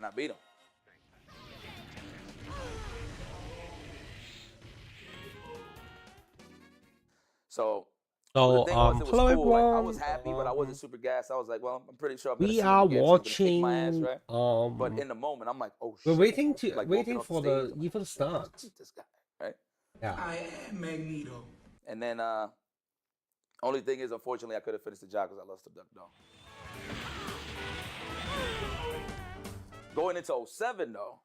and I beat him. So the thing was, it was hello cool. Like, I everyone. was happy, but I wasn't super gassed. I was like, well, I'm pretty sure I'm gonna We see him are again, so he's gonna kick my ass, watching. right? But in the moment, I'm like, oh shit. We're waiting like waiting off for the the stage, I'm like, EVO to start. beat this guy, right? Yeah. I am Magneto. And then only thing is, unfortunately, I could have finished the job because I lost the duck dog. Going into 07 though,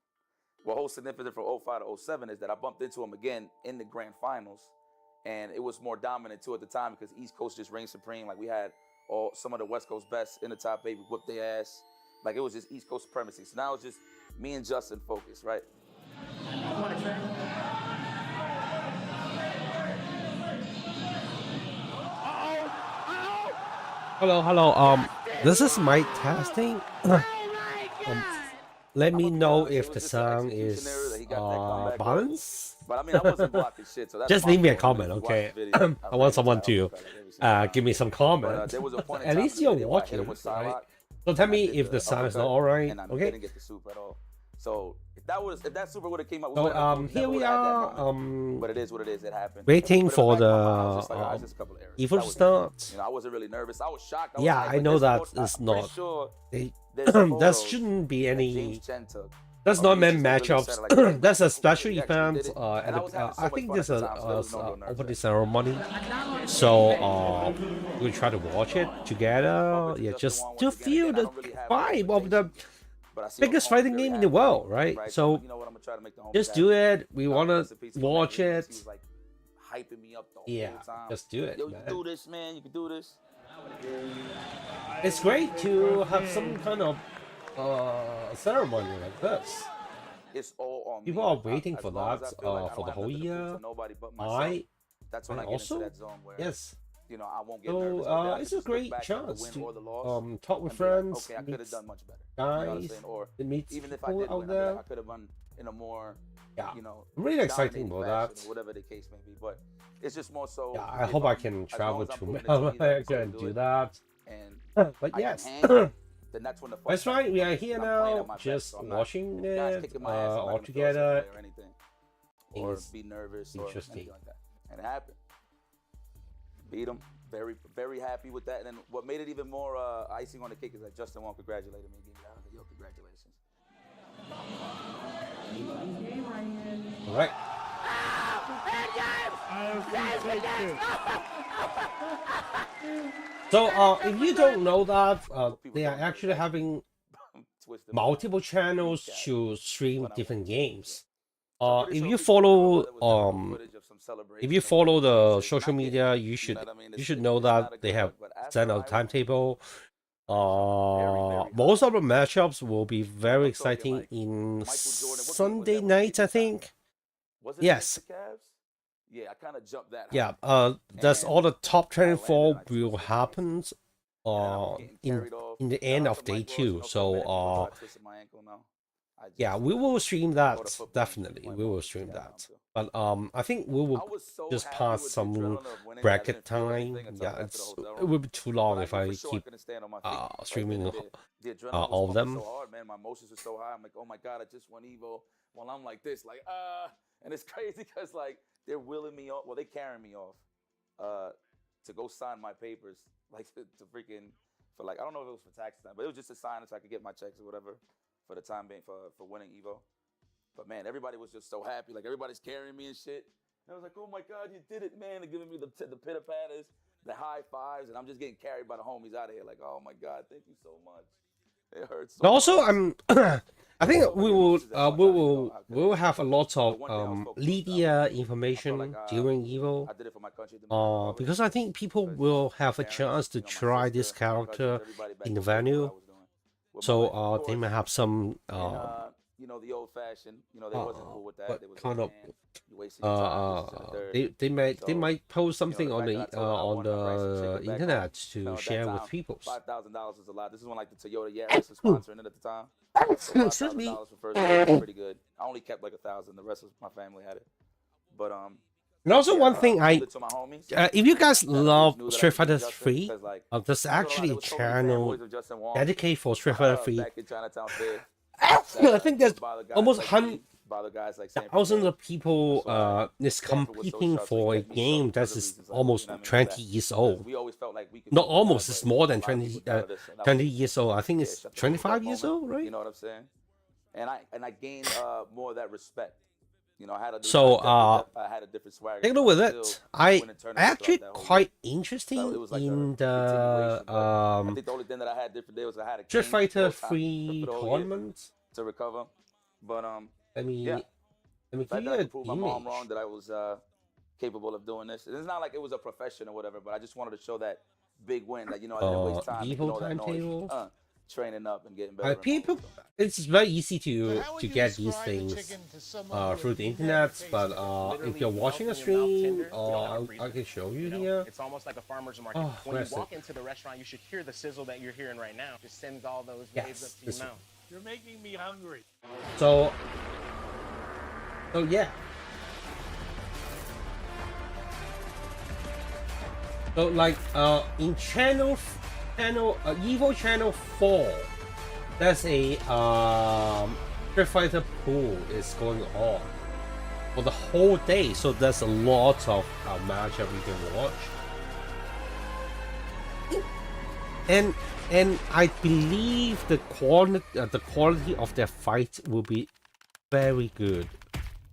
what whole significant from 05 to 07 is that I bumped into him again in the grand finals, and it was more dominant too at the time because East Coast just reigned supreme. Like, we had some of the West Coast best in the top 8, we whooped their ass. Like, it was just East Coast supremacy. So now it's just me and Justin focused, right? You want to train? Hello. This is mic testing. Let me know if the sound is balanced. But I mean, I wasn't blocking shit, so that's Just leave me a comment, okay? I want someone to give me some comment. There was a point in At time least in the you're video where I hit watching, him with right? Psylocke, So tell and I me did if the sound is not alright, and I okay? didn't get the super at all. So if that super would have came out, So here we are, but it is what it is. It happened. waiting for the EVO to start. You know, I wasn't really nervous. I was shocked. Yeah, I know that it's not. That shouldn't be any. That's not meant matchups. That's a special event. I think there's a opening ceremony. So we try to watch it together. Yeah, just to feel the vibe of the biggest fighting game in the world, right? So just do it. We wanna watch it. Yeah, just do it. Yo, you can do this, man. You can do this. It's great to have some kind of ceremony like this. It's all on People me. are waiting for that I feel like I for don't the have whole nothing to prove year. to nobody but myself. That's when I get Also, into that zone where, yes. you know, I won't get nervous. So it's a great chance to talk with friends, okay, I could have done much better. guys, Or meet even if I people did out win, there. I could have won in a more, Yeah, you know, really exciting dominating about fashion, that. whatever the case may be. But it's just more so. Yeah, I hope I can travel to America and do that. And But yes. then that's when the That's right, we are here now, just watching it all together. Or It's be nervous or interesting. anything like that. And it happened. Beat him. Very, very happy with that. And then what made it even more icing on the cake is that Justin Wong congratulated me and gave me that. Yo, congratulations. All right. So if you don't know that, they are actually having multiple channels to stream different games. If you follow the social media, you should know that they have sent out timetable. Most of the matchups will be very exciting in Sunday night, I think. Yes. Yeah, I kind of jumped that. Yeah, that's all the top 24 will happen in the end of day 2. So yeah, we will stream that, definitely. We will stream that. But I think we will just pass some bracket time. Yeah, it will be too long if I keep streaming all of them. Man, my emotions are so high. I'm like, oh my god, I just won EVO. Well, I'm like this, like and it's crazy because like they're wheeling me off. Well, they carrying me off to go sign my papers, like to freaking for like I don't know if it was for tax time, but it was just a sign so I could get my checks or whatever for the time being for winning EVO. But man, everybody was just so happy. Like everybody's carrying me and shit. And I was like, oh my god, you did it, man! They're giving me the pitter patters, the high fives, and I'm just getting carried by the homies out of here. Like, oh my god, thank you so much. It hurts. So Also, much. I think we will have a lot of media information during EVO. I did it for my country. Because I think people will have a chance to try this character in the venue. So they may have some you know, the old fashioned, you know, they wasn't cool with that. They was kind like, of they might post something on the internet to share with people. $5,000 is a lot. This is when like the Toyota Yaris was sponsoring it at the time. So Excuse me. $5,000 for first place was pretty good. I only kept like 1,000. The rest of my family had it. But And also one thing to my homies. if you guys love Street Fighter 3, there's actually a channel dedicated for Street Fighter 3. Back in Chinatown Fair. I think there's almost thousands of people is competing for a game that is almost 20 years old. Not almost, it's more than 20 years old. I think it's 25 years old, right? You know what I'm saying? And I gained more of that respect. You know, I had a different swagger. Take a look with it. I actually quite interesting in the I think the only thing that I had different day was I had a Street Fighter 3 tournament to recover. But let me give you I an prove my mom wrong that I was capable of doing this. It's not like it was a profession or whatever, but I just wanted to show that big win. Like, you know, I didn't waste time. EVO timetable. Training up and getting better. People, it's very easy to get these things through the internet, but if you're watching a stream, I can show you here. It's almost like a farmer's market. When you walk into the restaurant, you should hear the sizzle that you're hearing right now. Just sends all those waves up to your mouth. You're making me hungry. So yeah. So like in channel EVO channel 4, there's a Street Fighter pool is going on for the whole day, so there's a lot of matchup you can watch. And I believe the quality of their fight will be very good,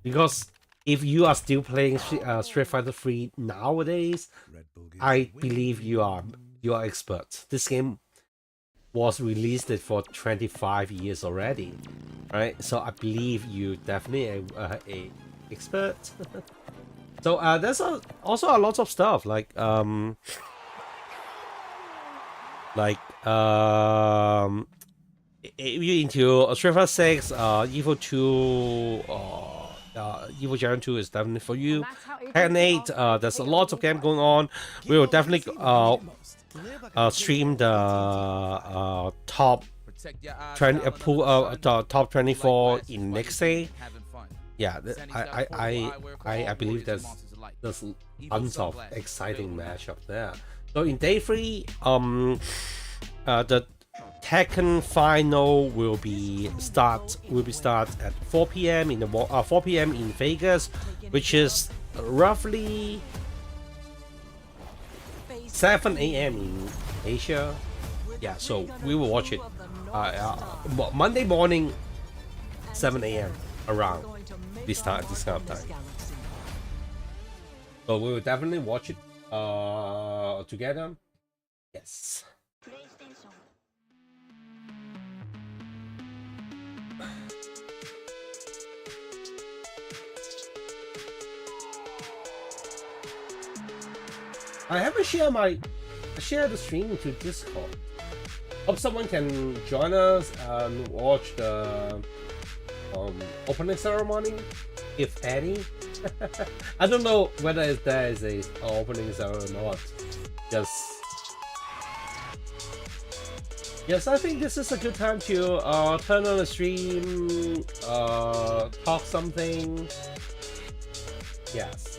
because if you are still playing Street Fighter 3 nowadays, I believe you are expert. This game was released for 25 years already, right? So I believe you definitely a expert. So there's also a lot of stuff like if you're into Street Fighter 6, EVO 2, EVO Gen 2 is definitely for you. Tekken 8, there's a lot of game going on. We will definitely stream the top 20 top 24 in next day. Yeah, I believe there's tons of exciting matchup there. So in day 3, the Tekken final will be start at 4 p.m. in the 4 p.m. in Vegas, which is roughly 7 a.m. in Asia. Yeah, so we will watch it Monday morning, 7 a.m. around this kind of time. So we will definitely watch it together. Yes. I haven't shared the stream to Discord. Hope someone can join us and watch the opening ceremony, if any. I don't know whether there is a opening ceremony or not. Yes, I think this is a good time to turn on the stream, talk something. Yes.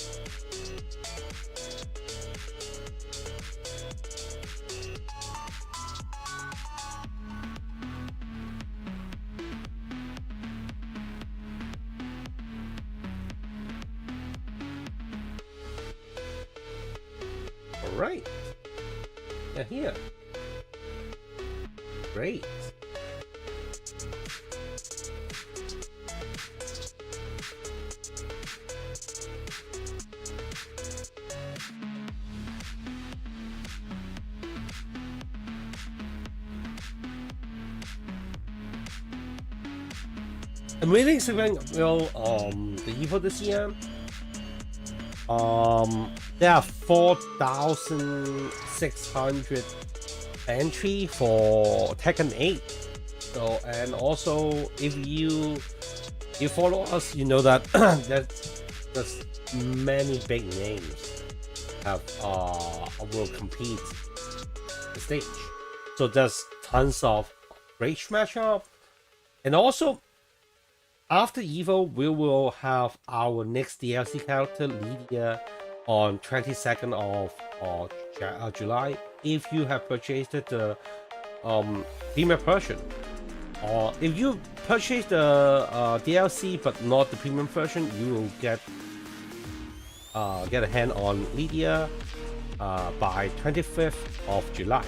Right. Yeah, here. Great. I'm really expecting the EVO this year. There are 4,600 entry for Tekken 8. So, and also if you follow us, you know that there's many big names have will compete the stage. So there's tons of great matchup, and also after EVO, we will have our next DLC character, Lydia, on 22nd of July. If you have purchased the premium version, or if you purchase the DLC but not the premium version, you will get a hand on Lydia by 25th of July.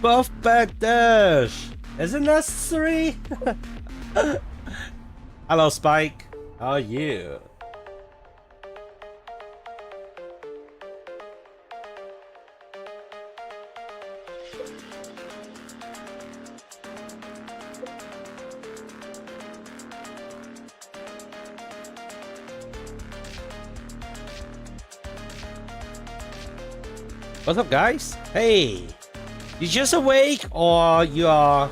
Buff back dash! Is it necessary? Hello Spike, how are you? What's up guys? Hey! You just awake or you are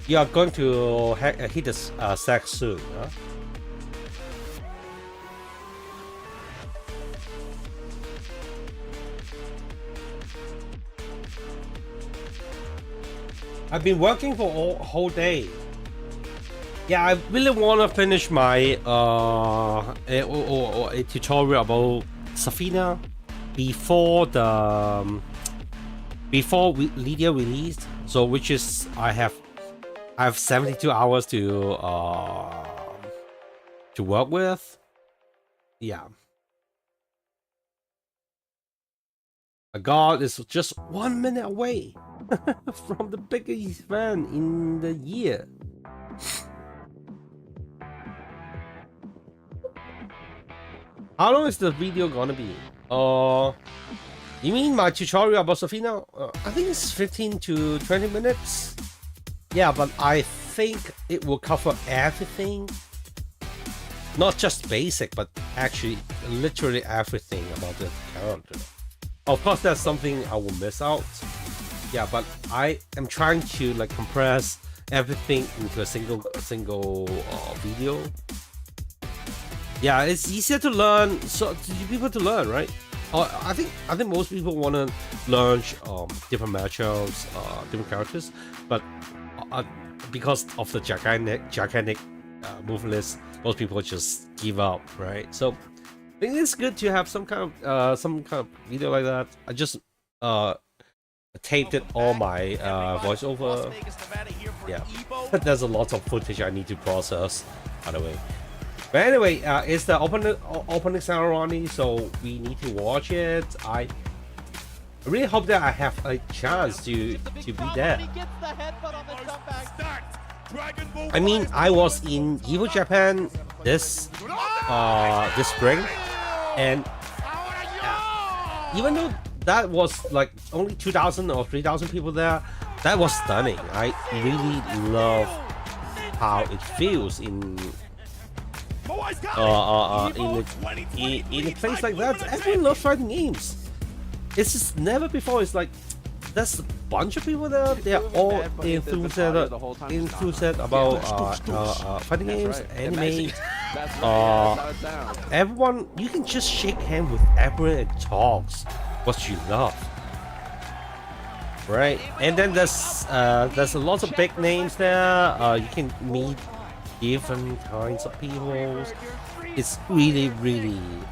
going to hit the sack soon, huh? I've been working for a whole day. Yeah, I really want to finish my a tutorial about Safina before Lydia released, so which is I have 72 hours to work with. Yeah, a god is just 1 minute away from the biggest event in the year. How long is the video gonna be? You mean my tutorial about Safina? I think it's 15 to 20 minutes. Yeah, but I think it will cover everything. Not just basic, but actually literally everything about the character. Of course, that's something I will miss out. Yeah, but I am trying to like compress everything into a single video. Yeah, it's easier to learn, so people to learn, right? I think most people want to learn different matchups, different characters, but because of the gigantic move list, most people just give up, right? So I think it's good to have some kind of video like that. I just taped it all my voiceover. Yeah, there's a lot of footage I need to process, by the way. But anyway, it's the opening ceremony, so we need to watch it. I really hope that I have a chance to be there. I mean, I was in EVO Japan this spring, and even though that was like only 2,000 or 3,000 people there, that was stunning. I really love how it feels in a place like that. Everyone loves fighting games. It's just never before. It's like there's a bunch of people there. They're all enthusiastic about fighting games, anime. Everyone, you can just shake hands with everyone and talks what you love, right? And then there's a lot of big names there. You can meet different kinds of people. It's really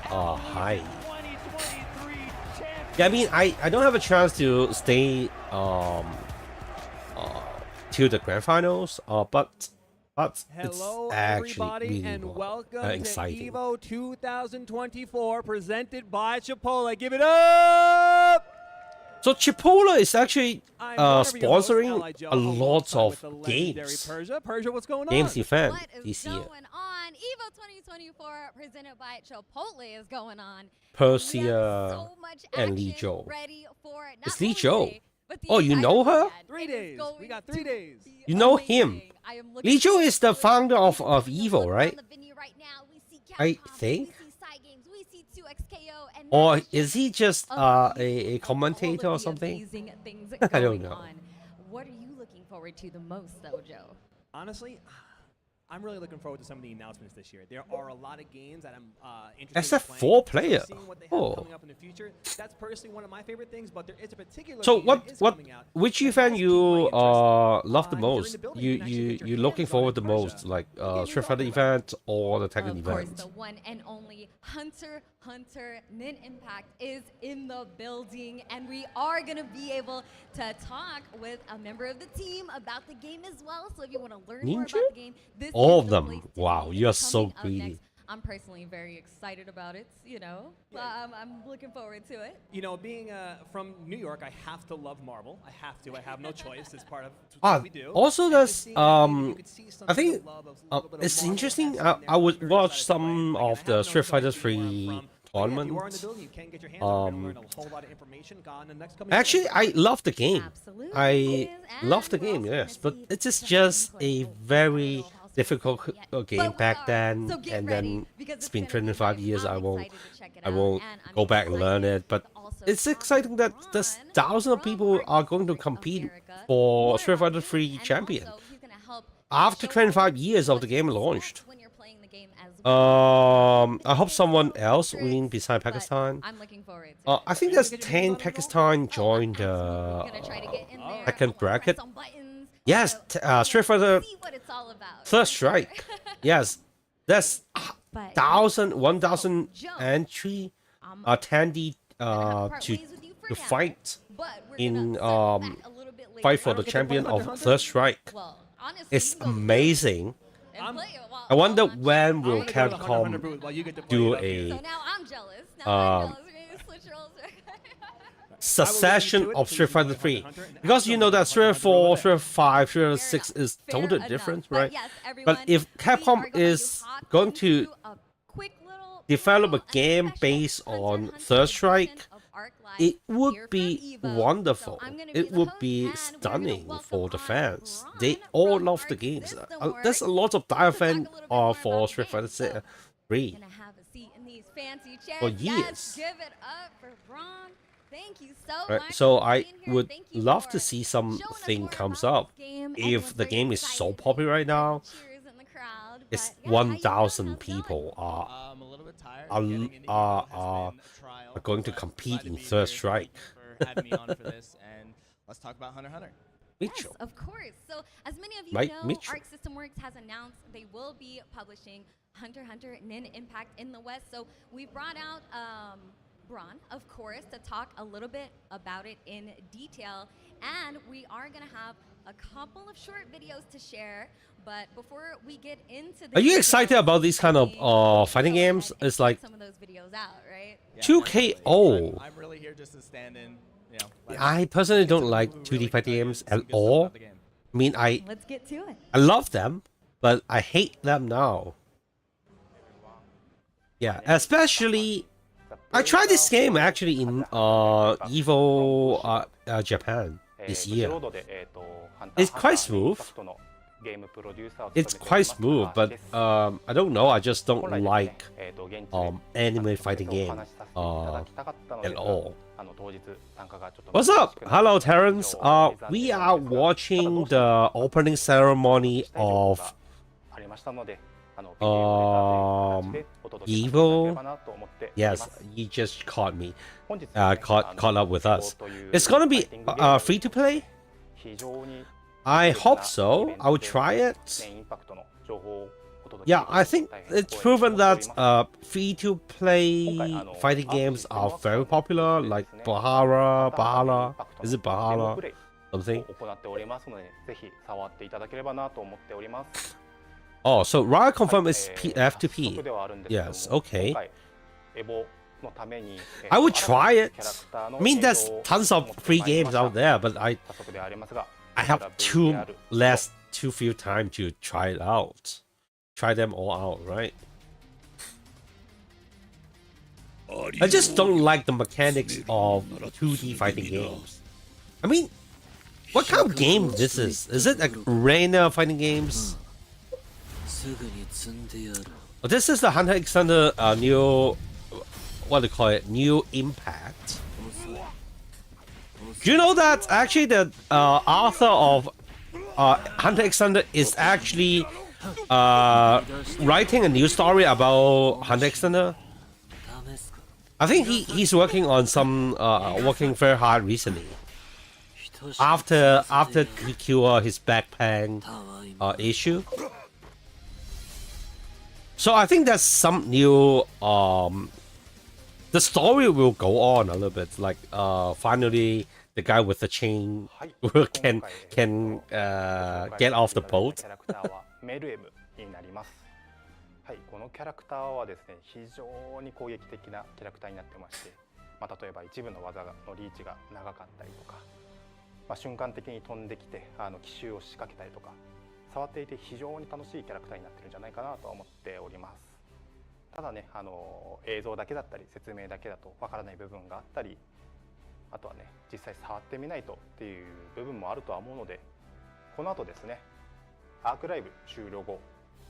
high. Yeah, I mean, I don't have a chance to stay till the grand finals, but hello it's actually everybody, really and welcome exciting. to EVO 2024 presented by Chipotle. Give it up! So Chipotle is actually sponsoring a lot of games. Persia, what's going on? Games event What is this year. going on? EVO 2024 presented by Chipotle is going on. Persia So much and Lee action Jo. ready for not It's Lee only Jo. today, but the Oh, you entire know her? weekend. 3 It is days. going We got to 3 days. be You know amazing. him. I am looking Lee Jo forward is the to it. founder of Look EVO, around right? the venue right now. We see I Capcom, think. we see Side Games, we see 2XKO, and Or that is he just a all commentator of or the something? amazing things I don't going know. on. What are you looking forward to the most, though, Joe? Honestly, I'm really looking forward to some of the announcements this year. There are a lot of games that I'm interested That's in a playing. 4-player. So seeing what they have Oh. coming up in the future, that's personally one of my favorite things. But there is a particular. So game what that is what coming out which that event has you piqued my interest. love the During most? the building, You you can actually you get your you looking hands on forward the in Persia. most, like What game you Street Fighter talking about? event or the Tekken Of course, event? the one and only Hunter Nin Impact is in the building, and we are gonna be able to talk with a member of the team about the game as well. So if you want to learn more Ninja? about the game, this All is of the them. place to Wow, be. you are Coming so up greedy. next, I'm personally very excited about it. You know, I'm looking forward to it. You know, being from New York, I have to love Marvel. I have to. I have no choice. It's part of Ah, what we do. also And there's just seeing that game, you could see some I of the think love of a little bit of it's Marvel interesting. essence in there. I would I'm very watch excited to play some it. Like, I of have the no Street Fighter choice where you are 3 from. But yeah, if you are in the tournaments. building, you can get your hands on. You're gonna learn a whole lot of information. Gone the next coming Actually, years. I love the game. Absolutely. I And love the we're game, also gonna yes, but see it is some just input. a Oh, very I don't know how difficult specific yet, game but we back are. then, So get and ready, then because it's it's been gonna be 25 great. years. I'm I won't excited to check it I out, won't and I'm go back and learn excited it, but to also it's talk exciting that with there's Ron thousands of from people are Arc going to Secret compete America for more Street about Fighter it, 3 and champion also he's gonna help after show 25 us years of what the to game expect launched. when you're playing the game as well. I hope someone else Secrets, win beside but Pakistan. I'm looking forward to it. I think there's 10 Pakistan joined Absolutely. Gonna try to get in there, second bracket. press some buttons, Yes, so Street Fighter see what it's all about. Third for sure. Strike. Yes, there's But 1,000 Joe, entry I'm attendee gonna part to ways with you for to now, fight but we're in gonna circle back a little bit fight for later. the champion of Third Strike. Well, honestly, It's you can go amazing. and play it while I wonder I'm when I'm will gonna go to the Hunter Capcom booth while you get to play do it up here. So a now I'm jealous. Now I'm jealous. We're gonna switch roles. succession of Street Fighter 3? Hunter, and Because you know that Street Fighter 4, Street Fighter 5, Street Fighter 6 is Fair totally enough. different, But right? yes, But everyone, if we Capcom are is hop going to into a quick little develop a tutorial, game special based Hunter on x Hunter Third edition Strike, of Arc Live it here would from be EVO. wonderful. So I'm gonna It the would host, be and we're gonna stunning welcome for the on fans. Ron They all from love the Arc games. System There's a Works lot of to talk dire a fan little bit more for about Street the Fighter game. So, 3. gonna have a seat in these fancy chairs. For Yes, years. give it up for Ron. Thank you so Right, much. so for I being here. would Thank you love for to see showing us something more comes about up. this game. If Everyone's the very game is so excited. popular right now, Cheers in the crowd. it's But, yeah, how you doing? 1,000 How's it going? people are I'm a little bit tired. are- Getting into are- EVO has are- been a trial, are going to but compete glad to in be Third here. Strike. Thank you for having me on for this, and let's talk about Hunter x Hunter. Yes, Mitchell. of course. So, as many of you Mike know, Mitchell. Arc System Works has announced they will be publishing Hunter x Hunter Nin Impact in the West. So, we brought out Braun, of course, to talk a little bit about it in detail. And we are going to have a couple of short videos to share. But before we get into the Are you excited details, about these kind of we fighting go ahead games? and It's like check some of those videos out, right? Yeah, 2K. definitely. Oh. I'm really here just to stand in. You know, let I me- personally get some don't like people who 2D really fighting tell you games some at good stuff all. about the game. I mean, I Let's get to it. love them, but I hate them now. Yeah, especially I tried this game actually in EVO Japan this year. It's quite smooth. It's quite smooth, but I don't know. I just don't like anime fighting game at all. What's up? Hello, Terrence. We are watching the opening ceremony of EVO. Yes, you just caught me. Caught up with us. It's gonna be free to play. I hope so. I will try it. Yeah, I think it's proven that free to play fighting games are very popular, like Bahala. Is it Bahala? Something. Oh, so Riot confirm is F2P. Yes, okay. I would try it. I mean, there's tons of free games out there, but I have too few time to try it out. Try them all out, right? I just don't like the mechanics of 2D fighting games. I mean, what kind of game this is? Is it like arena fighting games? Oh, this is the Hunter x Hunter new, what do you call it? New Impact. Do you know that actually the author of Hunter x Hunter is actually writing a new story about Hunter Extender. I think he's working on some working very hard recently. After he cured his back pain issue. So I think there's some new the story will go on a little bit, like finally the guy with the chain can get off the boat. はい、このキャラクターはですね、非常に攻撃的なキャラクターになってまして、例えば一部の技のリーチが長かったりとか、瞬間的に飛んできて奇襲を仕掛けたりとか、触っていて非常に楽しいキャラクターになってるんじゃないかなと思っております。ただね、映像だけだったり説明だけだとわからない部分があったり、あとはね、実際触ってみないとっていう部分もあるとは思うので、この後ですね、アークライブ終了後、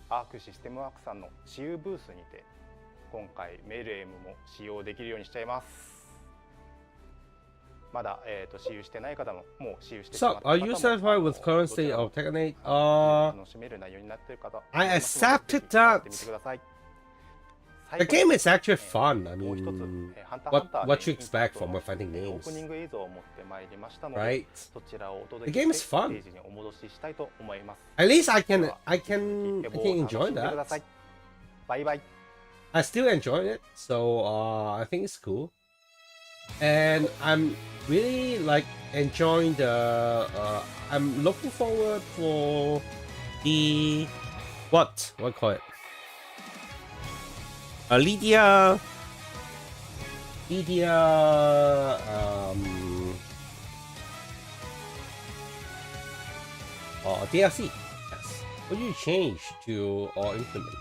アークシステムワークさんの私有ブースにて今回メルエムも使用できるようにしちゃいます。まだ私有してない方ももう私有してしまった方も Are you satisfied with current state of Tekken 8? 楽しめる内容になっている方 I accepted that. 見てください。 The game is actually fun. I mean, what you expect from a fighting game, オープニング映像を持ってまいりましたので、 right? そちらをお届 The け game し is てステ fun. ージにお戻ししたいと思います。 At least I can では enjoy 楽しんでくださ that. い。バイバイ。 I still enjoy it, so I think it's cool. And I'm really like enjoying the. I'm looking forward for the what call it? Lydia. DLC. Yes. What do you change to or implement?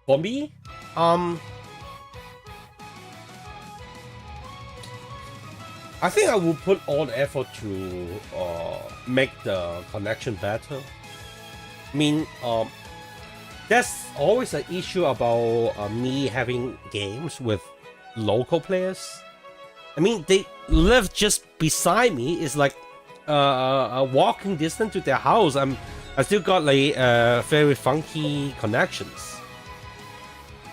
For me, I think I will put all the effort to make the connection better. I mean, that's always an issue about me having games with local players. I mean, they live just beside me. It's like a walking distance to their house. I still got like very funky connections.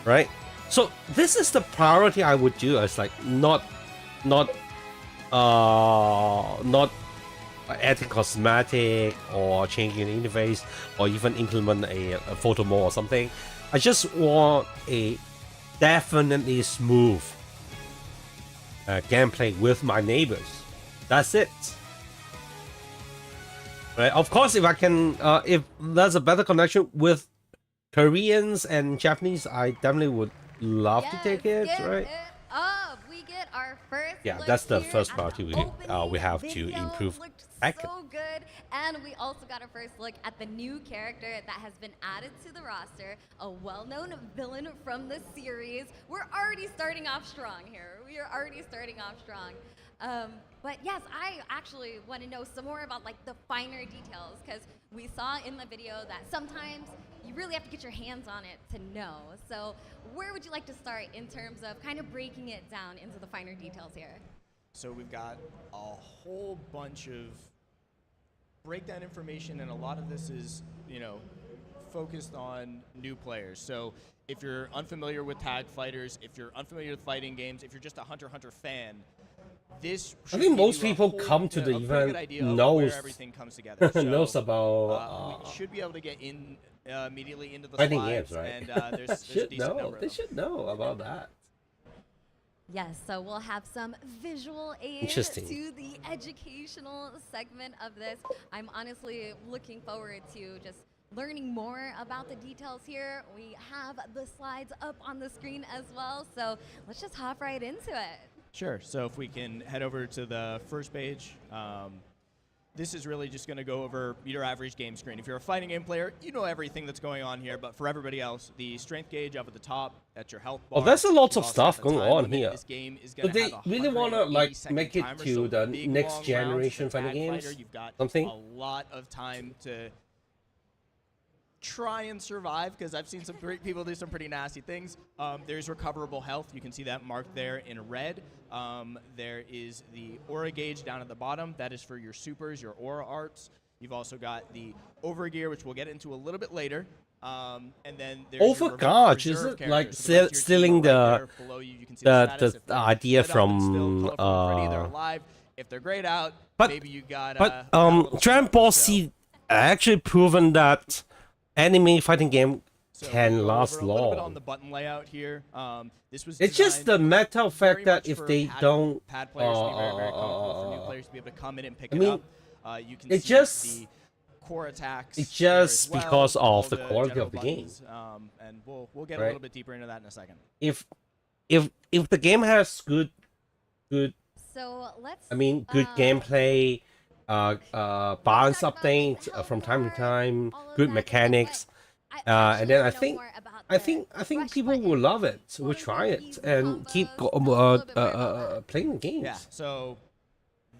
Right, so this is the priority I would do. It's like not adding cosmetic or changing the interface or even implement a photo mode or something. I just want a definitely smooth gameplay with my neighbors. That's it. Right. Of course, if I can, if there's a better connection with Koreans and Japanese, I definitely would love to take it, right? We get our first that's the here first at party the we have to opening improve. video. Looked Tekken. so good, and we also got our first look at the new character that has been added to the roster, a well-known villain from the series. We're already starting off strong here. We are already starting off strong. But yes, I actually want to know some more about like the finer details, because we saw in the video that sometimes you really have to get your hands on it to know. So where would you like to start in terms of kind of breaking it down into the finer details here? So we've got a whole bunch of breakdown information, and a lot of this is, focused on new players. So if you're unfamiliar with tag fighters, if you're unfamiliar with fighting games, if you're just a Hunter x Hunter fan, this I think most people come to the event knows everything comes together. So, knows about we should be able to get in immediately into the fighting slides, games, right? and there's a decent number of They them. should know about that. Yes, so we'll have some visual aid Interesting. to the educational segment of this. I'm honestly looking forward to just learning more about the details here. We have the slides up on the screen as well, so let's just hop right into it. Sure. So if we can head over to the first page, this is really just going to go over your average game screen. If you're a fighting game player, you know everything that's going on here. But for everybody else, the strength gauge up at the top, that's your health bar. Oh, there's a lot of Also stuff have the going time on limit. here. This game is So going to they have a really want to like 180-second make it timer, to so the big, next long rounds. generation The fighting tag games. fighter, you've got Something. a lot of time to try and survive, because I've seen some great people do some pretty nasty things. There's recoverable health. You can see that marked there in red. There is the aura gauge down at the bottom. That is for your supers, your aura arts. You've also got the overgear, which we'll get into a little bit later. And then there's Overgauge, is it like stealing the idea from if they're grayed out, but maybe you got Dragon Ball Z actually proven that anime fighting game can last a little bit on long. the button layout here. This was It's just the meta fact that if they don't pad players to be very comfortable for new players to be able to come in and pick I it mean, up. You can it's see just the core attacks. it's just there as because well, of the all quality general of the buttons, game. and we'll get a Right. little bit deeper into that in a second. If the game has good So let's. good gameplay, balance updates from time to time, good mechanics, and then I think people will love it, will try it, and keep playing the games. Yeah. So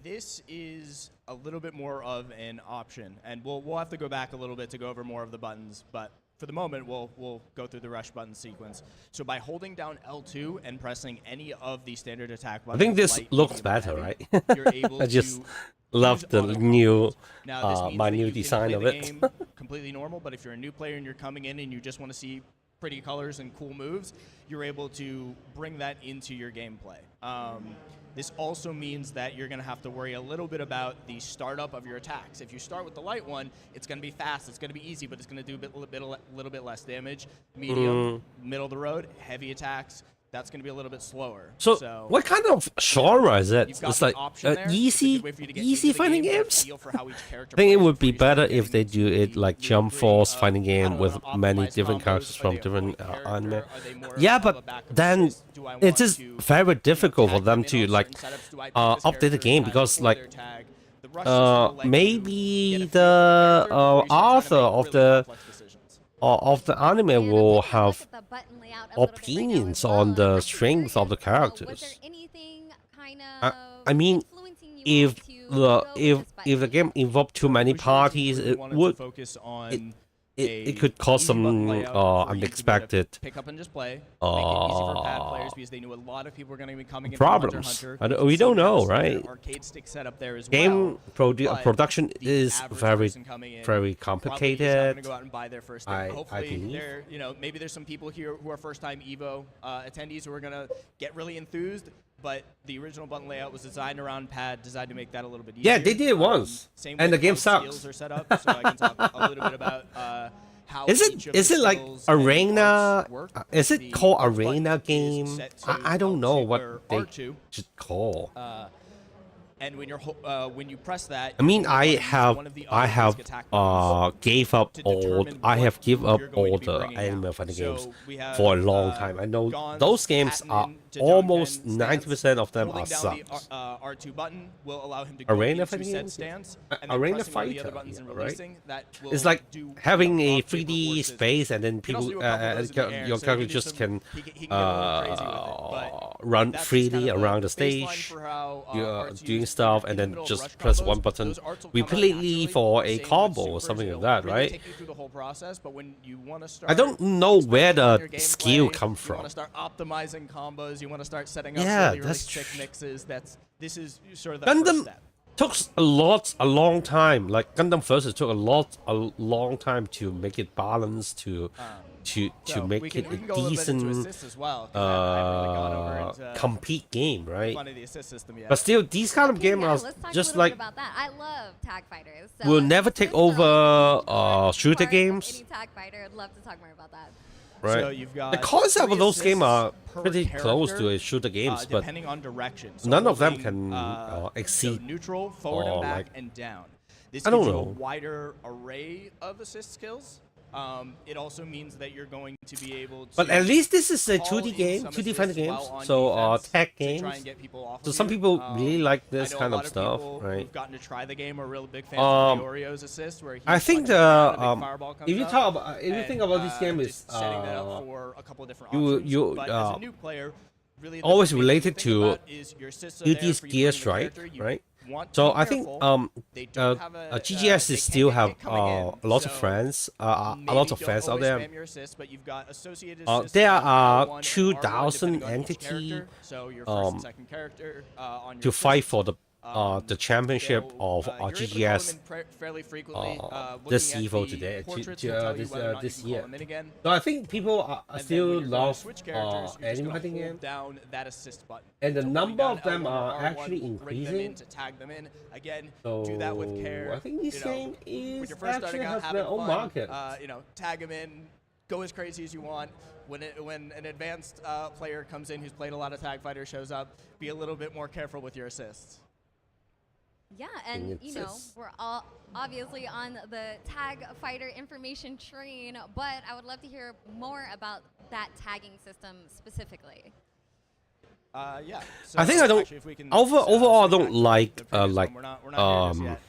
this is a little bit more of an option, and we'll have to go back a little bit to go over more of the buttons, but for the moment we'll go through the rush button sequence. So by holding down L2 and pressing any of the standard attack buttons, I think this light, looks medium, better, heavy, right? you're able I just to love use the auto new Now, this means my that new you can design play of the it. game completely normal, but if you're a new player and you're coming in and you just want to see pretty colors and cool moves, you're able to bring that into your gameplay. This also means that you're going to have to worry a little bit about the startup of your attacks. If you start with the light one, it's going to be fast, it's going to be easy, but it's going to do a little bit less damage. Medium, middle of the road, heavy attacks, that's going to be a little bit slower. So what kind of genre is it? It's like easy fighting games? I think it would be better if they do it like Jump Force fighting game with many different characters from different anime. Yeah, but then it is very difficult for them to like update the game because like maybe the author of the anime will have opinions on the strength of the characters. I mean, if the game involved too many parties, it could cause some unexpected pick up and just play. Make it easy for pad players because they knew a lot of people were going to be coming in problems. from Hunter Hunter. We don't know, right? Arcade stick setup there as Game well. production is very Probably complicated. going to go out and buy their first I Hopefully, believe. maybe there's some people here who are first-time EVO attendees who are going to get really enthused. But the original button layout was designed around pad, designed to make that a little bit easier. Yeah, they did it once, same and way the game how sucks. skills are set up, so I can talk a little bit about how Is each of it the like skills and arena? arts work. Is it The called button arena is game? set to I don't know L2 what or they R2. should call. And when you press that, I mean, you I use have one of the other basic attack buttons gave up to all. determine I have what give up you're going all to be the bringing anime out. fighting So games we have, for a long time. I know Gon's those games are patent to almost jump in 90% of them Holding are down the sucks. R2 button will allow him to go Arena into fighting set games? stance, and then Arena pressing one of the fighter, other buttons and yeah, right? releasing, that will It's like do, having a rock, paper, 3D scissors. space, and then You can people, also do a couple of those in the air, your so he character can do just some- can he can get a little crazy with it, but run that's just freely kind of around the baseline stage, for how, arts doing use stuff, in and the then middle of just rush press combos. one button Those arts will come out repeatedly naturally, for a same with combo or supers. something It'll like that, really right? take you through the whole process, but when you want to start I don't know where experimenting the with your skill gameplay, come you from. want to start optimizing combos, you want to start setting up Yeah, really that's sick mixes. This is sort of the Gundam first step. took a long time. Like Gundam Versus took a long time to make it balanced, to So make we it can a go a little bit into decent assists as well, 'cause I haven't really gone over into complete game, right? fun of the assist system yet. But still, these kind of games Yeah, are let's talk just a little like bit about that. I love tag fighters. So will never take just so over if you shooter are games, Any tag fighter, I'd love to talk more about that. right? So you've got The concept of 3 those games are assists per pretty close to character, a shooter games, but depending on direction. So none of them holding, can so exceed. neutral, forward or, and back, like- and down. This I don't gives you a know. wider array of assist skills. It also means that you're going to be able to. But at least this is a call 2D in game, some 2D fighting assists games, while on so defense tech to try games. and get people off So of some you. people really like I this know kind a of lot stuff, people right? Who've gotten to try the game are real big fans of Leorio's assist, where he I think punches down and a big the fireball comes if you out, talk about if you and, think about this game is just setting that up for a couple of different you- options. you, But as a new player, really the always main thing related think to about is your assists are there UT's for you to gear bring the strike, character. You right? want to So be I think careful. They don't have GGS they is can still get have hit coming in, a lot of so friends, a maybe lot of don't fans out always there. spam your assists, but you've got associated There assists on are R1 and 2,000 R1 depending on each entity character. So your first and second character on your to fight assists. for the the championship of GGS fairly frequently, this EVO today, this year. So I think people are still love any fighting game, down that assist button, and the number of them are actually increasing. to tag them in. Again, So do that with care. I think this game is actually has having their own fun, market. Tag them in, go as crazy as you want. When an advanced player comes in who's played a lot of tag fighters shows up, be a little bit more careful with your assists. Yeah, and we're all obviously on the tag fighter information train, but I would love to hear more about that tagging system specifically. Yeah. So I think I don't. actually, if we can, Overall, I don't like we're not here just yet.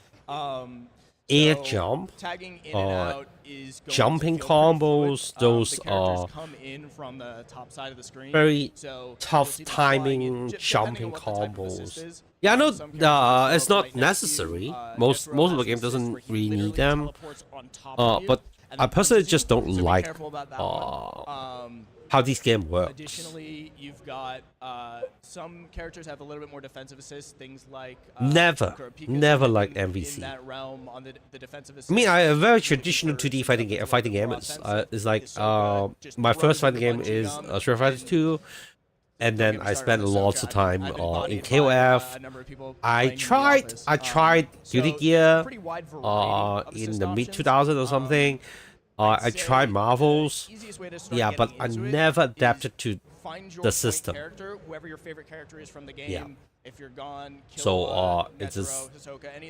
air So jump, tagging in and out is going jumping to feel pretty fluid. combos. Those the characters are come in from the top side of the screen. very So tough you'll see them flying timing in, depending jumping on what the type of assist combos. is. Yeah, I know Some characters it's will not right next to you. necessary. Most Ezreal of the has game an assist doesn't where he really need literally them. teleports on top of you But and I then personally punches just you, don't so be like careful about that one. how this game works. Additionally, you've got some characters have a little bit more defensive assists, things like Never like MVC. In that realm on the defensive assist. I mean, a very traditional 2D fighting game is like my first fighting game is Street Fighter 2, and then I spent lots of time in KOF. I tried Duty Gear in the mid 2000s or something. I tried Marvels, yeah, but I never adapted to the system. Whoever your favorite character is from the game. Yeah. If you're gone, so it's just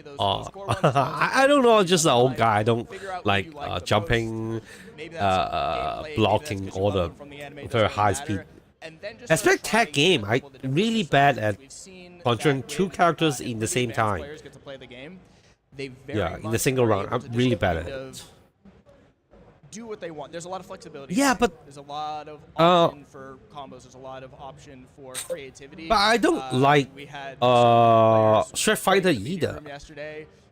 I don't know, just an old guy. I don't like jumping, blocking all the very high speed. Aspect tag game, I really bad at controlling two characters in the same time. Yeah, in a single round, I'm really bad at it. Do what they want. There's a lot of flexibility. Yeah, but there's a lot of option for combos. There's a lot of option for creativity. But I don't like Street Fighter either.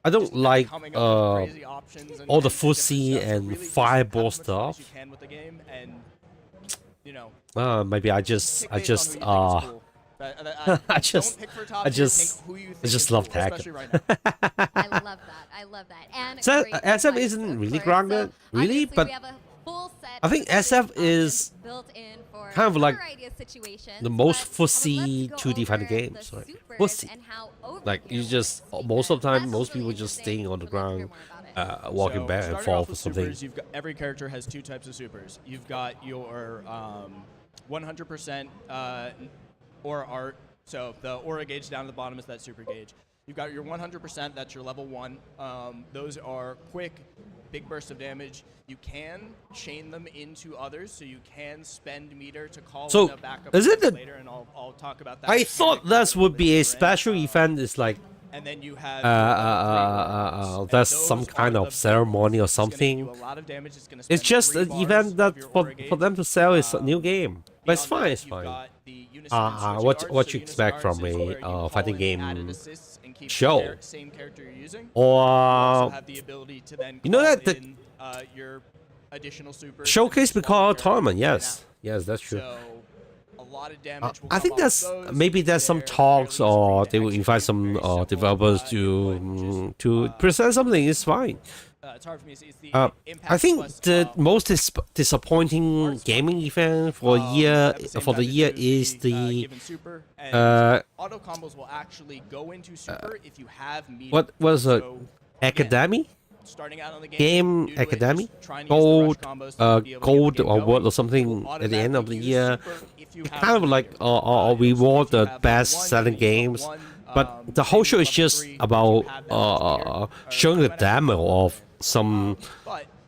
I don't like all the fussy and fireball stuff. Maybe I just I just love tag. I love that. And so SF isn't really grounded, really, but I think SF is kind of like the most fussy 2D fighting games. Right? Fussy. Like you just most of the time, most people just staying on the ground, walking back and forth or something. Supers, you've got, every character has two types of supers. You've got your 100% aura art. So the aura gauge down at the bottom is that super gauge. You've got your 100%, that's your level 1. Those are quick, big bursts of damage. You can chain them into others, so you can spend meter to call in a backup later, and I'll talk about that. I thought that would be a special event. It's like and then you have that's some kind of ceremony or something. It's just an event that for them to sell is a new game. But it's fine, it's fine. What you expect from a fighting game show? Or you know that the showcase because tournament? Yes, that's true. I think that's maybe there's some talks, or they will invite some developers to present something. It's fine. It's hard for me to see. It's the I think the most disappointing gaming event for the year is the auto combos will actually go into super if you have what was it? Academy? Starting out on the game Academy? Gold award or something at the end of the year. Kind of like reward the best selling games. But the whole show is just about showing the demo of some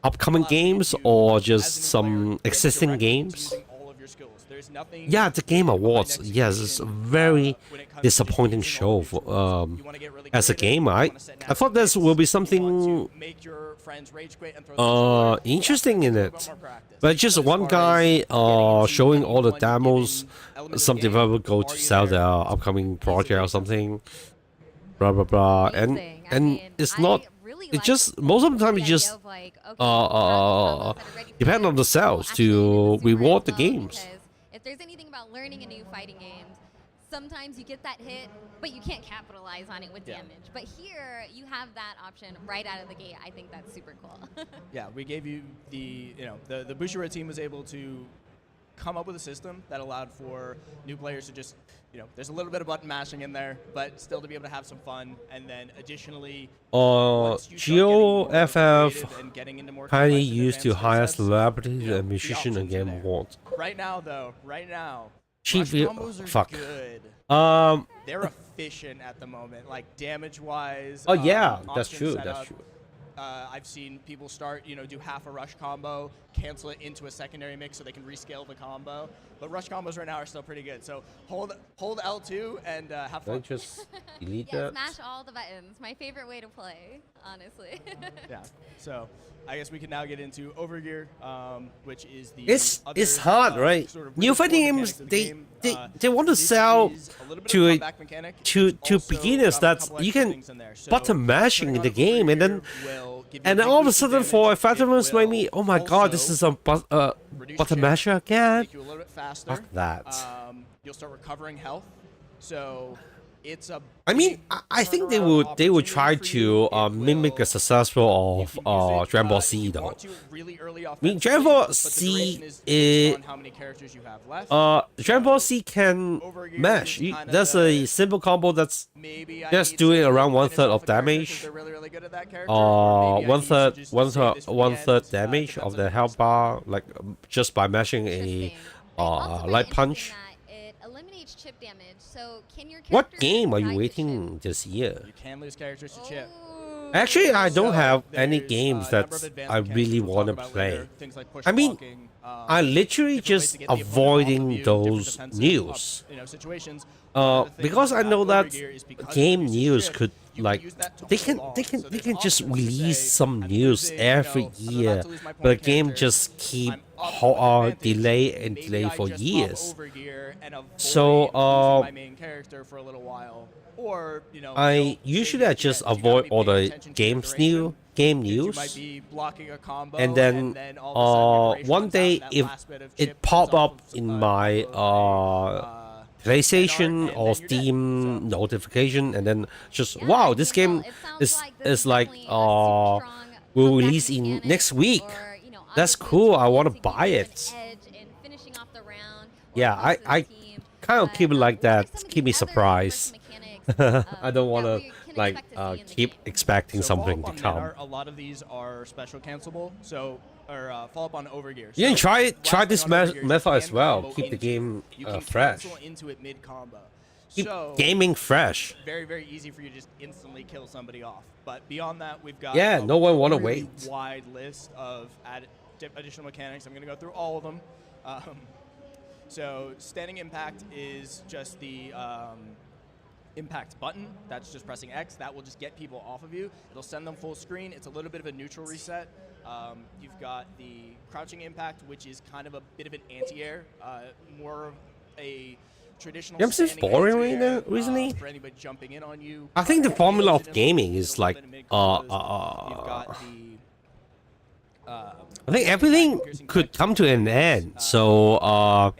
upcoming games or just some existing games. Yeah, the Game Awards. Yes, it's a very disappointing show for, as a gamer. I thought this will be something interesting in it. But just one guy showing all the demos. Some developer go to sell their upcoming project or something. Blah blah blah. And it's not. It just most of the time it just depend on the sales to reward the games. If there's anything about learning a new fighting game, sometimes you get that hit, but you can't capitalize on it with damage. But here, you have that option right out of the gate. I think that's super cool. Yeah, we gave you the Bushiroad team was able to come up with a system that allowed for new players to just, there's a little bit of button mashing in there, but still to be able to have some fun. And then additionally, Geo FF highly used to hire celebrities and musicians and game awards. Right now, Chief, combos are fuck. good. They're efficient at the moment, like damage-wise. Oh yeah, that's true. That's true. I've seen people start, do half a rush combo, cancel it into a secondary mix so they can rescale the combo. But rush combos right now are still pretty good. So hold L2 and have fun. Just delete yeah, that. Smash all the buttons. My favorite way to play, honestly. Yeah. So I guess we can now get into Overgear, which is the it's hard, right? Sort of New fighting games, they want to sell to beginners that you can button mashing in the game, and then all of a sudden for a veterans like me, oh my god, this is a button masher again. Fuck that. You'll start recovering health, so it's a. I mean, I think they would try to mimic the successful of Dragon Ball Z though. I mean, Dragon Ball Z is Dragon Ball Z can mash. There's a simple combo that's just doing around 1/3 of damage. 1/3 damage of the health bar, like just by mashing a light punch. Chip damage. So can your what game are you waiting this year? You can lose characters to chip. Actually, I don't have any games that I really want to play. I mean, I'm literally just avoiding those news. Because I know that game news could they can just release some news every year, but the game just keep delay for years. So I usually just avoid all the game news, and then one day if it pop up in my PlayStation or Steam notification, and then just wow, this game is like will release in next week. That's cool. I want to buy it. Yeah, I kind of keep it like that. Keep me surprised. I don't want to keep expecting something to come. A lot of these are special cancelable, so or follow up on Overgear. You can try this method as well. Keep the game fresh. Keep gaming fresh. Very, very easy for you to just instantly kill somebody off. But beyond that, we've got no one want to really wait. Wide list of additional mechanics. I'm going to go through all of them. So standing impact is just the impact button. That's just pressing X. That will just get people off of you. It'll send them full screen. It's a little bit of a neutral reset. You've got the crouching impact, which is kind of a bit of an anti-air, more of a traditional. Games is boring recently. For anybody jumping in on you. I think the formula of gaming is like I think everything could come to an end. So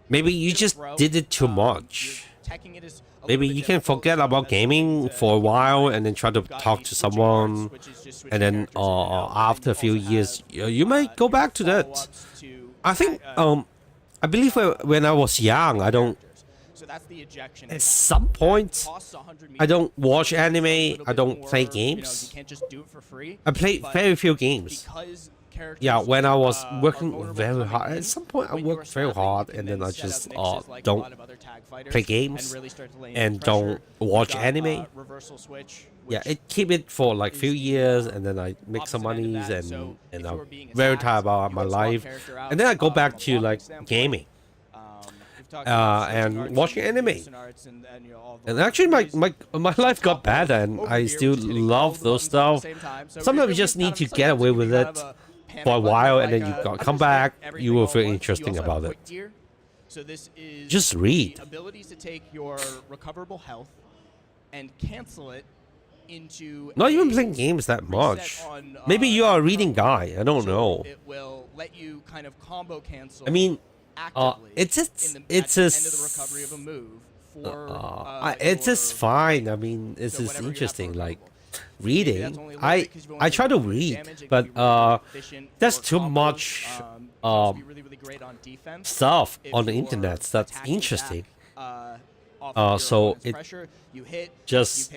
maybe you just did it too much. Maybe you can forget about gaming for a while and then try to talk to someone, and then after a few years you might go back to that. I think I believe when I was young, at some point I don't watch anime, I don't play games. I played very few games. Yeah, when I was working very hard, at some point I worked very hard, and then I just don't play games and don't watch anime. Yeah, it keep it for like few years, and then I make some monies, and I'm very tired about my life, and then I go back to like gaming and watching anime. And actually my life got better, and I still love those stuff. Sometimes you just need to get away with it for a while, and then you come back, you will feel interesting about it. So this is just read. The ability to take your recoverable health and cancel it into not even playing games that much. Maybe you are a reading guy, I don't know. It will let you kind of combo cancel. I mean, it's end of the recovery of a move It's just fine. I mean, it's just interesting. Like reading, I try to read, but there's too much stuff on the internet that's interesting. So it just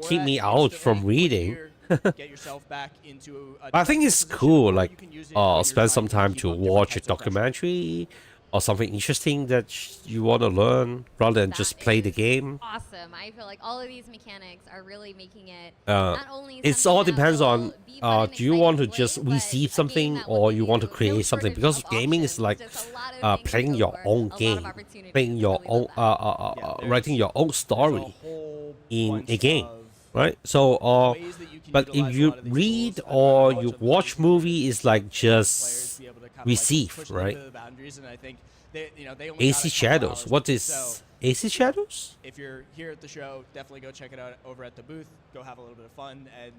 keep me out from reading. I think it's cool, like spend some time to watch a documentary or something interesting that you want to learn rather than just play the game. Awesome. I feel like all of these mechanics are really making it not only it all depends on do you want to just receive something or you want to create something, because gaming is like playing your own game, playing your own writing your own story in a game, right? So but if you read or you watch movie, it's like just receive, right? AC Shadows. What is AC Shadows? If you're here at the show, definitely go check it out over at the booth. Go have a little bit of fun, and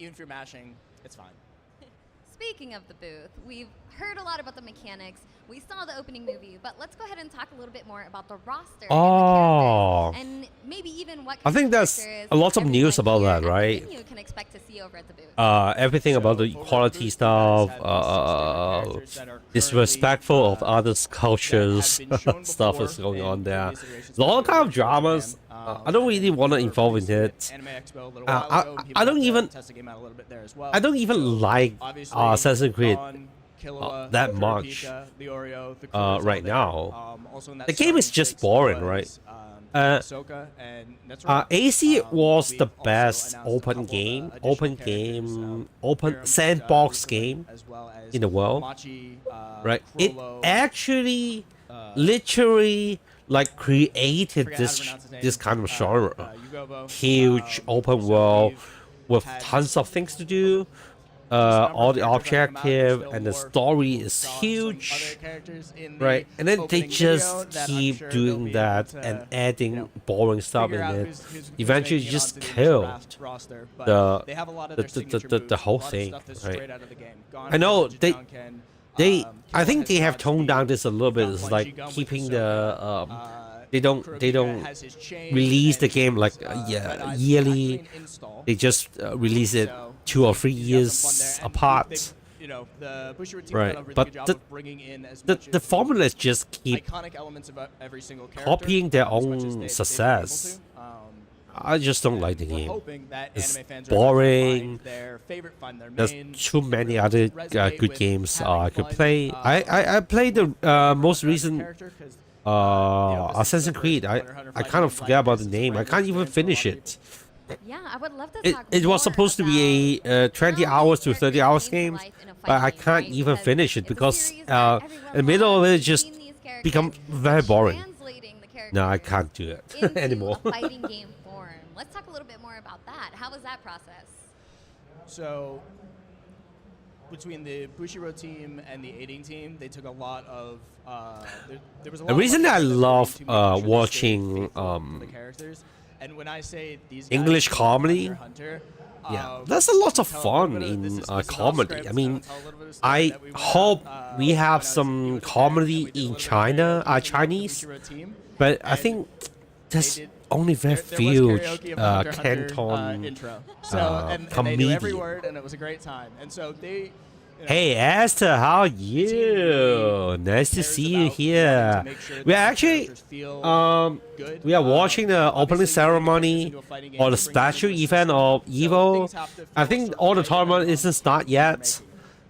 even if you're mashing, it's fine. Speaking of the booth, we've heard a lot about the mechanics. We saw the opening movie, but let's go ahead and talk a little bit more about the roster and maybe even what I think there's a lot of news about that, right? You can expect to see over at the booth. Everything about the equality stuff, disrespectful of others' cultures, stuff is going on there. A lot of kind of dramas. I don't really want to involve in it. I don't even like Assassin's Creed that much right now. The game is just boring, right? AC was the best open sandbox game in the world, right? It actually literally like created this kind of genre. Huge open world with tons of things to do. All the objective and the story is huge, right? And then they just keep doing that and adding boring stuff in it. Eventually, just killed the whole thing, right? I know I think they have toned down this a little bit. It's like keeping the they don't release the game like yearly. They just release it 2 or 3 years apart. Right, but the formulas just keep copying their own success. I just don't like the game. It's boring. There's too many other good games I could play. I played the most recent Assassin's Creed. I kind of forget about the name. I can't even finish it. Yeah, I would love to talk it was supposed to be a 20 hours to 30 hours game, but I can't even finish it because in the middle of it just become very boring. No, I can't do it anymore. Fighting game form. Let's talk a little bit more about that. How was that process? So between the Bushiroad team and the aiding team, they took a lot of there was a lot the reason I love watching the characters. And when I say these English comedy, yeah, there's a lot of fun in comedy. I mean, I hope we have some comedy in China, Chinese, but I think there's only very few Canton comedians. They knew every word, and it was a great time. And so they. Hey Esther, how are you? Nice to see you here. We are actually we are watching the opening ceremony or the special event of EVO. I think all the tournament isn't start yet,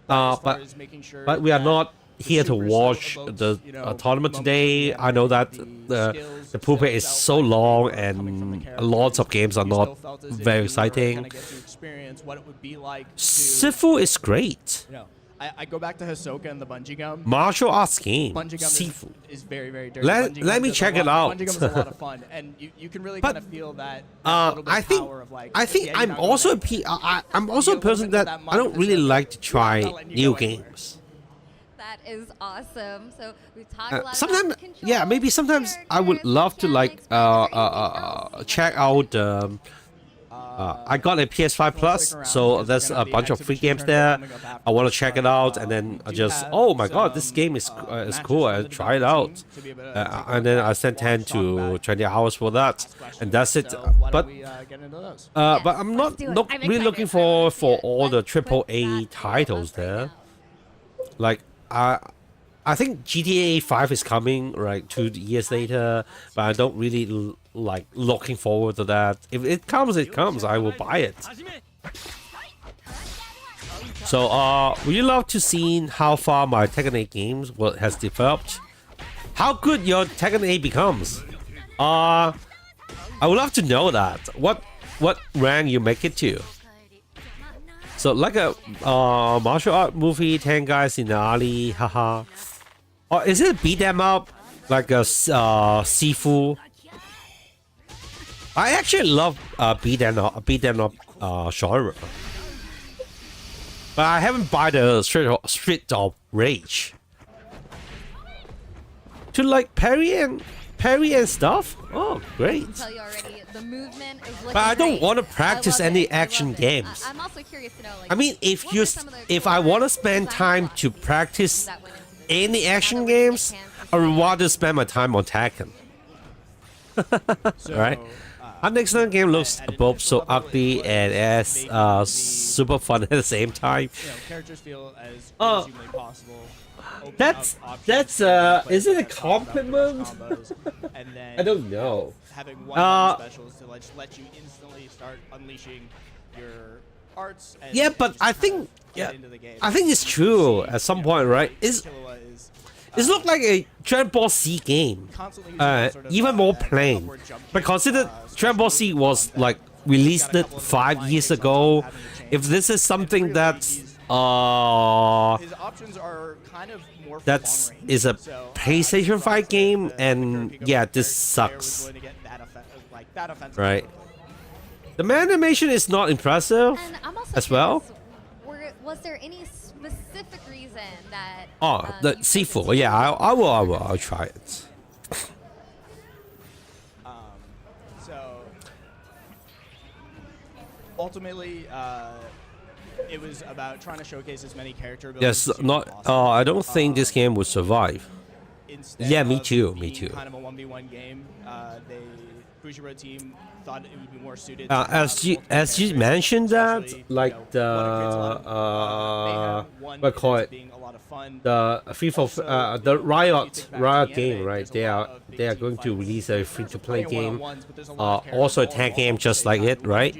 but we are not here to watch the tournament today. I know that the pool is so long and lots of games are not very exciting. Sifu is great. I go back to Hisoka and the bungee gum. Martial arts game. Sifu is very, very dirty. Let me check it out. Bungee gum is a lot of fun, and you can really kind of feel that. I think I'm also a person that I don't really like to try new games. That is awesome. So we've talked a lot sometimes, about control, yeah, maybe sometimes I would love to like check out I got a PS5 Plus, so there's a bunch of free games there. I want to check it out, and then I just, oh my god, this game is cool. I try it out, and then I spent 10 to 20 hours for that, and that's it. But I'm not really looking for all the AAA titles there. Like I think GTA 5 is coming, right, 2 years later, but I don't really like looking forward to that. If it comes, it comes. I will buy it. So, would you love to see how far my Tekken 8 games has developed? How good your Tekken 8 becomes? I would love to know that. What rank you make it to? So, like a martial art movie, 10 guys in the alley, haha. Or is it beat them up like a Sifu? I actually love beat them up genre, but I haven't bought the Street of Rage. To like parry and stuff. Oh, great! I tell you already, the movement is looking but I don't great. want to practice any action games. I'm also curious to know, like, I mean, if I want to spend time to practice any action games, I would rather spend my time on Tekken. Alright. Our next game looks both so ugly and as super fun at the same time. Characters feel as humanly possible. That's is it a compliment? I don't know. Having one specials to let you instantly start unleashing your arts. And yeah, but I think it's true at some point, right? It looked like a Dragon Ball Z game, even more plain. But consider Dragon Ball Z was like released 5 years ago. If this is something that's his options are kind of more is a PlayStation 5 game, and yeah, this sucks. Right. The animation is not impressive as well. Was there any specific reason that? Oh, the Sifu. Yeah, I'll try it. So ultimately, it was about trying to showcase as many character abilities. Yes, not. I don't think this game would survive. Yeah, me too. Me too. Kind of a 1v1 game. The Bushiroad team thought it would be more suited. As you mentioned that, like the what call it, the FIFA, the Riot game, right? They are going to release a free-to-play game, also a tag game just like it, right?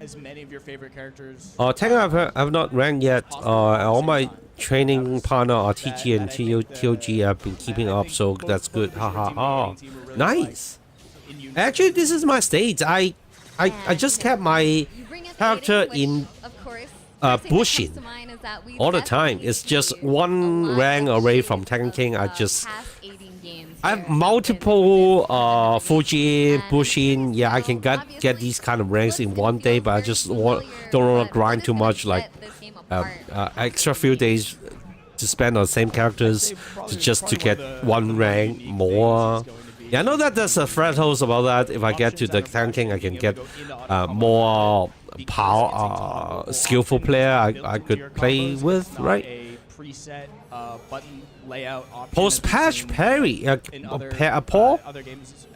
As many of your favorite characters. Tekken I've not ranked yet. All my training partner RTG and TOG have been keeping up, so that's good. Haha. Oh, nice. Actually, this is my stage. I just kept my character in Bushin all the time. It's just one rank away from Tekken King. I have multiple Fuji, Bushin. Yeah, I can get these kind of ranks in one day, but I just don't want to grind too much, like extra few days to spend on the same characters just to get one rank more. Yeah, I know that there's a threshold about that. If I get to the Tekken King, I can get more skillful player I could play with, right? Post-patch parry, Paul?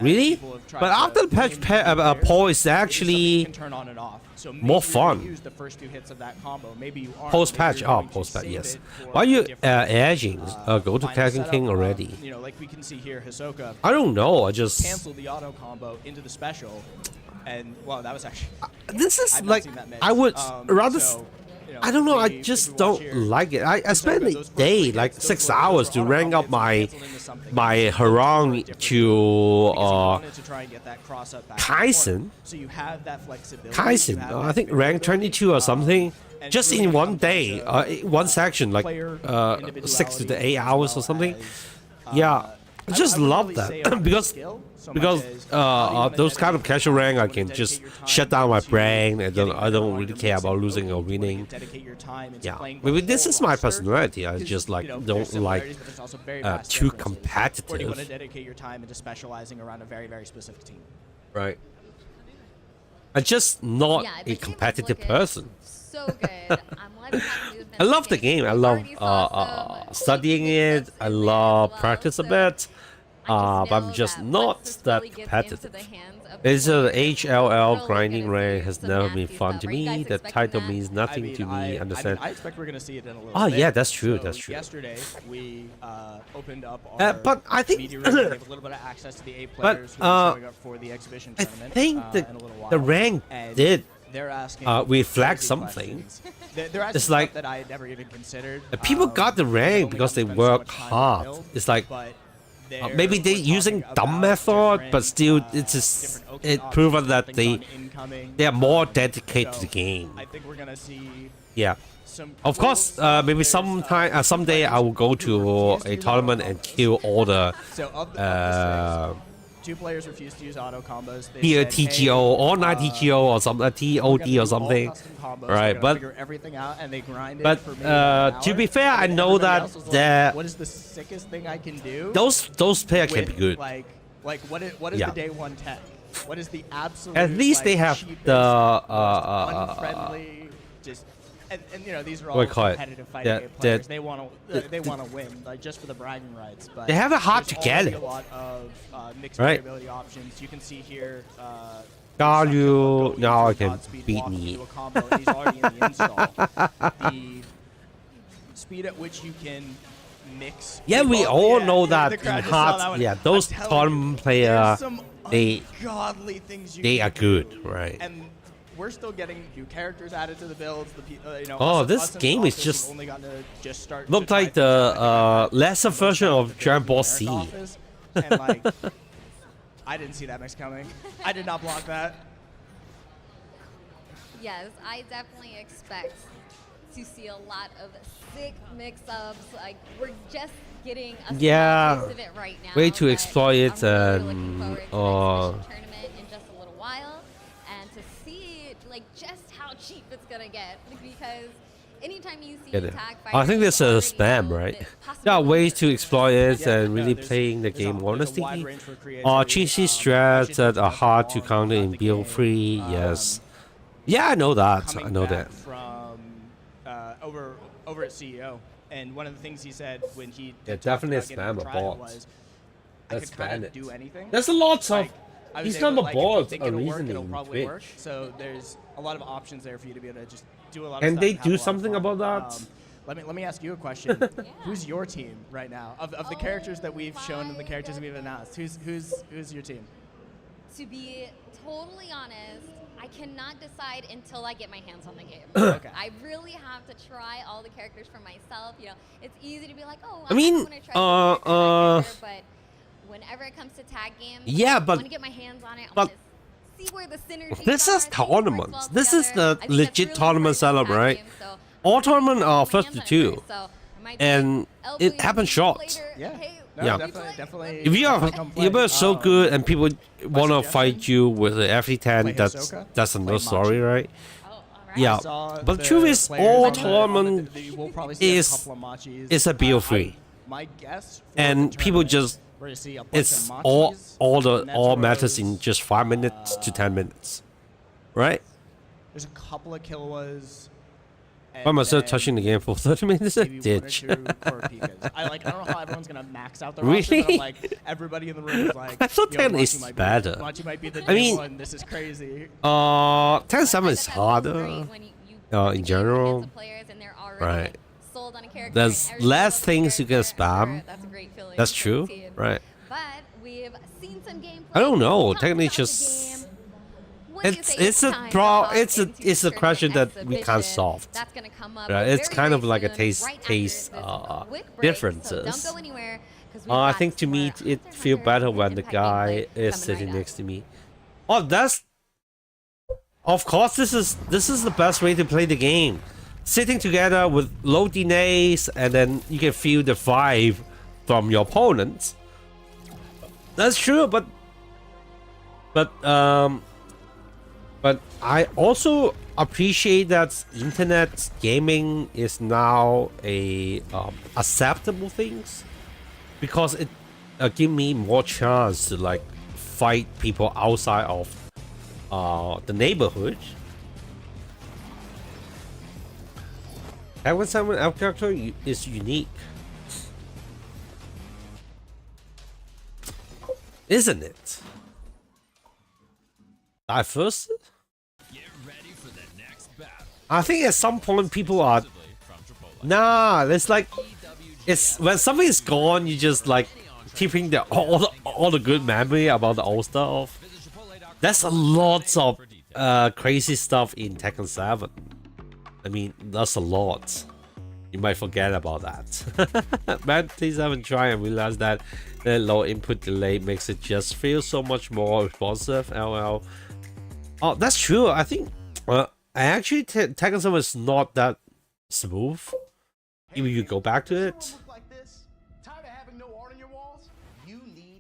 Really? But after the patch, Paul is actually more fun. Post-patch, post-patch, yes. Why are you edging? Go to Tekken King already. Like we can see here, Hisoka. I don't know. I just canceled the auto combo into the special, and well, that was actually. This is like I would rather. I don't know. I just don't like it. I spent a day, like 6 hours, to rank up my Harang to Kaisen. Kaisen, I think rank 22 or something. Just in one day, one section, like 6 to 8 hours or something. Yeah, I just love that because those kind of casual rank, I can just shut down my brain. I don't really care about losing or winning. Yeah, maybe this is my personality. I just like don't like too competitive. Dedicate your time into specializing around a very, very specific team. Right. I'm just not Yeah, a the game is competitive looking person. So good. I'm loving how the I love the game. I love studying it. I love practice a bit. But I'm just not that competitive. It's an HLL grinding raid has never been fun to me. The title means nothing to me. Understand? I expect we're gonna see it in a little Oh bit. yeah, that's true. So that's true. Yesterday we opened up our But I think media room. We have a little bit of access to the A players who are showing up for the exhibition I tournament. think in a little while. the rank And did they're asking reflect crazy something. questions. They're asking It's like stuff that I had never even considered. people got the rank because they work hard. It's like maybe they're using dumb method, but still it's just proven that they are more dedicated to the game. I think we're gonna see. Yeah. Of course, maybe someday I will go to a tournament and kill all the Two players refused to use auto combos. here TGO or not TGO or some TOD or something, right? But to be fair, I know that what is the sickest thing I can do? those players can be good. Like what is the day one tech? What is the absolute? At least they have the unfriendly, just and you know these are all competitive fighting game players. They want to win, like just for the bragging rights. But they have it hard to get it. A lot of mixed variability options. You can see here. Galio now I can beat me. He's already in the install. The speed at which you can mix. Yeah, we all know that in hard. Yeah, those tournament players, they are good, right? And we're still getting new characters added to the builds. This game is just looked like the lesser version of Dragon Ball Z. And like, I didn't see that mix coming. I did not block that. Yes, I definitely expect to see a lot of sick mix-ups. Like we're just getting a small taste of it right now. Way to exploit it and tournament in just a little while, and to see like just how cheap it's gonna get because. Anytime you see attack fighters, I think there's a spam, right? There are ways to exploit it and really playing the game honestly. Cheesy strats that are hard to counter in BO3, yes. Yeah, I know that. I know that. From over at CEO, and one of the things he said when he definitely spam a bot. Let's ban it. Do anything. There's a lot of these kind of bots are it'll reasoning work, probably Twitch. work. So there's a lot of options there for you to be able to just do a lot of Can stuff they and have do a lot of something fun. about that? Let me ask you a question. Who's your team right now? Of the characters that we've shown and the characters we've announced, who's your team? To be totally honest, I cannot decide until I get my hands on the game. Okay. I really have to try all the characters for myself. You know, it's easy to be like, oh, I mean, want to try character, but whenever it comes to tag games, yeah, I but want to get my hands on it. I want to see where the synergy this is tournaments. This is the legit really tournament setup, right? game, so All tournament are first to two, so and it happens short. Yeah. No, Yeah. Definitely. If you're so good and people want to fight you with every 10, that's another story, right? Yeah, but the truth is, all tournament is a BO3, My guess and people just it's all matters in just 5 minutes to 10 minutes, right? There's a couple of Killuas. Why am I still touching the game for 30 minutes? A ditch. I don't know how everyone's gonna max out the roster, but I'm like everybody in the room is like. I thought 10 is better. Machi might be the I mean, one. This is crazy. 10-7 is harder. In general, right? There's less things you can spam. That's true, right? But we've seen some gameplay. I don't know. Technically, just it's a question that we can't solve. That's gonna come up It's kind of like a taste So differences. don't go anywhere, 'cause we've I got think to me some it feel better when the Impact guy gameplay is coming sitting right up. next to me. Oh, that's of course this is the best way to play the game. Sitting together with low delays, and then you can feel the vibe from your opponents. That's true, but I also appreciate that internet gaming is now a acceptable things, because it give me more chance to like fight people outside of the neighborhood. Tekken 7 F character is unique, isn't it? Diverse? I think at some point people are it's like it's when something is gone, you just like keeping all the good memory about the old stuff. There's a lots of crazy stuff in Tekken 7. I mean, that's a lot. You might forget about that. Man, please haven't tried and realized that the low input delay makes it just feel so much more responsive. LL. Oh, that's true. I think actually Tekken 7 is not that smooth. If you go back to it.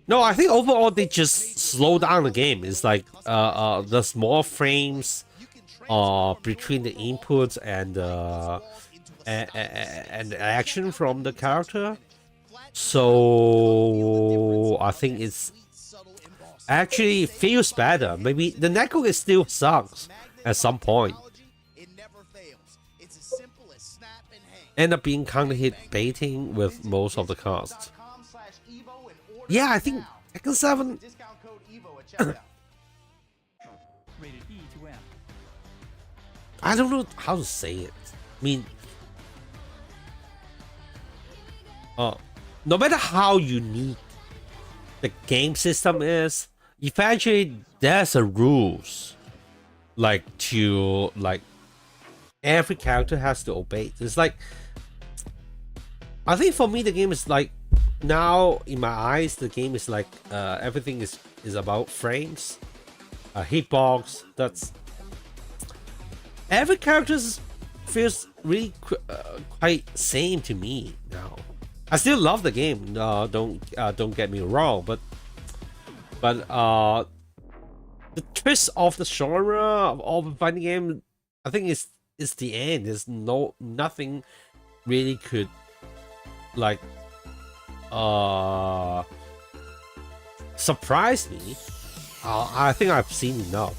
No, I think overall they just slow down the game. It's like there's more frames between the inputs and the action from the character. So I think it's actually feels better. Maybe the netcode still sucks at some point. End up being kind of hit baiting with most of the cast. Yeah, I think Tekken 7. I don't know how to say it. I mean, no matter how unique the game system is, eventually there's a rules every character has to obey. It's like, I think for me the game is like, now in my eyes the game is like everything is about frames, hitbox. That's every character feels really quite same to me now. I still love the game. Don't get me wrong, but the twist of the genre of a fighting game, I think is the end. There's nothing really could like surprise me. I think I've seen enough.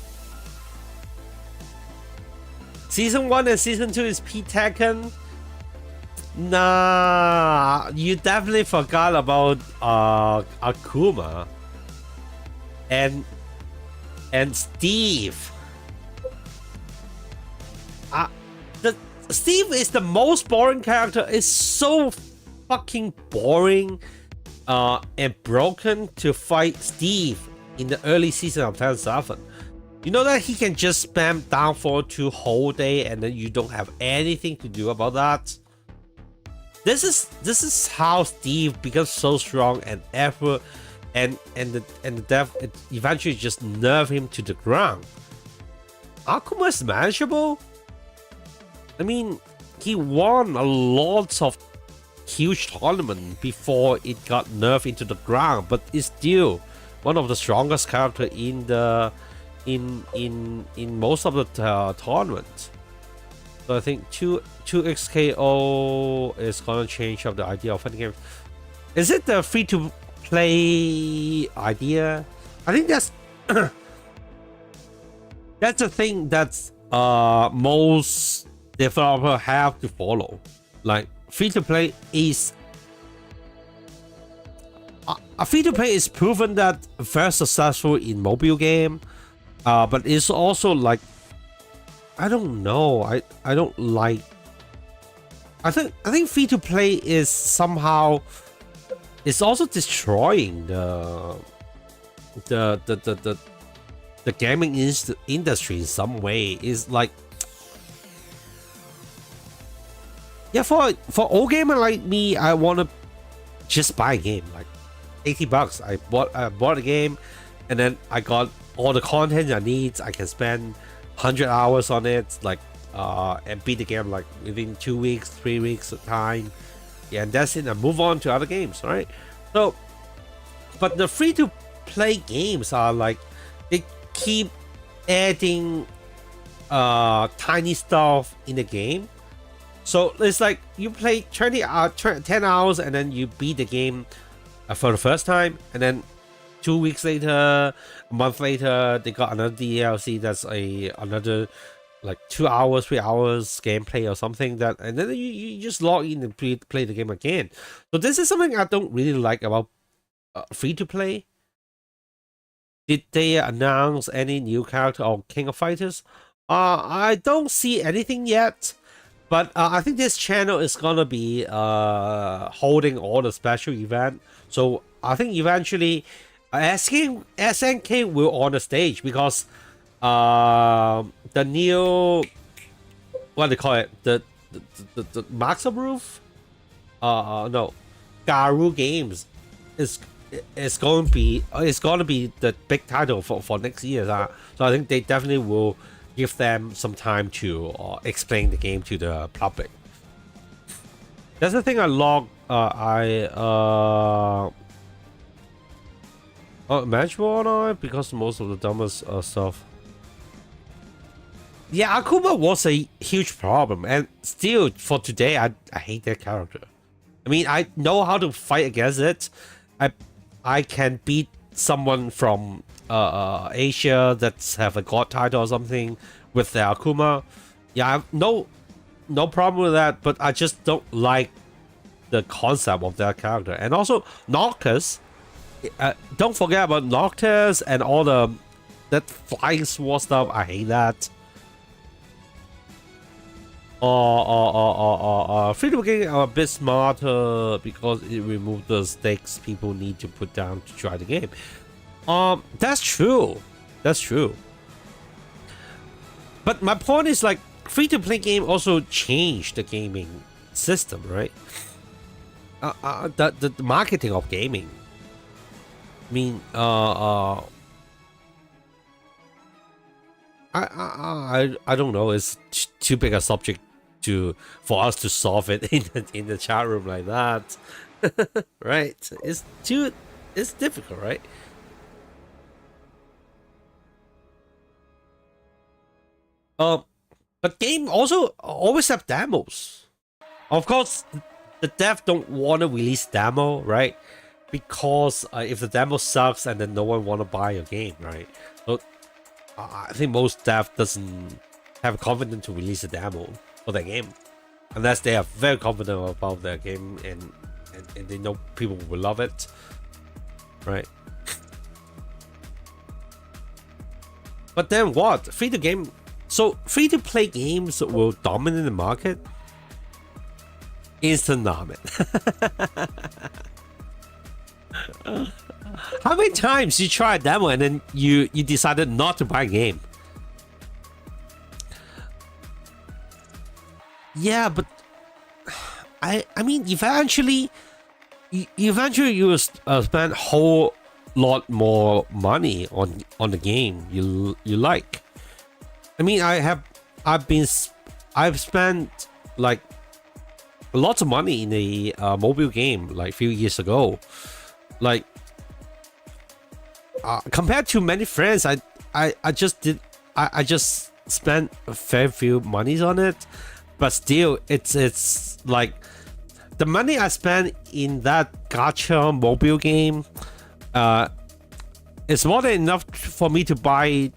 Season 1 and Season 2 is P Tekken. Nah, you definitely forgot about Akuma and Steve. Steve is the most boring character. It's so fucking boring and broken to fight Steve in the early season of Tekken 7. You know that he can just spam downfall to whole day and then you don't have anything to do about that. This is how Steve becomes so strong and ever and the death eventually just nerf him to the ground. Akuma is manageable. I mean, he won a lot of huge tournament before it got nerfed into the ground, but it's still one of the strongest character in the in most of the tournaments. So I think 2xKO is gonna change up the idea of fighting games. Is it the free to play idea? I think that's that's the thing that's most developers have to follow. Like free to play is free to play is proven that very successful in mobile game, but it's also like, I don't know. I don't like. I think free to play is somehow, it's also destroying the gaming industry in some way. Is like, yeah, for old gamer like me, I want to just buy a game like $80. I bought a game, and then I got all the content I need. I can spend 100 hours on it, like and beat the game like within 2 weeks, 3 weeks of time. Yeah, and that's it. And move on to other games, right? So, but the free to play games are like, they keep adding tiny stuff in the game. So it's like you play 10 hours and then you beat the game for the first time, and then 2 weeks later, a month later, they got another DLC that's another like 2 hours, 3 hours gameplay or something, that, and then you just log in and play the game again. So this is something I don't really like about free to play. Did they announce any new character or King of Fighters? I don't see anything yet, but I think this channel is gonna be holding all the special event. So I think eventually SNK will on the stage, because the new, what do they call it, the Max Roof, no, Garu Games is going to be the big title for next year. So I think they definitely will give them some time to explain the game to the public. That's the thing I log. Manageable or not, because most of the dumbest stuff. Yeah, Akuma was a huge problem, and still for today, I hate that character. I mean, I know how to fight against it. I can beat someone from Asia that's have a god title or something with the Akuma. Yeah, I have no problem with that, but I just don't like the concept of that character. And also Noctis. Don't forget about Noctis and all that flying sword stuff. I hate that. Free to play are a bit smarter because it removes the stakes people need to put down to try the game. That's true. That's true. But my point is, like, free to play game also changed the gaming system, right? The marketing of gaming. I mean, I don't know. It's too big a subject for us to solve it in the chat room like that, right? It's difficult, right? But game also always have demos. Of course, the dev don't want to release demo, right? Because if the demo sucks and then no one want to buy your game, right? So I think most dev doesn't have confidence to release a demo for their game, unless they are very confident about their game and they know people will love it, right? But then what? Free to play games will dominate the market. Instant ramen. How many times you try a demo and then you decided not to buy a game? Yeah, but I mean, eventually you will spend a whole lot more money on the game you like. I mean, I've spent like lots of money in a mobile game like a few years ago. Like compared to many friends, I just spent a fair few monies on it, but still it's like the money I spent in that gacha mobile game is more than enough for me to buy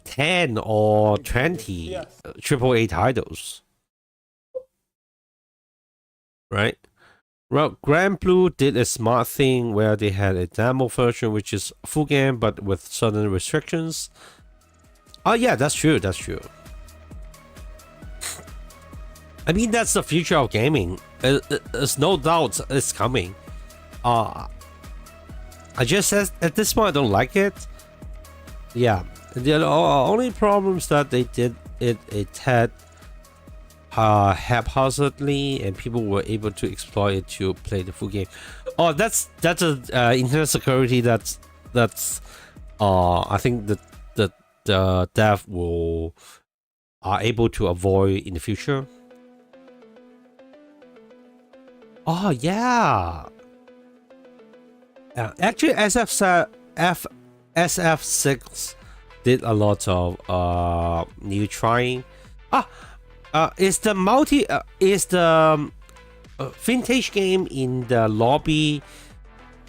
10 or 20 AAA titles, right? Well, Grand Blue did a smart thing where they had a demo version which is a full game but with certain restrictions. Oh yeah, that's true, that's true. I mean, that's the future of gaming. There's no doubt it's coming. I just said at this point I don't like it. Yeah, the only problems that they did it had haphazardly and people were able to exploit it to play the full game. Oh, that's a internet security that's I think that the dev are able to avoid in the future. Oh yeah. Actually, SF6 did a lot of new trying. Is the vintage game in the lobby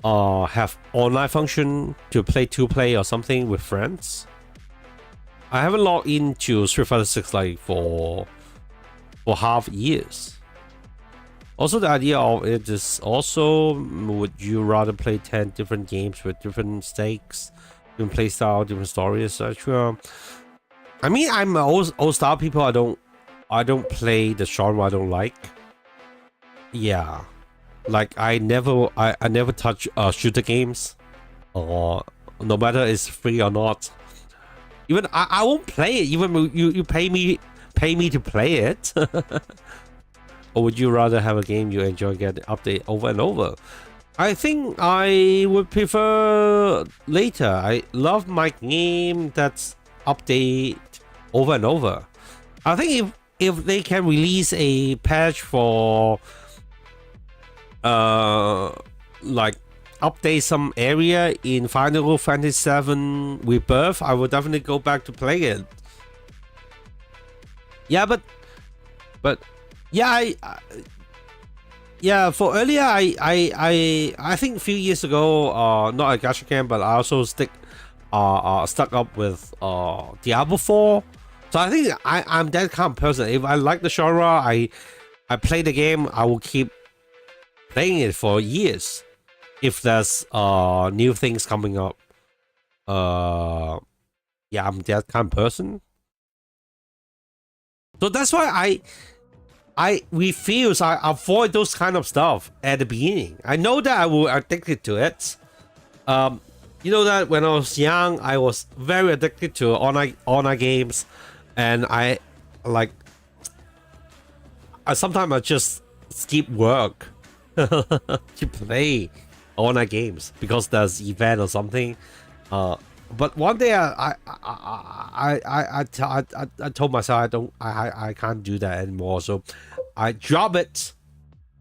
have online function to play 2-play or something with friends. I haven't logged into Street Fighter 6 like for half years. Also, the idea of it is also, would you rather play 10 different games with different stakes, different playstyle, different story, etc. I mean, I'm old style people. I don't play the genre I don't like. Yeah, like I never touch shooter games, or no matter it's free or not. Even I won't play it. Even you pay me to play it. Or would you rather have a game you enjoy getting update over and over? I think I would prefer later. I love my game that's update over and over. I think if they can release a patch for like update some area in Final Fantasy VII Rebirth, I would definitely go back to play it. Yeah, but yeah, yeah, for earlier, I think a few years ago, not a gacha game, but I also stuck up with Diablo 4. So I think I'm that kind of person. If I like the genre, I play the game, I will keep playing it for years. If there's new things coming up, yeah, I'm that kind of person. So that's why I refuse. I avoid those kind of stuff at the beginning. I know that I will addicted to it. You know that when I was young, I was very addicted to online games, and sometimes I just skip work to play online games because there's event or something. But one day I told myself I can't do that anymore, so I drop it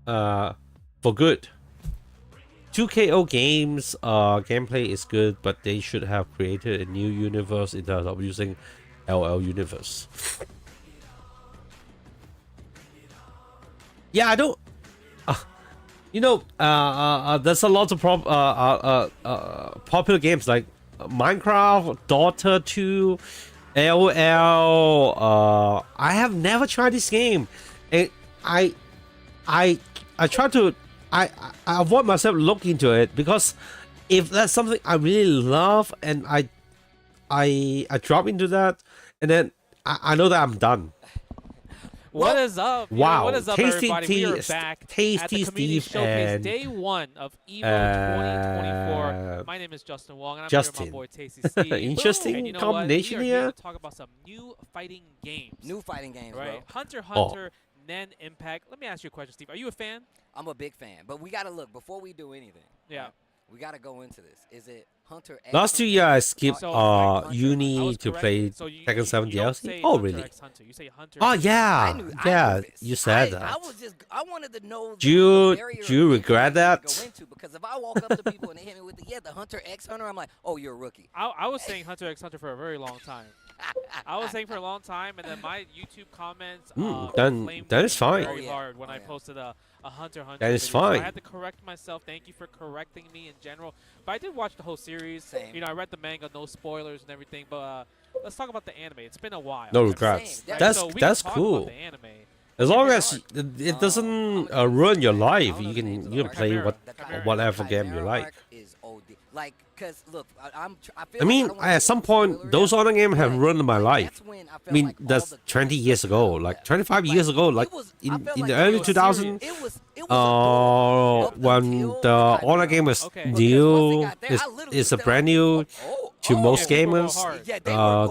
for good. 2KO games gameplay is good, but they should have created a new universe instead of using LL universe. Yeah, I don't. You know, there's a lot of popular games like Minecraft, Dota 2, LOL. I have never tried this game, and I try to I avoid myself look into it, because if that's something I really love and I drop into that, and then I know that I'm done. What is up? Wow. What is up, Tasty everybody? We are back at the Community Showcase Day 1 of EVO 2024. My name is Justin Wong, and I'm here with my boy Tasty Steve. Interesting and you know combination what? We are here here. to talk about some new fighting games. New fighting games, right? bro. Hunter, Nen Impact. Let me ask you a question, Steve. Are you a fan? I'm a big fan, but we got to look, before we do anything. Yeah. Right, we got to go into this. Is it Hunter X? Last 2 years I skipped uni to correct. play So Tekken 7 you don't DLC. say Oh Hunter really? X Hunter. You say Hunter. Oh X yeah, I knew this. you said that. I wanted to know. Do you barrier do you of regret entry that? to go into, because if I walk up to people and they hit me with the Hunter X Hunter, I'm like, oh, you're a rookie. I was saying Hunter X Hunter for a very long time. I was saying for a long time, and then my YouTube comments flamed that is fine. very hard when I posted a Hunter Hunter. That is video. fine. So I had to correct myself. Thank you for correcting me in general. But I did watch the whole series. Same. You know, I read the manga, no spoilers and everything. But let's talk about the anime. It's been a while. No right? regrets. Right? That's So we that's can talk cool. about the anime. As Give long me as it doesn't ruin your life, you can play whatever game you like. Is OD. Like, cause look, I I mean, at some point, those other games have ruined my life. I mean, that's 20 years ago, like 25 years ago, like in the early 2000s, when the online game was new, it's a brand new to most gamers.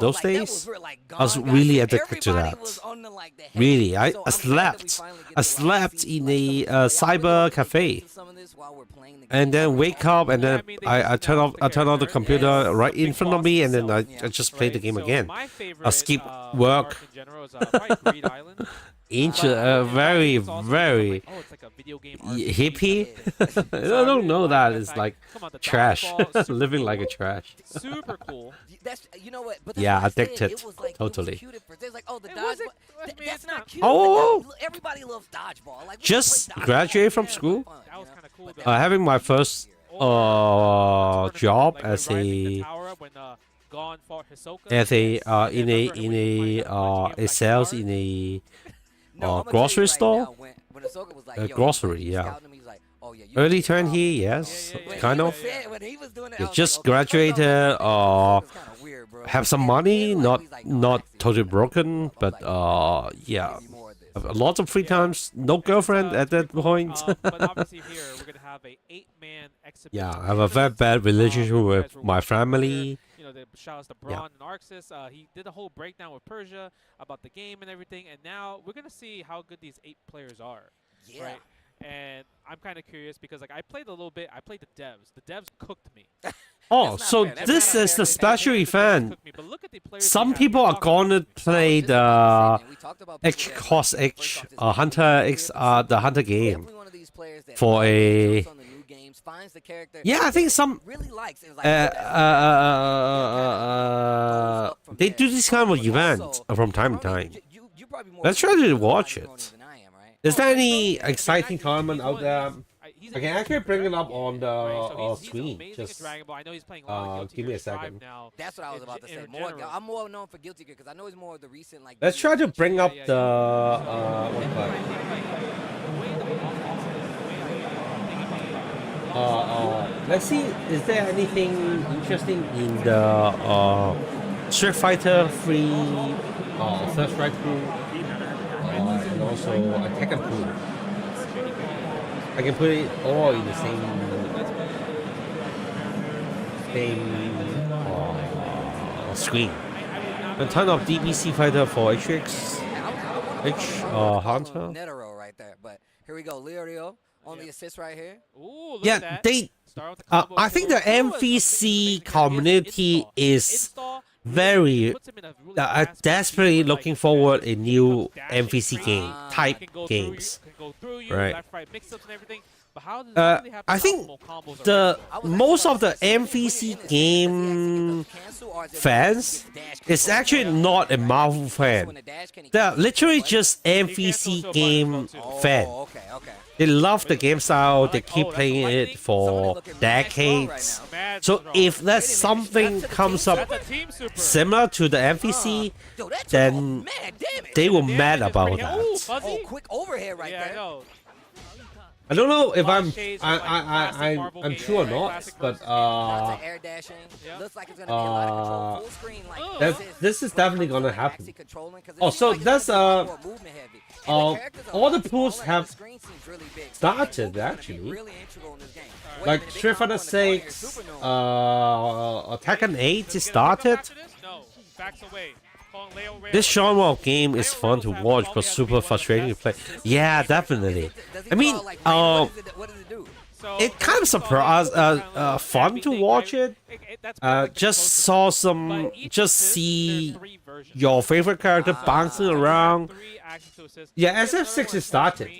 Those days, I was really addicted to that. Really, I slept in a cyber cafe, and then wake up, and then I turn off the computer right in front of me, and then I just play the game again. I skip work. Very hippie. I don't know that. It's like trash. Living like a trash. Super cool. You know what? But yeah, like addicted. it was like, totally. It was cute. There's like, oh, the dodgeball. That's not cute. Oh, everybody loves dodgeball. Like, just graduate from school. That was kind of cool. Having my first job as a sales in a grocery store. Grocery, yeah. Early 20, yes, kind of. You just graduated, have some money, not totally broken, but yeah, a lot of free times, no girlfriend at that point. But obviously here we're gonna have a 8-man exhibition. Yeah, I have a very bad relationship with my family. You know, the shout outs to Braun and Arxis. He did a whole breakdown with Persia about the game and everything, and now we're gonna see how good these 8 players are. Yeah. Right? And I'm kind of curious because like I played a little bit. I played the devs. The devs cooked me. Oh, so this is the special event. Some people are gonna play the H Cross H Hunter X the Hunter game for a. Yeah, I think some. They do this kind of event from time to time. Let's try to watch it. Is there any exciting tournament out there? I can actually bring it up on the screen. Just give me a second. That's what I was about to say. I'm more known for Guilty Gear because I know he's more of the recent like. Let's try to bring up the let's see. Is there anything interesting in the Street Fighter 3 Third Strike pool? And also Tekken pool. I can put it all in the same screen. And turn off DBC Fighter for HX Hunter. Right there, but here we go, Lirio on the assist right here. Ooh, Yeah, they. I think the MVC community is very desperately looking forward a new MVC game type games, right? I think the most of the MVC game fans is actually not a Marvel fan. They're literally just MVC game fan. They love the game style. They keep playing it for decades. So if that something comes up similar to the MVC, then they were mad about that. Oh, quick overhead right there. I don't know if I'm true or not, but this is definitely gonna happen. Oh, so that's all the pools have started actually. Like Street Fighter 6, Tekken 8 is started. This genre of game is fun to watch, but super frustrating to play. Yeah, definitely. I mean, it kind of surprised, fun to watch it. Just see your favorite character bouncing around. Yeah, SF6 is started.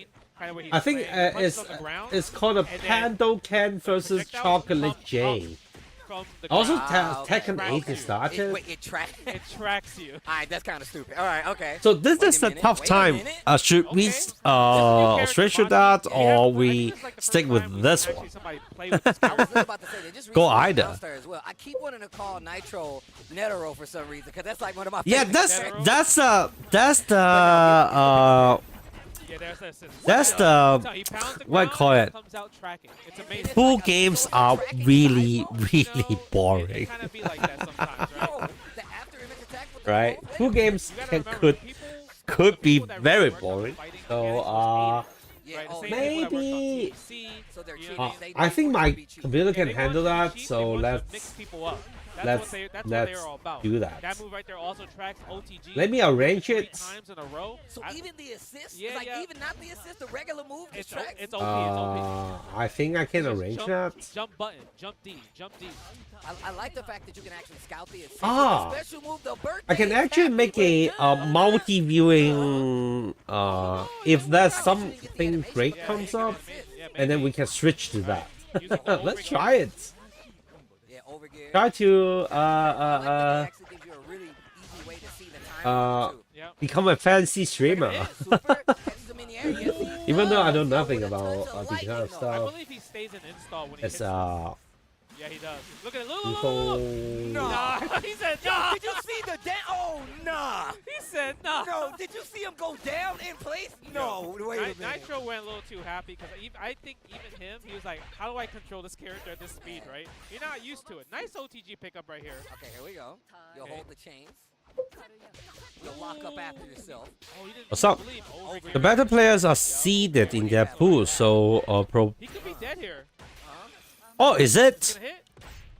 I think it's called a Pandokan versus Chocolate J. Also, Tekken 8 is started. Wait, it tracks you. Alright, that's kind of stupid. Alright, okay. So this is a tough time. Should we switch to that, or we stick with this one? Go either. I keep wanting to call Nitro Netero for some reason, because that's like one of my yeah, that's what I call it. Pool games are really boring. Right? Pool games could be very boring. So maybe I think my computer can handle that. So let's do that. That move right there also tracks OTG. Let me arrange it. So even the assist, even not the assist, the regular move it's tracks. It's OP. I think I can arrange that. Jump button, jump D. I like the fact that you can actually scout the assist. Special move, the birthday I can actually make a multi-viewing if there's something great comes up, and then we can switch to that. Let's try it. Try to become a fancy streamer. Even though I know nothing about this kind of I stuff. believe he stays in install when he It's hits Yeah, he does. Look at it. Look, No. Nah. He said Yo, no. did you see the down? Oh, nah. He said no. No, did you see him go down in place? No, wait a minute. Nitro went a little too happy because I think even him, he was like, how do I control this character at this speed, right? You're not used to it. Nice OTG pickup right here. Okay, here we go. You'll hold the chains. You'll lock up after yourself. What's up? The better players are seeded in their pool, so He could be dead here. Oh, is it?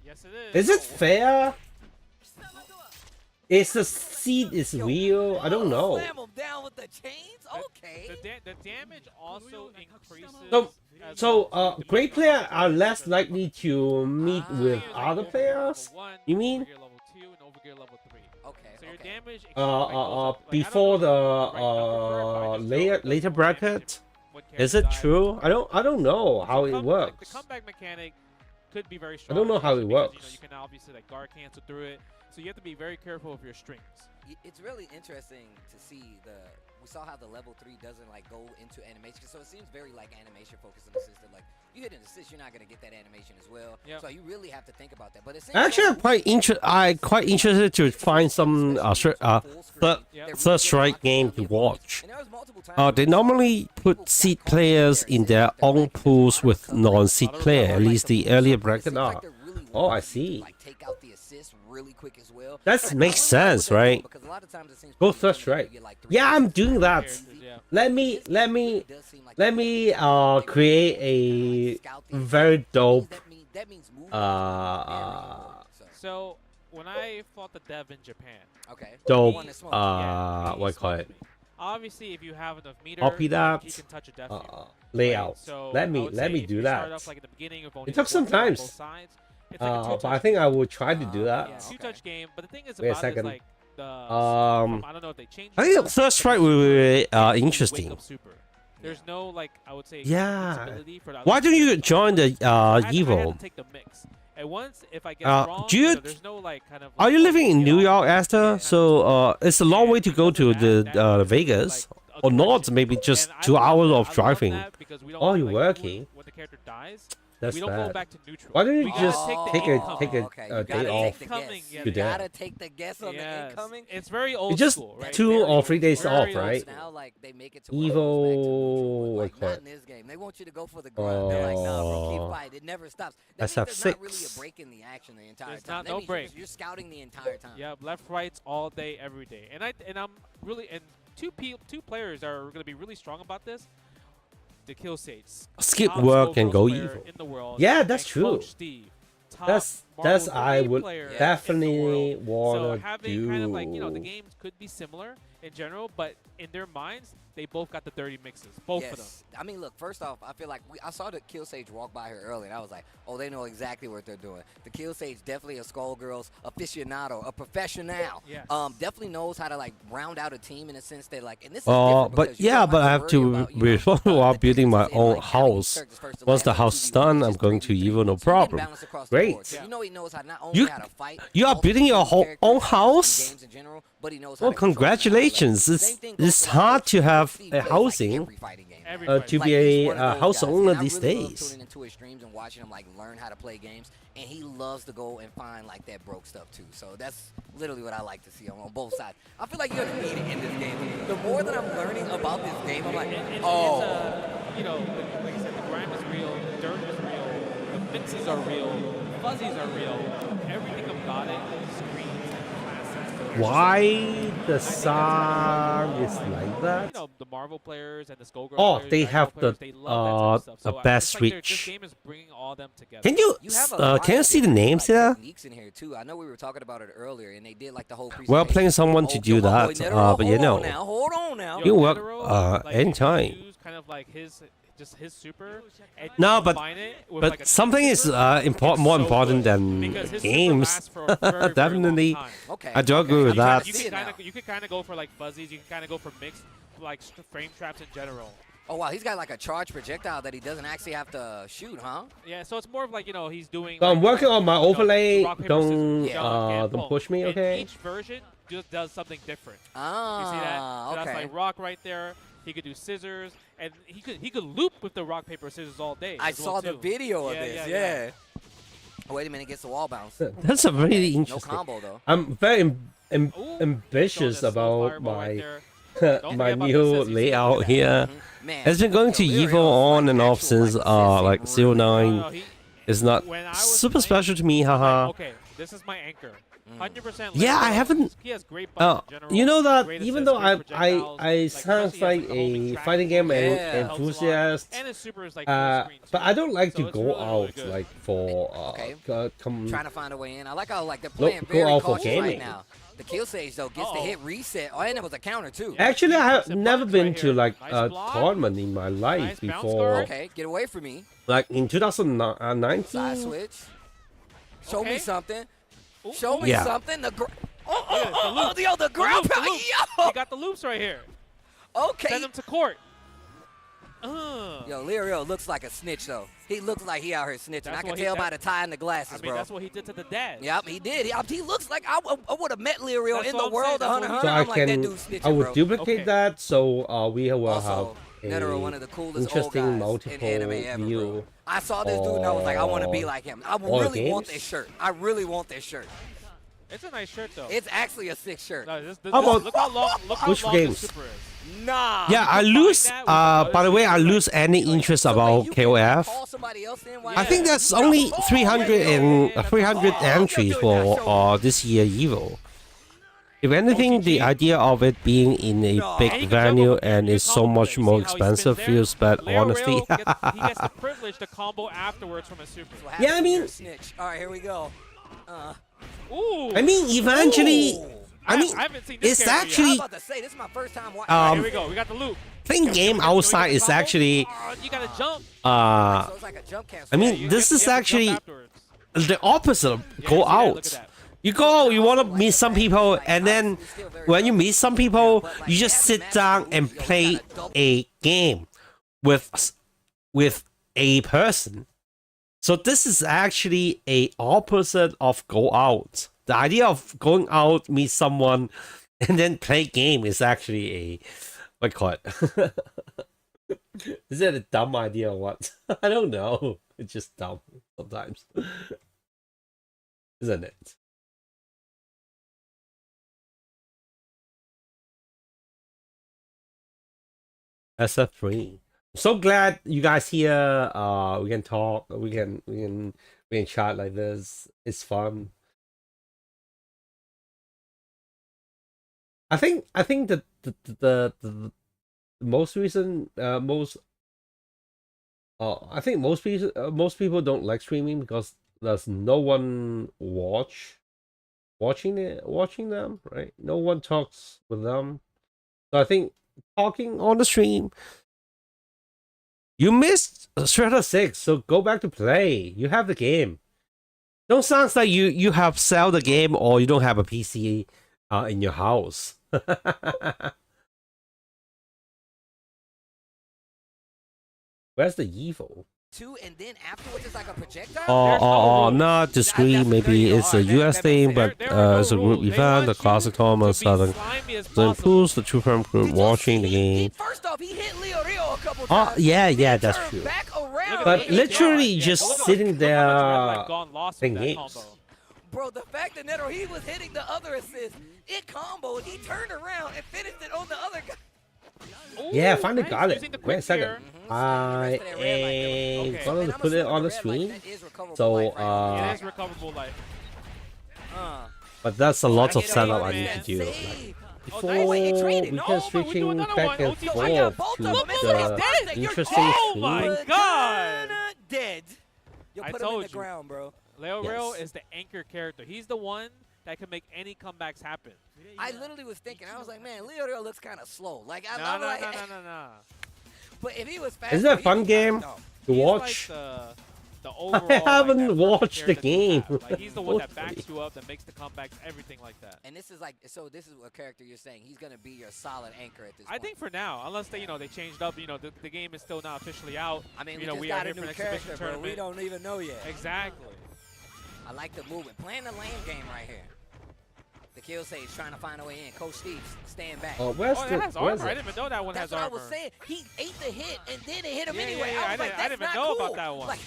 Yes, it is. Is it fair? Is the seed is real? I don't know. Slam him down with the chains? Okay. The damage also increases. Great players are less likely to meet with other players. You mean? Level 2 and overgear level 3. Okay. So your damage Before the later bracket. Is it true? I don't know how it works. The comeback mechanic could be very I strong. don't know how it because, works. you can obviously like guard cancel through it, so you have to be very careful of your strings. It's really interesting to see we saw how the level 3 doesn't like go into animation, so it seems very like animation focused in the system. Like you hit an assist, you're not gonna get that animation as well. Yep. So you really have to think about that. But it seems Actually, I'm quite interested to find some third strike game to watch. They normally put seed players in their own pools with non-seed player. At least the earlier bracket are. Oh, I see. Take out the assist really quick as well. That makes sense, right? Go third strike. Yeah, I'm doing that. Let me create a very dope So when I fought the dev in Japan, dope what do you call it? Obviously, if you have enough meter, Copy that you can touch a death field, layout. right? So let I me would say if do you that. start off, like, at the beginning of only It took some one on time. both sides, it's like a two-touch But I think I will try to do that. Yeah, two-touch game. But the thing is Wait a about it is second. like the I don't know if they changed. I think third strike will be interesting. There's no like I would say. Yeah. For the Why don't you join the I had EVO? to take the mix. And once if I get wrong, do you? there's no like kind of. Are you living in New York, Esther? So it's a long way to go to the Vegas, or not? Maybe just 2 hours of driving. Oh, you're working. When the character dies, That's we don't bad. go back to neutral. Why don't you We just gotta take the a day off? You gotta take the guess on the incoming. It's very old It's just school, right? 2 or 3 days Very off, old right? school. Now, like they make it to EVO, like, not in this game. They want you to go for the grind. They're like, nah, bro, keep fighting. It never stops. That Let's means have there's not really 6. a break in the action the entire There's time. not That no means break. You're scouting the entire time. Yeah, left, rights all day, every day. And I'm really two players are going to be really strong about this. The Kill Sage, Skip top work and go player evil. in the world, Yeah, that's and true. Coach Steve, top That's Marvel I 3 would player in the definitely world. wanna So having do. kind of like the games could be similar in general, but in their minds, they both got the dirty mixes, both of them. I mean, look, first off, I feel like I saw the Kill Sage walk by her earlier, and I was like, oh, they know exactly what they're doing. The Kill Sage definitely a Skullgirls aficionado, a professional. Yes. Definitely knows how to like round out a team in a sense that like, and this is different But because you yeah, don't but I have have to to worry about, respond while building my and, own like, having house. characters first to Once the last, house is done, I'm just going to 3v3. EVO, no So you can problem. balance across the Great. board. So you know he knows how not only You how to fight, you are also building your choose characters own and house? games in general, but he knows how Well, to control them. congratulations. Same It's thing goes for, like, hard to Coach have Steve a plays, like, housing every fighting game. to Like, be he's a one of those house guys, owner and I these really love days. tuning into his streams and watching him like learn how to play games, and he loves to go and find like that broke stuff too. So that's literally what I like to see on both sides. I feel like you're gonna need it in this game. The more that I'm learning about this game, I'm like, It's oh, like I said, the grime is real, the dirt is real, the mixes are real, the fuzzies are real, everything about it screams classic. Why the song is like that? The Marvel players and the Skullgirl Oh, players, they Dragon have Ball players, the, they love that type of stuff. So best it's like this reach. game is bringing all them together. Can you have a lot can you of see the different, names like, here? techniques in here too. I know we were talking about it earlier, and they did like the whole Well, presentation. playing someone to Oh, do come on, boy, that, Netero, but you know, hold on now. you work Netero, like, anytime. use kind of like his super and No, but combine it with like a something is super, more so important good. than Because his super games. lasts for a very, very long Definitely, time. Okay, I do agree with that. You could kind of go for like fuzzies. You can kind of go for mixed like frame traps in general. Oh, wow. He's got like a charged projectile that he doesn't actually have to shoot, huh? Yeah, so it's more of like, you know, he's doing... So I'm working on my overlay. rock, paper, scissors, Don't push me, okay? And each version just does something different. Ah, you see that? So okay. that's like rock right there. He could do scissors, and he could loop with the rock, paper, scissors all day. I saw the video of this, yeah. Oh, wait a minute, gets the wall bounce. That's a really interesting. No combo, though. I'm very ambitious about my my new layout here. It's been going to EVO on and off since like 09. It's not super special to me, haha. Okay, this is my anchor. 100%. Yeah, I haven't. He has great buttons in general, you know that great even assist, though great I sound like a fighting game enthusiast, and his super is like but I don't like to go really, out really like for trying to find a way in. I like how like they're playing go very out for cautious gaming. right now. The kill stage though gets the hit reset. Oh, and it was a counter too. Actually, I have never been to like a tournament in my life before. Okay, get away from me. Like in 2019. Side switch. Show me something. Show me something. The the ground pound. He got the loops right here. Okay. Send him to court. Yo, Lirio looks like a snitch though. He looks like he out here snitching. I can tell by the tie and the glasses, bro. That's what he did to the dad. Yep, he did. He looks like I would have met Lirio in the world of Hunter. So I'm like, that dude snitching, I would bro. duplicate that, so we will Also, have Netero, one of the coolest interesting old guys multiple in anime ever, view. bro. I saw this dude and I was like, I want to be like him. I really want this shirt. I really want this shirt. It's a nice shirt though. It's actually a sick shirt. No, How about look how long, which games? Super is. Nah. Yeah, I lose. By the way, I lose any interest about KOF. I think that's only 300 entries for this year EVO. If anything, the idea of it being in a big venue and is so much more expensive feels bad, honestly. He gets the privilege to combo afterwards from a super. Yeah, I mean, all right, here we go. Ooh. I mean, eventually, I haven't seen this it's character actually. I was about to say, this is my first time watching. Here we go. We got the loop. Playing game outside is actually. You gotta jump. So it's like a jump cancel. I mean, this is actually the opposite of go out. You go, you want to meet some people, and then when you meet some people, you just sit down and play a game with a person. So this is actually a opposite of go out. The idea of going out, meet someone, and then play game is actually a what call it? Is that a dumb idea or what? I don't know. It's just dumb sometimes, isn't it? SF3. So glad you guys here. We can talk. We can chat like this. It's fun. I think that the most recent I think most people don't like streaming because there's no one watching them, right? No one talks with them. So I think talking on the stream. You missed Shredder 6, so go back to play. You have the game. Don't sound like you have sell the game or you don't have a PC in your house. Where's the EVO? And then afterwards it's like a projectile? Not to screen. Maybe it's a US thing, but it's a group event. The classic tournament starting to improve the two firm group watching the game. First off, he hit Leo Rio a couple times. Yeah, that's true. But literally just sitting there playing games. Bro, the fact that Netero, he was hitting the other assist, it comboed, he turned around and finished it on the other guy. Ooh, yeah, finally got it. Using Wait a second. I am gonna put it on the screen. So it is recoverable light. But that's a lot of setup I need to do. Like, before we can switching back and forth to the interesting Oh my god! Dead. Yo, I put him in told the you. ground, bro. Leo Rio is the anchor character. He's the one that can make any comebacks happen. I literally was thinking, I was like, man, Leo Rio looks kind of slow. Like, No. But if he was fast, isn't that a fun game to watch? Like the overall. I haven't like, watched the game. Like, he's the one that backs you up, that makes the comebacks, everything like that. And this is like, so this is a character you're saying he's gonna be your solid anchor at this point. I think for now, unless they, they changed up, the game is still not officially out. I mean, we got are a here new for an character, exhibition bro. tournament. We don't even know yet. Exactly. I like the movement. Playing the lane game right here. The kill stage trying to find a way in. Coach Steve, stand back. Oh, where's that the? has Where's armor. I it? didn't even know that one That's has what armor. I was saying. He ate the hit, and then it hit him Yeah, anyway. yeah, I was like, I didn't that's even not know cool. about that one. Like,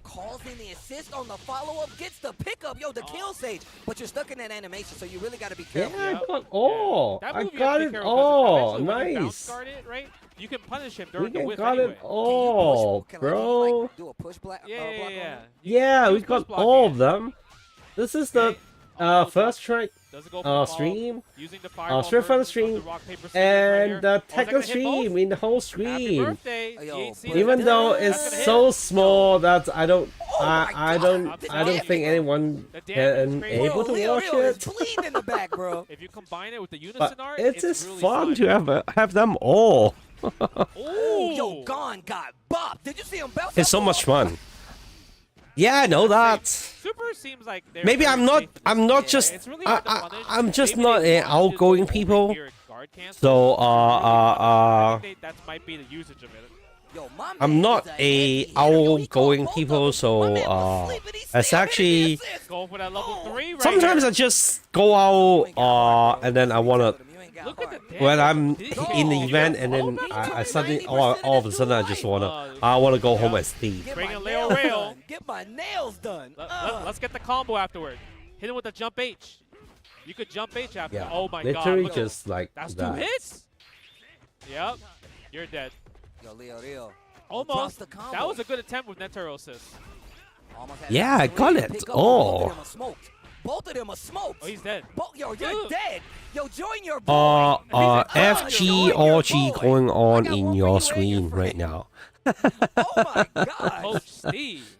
calls in the assist on the follow-up, gets the pickup. Yo, the kill stage. But you're stuck in that animation, so you really got to be Yeah, careful. I got all. That I move you have got to be it careful 'cause all. eventually when you bounce Nice. guard it, right? You can punish him We during the can whiff got anyway. it all, Can bro. you, like, do a push block? Yeah, block on yeah. him? Yeah, we Use push got blocking all it. of them. This is the first track Does it go for the ball, stream, using the fireball straight from the version of stream, rock, paper, scissors right here. and the Oh, is that second gonna hit both? stream in the whole Happy stream. birthday. Yo, You ain't seen but- it. Even though That's it's gonna so hit. small that I don't, my I God. don't, I'm I don't telling think you, anyone The damage is can crazy. able to Leo watch is it. bleeding in the back, bro. If you combine it with the unison But art, it's just really fun to have them all. Oh, Ooh. yo, Gone got bopped. Did you see him bounce? It's so much fun. Yeah, I know that. Super seems like they're Maybe very I'm not. safe. I'm not Yeah, just. it's really hard to punish. I'm just Maybe not they an wanted to go outgoing over people. here at guard cancel. So I think that might be the usage of it. Yo, my man I'm not is a heavy hitter. Yo, he outgoing caught both people. of them. My So man was sleeping. He it's still hit the actually assist. Going for that level 3 right sometimes here. I just go out and then I wanna. Look at the damage. When I'm Did in the he event go and then home? I suddenly all of a sudden I just wanna go home and sleep. Get Bring my in Leo nails Rail. done. Get my nails done. Let's get the combo afterward. Hit him with the jump H. You could jump H after. Yeah, Oh my god. literally look at- just like That's that. 2 hits. Yep. You're dead. Yo, Leo. Almost. the combo. That was a good attempt with Netero assist. Almost had Yeah, I three got to it. pick up. Oh. Both of them are smoked. Both of them are smoked. Oh, he's dead. Yo, you're Ugh. dead. Yo, join your boy. FG RG going on in your screen right now. Oh my god. Coach Steve.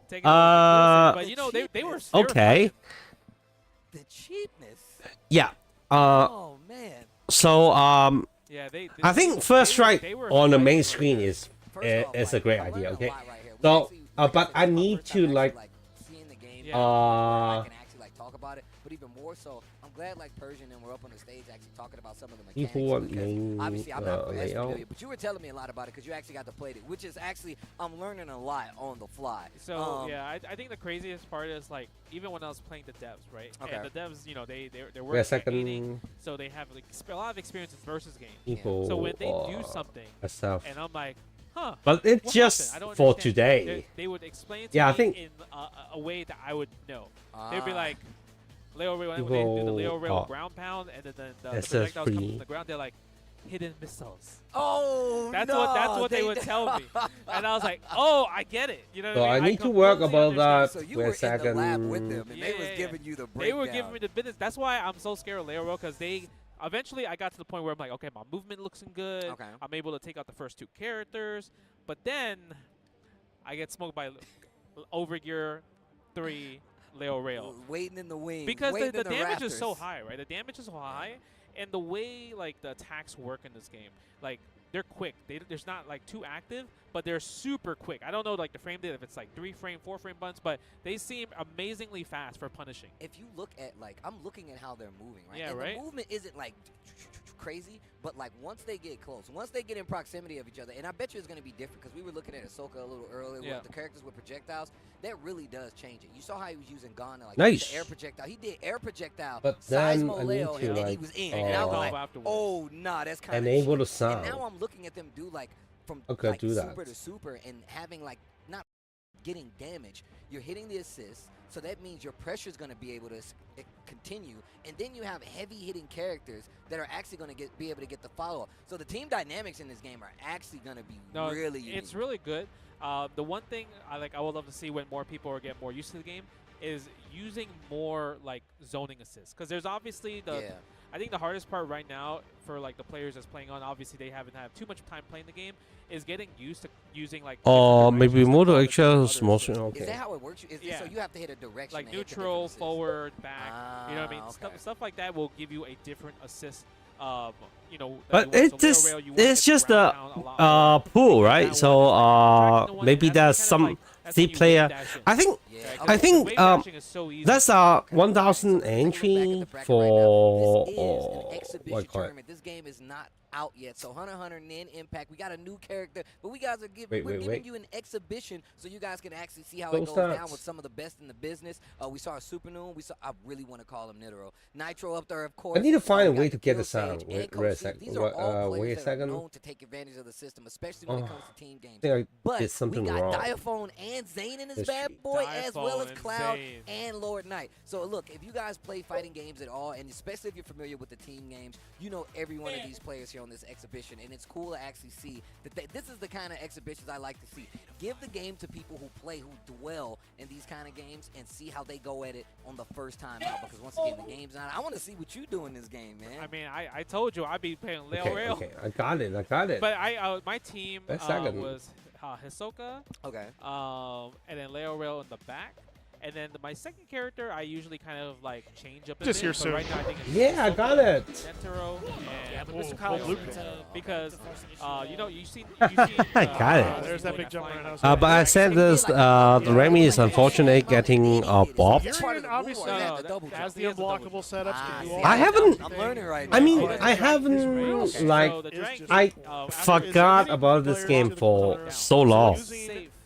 Taking over the but they were Okay. The cheapness. Yeah. Oh man. So Yeah, I think first strike they were on the main fighting screen is First off, a great I learned idea. a Okay. lot right here. We So actually- but I need to like seeing the game. Yeah. I can actually like talk about it, but even more so, I'm glad like Persian and we're up on the stage actually talking about some of the mechanics. People want because main, obviously I'm not as layout. familiar, but you were telling me a lot about it because you actually got to play it, which is actually I'm learning a lot on the fly. So yeah, I think the craziest part is like even when I was playing the devs, right? Okay. And the devs, they're We're working second so they have like a lot of experience in versus games. people. So when they do something, stuff. and I'm like, huh? But it's what just happened? I don't for understand. today. They would explain to Yeah, I me think- in a way that I would know. They'd be like, Leo Rail, when they People do the Leo Rail are- ground pound, and then the That's projectiles come pretty- from the ground, they're like, hidden missiles. Oh That's no, what they would tell me, and I was like, oh, I get it. You know So what I mean? I need to work completely about understand. that. So you We're were in the lab with second. them, and they was Yeah. giving you the breakdown. They were giving me the business. That's why I'm so scared of Leo Rail, because eventually I got to the point where I'm like, okay, my movement looks good. Okay. I'm able to take out the first 2 characters, but then I get smoked by Overgear 3 Leo Rail. waiting in the wings. Because waiting the in damage is so rafters. high, right? The damage is so high, and the way like the attacks work in this game, like they're quick. There's not like too active, but they're super quick. I don't know like the frame data if it's like 3 frame, 4 frame buttons, but they seem amazingly fast for punishing. If you look at like I'm looking at how they're moving, right? Yeah, and right? The movement isn't like crazy, but like once they get close, once they get in proximity of each other, and I bet you it's going to be different because we were looking at Ahsoka a little earlier Yeah. with the characters with projectiles. That really does change it. You saw how he was using Gon to like Nice. the air projectile. He did air projectile, But then Seismo I need Leo, to, and he like, was in. And I was like, afterwards. oh nah, that's kind of Enable the And sound. now I'm looking at them do like from Okay, like do that. super to super and having like not getting damage. You're hitting the assist, so that means your pressure is going to be able to continue. And then you have heavy hitting characters that are actually going to be able to get the follow up. So the team dynamics in this game are actually going to be really unique. It's really good. The one thing I would love to see when more people are get more used to the game is using more like zoning assists, because there's obviously I think the hardest part right now for like the players that's playing on, obviously they haven't had too much time playing the game, is getting used to using like Maybe more the extra motion. Is that Okay. how it works? So you have to hit a direction. like to hit the neutral, different assists. forward, back. You know what I mean? Okay. Stuff like that will give you a different assist you know. But it's just a pool, right? So maybe there's some C player. I think that's 1,000 entry for what call it? This game is not out yet. So Hunter Nin Impact, we got a new character, but we guys are giving you an exhibition so you guys can actually see how it goes down with some of the best in the business. We saw a Super Noon. I really want to call him Nitro. Nitro up there, of course. I need to find a way to get the sound. Wait a second. These are all players that are known to take advantage of the system, especially when it comes to team games. But we got Diaphone and Zane in this bad boy, as well as Cloud and Lord Knight. So look, if you guys play fighting games at all, and especially if you're familiar with the team games, you know every one of these players here on this exhibition, and it's cool to actually see that this is the kind of exhibitions I like to see. Give the game to people who play, who dwell in these kind of games, and see how they go at it on the first time out. Because once again, the game's not. I want to see what you do in this game, man. I mean, I told you I'd be playing Leo Rail. Okay, I got it. But my team was Hisoka. Okay. And then Leo Rail in the back. And then my second character, I usually kind of like change up. Just here soon. Right now, I think it's I got it. Centero and Mr. Kyle because you know you see. I got it. There's that big jump around. But I said this. The Remy is unfortunate getting bopped. Obviously, has the unblockable setups. I haven't. I'm learning right now. I mean, I haven't like. I forgot about this game for so long.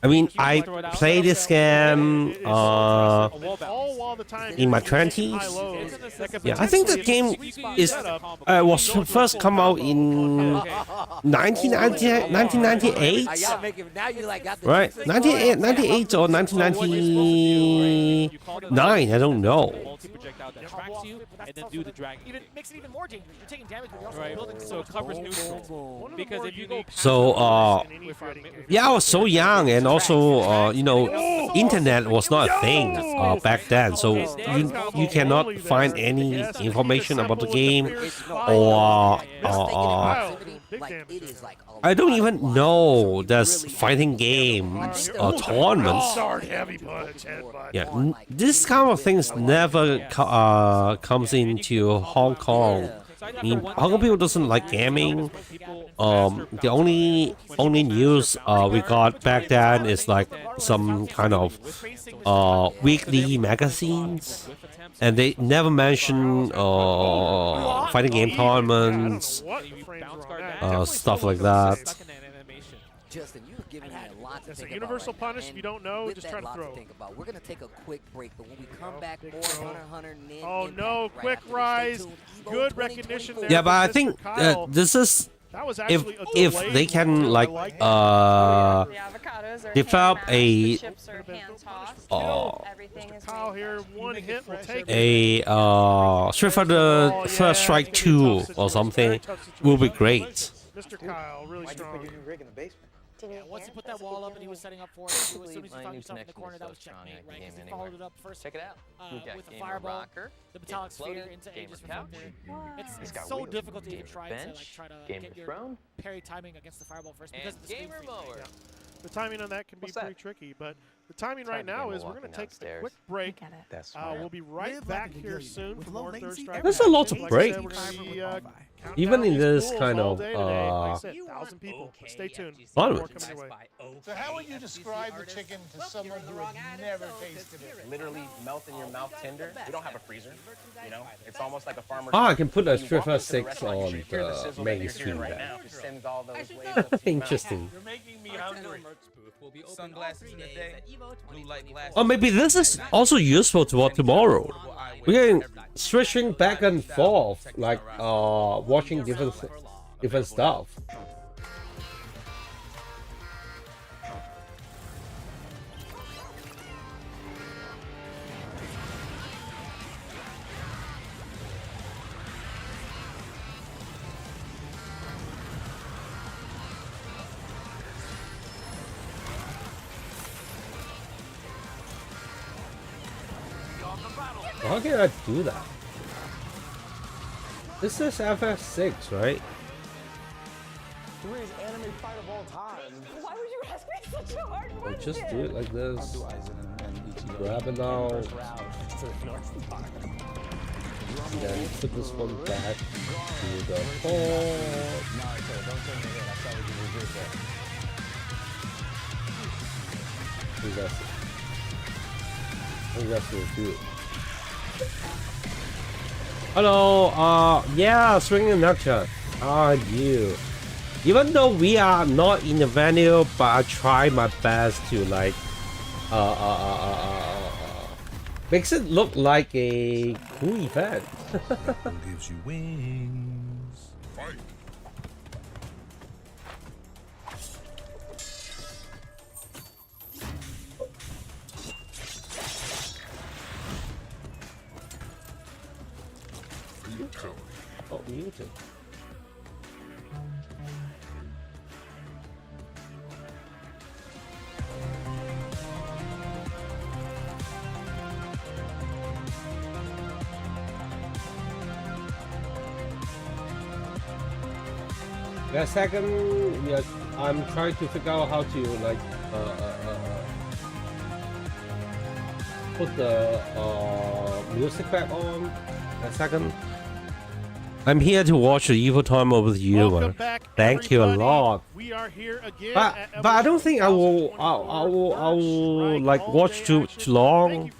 I mean, I played this game in my 20s. Yeah, I think the game was first come out in 1998. Right, 1998 or 1999. I don't know. And then do the drag. Even makes it even more dangerous. You're taking damage, but you're also building. So it covers neutral. Because if you go yeah, I was so young, and also you know, internet was not a thing back then, so you cannot find any information about the game, or I don't even know there's fighting games or tournaments. Yeah, this kind of things never comes into Hong Kong. I mean, Hong Kong people doesn't like gaming. The only news we got back then is like some kind of weekly magazines, and they never mention fighting game tournaments, stuff like that. Justin, you've given me a lot to That's think a universal about punish. If you don't know, just try to throw. We're going to take a quick break, but when we come back, more Hunter Nin. Oh no, quick rise. Good recognition there. Yeah, but I think this is if they can like develop a Street Fighter First Strike 2 or something will be great. Mr. Kyle, really strong. Yeah, once he put that wall up and he was setting up for it, as soon as he found himself in the corner, that was checkmate, right? Because he followed it up first. Check it out. With the fireball, the metallic sphere into Aegis from there. It's so difficult to even try to get your parry timing against the fireball first because of the speed freeze. The timing on that can be pretty tricky, but the timing right now is we're going to take a quick break. We'll be right back here soon for more Third Strike. There's a lot of breaks. Even in this kind of 1,000 people. Stay tuned. More So how would you describe the chicken to someone who had never tasted it? Literally melt in your mouth tender. We don't have a freezer. You know, it's almost like a farmer. I can put a Street Fighter 6 on the main stream right now. now. Sends all those Interesting. You're making me hungry. Sunglasses in the day, blue light glasses. Or maybe this is also useful to tomorrow. We can switching back and forth, like watching different stuff. How can I do that? This is FF6, right? Greatest anime fight of all time. Why would you ask me such a hard question? Just do it like this. Grab it out. Then put this one back to the board. I think that's will do it. Hello, yeah, swinging nutshot. How are you? Even though we are not in the venue, but I try my best to like, makes it look like a cool event. Gives you wings. Fight. Oh, muted. Yeah, second, yeah, I'm trying to figure out how to like put the music back on. A second. I'm here to watch the EVO tournament with you. Welcome back, Thank you a lot. We are here again. But I don't think I will like watch too long.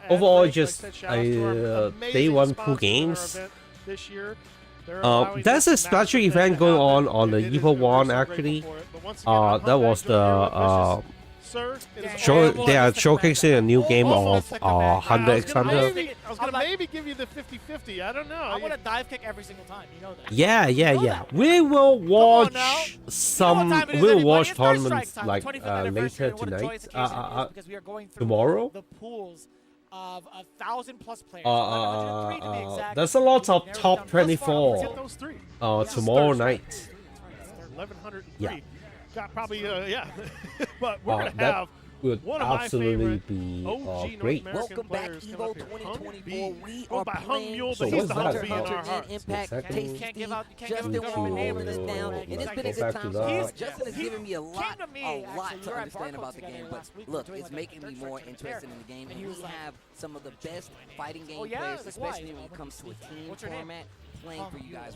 Overall, just day one pool games. This year. There's a special event going on the EVO 1 actually. That was the they are showcasing a new game of 100x Hunter. I was gonna maybe give you the 50-50. I don't know. I want to dive kick every single time. You know that. Yeah. We will watch some. We'll watch tournaments like later tonight. Tomorrow. The pools of 1,000+ players. There's a lot of top 24. Tomorrow night. 1,103. Yeah. Got probably but we're gonna that have would one of my absolutely favorite be OG great. North American Welcome back, players come EVO up here. 2024. We Go are by Hung playing Mule, So but he's what's the that Hunter about? in our hearts. Impact, Second. Tasty Can't give out- you can't Justin give out Warren name holding us and down, then and it's go been a back good to time. that. Justin has given me a lot to me, to actually. We were at understand Barco's about the game, together but last week look, doing it's like making me church more fair. interested in the game, And and he we was like, have some of the best fighting game Oh, yeah? players, Like, why? especially when it comes to a team What's your name? format, playing for you guys.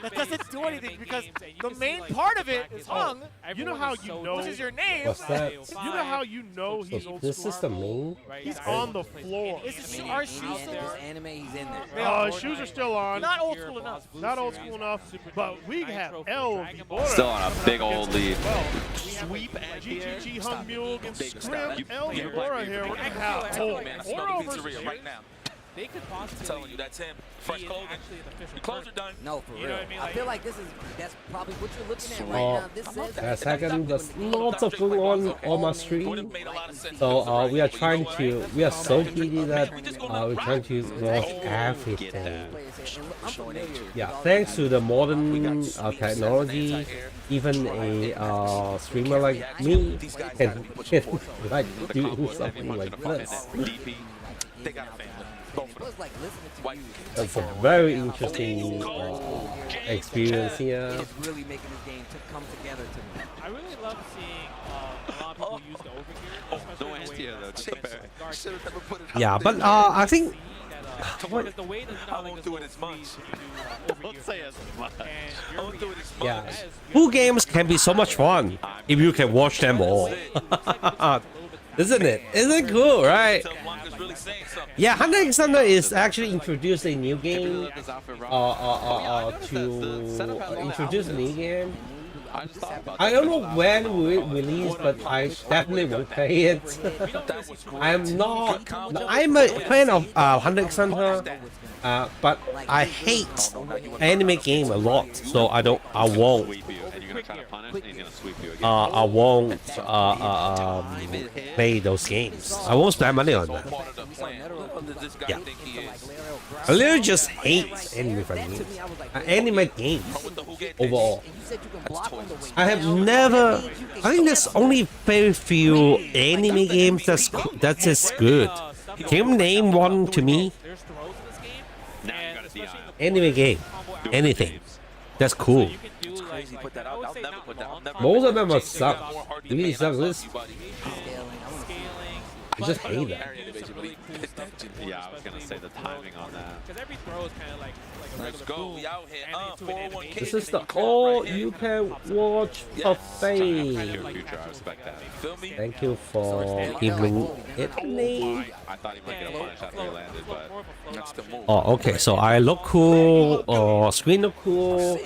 That doesn't do anything because the main part of it is Hung. You know how you know? Which is your name. What's that? You know how you know he's old This school? is the main. He's on the floor. Is our shoes This still on? anime, he's in there. Oh, his shoes are still on. Not old school enough. Not old school enough, but we have El Vibora. Still on a big old lead. Sweep GGG Hung Mule against Scrim El Vibora here. We're going to have Oro versus right now. They could possibly. I'm telling you, that's him. Fresh clothing. Actually, an official Your clothes are done. No, for You know real. what I mean? I feel like that's probably what you're looking at right now. This says Second, there's lots of going on my stream. So we are trying to. We are so giddy that we're trying to watch everything. Yeah, thanks to the modern technology, even a streamer like me can like do something like this. They got a family. Both of them. That's a very interesting experience here. It's really making this game to come together to me. I really love seeing a lot of people use the overgear. No idea though. Just a parry. Should have never put it out. Yeah, but I think. Because the way that I won't do it as much. Don't say as much. I won't do it as much. Yeah, pool games can be so much fun if you can watch them all. Isn't it? Isn't it cool, right? Yeah, 100x Thunder is actually introduced a new game. To introduce a new game. I don't know when it will release, but I definitely will play it. I'm a fan of 100x Thunder, but I hate anime game a lot, so I won't play those games. I won't spend money on that. Yeah. I literally just hate anime games overall. I have never. I think there's only very few anime games that's as good. Can you name one to me? Anime game, anything. That's cool. Most of them are suck. Really suck. I just hate that. Yeah, I was gonna say the timing on that. Because every throw is kind of like a Let's regular go. boom. We out here. And into an 401k. animation, This is and the then you all turn you right can watch buffet. Future, I respect that. Feel me? Thank you for giving it me. I thought he might get a punish after he landed, but That's the move. Oh, okay. So I look cool. Screen look cool.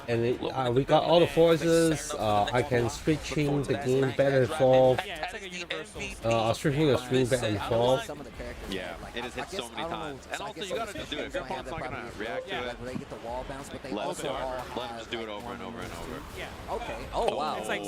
And we got all the voices. I can switching the game back and forth. Yeah, it's like a universal. Switching the screen back and forth. yeah, it has hit so many times. And also, you gotta just do it. If your opponent's not gonna react to it, They get the wall bounce, but they let also all him just do it over and over and over. Yeah. Okay. Oh wow. It's like,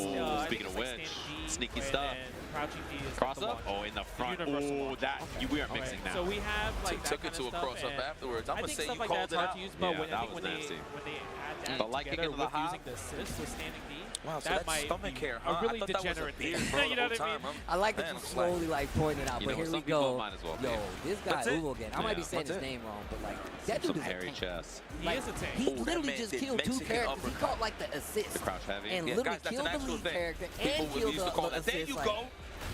Speaking of which, sneaky stuff. Crouching D is Cross the up? one. Oh, in the front. universal Oh, one. that we are mixing now. So we have like Took that it to a kind of cross stuff, up and afterwards. I'm I gonna think say stuff you like called that's it hard out. to use, but Yeah, when I that think was when nasty. they add that But like together kicking to the with hop. using the assist with standing D, Wow, so that that's might stomach be hair, a huh? really I thought that was a degenerate beard thing. for You know the what I whole mean? time. I like that Man, you I'm like- slowly like pointing it out, You but know, here we some people go. might as well be. Yo, this guy That's it. Uvo again. I might be Yeah. saying his That's it. name wrong, but like that Some dude is a hairy tank. chest. He is a tank. He Oh, that literally man just did killed two Mexican characters. He uppercut. caught like the assist. The crouch heavy. And Yeah, literally guys, that's killed an the actual lead thing. character People and would killed used to call the that. There assist. you Like, go.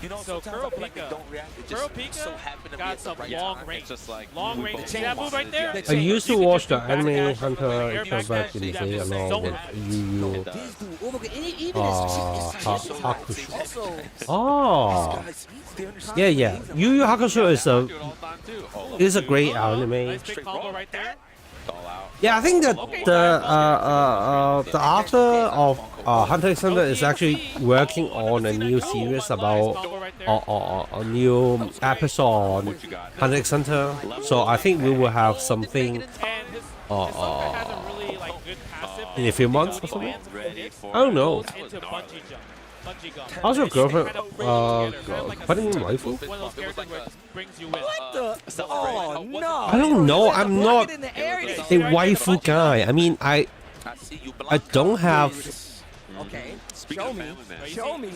You know, So sometimes I feel like they Kurapika- don't react. It Kurapika just so happen to be got at the some right long time. range. It's just like Long we range. both See that move right there? I used to You can watch just the do back anime dash, Hunter air x back back dash, in the do that day just along so with high. Yu Yu. this dude Uvo, and even his Hakusho. also. Oh, Guys, they understand. yeah. Yu Yu Hakusho is a great Oh, anime. nice big combo right there. all out. Yeah, I think that the author of Hunter x Hunter is actually working on a new series about a new episode on Hunter x Hunter. So I think we will have something And his has a really like good passive. in a few months or something. Ready for I don't know. Goes into bungee jump. Bungee jump. How's your girlfriend Kind of bring you together, kind of like a putting in sister. waifu? One of those characters where it brings you in. What the? Oh no! I don't know. I'm not in the air. a waifu guy. I mean, I don't have. Okay. Speaking Show of me. family man, Show me.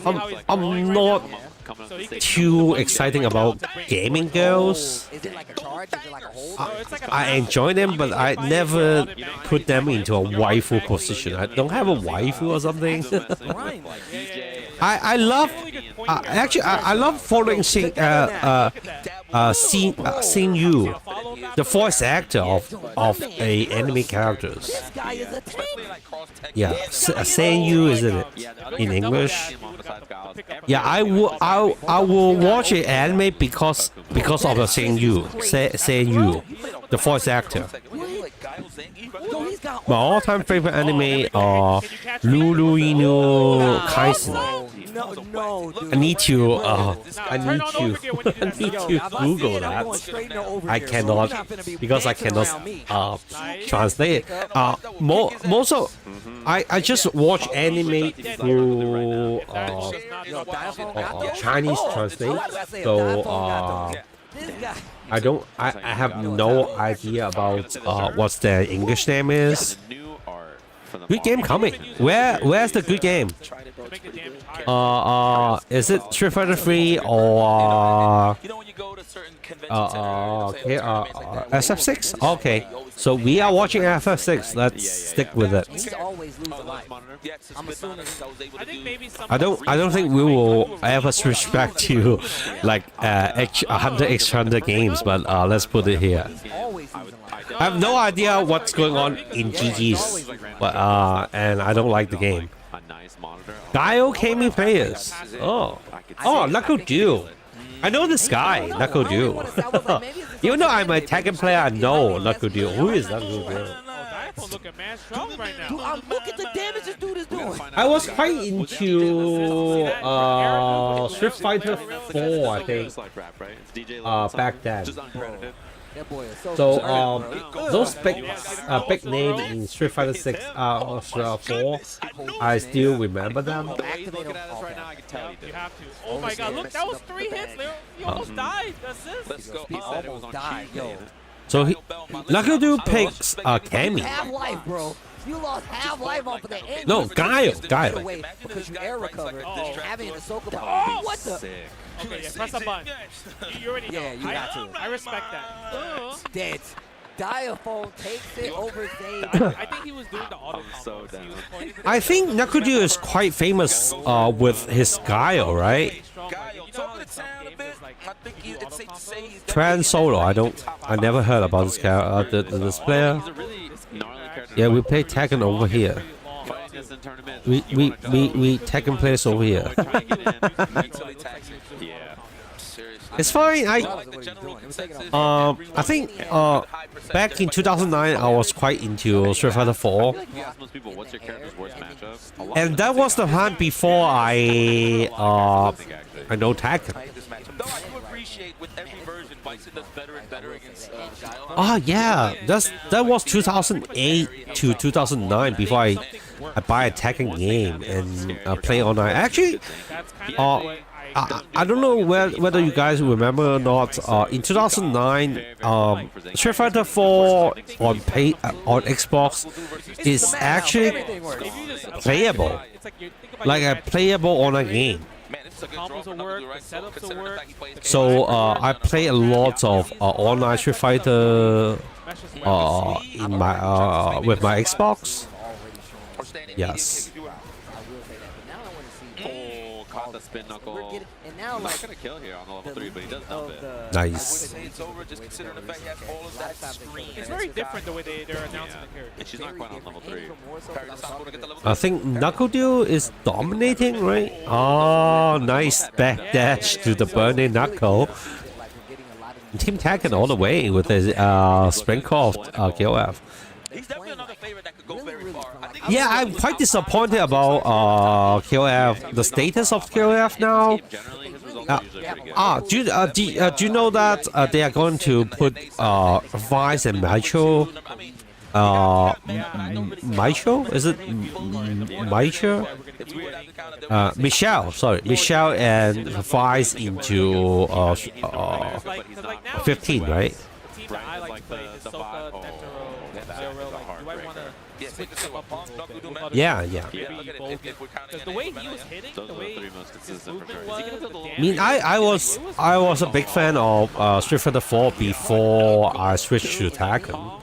I'm not coming up So he to can- too exciting about gaming girls. Is it like a charge? Is it like a hold? No, it's like a I enjoy them, but I never put them into a waifu position. I don't have a waifu or something. Grind. like DJ. I love. Actually, I love following Sing Yu, the voice actor of a anime characters. This guy is a tank. Yeah, Sing Yu, isn't it? In English. Yeah, I will watch an anime because of the Sing Yu, the voice actor. Yo, he's got My all-time favorite anime are Lulu Inu Kaisen. no, dude. I need to Turn on overgear when you do that. I need to Google that. I cannot because I cannot translate it. Most of I just watch anime through Chinese translate. So I have no idea about what the English name is. Good game coming. Where's the good game? Is it Street Fighter 3 or SF6? Okay, so we are watching FF6. Let's stick with it. He's always lose a life. I'm assuming. I think maybe some I don't think we will ever switch back to like 100 x 100 games, but let's put it here. Always losing life. I have no idea what's going on in GG's, but and I don't like the game. Gaio Kami players. Oh, Knuckle Dew. I know this guy, Knuckle Dew. Even though I'm a Tekken player, I know Knuckle Dew. Who is Knuckle Dew? looking man strong right now. Dude, look at the damage this dude is doing. I was quite into Street Fighter 4, I think, back then. So those big names in Street Fighter 6 or 4, I still remember them. You have to. Oh my god, look, that was 3 hits. You almost died. That's this. Let's go. Almost died, yo. So Knuckle Dew picks Cammy. Half life, bro. You lost half life off of the end. No, Gaio. Because you air recovered. Having it to Soka. Oh, what the? Okay, yeah, press a button. You already know. Yeah, you got to. I respect that. Dead. Diaphone takes it over Zane. I think he was doing the auto combo. I think Knuckle Dew is quite famous with his Gaio, right? Tran Solo. I never heard about this character. This player. Yeah, we play Tekken over here. We Tekken players over here. It's fine. I think back in 2009 I was quite into Street Fighter 4, and that was the time before I know Tekken. Yeah, that was 2008 to 2009 before I buy a Tekken game and play online. Actually, I don't know whether you guys remember or not. In 2009, Street Fighter 4 on Xbox is actually playable, like a playable online game. So I play a lot of online Street Fighter in my with my Xbox. Yes. Caught the spin knuckle. And now, like, not gonna kill here on the level 3, but he does dump it. Nice. It's very different the way they're announcing the character. And she's not quite on level 3. I think Knuckle Duel is dominating, right? Oh, nice backdash to the burning Knuckle. Team Tekken all the way with his sprinkle of KOF. He's definitely another favorite that could go very far. Yeah, I'm quite disappointed about KOF, the status of KOF now. Do you know that they are going to put Vice and Michael? Michael? Is it Michael? Michelle, sorry, Michelle and Vice into 15, right? Yeah. Because the way he was hitting, the way his movement was, I mean, I was a big fan of Street Fighter 4 before I switched to Tekken.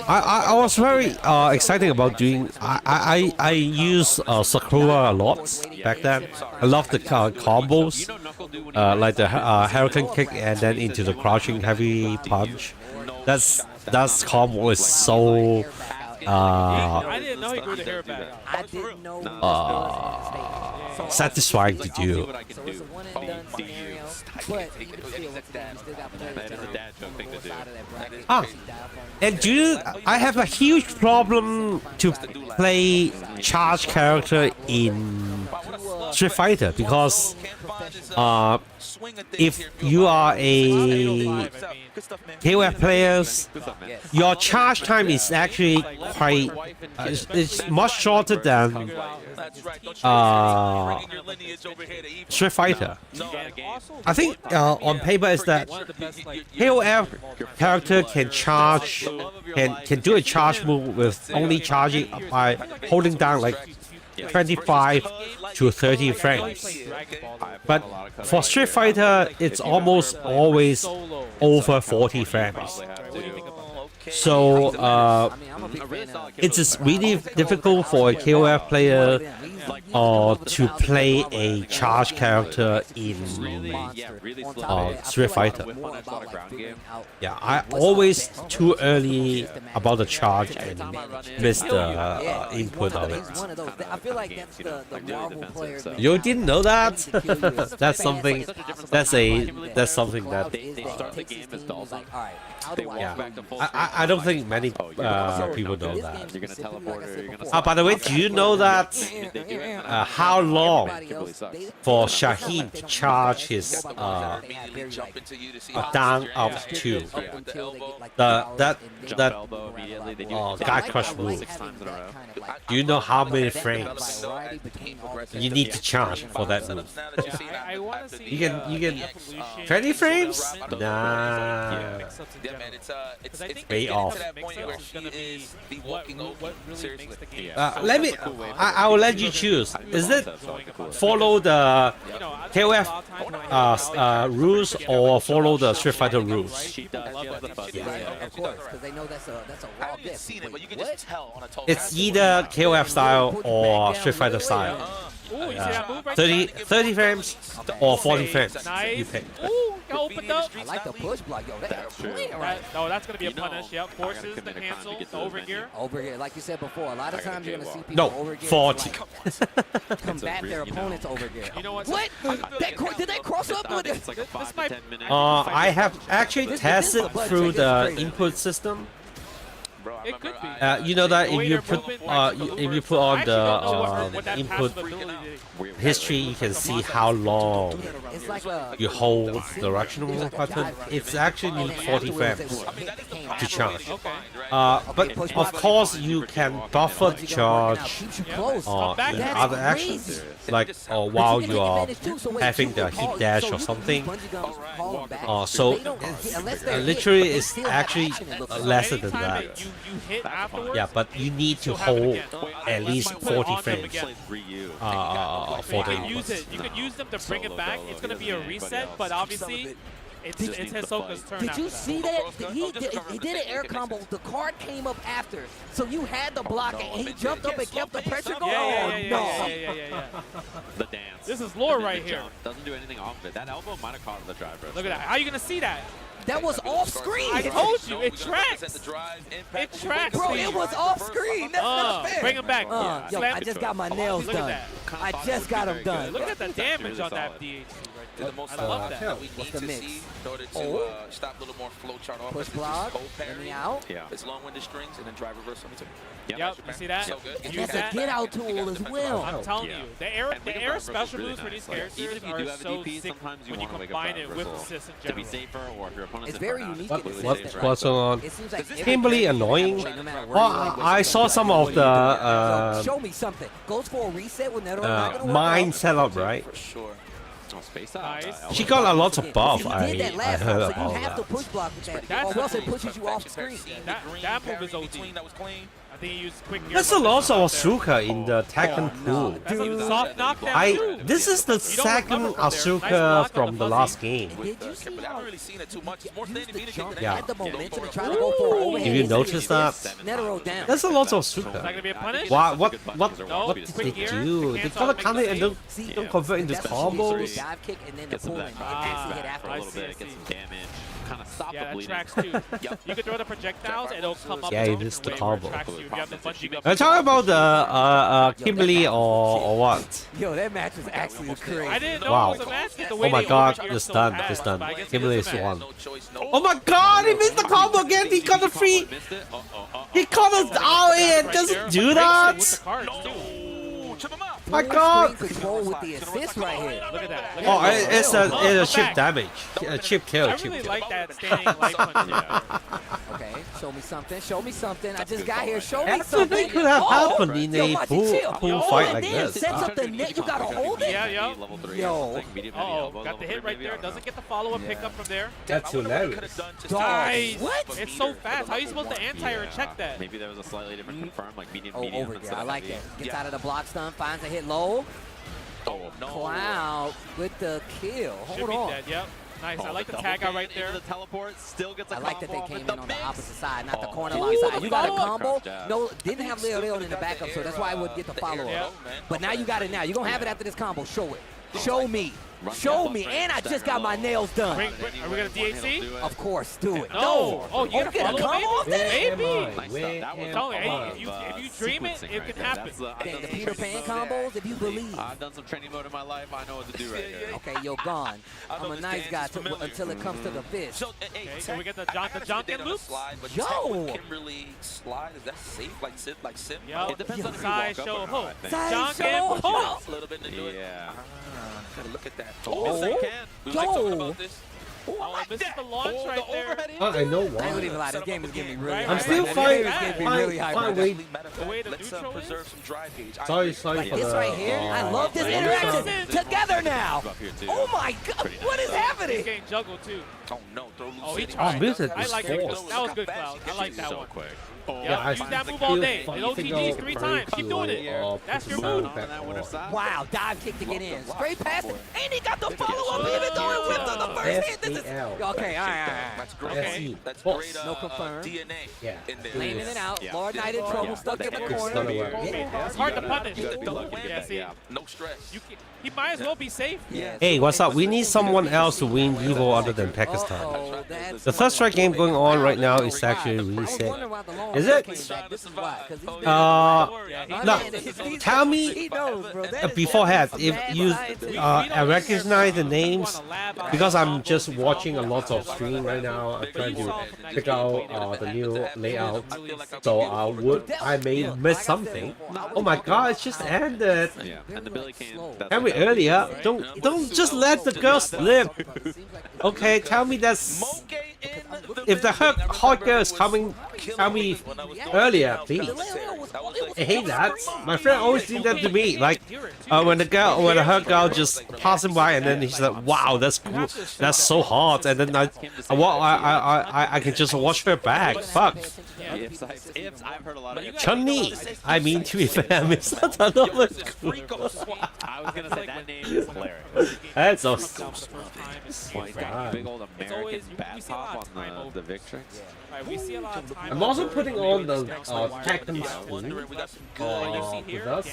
I was very excited about doing. I used Sakura a lot back then. I love the combos, like the Hurricane kick and then into the crouching heavy punch. That combo is so I didn't know he grew the hair back. I didn't know satisfying to do. And I have a huge problem to play charge character in Street Fighter because if you are a KOF players, your charge time is actually quite it's much shorter than Street Fighter. I think on paper is that KOF character can charge can do a charge move with only charging by holding down like 25 to 30 frames. But for Street Fighter, it's almost always over 40 frames. So it is really difficult for a KOF player to play a charge character in Street Fighter. Yeah, I always too early about the charge and miss the input of it. I feel like that's the Marvel player. You didn't know that? That's something. That's something that. Yeah, I don't think many people know that. You're gonna teleport her, you're gonna By the way, do you know that how long for Shaheen to charge his down up to that guy crush move? Do you know how many frames you need to charge for that move? You can 20 frames? Nah. It's way off. Let me. I will let you choose. Is it follow the KOF rules or follow the Street Fighter rules? It's either KOF style or Street Fighter style. Ooh, you see that move right 30 frames or 40 frames. Nice. You pick. Ooh, got opened up. I like the push block. Yo, that's playing right. That's going to be a punish. Yep, forces the cancel, the overgear. Overgear, like you said before, a lot of times you're going to see people No, overgear. 40. Like, combat their opponent's overgear. You know what? What? Did they cross up with it? This might... I have actually tested through the input system. It could be. You know that if you put on the input history, you can see how long you hold the directional button. It's actually in 40 frames to charge. But of course, you can buffer the charge in other actions, like while you are having the heat dash or something. So literally, it's actually lesser than that. You hit afterwards. Yeah, but you need to hold at least 40 frames for the You could use them to bring it back. It's going to be a reset, but obviously it's Hisoka's turn. Did you see that? He did an air combo. The card came up after, so you had the block, and he jumped up and kept the pressure going. Yeah. The dance. This is lore right here. Doesn't do anything off of it. That elbow might have caused the driver. Look at that. How are you going to see that? That was off screen. I told you, it tracks. It tracks. Bro, it was off screen. That's not fair. Bring him back. Yo, I just got my nails done. I just got them done. Look at the damage on that DHC right there. I love that. What's the mix? In order to stop a little more flow chart off. Push block, let me out. Yeah. It's long-winded strings and then drive reverse on the tip. Yep, you see that? And that's a get-out tool as well. I'm telling you, the air special moves for these characters are so sick when you combine it with assists in general. To be safer, or if your opponent's It's very unique. What's on? Kimberly annoying. I saw some of the show me something. Goes for a reset when they're mine setup, right? For sure. Nice. She got a lot of buff. I heard time, about so you that. have to push block with that, or else it pushes you off screen. That move is OD. I think he used quick gear. There's a lot of Asuka in the Tekken pool. That's a soft knockdown too. This is the second Asuka from the last game. Yeah. If you notice that, there's a lot of Asuka. Is that gonna be a punish? What did they do? They gotta counter and don't convert into combos. Dive kick and then the Get some pull of and that hit after. a little bit, get some damage, kind of stop the Yeah, that bleeding. tracks too. You can throw the projectiles and it'll come up. Yeah, its own it is the way where it combo. tracks you. You have the bungee jump. I'm talking about the Kimberly or what? Yo, that match was actually crazy. I didn't know Wow. it was a match. The Oh way my they god, overgeared it's so done, fast, it's done. but I guess it Kimberly is is a match. one. Oh my god, he missed the combo again, he got the free! He caught us out and doesn't do that! With the cards too. My god! Control with the assist right here. Look at that. Oh, it's a chip damage. A chip kill, I chip really kill. like that standing light punch. Okay, show me something. Show me something. I just got here. Show me Everything something. could have Oh, happened in yo, a Machi, pool chill. fight like Then this. sets up the net. You gotta hold it. Yeah, yeah. Yo. Uh-oh, got the hit right there. Doesn't get the follow-up pickup from there. That's hilarious. Nice. What? It's so fast. How are you supposed to anti-air check that? Maybe there was a slightly different confirm, like medium, Oh, medium. over instead I of like heavy. that. Gets out of the block stun, finds a hit low. Oh, no. Cloud with the kill. Should Hold be on. dead, yep. Nice, I like the double tag out gain right there. into The teleport still gets a I like that they combo came with in on the mix. opposite side, not the corner Ooh, lock side. the You got a follow-up. combo. Jab. No, didn't have Leo Leo in the backup, so that's why I would get the follow-up. Yeah. But now you got it now. You're going to have it after this combo. Show it. Show me. Show me. And I just got my nails done. Are we going to DHC? Of course. Do it. No. Oh, you Oh, got get a to combo off that? Maybe. Nice stuff. That was Tell me, a lot if of, you dream it, sequencing it right can there. happen. That's, I've Dang, done the some Peter training Pan mode. combos, if you believe. I've done some training mode in my life. I know what to do right here. Okay, you're gone. I'm a nice guy until it comes to the fist. Okay, so we get the Jonathan loop. Yo! Kimberly slide, is that safe? Like Sim? Yo, It depends on who you side walk up show on, ho. I think. Jonathan ho. A little bit to do it. Yeah. Gotta look at that. Oh. Yes, I can. We were like talking about this. Oh, this is the launch right there. I know I ain't gonna why. even lie, this game is getting me really Right, high. I'm still This fine. game is getting me really high. Fine, wait. The way the Let's neutral preserve is. some drive gauge. Sorry Like for this the. right here, I love this the interaction. Listen. Together now. Up here too. Oh my god, what is He's happening? getting juggled too. Oh no, throw loose. Oh, he City. tried. music I is like that. forced. That was good, Cloud. I like that So one. quick. Yeah, use that move all day. Still It OTGs 3 times. Keep doing it. That's your move. On that winner side. Wow, dive kick to get in. Straight past it. And he got the follow-up even though it whipped on the first S-A-L. Okay, all right. That's great. Okay. That's great. No confirm. DNA. Yeah. In there. Blaming it out. Lord Knight in trouble, stuck in the corner. It's hard to punish. Yeah, see. No stress. He might as well be safe. Hey, what's up? We need someone else to win EVO other than Pakistan. The third strike game going on right now is actually really sick. Is it? No. Tell me beforehand if you recognize the names, because I'm just watching a lot of stream right now. I'm trying to check out the new layout, so I may miss something. Oh my god, it just ended. Yeah, and the Billy came. Tell me earlier. Don't just let the girls live. Okay, tell me that's. If the hot girl is coming, tell me earlier, please. I hate that. My friend always did that to me. Like when the hot girl just passing by, and then he's like, "Wow, that's cool. That's so hot." And then I can just watch her back. Fuck. Ifs, I've heard a lot of Chun-Li. I mean, to be fair, it's not another cool. I was gonna say that name is hilarious. That's awesome. Big old American bat pop on the Victrix. We see a lot of time. I'm also putting on the Tekken with us,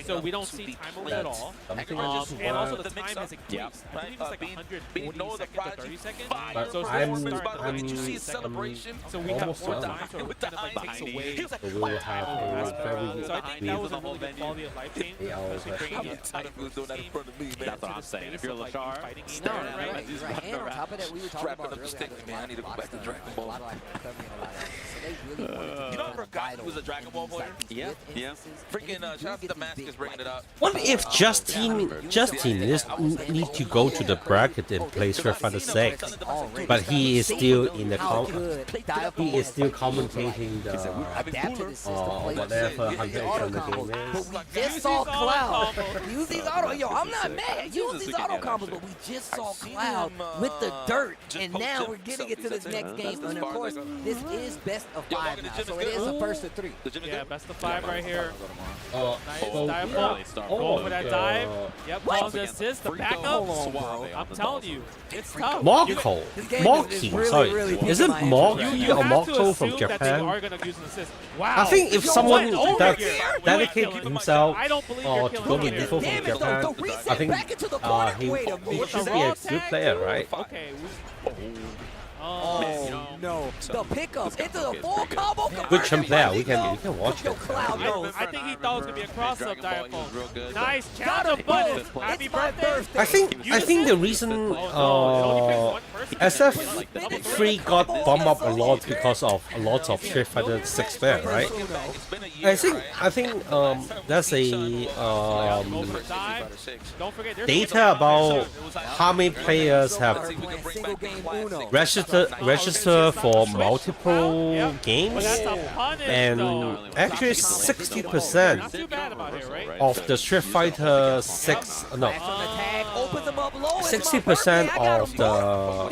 so we don't see time over at all. And also the time is increased. I believe it's like 140 seconds to 30 seconds. But So I'm we have more time, so it kind of like takes away so we'll have a very so I think that was a really good quality of life change. That's what I'm saying. If you're Lashar, And on top of that, we were talking about earlier, man, I need to go back to Dragon Ball. You know, I forgot he was a Dragon Ball player. Yeah. Freaking shout out to Damascus bringing it up. What if Justin need to go to the bracket and play Street Fighter 6, but he is still in the he is still commentating the whatever 100 the game is. But we just saw Cloud use these auto. Yo, I'm not mad. Use these auto combos, but we just saw Cloud with the dirt, and now we're getting it to this next game. And of course, this is best of 5 now, so it is a first of 3. Yeah, best of 5 right here. Nice dive ball. Going for that dive. Yep, calls the assist, the backup. I'm telling you, it's tough. Mokko. Sorry. Is it Mokko or Mokko from Japan? I think if someone dedicated himself to go to EVO from Japan, I think he should be a good player, right? Okay. Oh no! The pickup into the full combo. Good champ player. We can watch it. I think he thought it was gonna be a cross-up dive. Nice counter, but happy birthday. I think the reason SF3 got bumped up a lot because of a lot of Street Fighter 6 player, right? I think that's a data about how many players have register for multiple games, and actually 60% of the Street Fighter 6, 60% of the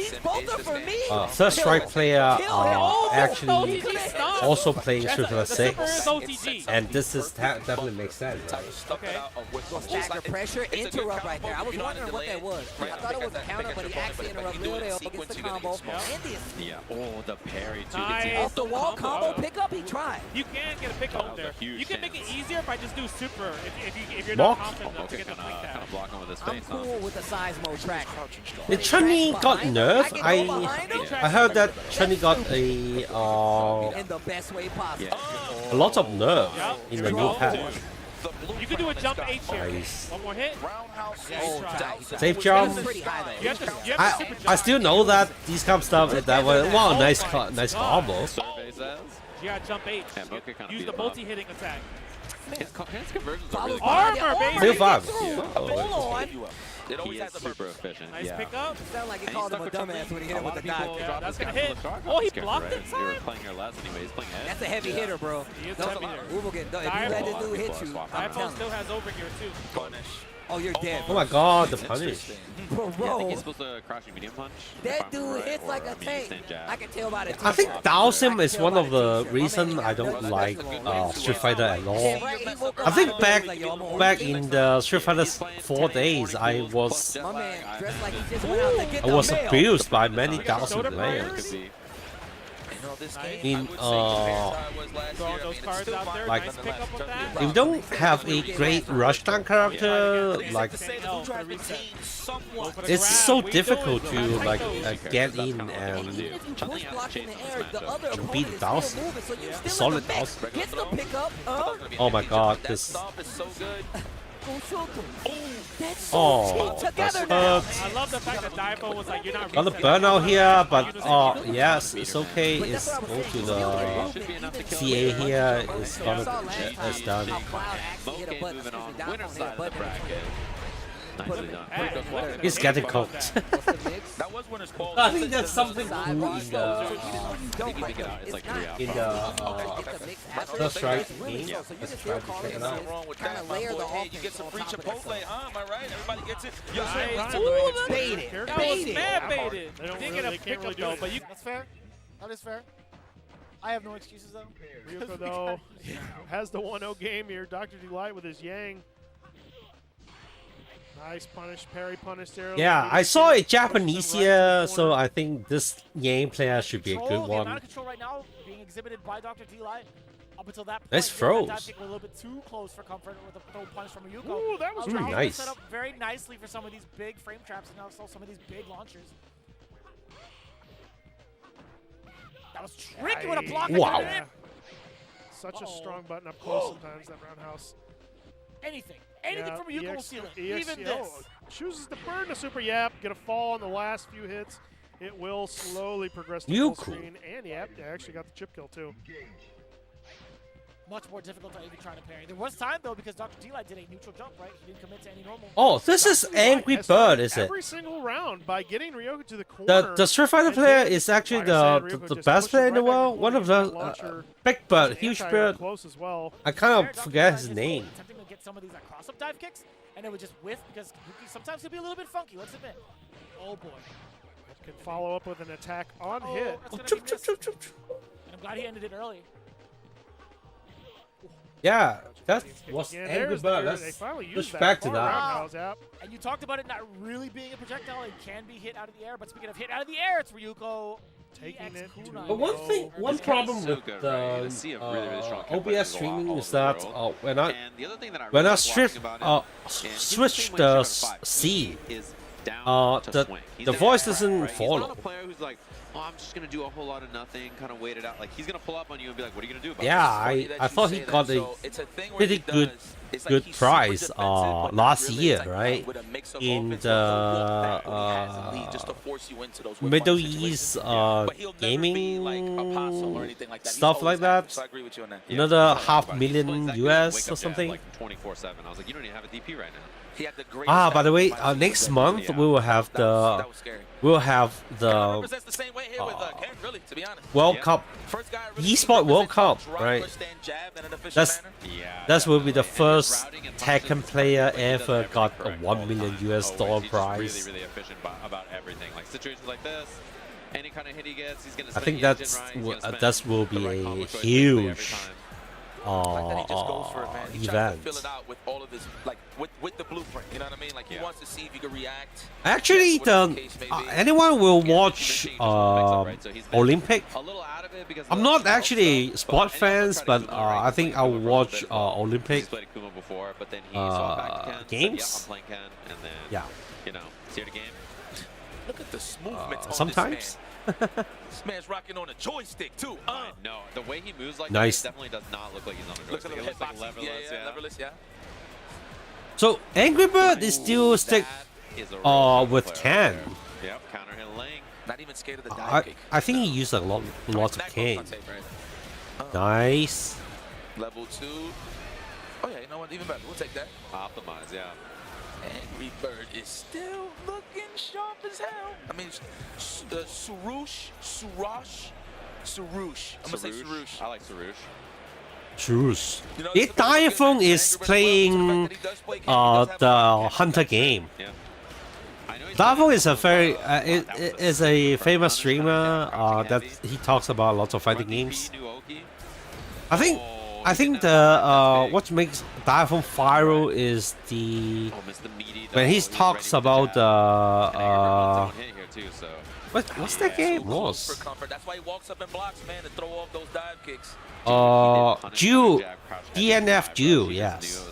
third strike player are actually also playing Street Fighter 6, and this is definitely makes sense, right? Okay. Stacker pressure, interrupt right there. I was wondering what that was. I thought it was a counter, but he actually interrupted Leo against the combo. Yeah, oh, the parry too. Nice. Off the wall combo pickup, he tried. You can get a pickup there. You can make it easier if I just do super. If you're not confident enough to get the quick tap. Kind of block him with his face. I'm cool with the size mode track. Did Chun-Li got nerfed? I heard that Chun-Li got a in the best way possible. a lot of nerf in the new patch. You can do a jump H here. Nice. One more hit. Safe jump. I still know that these kind of stuff. That was wow, nice combo. You got jump H. Use the multi-hitting attack. His conversions are really good. Armor, baby. Still 5. It always has super efficient. Nice pickup. Sound like he called him a dumbass when he hit him with the dive. Yeah, that's gonna hit. Oh, he blocked it. You were playing your last anyway. He's playing ahead. That's a heavy hitter, bro. He is a heavy hitter. We will get done. If you let this dude hit you, I'm Dive telling still has over here too. Punish. Oh, you're dead. Oh my god, the punish. Bro, Yeah, I think he's supposed to crouch your medium punch. that dude hits like a tank. I can tell by the I think Dowsim is one of the reason I don't like Street Fighter at all. I think back in the Street Fighter 4 days, I was abused by many Dowsim players. In like if you don't have a great rushdown character, like it's so difficult to like get in and beat Dowsim. Solid Dowsim. Oh my god, this. Oh, that's hurt. I love the fact that Daipo was like, you're not got a burnout here, but yes, it's okay. It's go to the CA here. It's gonna it's done. He's getting cooked. I think that's something cool in the First Strike game. Let's try to check it out. You get some free Chipotle, huh? Am I right? Everybody gets it. Ooh, baited. That was mad baited. Didn't get a pickup though, but you. That's fair. That is fair. I have no excuses though. Ryuko though has the 1-0 game here. Dr. Delight with his Yang. Nice punish, parry punish there. Yeah, I saw a Japanese here, so I think this game player should be a good one. The amount of control right now being exhibited by Dr. Delight. Up until that point, nice throws. A little bit too close for comfort with a throw punch from Ryuko. Ooh, that was nice. Set up very nicely for some of these big frame traps and also some of these big launchers. That was tricky with a block. Wow. Yeah. Such a strong button up close sometimes, that roundhouse. Anything from Ryuko will seal it. Even oh, this. Chooses to burn a super yap, get a fall on the last few hits. It will slowly progress to full screen. And yep, they actually got the chip kill too. Much more difficult to even try to parry. There was time though because Dr. Delight did a neutral jump, right? He didn't commit to any normal. Oh, this is Angry Bird, is it? Every single round by getting Ryuko to the corner. The Street Fighter player is actually the best player in the world. One of the Big Bird, Huge Bird. I kind of forget his name. Attempting to get some of these like cross-up dive kicks, and it would just whiff because Yuki sometimes he'll be a little bit funky. Let's admit. Oh boy. Can follow up with an attack on hit. And I'm glad he ended it early. Yeah, that was Angry Bird. Let's push back to that. And you talked about it not really being a projectile. It can be hit out of the air. But speaking of hit out of the air, it's Ryuko taking it. But one problem with the OBS streaming is that when I switch the C, the voice doesn't follow. Oh, I'm just going to do a whole lot of nothing, kind of wait it out. Like, he's going to pull up on you and be like, what are you going to do about this? Yeah, I thought he got a pretty good prize last year, right? In the Middle East gaming stuff like that. Another $500,000 US or something. Like 24/7. I was like, you don't even have a DP right now. By the way, next month we will have the World Cup, eSport World Cup, right? That will be the first Tekken player ever got a $1 million US prize. Really efficient about everything. Like situations like this, any kind of hit he gets, he's gonna. I think that will be a huge event. Fill it out with all of this, like with the blueprint. You know what I mean? Like he wants to see if you can react. Actually, anyone will watch Olympic. I'm not actually sport fans, but I think I'll watch Olympic games. Yeah. You know, see the game. Look at the movement. Sometimes. This man's rocking on a joystick too. No, the way he moves like nice. that definitely does not look like he's on a joystick. It looks like leverless. Leverless, yeah. So Angry Bird is still stick with Ken. Yep, counter hit Ling. Not even scared of the dive kick. I think he used a lot of Ken. Nice. Level 2. Oh yeah, you know what? Even better. We'll take that. Optimize, yeah. Angry Bird is still looking sharp as hell. I mean, Surush. I'm gonna say Surush. I like Surush. Truce. Diaphone is playing the Hunter game. Diaphone is a very is a famous streamer that he talks about lots of fighting games. I think the what makes Diaphone viral is the when he talks about what's that game was? That's why he walks up and blocks, man, to throw off those dive kicks. DNF Jew, yes.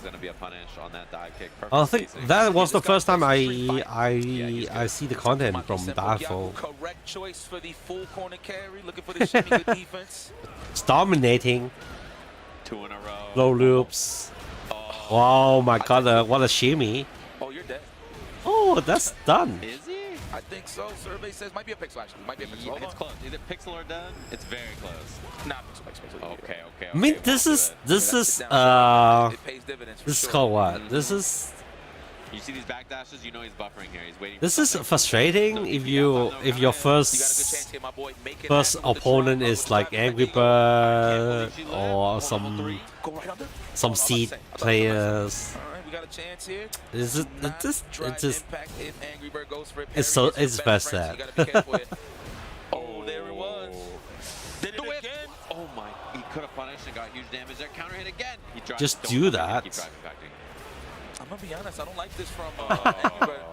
I think that was the first time I see the content from Diaphone. Correct choice for the full corner carry, looking for the shimmy good defense. It's dominating. 2 in a row. Low loops. Oh my god, what a shimmy. Oh, you're dead. Oh, that's done. Is he? I think so. Survey says might be a pixel actually. Might be a pixel. Yeah, it's close. Either pixel or done. It's very close. Nah, pixel. Okay. I mean, this is called what? This is. You see these backdashes, you know he's buffering here. He's waiting. This is frustrating if your first opponent is like Angry Bird or some seed players. We got a chance here. It's best sad. Oh, there it was. Did it again? Oh my! He could have punished and got huge damage there. Counter hit again. Just do that. I'm gonna be honest, I don't like this from Angry Bird.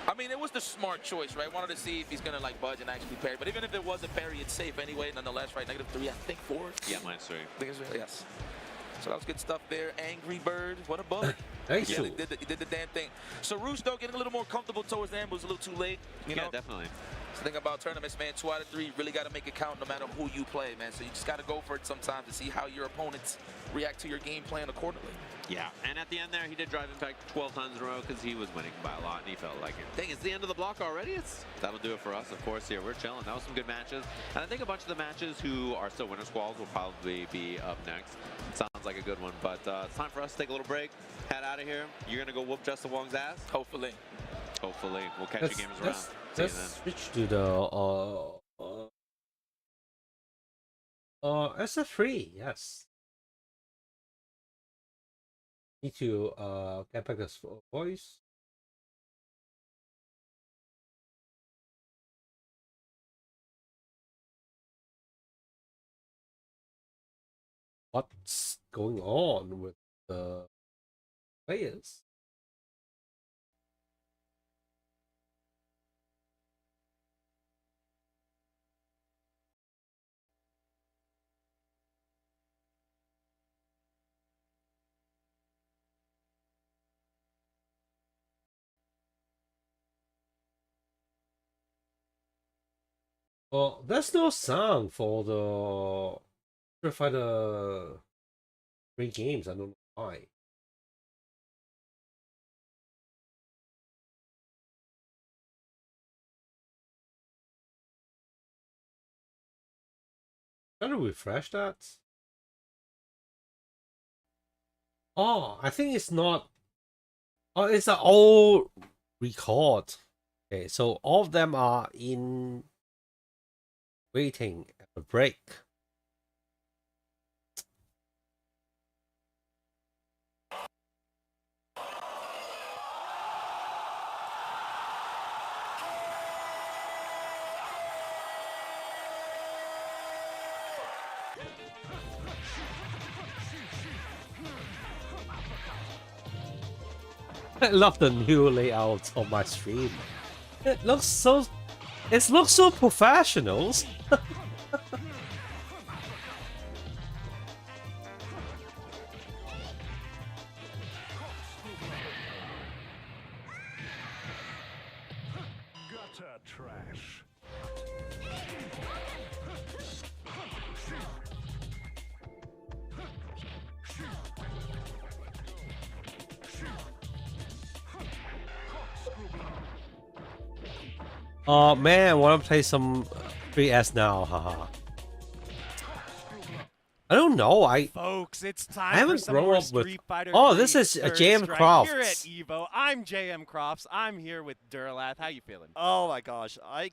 I mean, it was the smart choice, right? Wanted to see if he's gonna like budge and actually parry. But even if it was a parry, it's safe anyway. Nonetheless, right? -3, I think 4. Yeah, mine's 3. I think it's yes. So that was good stuff there. Angry Bird, what a bullet. Thanks. Yeah, he did the damn thing. So Roosh, though, getting a little more comfortable towards the end, was a little too late. You know? Definitely. The thing about tournaments, man, 2 out of 3, really got to make it count no matter who you play, man. So you just got to go for it sometimes to see how your opponents react to your game plan accordingly. Yeah, and at the end there, he did drive impact 12 times in a row because he was winning by a lot, and he felt like it. Dang, it's the end of the block already? That'll do it for us, of course, here. We're chilling. That was some good matches. And I think a bunch of the matches who are still winner squalls will probably be up next. Sounds like a good one, but it's time for us to take a little break, head out of here. You're going to go whoop Justin Wong's ass? Hopefully. Hopefully. We'll catch you gamers around. Let's switch to the SF3, yes. Need to get back this voice. What's going on with the players? Well, there's no sound for the Street Fighter 3 games. I don't know why. Try to refresh that. Oh, I think it's not. Oh, it's an old record. Okay, so all of them are in waiting at a break. I love the new layout of my stream. It looks so professional. Gutter trash. Oh man, I want to play some 3S now, haha. I don't know. Folks, it's time I haven't for some grown more up with. Street Fighter Oh, 3 this is Third JM Strike Crofts. Here at EVO, I'm JM Crofts. I'm here with Durlath. How you feeling? Oh my gosh, I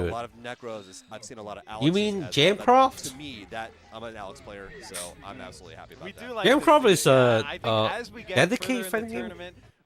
good. a lot of Necros. I've seen a lot of Alex. You mean Jamcroft? To me, that I'm an Alex player, so I'm absolutely happy about that. Like Jamcroft is I think as we get dedicated further in fighting the game. tournament,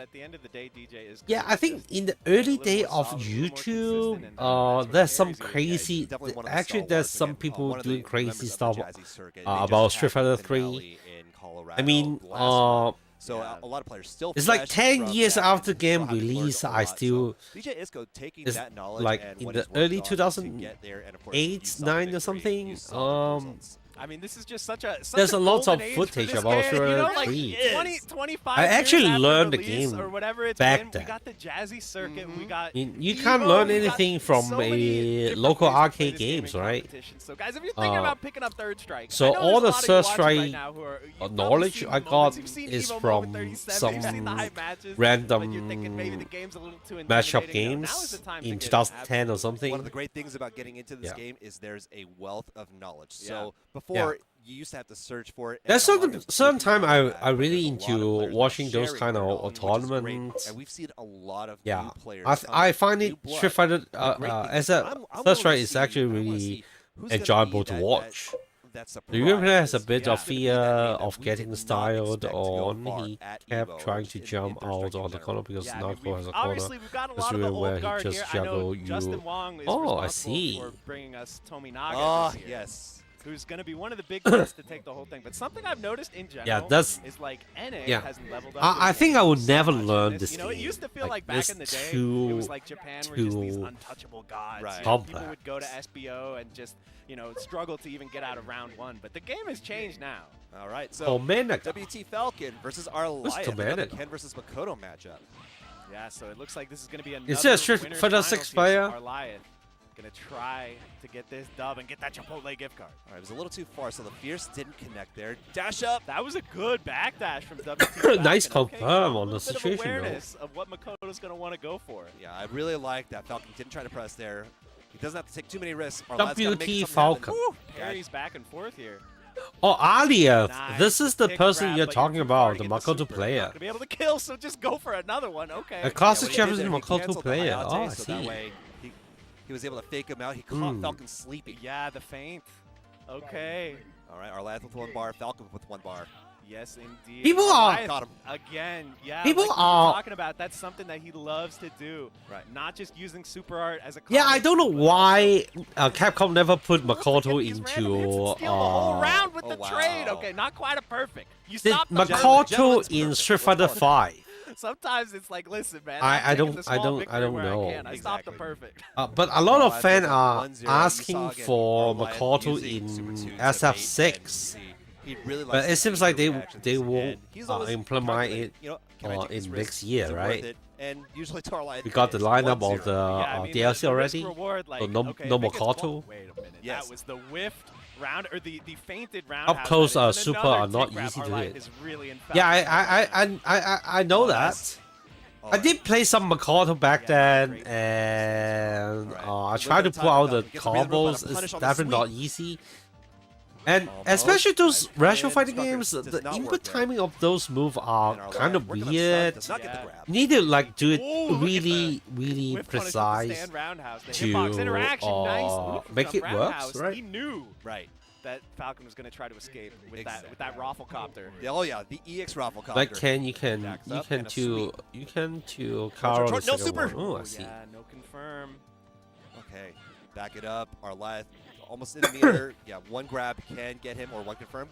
but at the end of the day, DJ is. Yeah, I think in the early day of YouTube, there's some crazy. Actually, there's some people doing crazy stuff about Street Fighter 3. I mean, So a lot of players still. It's like 10 years after game having learned release, a I lot. still. So DJ Isco taking It's that knowledge like and in what the he's worked early on to 2008, get there, and of course, you saw 9 victory, or something. you saw the results. I mean, this is just such a There's a lot of golden age footage for this about game, you know, like 3. 25 I actually years after learned the release game or whatever it's back been, then. We got the Jazzy circuit. We got You EVO, can't learn we got anything from so many a different local ways to play arcade this game in games, right? competition. So guys, if you're thinking about picking up Third Strike, So I know all the there's a lot Third of you watching right Strike now who are, you've probably knowledge seen I the got moments. You've seen is EVO from Moment 37, you've seen some the hype matches, random but you're thinking maybe the game's a little too matchup intimidating. Now is games the time in to get 2010 or something. One of the great things about getting into this Yeah. game is there's a wealth of knowledge. Yeah. So before you used to have to search for it. There's and a lot of certain time I there's really a lot of into players watching those sharing kind their of knowledge, which is great. tournaments. And we've seen a lot of Yeah, new players. I find it new Street blood. Fighter The great thing as is a I'm Third willing Strike to is see- actually I wanna really see who's gonna enjoyable be to that- watch. that The European player has a surprise. bit Yeah. of fear that of we getting did not styled expect to go on. far He at kept EVO trying to in jump Third out Strike in on the general. corner because Yeah, I mean, Narco has a corner. obviously, we've got a That's lot of the really where old he guard just here. I juggle know you. Justin Wong is Oh, I responsible see. for bringing us Tominaga Oh, this year, yes. who's going to be one of the big ones to take the whole thing. But something I've noticed in general that's- is like NA yeah. has leveled up. I their think game I would so never much in learn this. this You know, it game. used to feel Like, like back this in the day, too- it was like Japan were just these too untouchable gods. Right. And people complex. would go to SBO and just, you know, struggle to even get out of round one. But the game has changed now. All right, so Tominaga. WT Falcon versus Arlieth, Tominaga? another Ken versus Makoto matchup. Yeah, so it looks like this is going to be another Is it a Street winner's Fighter finals 6 here, so player? Arlieth going to try to get this dub and get that Chipotle gift card. All right, it was a little too far, so the Fierce didn't connect there. Dash up. That was a good backdash from WT. Nice Falcon. confirm Okay, on a the little bit of situation, though. awareness of what Makoto's going to want to go for. Yeah, I really like that. Falcon didn't try to press there. He doesn't have to take too many risks. Arlieth's gotta make WT something Falcon. happen. Woo, parries back and forth here. Oh, Aliyah. Nice This is the kick person grab, you're but talking too far about, to the get Makoto super. player. Not gonna be able to kill, so just go for another one. Okay. A classic what he did Japanese there, he Makoto canceled the player. Hayate, Oh, I so that see. way he was able to fake him out. He caught Falcon sleeping. Yeah, the feint. Okay. All right, Arlieth with 1 bar, Falcon with 1 bar. Yes, indeed. People are- Arlieth, Got him. again. Yeah. People like we were are- talking about. That's something that he loves to do. Right. Not just using super art as a. Yeah, I comment, don't know but why Capcom never put Look at Makoto these into random hits and steal the whole round with oh, the wow. trade. Okay, not quite a perfect. You the stopped the Makoto in Street Fighter 5. Sometimes it's like, listen, man. I I'm taking don't- the I small don't- victory I don't where know. I can. I stopped the Exactly. perfect. But a lot of Arlieth fans was are 1-0. You asking saw again for Arlieth Makoto using Super in 2 to bait SF6. and he really likes But to it seems see like the they reactions, won't and he's always implement calculating, it you know, can I take this in risk? next year, Is it worth right? it? And usually to Arlieth, We got the it's lineup 1-0. of the Yeah, I mean, DLC the already. risk reward, like, So no okay, no if it gets Makoto. Wait a minute. Yes. That was the whiffed round, or the fainted round. Up close super are not easy to hit. Yeah, I know that. I did play some Makoto back then, and I tried to pull out the combos. It's definitely not easy. And especially those retro fighting games, the input timing of those moves are kind of weird. You need to like do it really precise to make it work, He right? knew Right. that Falcon was going to try to escape with that Rafflecopter. Oh yeah, the EX Rafflecopter. Like you can Karo the No second super. one. Oh, I see. Yeah, no confirm. Okay, back it up. Arlieth almost in the meter. Yeah, 1 grab can get him, or 1 confirm.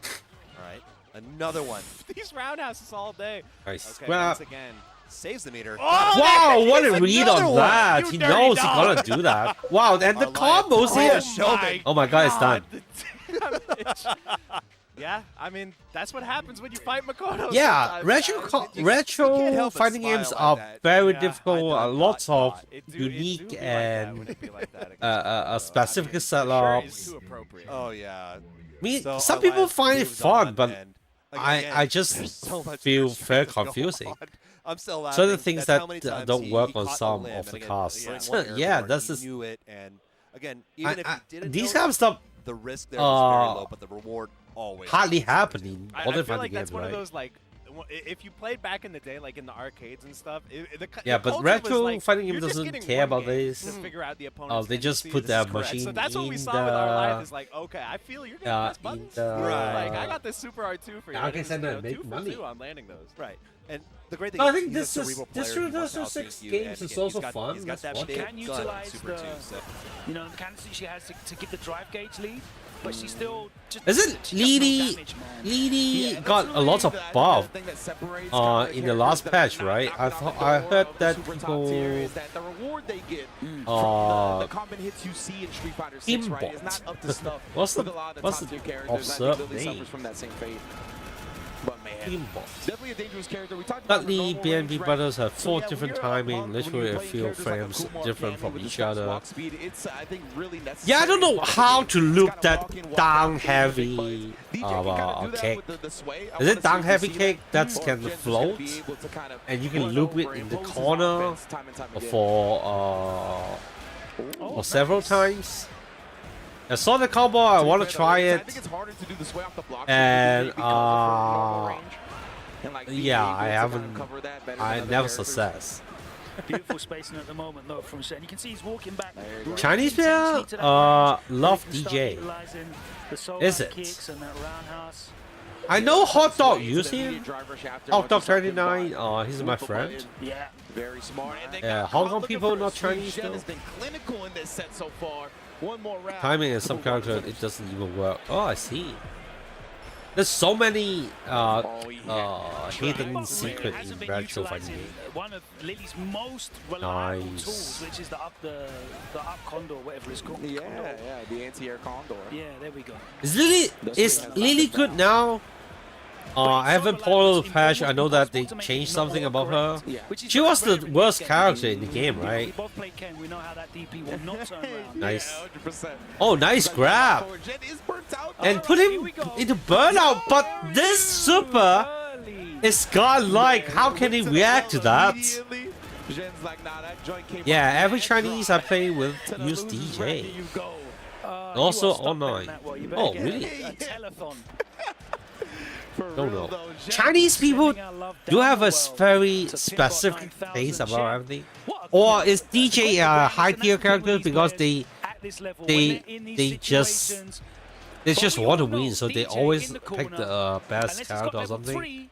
All right, another one. These roundhouses all day. Nice. Okay, Well, once again. Saves the meter. Oh, wow, what a there's read another on one. that! You He dirty knows he's dog. gonna do that. Wow, and the combos here. Oh my god, it's done. Yeah, I mean, that's what happens when you fight Makoto. Yeah, sometimes. retro fighting games smile are at that. very Yeah, difficult. Lots of unique be like that and when it be like that against specific Sure setups. is too appropriate. Oh yeah. I mean, So some people Arlieth find it moves fun, on, but and I again, just there's so much feel more very to go confusing. on. I'm still laughing. Certain things That's that how many times don't he work on caught a some limb, of and the again, casts. one Yeah, airborne, that's he just knew it, and again, even if he didn't these know kind of stuff the risk there is very low, uh, but the reward always. hardly happen in I other feel fighting like that's games, one right? of those, like, if you played back in the day, like in the arcades and stuff. Yeah, the but culture retro was like, fighting game you're just doesn't getting care one about game this. To figure out the opponent's They just tendency, put this is that correct. machine So that's what we in saw with our life. the- Is like, okay, I feel you're gonna press buttons. the- Like, I got this super R2 for you. I can Just, send you that know, make 2 for money. 2 on landing those. Right. And the great thing I is think he's a cerebral player. He wants to 6 outthink you, games and is again, also fun. He's got that That's big fun. gun utilize Super 2, so. you know, the mechanics she has to get the drive gauge lead, but she still just Isn't Lily got a lot of buff in the last patch, right? I heard that people the reward they get from the combat hits you see in Street Fighter 6, right, is not up to stuff. what's the characters, and I think Lily suffers from that same fate. But man, definitely a dangerous character. We talked about Sadly, BNB brothers have 4 different timing, literally a few frames different from each other. Yeah, I don't know how to loop that down heavy kick. Is it down heavy kick that can float? And you can loop it in the corner for several times? I saw the combo, I want to try it, and yeah, I never success. Beautiful spacing at the moment, though, from Shen. You can see he's walking back. Chinese player love DJ. Is it? I know Hot Dog use him. Hot Dog 39. He's my friend. Yeah, very smart. Hong Kong people not Chinese though. Has been clinical in this set so far. One more round. Timing in some character it doesn't even work. Oh, I see. There's so many hidden secrets in retro fighting game. One of Lily's most reliable tools, which is the up condor, whatever it's called. Yeah, the anti-air condor. Yeah, there we go. Is Lily good now? I haven't followed the patch. I know that they changed something about her. She was the worst character in the game, right? Nice. Oh, nice grab. And put him into burnout, but this super is godlike. How can he react to that? Yeah, every Chinese I play with use DJ. Also online. Oh, really? Don't know. Chinese people do have a very specific taste about everything, or is DJ a high tier character because they just want to win, so they always pick the best character or something.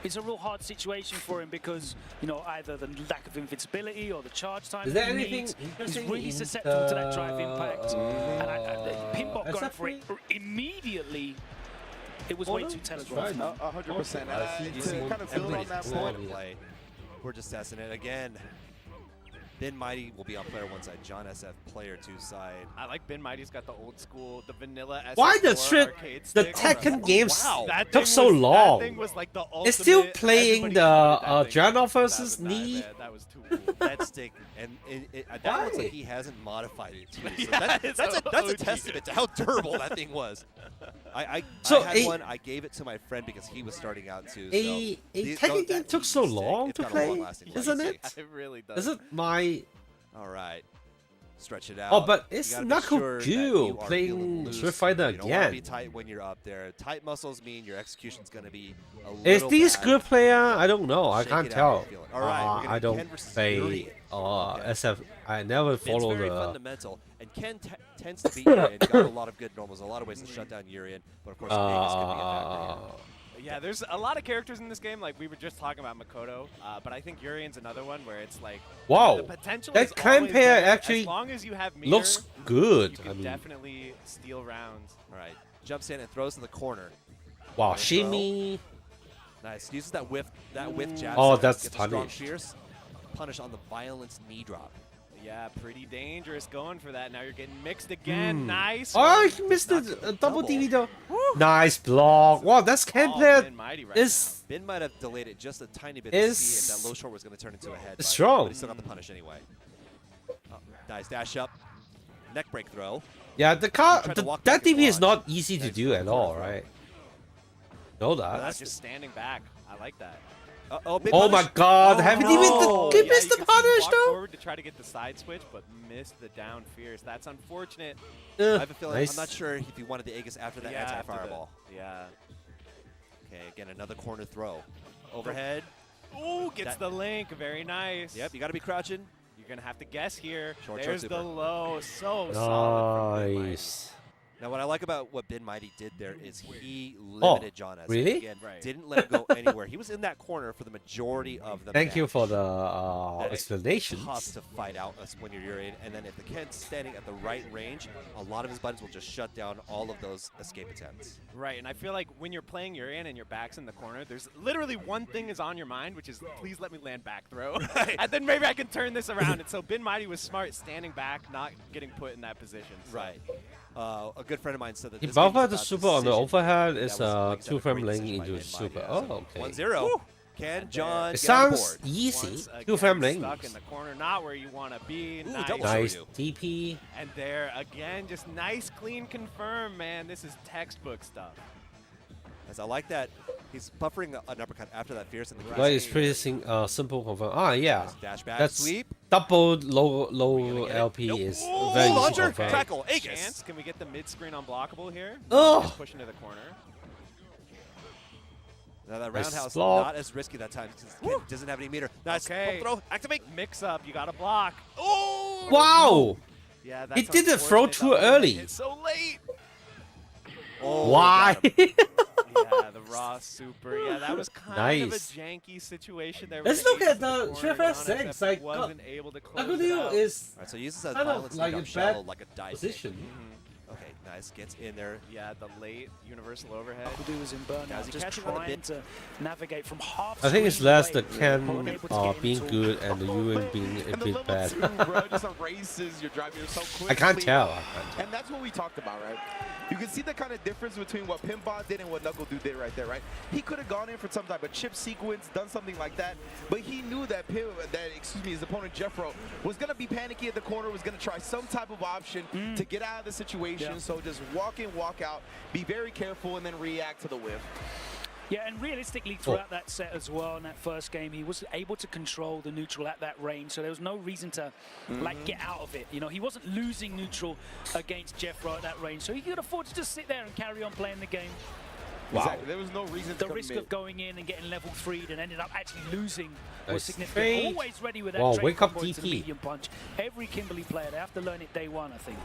It's a real hard situation for him because, you know, either the lack of invincibility or the charge time is there he anything needs. He's really susceptible to that drive impact. And Pinbot going for it immediately. It was way too telegraphed. 100%. To kind of build on that point. We're just testing it again. Ben Mighty will be on player 1 side, John SF player 2 side. I like Ben Mighty's got the old school, the vanilla SF. Why the Tekken games took so long? That thing was like the it's still playing the Janov versus Knee. That was too cool. That stick, and that looks like he hasn't modified it too. So that's a testament to how durable that thing was. I had one. I gave it to my friend because he was starting out too. A Tekken game took so long to play, isn't it? It really does. Is it my? All right, stretch it out. Oh, but it's Knuckle Goo playing Street Fighter again. You don't want to be tight when you're up there. Tight muscles mean your execution's going to be a little Is this bad. good player? I don't know. I can't tell. All right, I don't play SF. I never follow it's very the. fundamental, and Ken tends to be Urian. Got a lot of good normals, a lot of ways to shut down Urian, but of course Vegas can be a factor. Yeah, there's a lot of characters in this game. Like we were just talking about Makoto, but I think Urian's another one where it's like, wow, the potential that is Clan pair there. actually as long as you have meter, looks good. You can definitely steal rounds. All right, jumps in and throws in the corner. Wow, shimmy. Nice. Uses that whiff jab. Oh, that's strong punish. Fierce. Punish on the violence knee drop. Yeah, pretty dangerous going for that. Now you're getting mixed again. Nice. Oh, he missed the double DV though. Nice block. Wow, that's Ken player. Ben might have delayed it just a tiny bit to see if that low short was going to turn into a head. It's strong. But he still got the punish anyway. Nice dash up. Neck break throw. Yeah, that DV is not easy to do at all, right? Know that. That's just standing back. I like that. Oh my God! Haven't even missed the punish though. Forward to try to get the side switch, but missed the down fierce. That's unfortunate. I have a feeling. I'm not sure if he wanted the Aegis after that anti-fireball. Yeah. Okay, again another corner throw. Overhead. Ooh, gets the link. Very nice. Yep, you got to be crouching. You're gonna have to guess here. Short There's super. the low. So solid. Nice. Now, what I like about what Ben Mighty did there is he limited John S. Really? Again, didn't let him go anywhere. He was in that corner for the majority of the Thank match. you for the explanations. It's tough to fight out when you're in, and then if the Ken's standing at the right range, a lot of his buttons will just shut down all of those escape attempts. Right, and I feel like when you're playing Urian and your back's in the corner, there's literally one thing is on your mind, which is please let me land back throw, and then maybe I can turn this around. And so Ben Mighty was smart, standing back, not getting put in that position. So. Right. A good friend of mine said that He this game buffed was the about super on the decision. overhead. It's That was, 2 frame great link decision by into Ben super. Mighty. Oh, okay. 1-0. Can John It get on sounds board? easy. 2 frame link. Stuck in the corner, not where you want to be. Nice DP. And there again, just nice, clean confirm, man. This is textbook stuff. As I like that, he's buffering an uppercut after that fierce in the Well, it's pretty simple confirm. Ah, yeah. Dash back, That's sweep. double low LP is very easy to confirm. Tackle, Chance. Can we get the mid screen unblockable here? Oh. Just push into the corner. Now that Nice roundhouse block. not as risky that time because Ken doesn't have any meter. Nice Okay. throw, activate. Mix up, you got to block. Oh! Wow! Yeah, that's He did the throw unfortunate. too That early. It's so late. Oh, Why? Yeah, the raw super. Yeah, that was kind of a Nice. janky situation there. Let's with look at ace in the corner. Shriver John 6. SF Like, wasn't able to close it Nagudu out. is All right, so he uses that kind of violence like a knock shell bad like a die position. Okay, nice. Gets in there. Yeah, the late universal overhead. Nagudu was in burnout, Guys, he just catching on the trying bit. to navigate from half I think it's screen less away. the Ken Unable to get being into- good and the Ewan being a And the bit level bad. 2, bro, just erases your driving so quickly. I can't tell. And that's what we talked about, right? You can see the kind of difference between what Pinball did and what Knuckle did right there, right? He could have gone in for some type of chip sequence, done something like that, but he knew that his opponent Jeffro was going to be panicky at the corner, was going to try some type of option to get out of the situation. Yeah. So just walk in, walk out, be very careful, and then react to the whiff. Yeah, and realistically throughout that set as well, in that first game, he was able to control the neutral at that range, so there was no reason to like get out of it. You know, he wasn't losing neutral against Jeffro at that range, so he could afford to just sit there and carry on playing the game. Wow. Exactly. There was no reason to The risk commit. of going in and getting level 3'd and ended up actually losing was Nice significant. fake. Always ready with that Wow, trade wake up combo into the DP. medium punch. Every Kimberly player, they have to learn it day one, I think.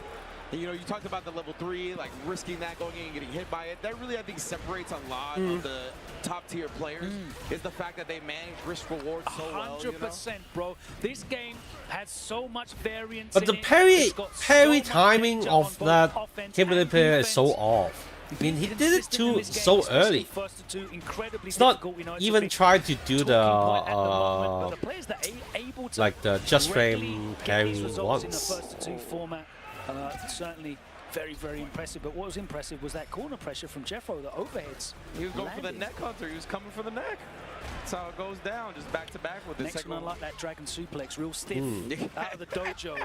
And, you know, you talked about the level 3, like risking that going in and getting hit by it. That really, I think, separates a lot of the top-tier players, is the fact that they manage risk-reward so well, you know? 100%, bro. This game has so much variance But in the it. parry It's got so much timing danger on of both that offense Kimberly and player is defense. so off. I mean, he did it Consistent in too this game, so especially early. first to two, incredibly It's not difficult. We know it's a even big tried to do the talking point at the moment, but the players that are able to like the just frame regularly get parry these results in the once. first to two format, certainly very, very impressive. But what was impressive was that corner pressure from Jeffro, the overheads. He was going for the landing. neck hunter. He was coming for the neck. That's how it goes down, just back-to-back with the Next second one, one. like that dragon suplex, real stiff, out of the dojo.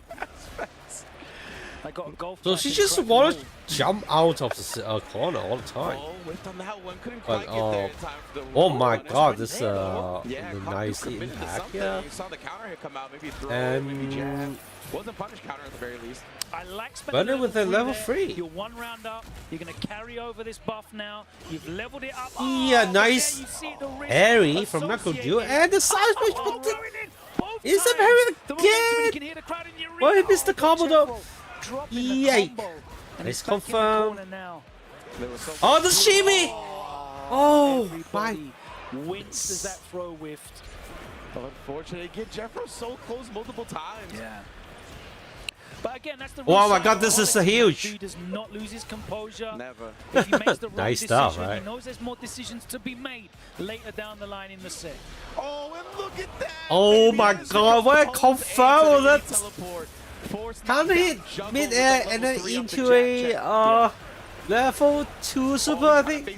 I got a golf. So she just wanted to jump out of the corner all the time. Oh, whipped on that one. Couldn't But quite get there in time for the oh roll, my and it's god, right this there. the Caught nice committed to impact something. here. You saw the counter hit come out, maybe throw, maybe jab. Wasn't punish counter at the very least. I like But then with the level there. 3. You're 1 round up. You're going to carry over this buff now. You've leveled it up. Yeah, nice parry from Nakudu and the side switch. Is a parry again? Well, he missed the combo though. Yay! Let's confirm. Oh, the shimmy! Oh, my. Winced as that throw whiffed. Unfortunately, again, Jeffro so close multiple times. Yeah. But again, that's the Oh my real god, this is a huge. He does not lose his composure. Never. If he makes the wrong Nice decision, stuff, right? he knows there's more decisions to be made later down the line in the set. Oh, and look at that! Oh my god, what a confirm! That's teleport. can't hit mid-air and then into a level 2 super, I think.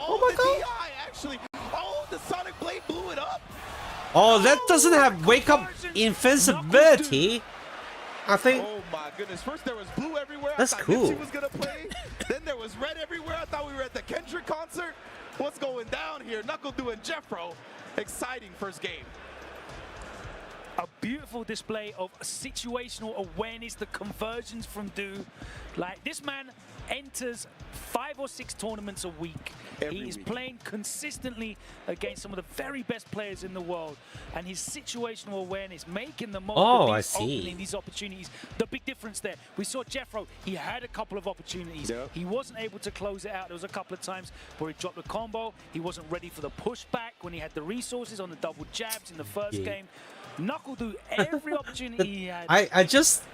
Oh my god! Actually, oh, the Sonic Blade blew it up. Oh, that doesn't have wake up invincibility. I think. Oh my goodness! First there was blue everywhere. That's I thought cool. Nipsey was gonna play. Then there was red everywhere. I thought we were at the Kendrick concert. What's going down here? Knuckle doing Jeffro. Exciting first game. A beautiful display of situational awareness, the conversions from Do. Like, this man enters 5 or 6 tournaments a week. He is playing consistently against some of the very best players in the world, and his situational awareness, making the most of these opening, these opportunities. The big difference there, we saw Jeffro, he had a couple of opportunities. He wasn't able to close it out. There was a couple of times where he dropped a combo. He wasn't ready for the pushback when he had the resources on the double jabs in the first game. Knuckle do every opportunity he had. I just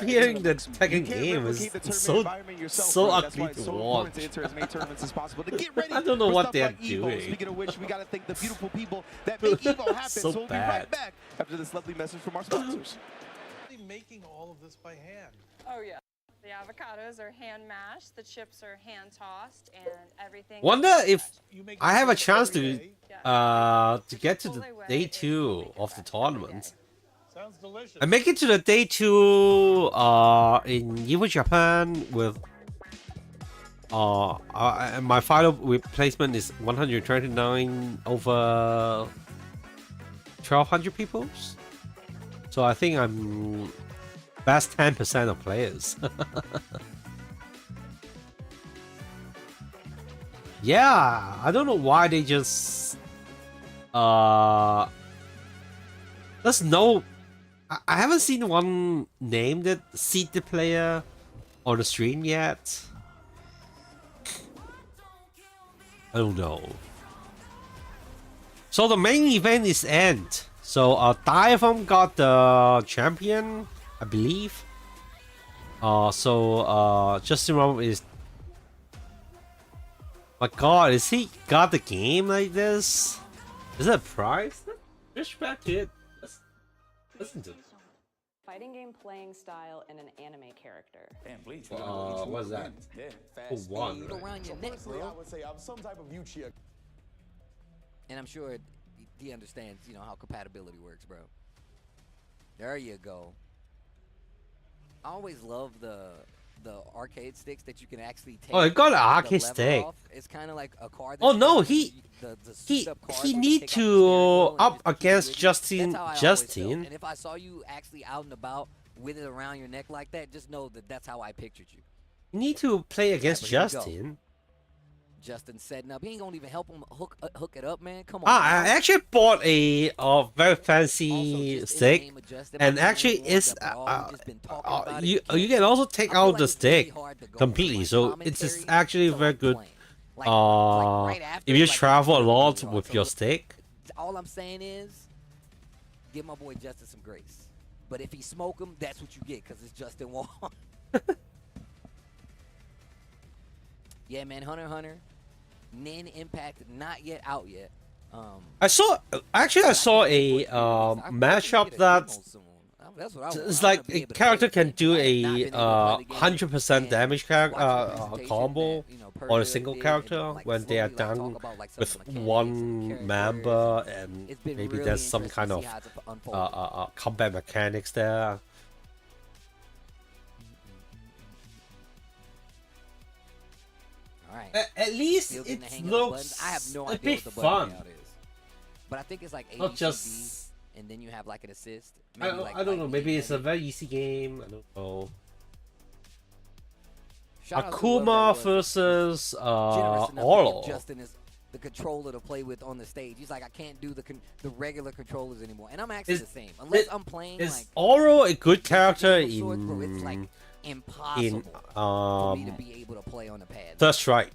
hearing the second game is so ugly to watch. I don't know what they're doing. Speaking of which, we got to thank the beautiful people that make EVO happen. So we'll be right back after this lovely message from our sponsors. Making all of this by hand. Oh yeah. The avocados are hand mashed, the chips are hand tossed, and everything. Wonder if I have a chance to get to the day 2 of the tournament. Sounds delicious. I make it to the day 2 in EVO Japan with my final replacement is 129 over 1,200 people. So I think I'm best 10% of players. Yeah, I don't know why they just there's no I haven't seen one name that seed the player on the stream yet. I don't know. So the main event is end. So Diaphone got the champion, I believe. Justin Rom is. My God, is he got the game like this? Is that a prize? Respect it. Listen to it. Fighting game playing style and an anime character. Damn, Bleach. What's that? Who won? Around your neck, bro. I would say I'm some type of Yuchi. And I'm sure he understands, you know, how compatibility works, bro. There you go. I always love the arcade sticks that you can actually take. Oh, he got an arcade stick. Off. It's kind of like a card. Oh no, he need to up against Justin. And if I saw you actually out and about with it around your neck like that, just know that that's how I pictured you. You need to play against Justin. Justin setting up. He ain't gonna even help him hook it up, man. Come on. I actually bought a very fancy stick, and actually it's you can also take out the stick completely. So it's actually very good. If you travel a lot with your stick. All I'm saying is, give my boy Justin some grace. But if he smoke him, that's what you get, because it's Justin Wong. Yeah, man, Hunter x Hunter, Nin Impact, not yet out yet. I saw a matchup that it's like a character can do a 100% damage combo on a single character when they are done with one member, and maybe there's some kind of combat mechanics there. At least it looks a bit fun. But I think it's like not just, and then you have like an assist. I don't know. Maybe it's a very easy game. I don't know. Akuma versus Oro. Justin is the controller to play with on the stage. He's like, I can't do the regular controllers anymore, and I'm actually the same. Unless I'm playing. Is Oro a good character in? It's like impossible for me to be able to play on the pad. That's right.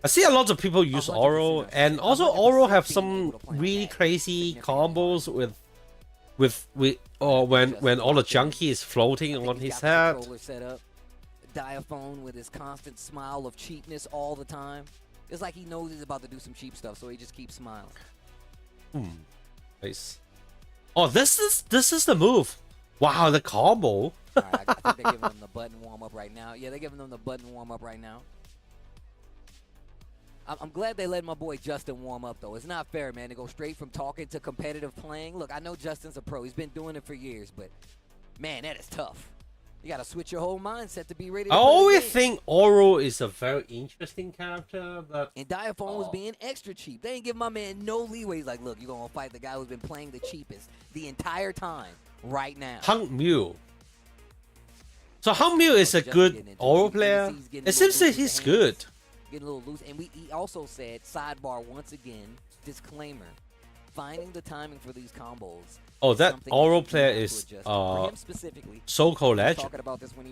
I see a lot of people use Oro, and also Oro have some really crazy combos when all the junkie is floating on his head. Diaphone with his constant smile of cheapness all the time. It's like he knows he's about to do some cheap stuff, so he just keeps smiling. Nice. Oh, this is the move. Wow, the combo. All right, I think they're giving them the button warm up right now. Yeah, they're giving them the button warm up right now. I'm glad they let my boy Justin warm up, though. It's not fair, man, to go straight from talking to competitive playing. Look, I know Justin's a pro. He's been doing it for years, but, man, that is tough. You got to switch your whole mindset to be ready to I always think Oro is a very interesting character. And Diaphone was being extra cheap. They ain't give my man no leeway. He's like, look, you're going to fight the guy who's been playing the cheapest the entire time right now. Punk Mew. So Hangmil is a good Oro player. It seems that he's good. Getting a little loose, and he also said, sidebar once again, disclaimer, finding the timing for these combos. Oh, that Oro player is so-called legend.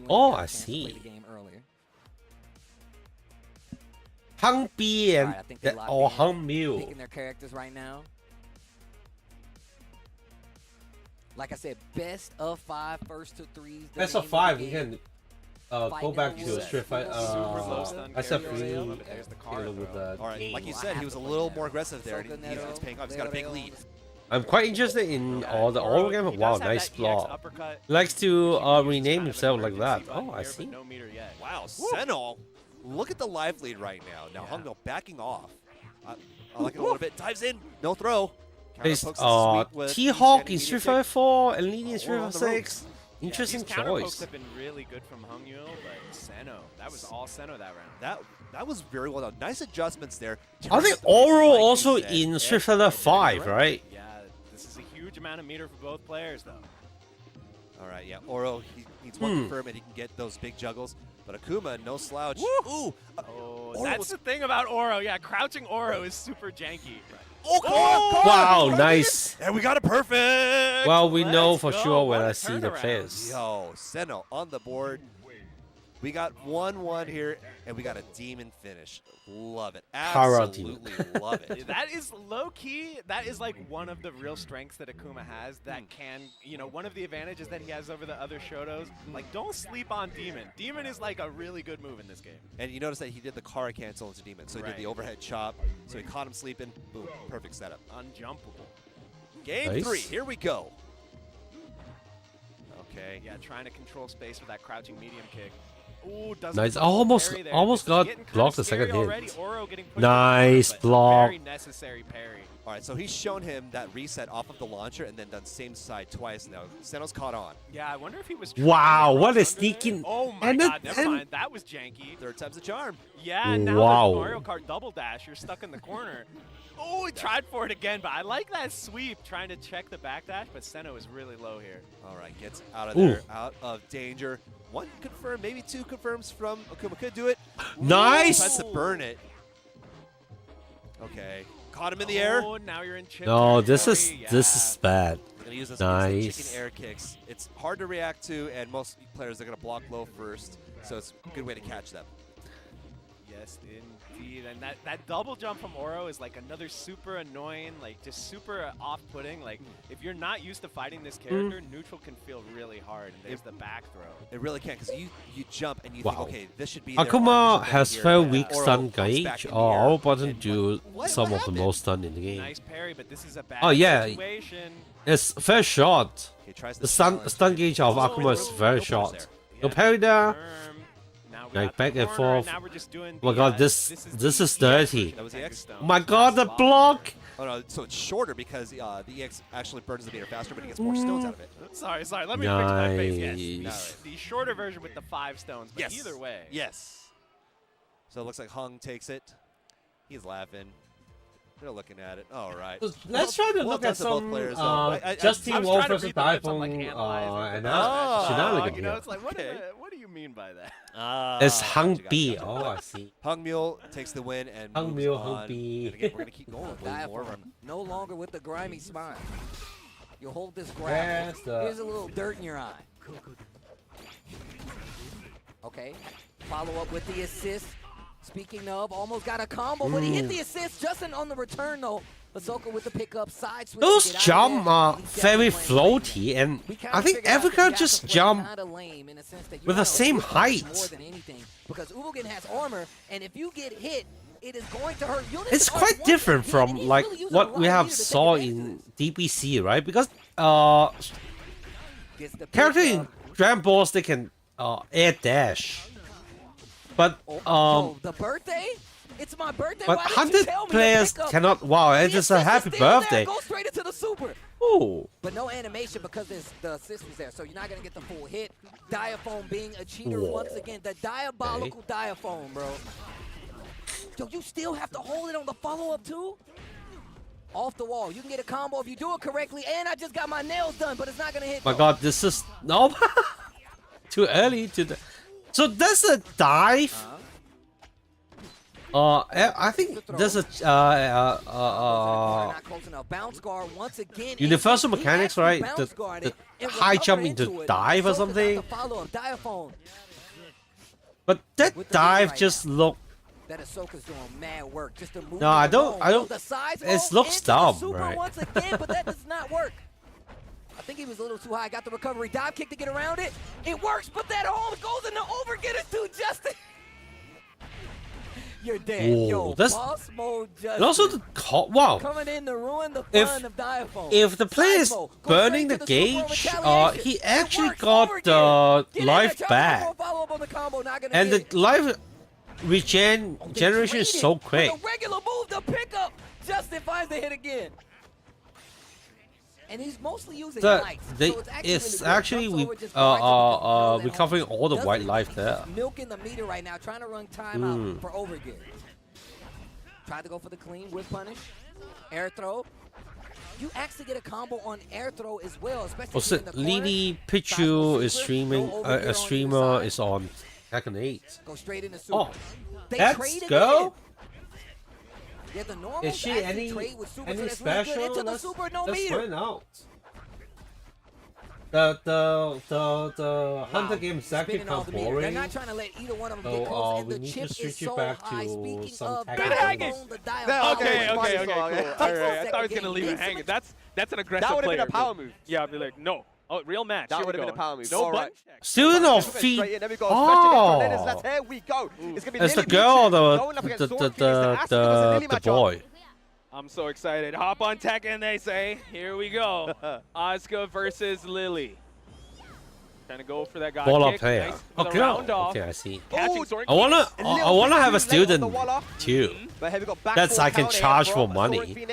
Oh, I see. Hang Bi and Hangmil. Picking their characters right now. Like I said, best of 5 first to 3s. Best of 5, we can go back to Street Fighter. SF Alright, like you said, he was a little more aggressive there. He's paying off. He's got a big lead. I'm quite interested in all the Oro game. Wow, nice block. He likes to rename himself like that. Oh, I see. Wow, Senno. Look at the live lead right now. Now Hangmil backing off. I like it a little bit. Dives in. No throw. There's T-Hawk in Street Fighter 4 and Lee in Street Fighter 6. Interesting choice. Counterpokes have been really good from Hangmil, but Senno, that was all Senno that round. That was very well done. Nice adjustments there. I think Oro also in Street Fighter 5, right? Yeah, this is a huge amount of meter for both players, though. All right, yeah, Oro, he needs one confirm and he can get those big juggles. But Akuma, no slouch. Ooh! That's the thing about Oro. Yeah, crouching Oro is super janky. Oh, come on! Wow, nice. And we got it perfect. Well, we know for sure when I see the players. Yo, Senno on the board. We got 1-1 here, and we got a demon finish. Love it. Absolutely love it. That is low-key. That is like one of the real strengths that Akuma has that can, you know, one of the advantages that he has over the other Shotos. Like, don't sleep on Demon. Demon is like a really good move in this game. And you notice that he did the Kara cancel into Demon. So he did the overhead chop. So he caught him sleeping. Boom. Perfect setup. Unjumpable. Game 3. Here we go. Okay. Yeah, trying to control space with that crouching medium kick. Ooh, nice. Almost got blocked the second hit. Nice block. Very necessary parry. All right, so he's shown him that reset off of the launcher and then done same side twice now. Senno's caught on. Yeah, I wonder if he was. Wow, what a sneaking. Oh my god, never mind. That was janky. Third time's a charm. Yeah, now there's Mario Kart double dash. You're stuck in the corner. Oh, he tried for it again, but I like that sweep, trying to check the backdash, but Senno is really low here. All right, gets out of there, out of danger. 1 confirm, maybe 2 confirms from Akuma. Could do it. Nice. Tries to burn it. Okay, caught him in the air. Oh, now you're in chip No, this is bad. Gonna use those nice. chicken air kicks. It's hard to react to, and most players are gonna block low first, so it's a good way to catch them. Yes, indeed. And that double jump from Oro is like another super annoying, like just super off-putting. Like if you're not used to fighting this character, neutral can feel really hard. And there's the back throw. It really can, because you jump and you think, okay, this should be. Akuma has very weak stun gauge. Our button do some of the most stun in the game. Nice parry, but this is a bad situation. It's very short. The stun gauge of Akuma is very short. No parry there. Like back and forth. Oh my god, this is dirty. Oh my god, the block! Oh no, so it's shorter because the EX actually burns the meter faster, but he gets more stones out of it. Sorry, let me fix my face. Yes, the shorter version with the 5 stones, but either way. Yes. So it looks like Hung takes it. He's laughing. They're looking at it. All right. Let's try to look at some Justin Wolf versus Typhoon and shenanigans. You know, it's like, what do you mean by that? It's Hang Bi. Oh, I see. Hangmil takes the win and Hangmil, Hang Bi. Again, we're gonna keep going. No longer with the grimy spine. You hold this grab. Here's a little dirt in your eye. Okay. Follow up with the assist. Speaking of, almost got a combo, but he hit the assist. Justin on the return, though. Ahsoka with the pickup, side switch. Those jump are very floaty, and I think Africa just jump with the same height. Because Ubogen has armor, and if you get hit, it is going to hurt. It's quite different from like what we have saw in DBC, right? Because character in Dragon Balls, they can air dash. But the birthday? It's my birthday. But 100 players cannot. Wow, it's just a happy birthday. Go straight into the super. Ooh. But no animation because the assist was there, so you're not gonna get the full hit. Diaphone being a cheater once again. The diabolical Diaphone, bro. Yo, you still have to hold it on the follow-up too. Off the wall. You can get a combo if you do it correctly. And I just got my nails done, but it's not gonna hit. My God, this is no. too early to. So that's a dive. I think there's a universal mechanics, right? The high jump into dive or something. But that dive just looked. That Ahsoka's doing mad work just to move. No, I don't. It looks dumb, right? Once again, but that does not work. I think he was a little too high. Got the recovery dive kick to get around it. It works, but that home goes in the overgetter too, Justin. You're dead. Whoa, Yo, that's boss mode Justin. And also the wow. Coming in to ruin the fun of Diaphone. If the player is burning the gauge, he actually got the life back, and the life regeneration is so quick. A regular move to pick up. Justin finds the hit again. And he's mostly using lights. It's actually recovering all the white life there. Milking the meter right now, trying to run time out for overgear. Tried to go for the clean with punish. Air throw. You actually get a combo on air throw as well, especially in the corner. Lily Pichu is streaming. A streamer is on Tekken 8. Go straight into super. Oh, let's go. Yeah, the normal is she any special? Really into the super, no let's meter. find out. The Hunter game is actually kind of boring. They're not trying to let either one of them get close, and the chip is so high. Speaking of, good hanging. Okay, cool. All right, I thought he was gonna leave it hanging. That's an aggressive player. That would have been a power move. Yeah, I'd be like, no. Oh, real match. That would have been a power move. No button. Student of feet. Oh. Here we go. It's gonna be the girl, the boy. I'm so excited. Hop on Tekken, they say. Here we go. Asuka versus Lily. Trying to go for that god Ball kick. up here. Nice Okay, I see. I wanna have a student too. That's I can charge for money.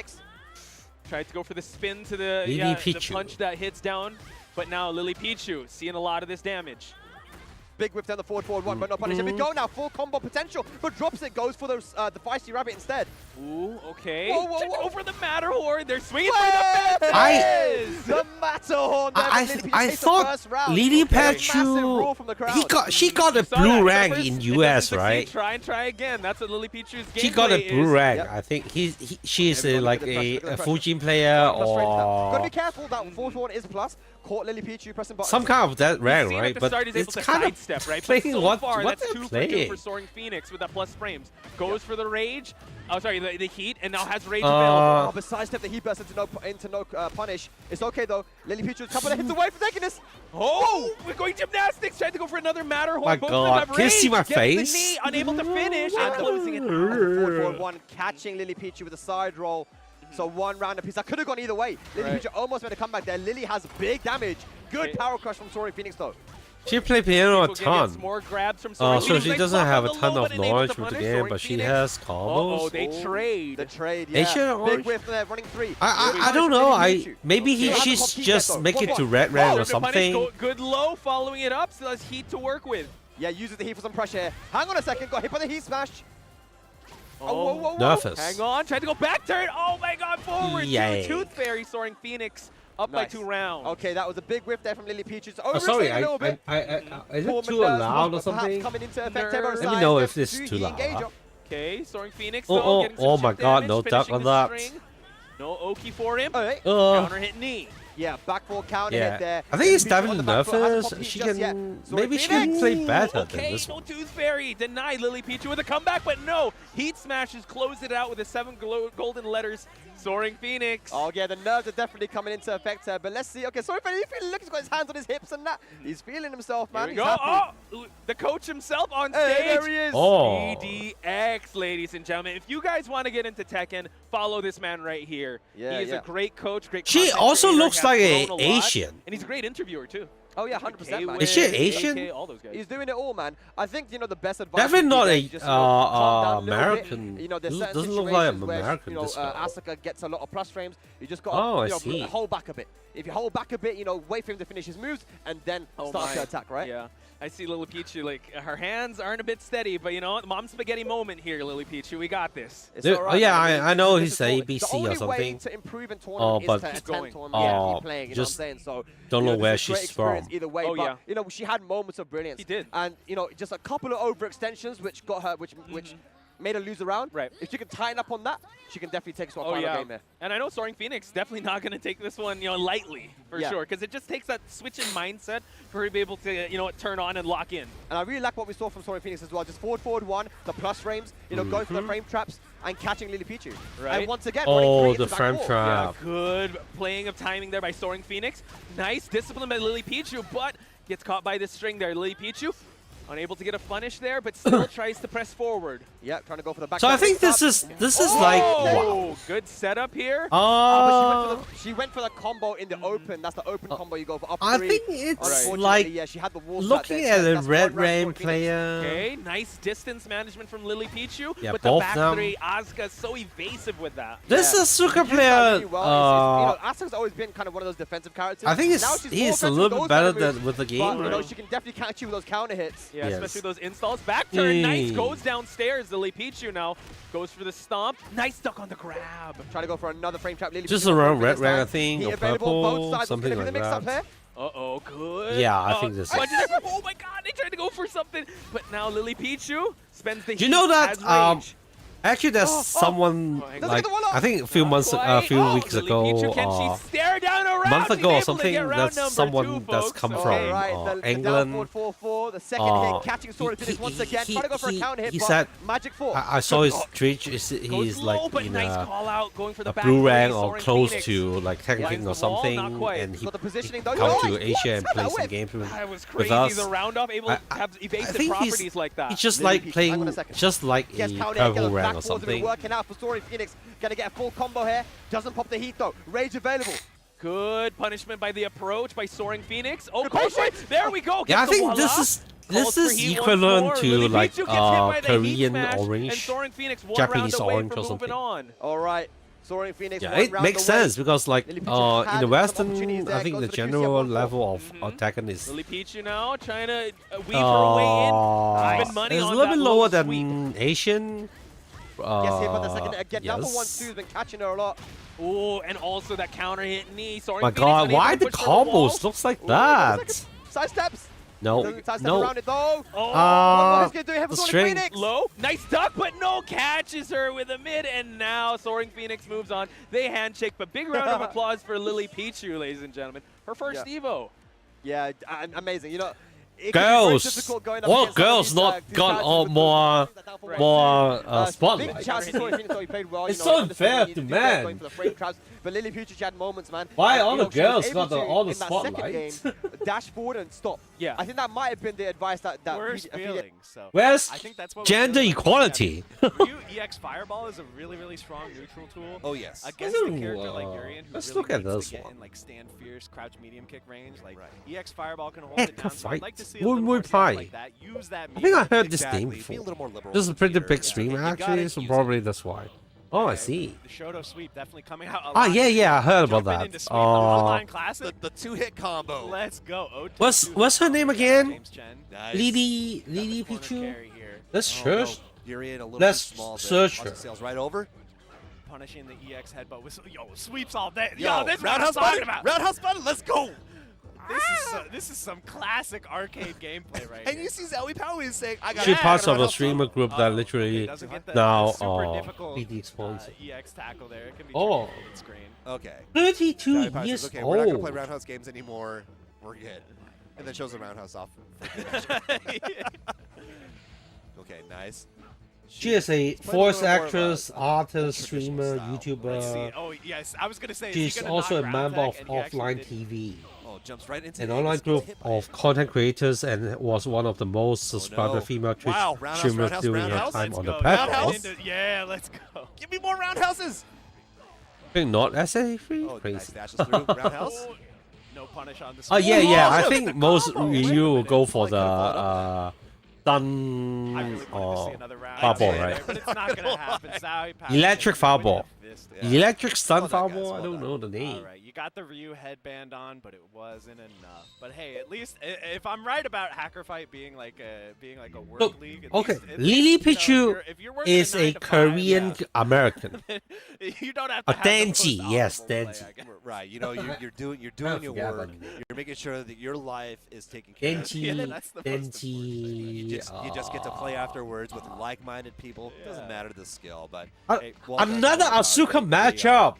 Tried to go for the spin to the, the punch that hits down, but now Lily Pichu seeing a lot of this damage. Big whip down the forward one, but no punish. Here we go now, full combo potential, but drops it, goes for the feisty rabbit instead. Ooh, okay. Whoa. Over the Matterhorn, they're swinging for the fence. The Matterhorn. I thought Lily Pichu, she got a blue rank in US, right? Try again. That's what Lily Pichu's game. She got a blue rank. I think she's like a Fujin player or. Gotta be careful. That fourth one is plus. Caught Lily Pichu pressing button. Some kind of that rank, right? But it's kind of step, right? playing so what that's they're too playing. For Soaring Phoenix with that plus frames. Goes for the rage. Oh, sorry, the heat, and now has rage available. The side step, the heat burst into no punish. It's okay though. Lily Pichu is a couple of hits away from taking this. Oh, we're going gymnastics. Tried to go for another Matterhorn. My God, can you see my face? The knee, unable to finish, and closing it. 4-4-1, catching Lily Pichu with a side roll. So one round apiece. That could have gone either way. Lily Pichu almost made a comeback there. Lily has big damage. Good power crush from Soaring Phoenix though. She played piano a ton. More grabs from so she doesn't have a ton of knowledge with the game, but she has combos. Oh, they trade. The trade, yeah. Big whiff there, running 3. I don't know. Maybe she's just make it to red rank or something. Good low, following it up, so that's heat to work with. Yeah, uses the heat for some pressure. Hang on a second, got hit by the heat smash. Oh, nervous. Hang on, tried to go back turn. Oh my God, forward. Yay. Tooth Fairy Soaring Phoenix up by 2 rounds. Okay, that was a big whip there from Lily Pichu. Sorry, is it too loud or something? Let me know if this is too loud. Okay, Soaring Phoenix. Oh my God, no duck on that. No Oki for him. Counter hit knee. Yeah, back 4 counter hit there. I think he's definitely nervous. She can maybe she can play better than this one. No Tooth Fairy denied Lily Pichu with a comeback, but no. Heat Smashes closed it out with the 7 golden letters. Soaring Phoenix. Oh yeah, the nerves are definitely coming into effect here. But let's see. Okay, Soaring Phoenix, he's got his hands on his hips and that. He's feeling himself, man. Here we go. Oh, the coach himself on stage. There he is. Oh. EDX, ladies and gentlemen. If you guys want to get into Tekken, follow this man right here. Yeah, he is a great coach, great. She also looks like an Asian. And he's a great interviewer too. Oh yeah, 100%, man. Is she Asian? All those guys. He's doing it all, man. I think the best advice. Definitely not a American. There's doesn't look like an American. Asuka gets a lot of plus frames. You just got to hold back a bit. If you hold back a bit, wait for him to finish his moves and then start to attack, right? Yeah. I see Lily Pichu, like, her hands aren't a bit steady, but you know what? Mom spaghetti moment here, Lily Pichu. We got this. Dude, yeah, I know he's ABC or something. The only way to improve in tournament is to attend tournament. Keep playing, you know what I'm saying? So, don't know where she's from. bomb. either way. Oh, but, yeah. you know, she had moments of brilliance. He did. And, you know, just a couple of overextensions which got her, which made her lose the round. Right. If she can tighten up on that, she can definitely take us to a final game there. And I know Soaring Phoenix definitely not going to take this one, lightly for sure, because it just takes that switch in mindset for her to be able to, turn on and lock in. And I really like what we saw from Soaring Phoenix as well. Just forward one, the plus frames, going for the frame traps and catching Lily Pichu. Right. And once again, oh, the frame trap. Yeah, good playing of timing there by Soaring Phoenix. Nice discipline by Lily Pichu, but gets caught by this string there. Lily Pichu unable to get a punish there, but still tries to press forward. Yeah, trying to go for the back. So I think this is like wow. Good setup here. But she went for the combo in the open. That's the open combo you go for. Up I three. think it's like she had the wall looking at a red rain player. Okay, nice distance management from Lily Pichu. Yeah, but both the back them. three, Asuka is so evasive with that. This is Suka player. Asuka's always been kind of one of those defensive characters. I think he's a little bit better than with the game. But, she can definitely catch you with those counter hits. Yeah, especially those installs. Back turn, nice, goes downstairs. Lily Pichu now goes for the stomp. Nice duck on the grab. Trying to go for another frame trap. Lily Just Pichu around red rag, I think, or purple, something like that. Uh-oh, good. Yeah, I think this is. Oh my god, they tried to go for something. But now Lily Pichu spends the Do you know that, actually, there's Oh, someone like I think a few months, a few weeks ago, month ago or something. That's someone that's come from England. The second hit, catching Soaring Phoenix once again. Trying to go for a counter hit. He said, Magic 4. I saw his Twitch. He's like in a blue rank or close to like tanking or something, and he come to Asia and play some games with us. I think he's just like playing just like a purple rank or something. Working out for Soaring Phoenix. Gonna get a full combo here. Doesn't pop the heat though. Rage available. Good punishment by the approach by Soaring Phoenix. Oh, there we go. Yeah, I think this is equivalent to like Korean orange, Japanese orange or something. All right. Soaring Phoenix. Yeah, it makes sense because like in the Western, I think the general level of Tekken is Lily Pichu now trying to weave her way in. Spend money it's on a little bit lower than sweep. Asian. Yes, but the second again, number 1-2 has been catching her a lot. Oh, and also that counter hit knee. Soaring My Phoenix God, why the combos looks like that? Side steps. No, around it though. What is gonna do? the string. Low, nice duck, but no, catches her with a mid, and now Soaring Phoenix moves on. They handshake, but big round of applause for Lily Pichu, ladies and gentlemen. Her first EVO. Yeah, amazing. You know, girls, what girls not got more spotlight? It's so unfair to men. But Lily Pichu had moments, man. Why all the girls got all the spotlight? Dash forward and stop. Yeah, I think that might have been the advice that Where's I think that's what gender equality? EX Fireball is a really strong neutral tool. Oh yes. Against a character like Urian, who let's really look at needs this to get one. in like stand fierce, crouch medium kick range. Like EX Fireball can hold it down. So I'd like to see a little more stuff like that. Use that. I think I heard this name Be a before. little more liberal. This is a pretty big Yeah. stream actually, so probably that's why. Oh, I see. The Shoto sweep definitely coming out. Ah, yeah, I heard about that. The two-hit combo. Let's go. What's her name again? Nice. Lily Pichu. Let's search. Urian a little Let's too small. search her. Sails right over. Punishing the EX headbutt with sweeps all day. Yo, this is roundhouse what I'm talking button. about. Roundhouse button. Let's go. This is some classic arcade gameplay right And here. you see Zoe Powie is saying, "I got." She parts of a streamer group that literally now PD exposed. EX tackle there. It can be Oh. screen. Okay. 32 Zoe Powie years says, okay, we're not gonna play old. roundhouse games anymore. We're good. And then shows the roundhouse off. Okay, nice. She is a voice actress, artist, streamer, YouTuber. Oh yes, I was gonna say. She's also a member of Offline TV, Oh, jumps right into an online group of content creators, and was one of the most subscribed female Twitch streamers during her time on the platform. Yeah, let's go. Give me more roundhouses. I think not SA3. Oh, Crazy. nice dashes through roundhouse. No punish on this. Oh yeah. I think most review will go for the done fireball, right? But it's not gonna happen. Electric fireball. missed. Electric Stun Fireball? I don't know the name. All right, you got the Ryu headband on, but it wasn't enough. But hey, at least if I'm right about Hacker Fight being like a work league. Okay, at Lily least, Pichu if you're working is a 9 to 5, Korean American. you don't have to have Denji, the most yes, honorable Denji. play, Right, you know, you're doing your work. You're making sure that your life is taken care of. Denji. You just get to play afterwards with like-minded people. It doesn't matter the skill, but hey, another Asuka matchup.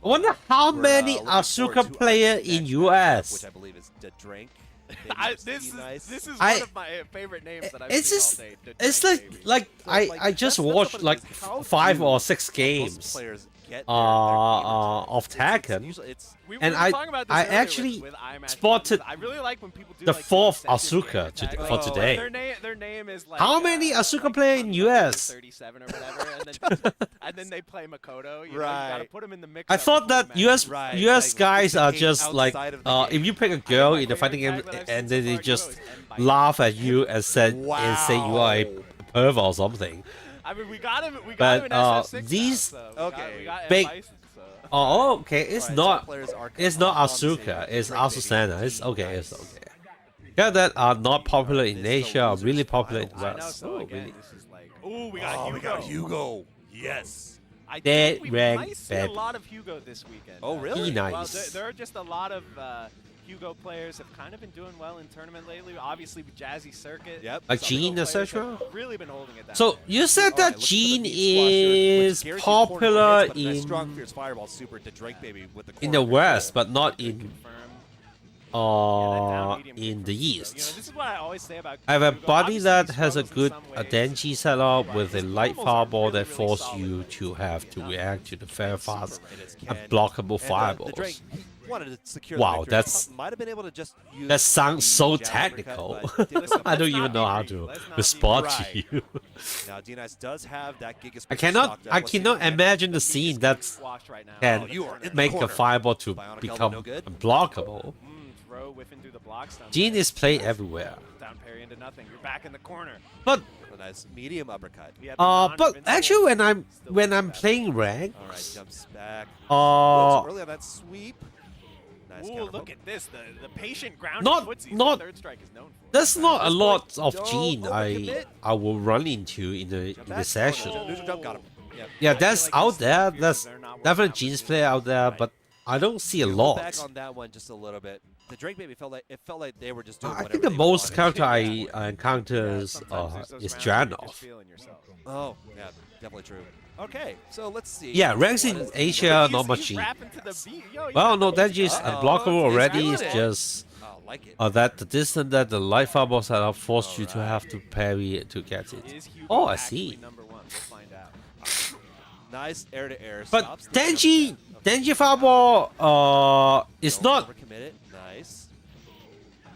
I wonder how many Asuka player in US. Which I believe is the Drink. This is one of my favorite names that I've seen all day. It's like I just watched like 5 or 6 games of Tekken, and I actually spotted the 4th Asuka for today. Their name is like how many Asuka player in US? 37 or whatever, and then they play Makoto. You gotta put them in the mix. I thought that US guys are just like if you pick a girl in the fighting game and then they just laugh at you and say you are a perv or something. I mean, we got him. But in SF6 these we got big. Bison, so. Oh, okay. It's not Asuka. It's Asusana. It's okay. It's okay. Yeah, that are not popular in Asia are really popular in the West. Really? We got Hugo. Yes. I think we might see a lot of Hugo this weekend. Oh, really? Nice. Well, there are just a lot of Hugo players have kind of been doing well in tournament lately. Obviously, with Jazzy Circuit. Yep. Like Gene, etc. Really been holding it down. So you said that Gene is popular in the West, but not in the East. This is what I always say about I have a body that has a good Denji setup with a light fireball that forces you to have to react to the very fast and blockable fireballs. Wow, might have been able to just use that sounds so technical. I don't even know how to respond to you. Now, D-Nice does have that Gigas. I cannot imagine the scene that can make a fireball to become unblockable. Gene is played everywhere. Down parry into nothing. You're back in the corner. But a nice medium uppercut. but actually when I'm playing rank, all right, jumps back. Early on that sweep. Nice Ooh, look at this. The patient ground not third strike is known for. There's not a lot of Gene I will run into in the session. Neutral jump got him. Yeah, that's out there. That's definitely Gene's player out there, but I don't see a lot. Back on that one just a little bit. The Drake baby felt like they were just doing. I think the most character I encounter is Janov. Oh, yeah, definitely true. Okay, so let's see. Yeah, ranks in Asia, not much Gene. Well, no, that is unblockable already. It's just that the distance that the light fireball setup forced you to have to parry to get it. Oh, I see. Nice air-to-air. But Denji fireball is not. Nice.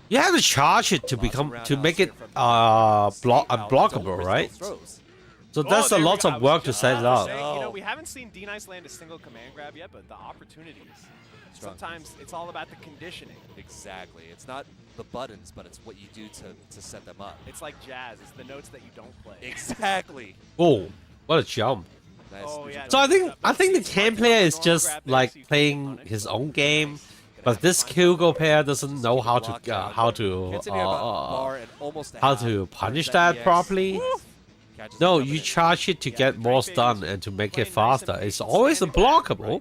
You have to charge it to make it unblockable, right? So that's a lot of work to set it up. You know, we haven't seen D-Nice land a single command grab yet, but the opportunities. Sometimes it's all about the conditioning. Exactly. It's not the buttons, but it's what you do to set them up. It's like jazz. It's the notes that you don't play. Exactly. Oh, what a jump. Nice. Oh, yeah, so I think the Ken player is just like playing his own game, but this Hugo player doesn't know how to punish that properly. No, you charge it to get more stun and to make it faster. It's always unblockable.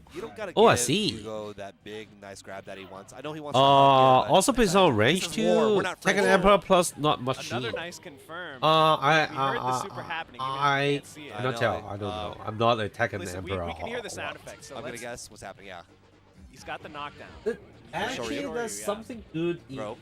Oh, I see. That big, nice grab that he wants. I know he wants. Also based on range too. Tekken Emperor plus not much. Another nice confirm. I don't tell. I don't know. I'm not a Tekken Emperor. We can hear the sound effects. So I'm gonna guess what's happening. Yeah. He's got the knockdown. Actually, there's something good in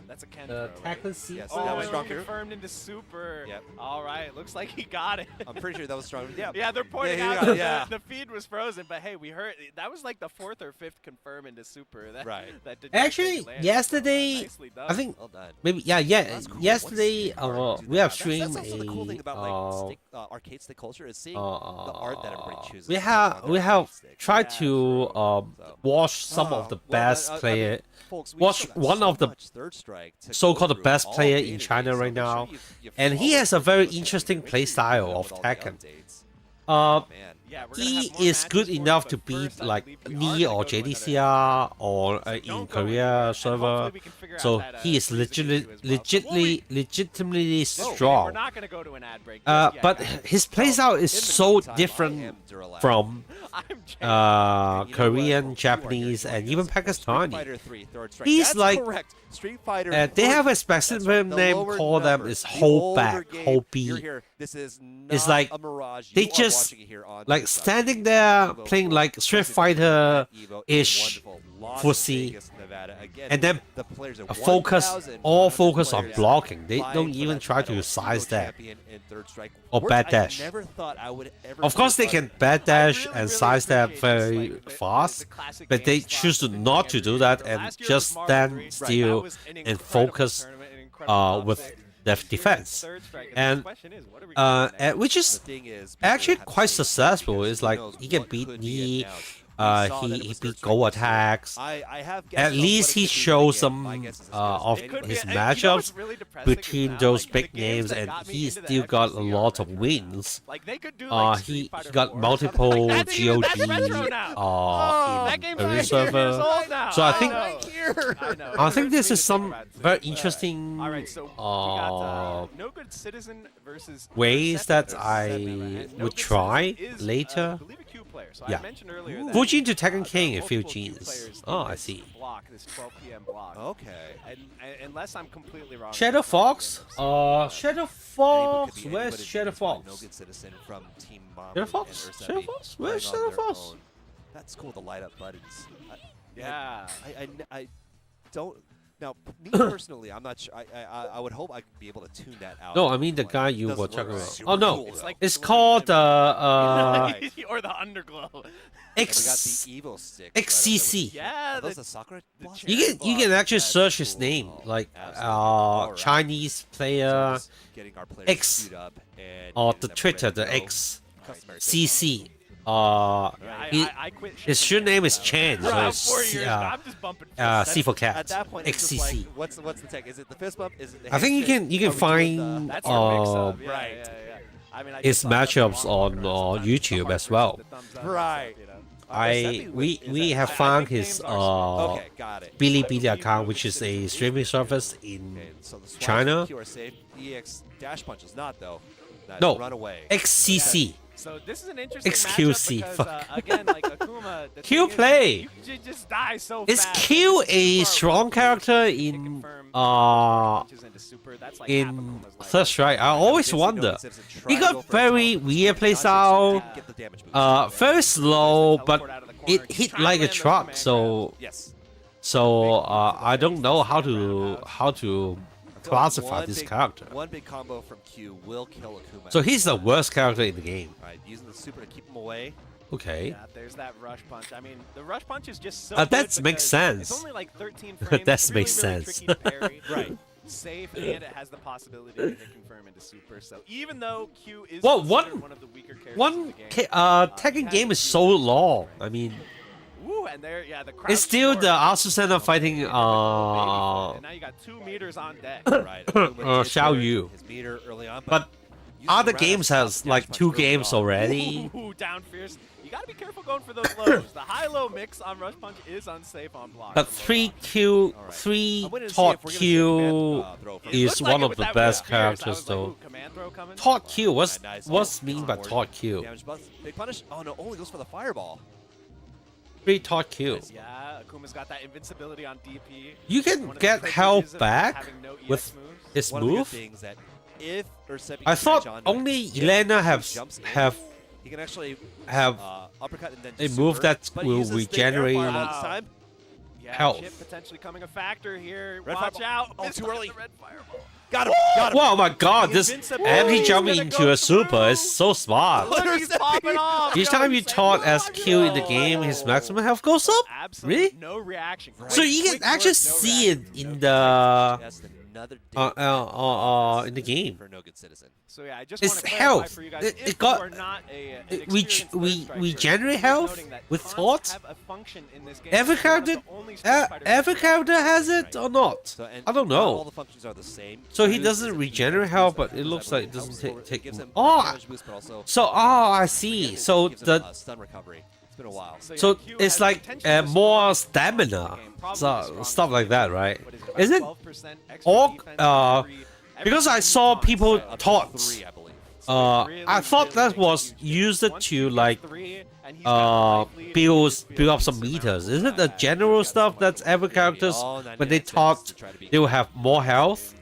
That's a Ken Tekken C. Yes, oh, that was strong confirmed into super. Yep. All right, looks like he got it. I'm pretty sure that was strong. Yeah. Yeah, they're pointing out that the feed was frozen, but hey, we heard that was like the 4th or 5th confirm into super. That, right. That did actually, yesterday, I think maybe cool. Yesterday we have streamed that's also the cool thing about like arcade stick culture is seeing the art that everybody chooses. We have tried to watch some of the best player. Watch one of the so-called the best player in China right now, and he has a very interesting play style of Tekken. he is good enough to beat like Nile or JDCR or in Korea server. So he is legitimately strong. We're not gonna go to an ad break. But his playstyle is so different from Korean, Japanese, and even Pakistani. He's like, they have a specific name called them is hold back, hold B. It's like they just like standing there playing like Street Fighter-ish fussy, and then all focus on blocking. They don't even try to size that or bad dash. Of course, they can bad dash and side step very fast, but they choose not to do that and just stand still and focus with their defense, and which is actually quite successful. It's like he can beat me. He beat go attacks. At least he shows some of his matchups between those big names, and he still got a lot of wins. He got multiple GOG in the server. So I think this is some very interesting ways that I would try later. Yeah. Fujin to Tekken King a few genes. Oh, I see. Okay. Unless I'm completely wrong. Shadow Fox? Shadow Fox? Where's Shadow Fox? Shadow Fox? Shadow Fox? Where's Shadow Fox? That's cool, the light up buttons. Yeah. I don't... Now, me personally, I'm not sure. I would hope I could be able to tune that out. No, I mean the guy you were talking about. Oh no, it's called or the underglow. XCC. Yeah, those the Sakura. You can actually search his name, like Chinese player X, or the Twitter the XCC. His true name is Chan, so it's C for cat. At that point, XCC. Like, what's the tech? Is it the fist bump? Is it the I think you can find his matchups on YouTube as well. Right. We have found his Bilibili account, which is a streaming service in China. EX dash punch is not though. No, Runaway. XCC. So this is an interesting XQC. Because, again, like Akuma, Q play. You just die so Is fast. Q a strong character in Third Strike? I always wonder. He got very weird playstyle. Very slow, but it hit like a truck. So I don't know how to classify this character. One big combo from Q will kill Akuma. So he's the worst character in the game. Right, using the super to keep him away. Okay. Yeah, there's that rush punch. I mean, the rush punch is just so that makes sense. It's only like 13 frames. That makes really sense. Tricky to parry. Right. Safe, and it has the possibility to hit confirm into super. So even though Q is one of the weaker characters in the game, Tekken game is so long. I mean, and there, yeah, the it's still the Asusena fighting and now you got 2 meters on deck. Right. Xiao Yu. His meter early on, But other games has like 2 games already. Ooh, down fierce. You gotta be careful going for those lows. The high-low mix on Rush Punch is unsafe on block. But 3 Taught Q is one of the best characters though. Taught Q, what's mean by Taught Q? Big punish? Oh no, only goes for the fireball. 3 Taught Q. Yeah, Akuma's got that invincibility on DP. You can get health back with his move. I thought only Elena he can actually have uppercut and then a move that will regenerate health. Chip potentially coming a factor here. Watch out. Oh, too early. Red fireball. Got him. Got him. Wow, my God! This empty jumping into a super is so smart. Look, he's popping off. Each time you taught SQ in the game, his maximum health goes up. Absolutely Really? no reaction. So you can actually see it in the another in the game. For No Good Citizen. So yeah, I just It's want to clarify health. for you guys, It got we regenerate health with thoughts. Every character has it or not. So, I don't know. All the functions are the same. So he doesn't regenerate health, but it looks like it doesn't take. I see. So the stun recovery. It's been a while. so it's like more stamina, so stuff like that, right? Is it all? Because I saw people taught. I thought that was used to like build up some meters. Is it the general stuff that's every characters when they taught they will have more health,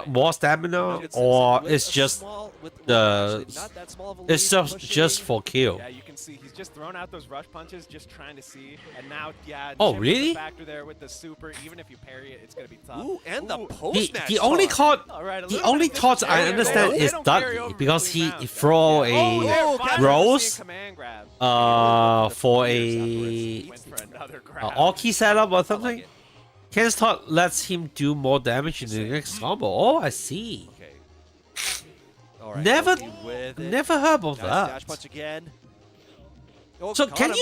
more stamina, or it's just the it's just for kill? Yeah, you can see he's just throwing out those rush punches, just trying to see, and now Oh really? Factor there with the super. Even if you parry it, it's gonna be tough. Ooh, and the post match. The only thought I understand is Dudley because he throw a rose for a Orki setup or something. Ken's thought lets him do more damage in the next combo. Oh, I see. Right, never heard of that. Dash punch again. So can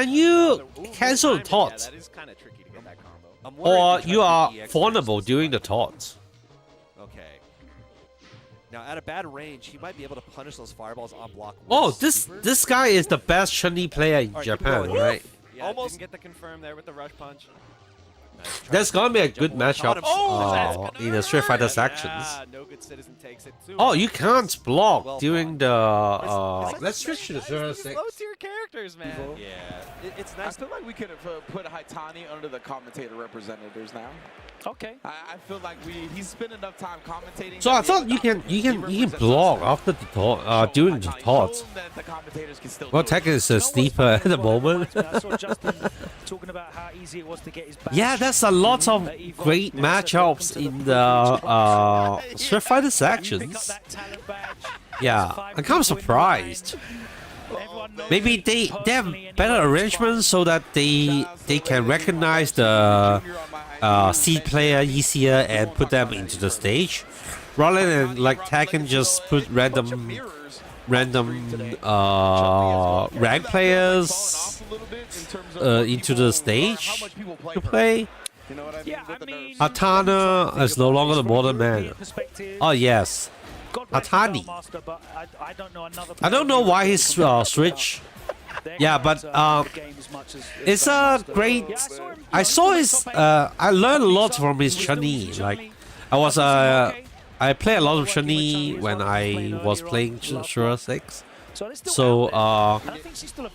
you cancel the taunt? That is kind of tricky to get that combo. Or you are vulnerable during the taunt? Okay. Now at a bad range, he might be able to punish those fireballs on block. Oh, this guy is the best Chun-Li player in Japan, right? Yeah, almost didn't get the confirm there with the rush punch. That's gonna be a good matchup in the Street Fighter sections. No Good Citizen takes it too. Oh, you can't block during the. Let's switch to the 06. Low tier characters, man. Yeah, it's nice. I feel like we could have put Haitani under the commentator representatives now. Okay. I feel like he's spent enough time commentating. So I thought you can block after the talk during the talks. Well, Tekken is a sleeper at the moment. I saw Justin talking about how easy it was to get his badge. Yeah, there's a lot of great matchups in the Street Fighter sections. Yeah, I'm kind of surprised. Maybe they have better arrangements so that they can recognize the seed player easier and put them into the stage, rather than like Tekken just put random rank players into the stage to play. Atana is no longer the modern man. Oh yes, Atani. I don't know why he's switch. Yeah, but it's a great. I saw his. I learned a lot from his Chun-Li. Like, I play a lot of Chun-Li when I was playing Shura 6. So,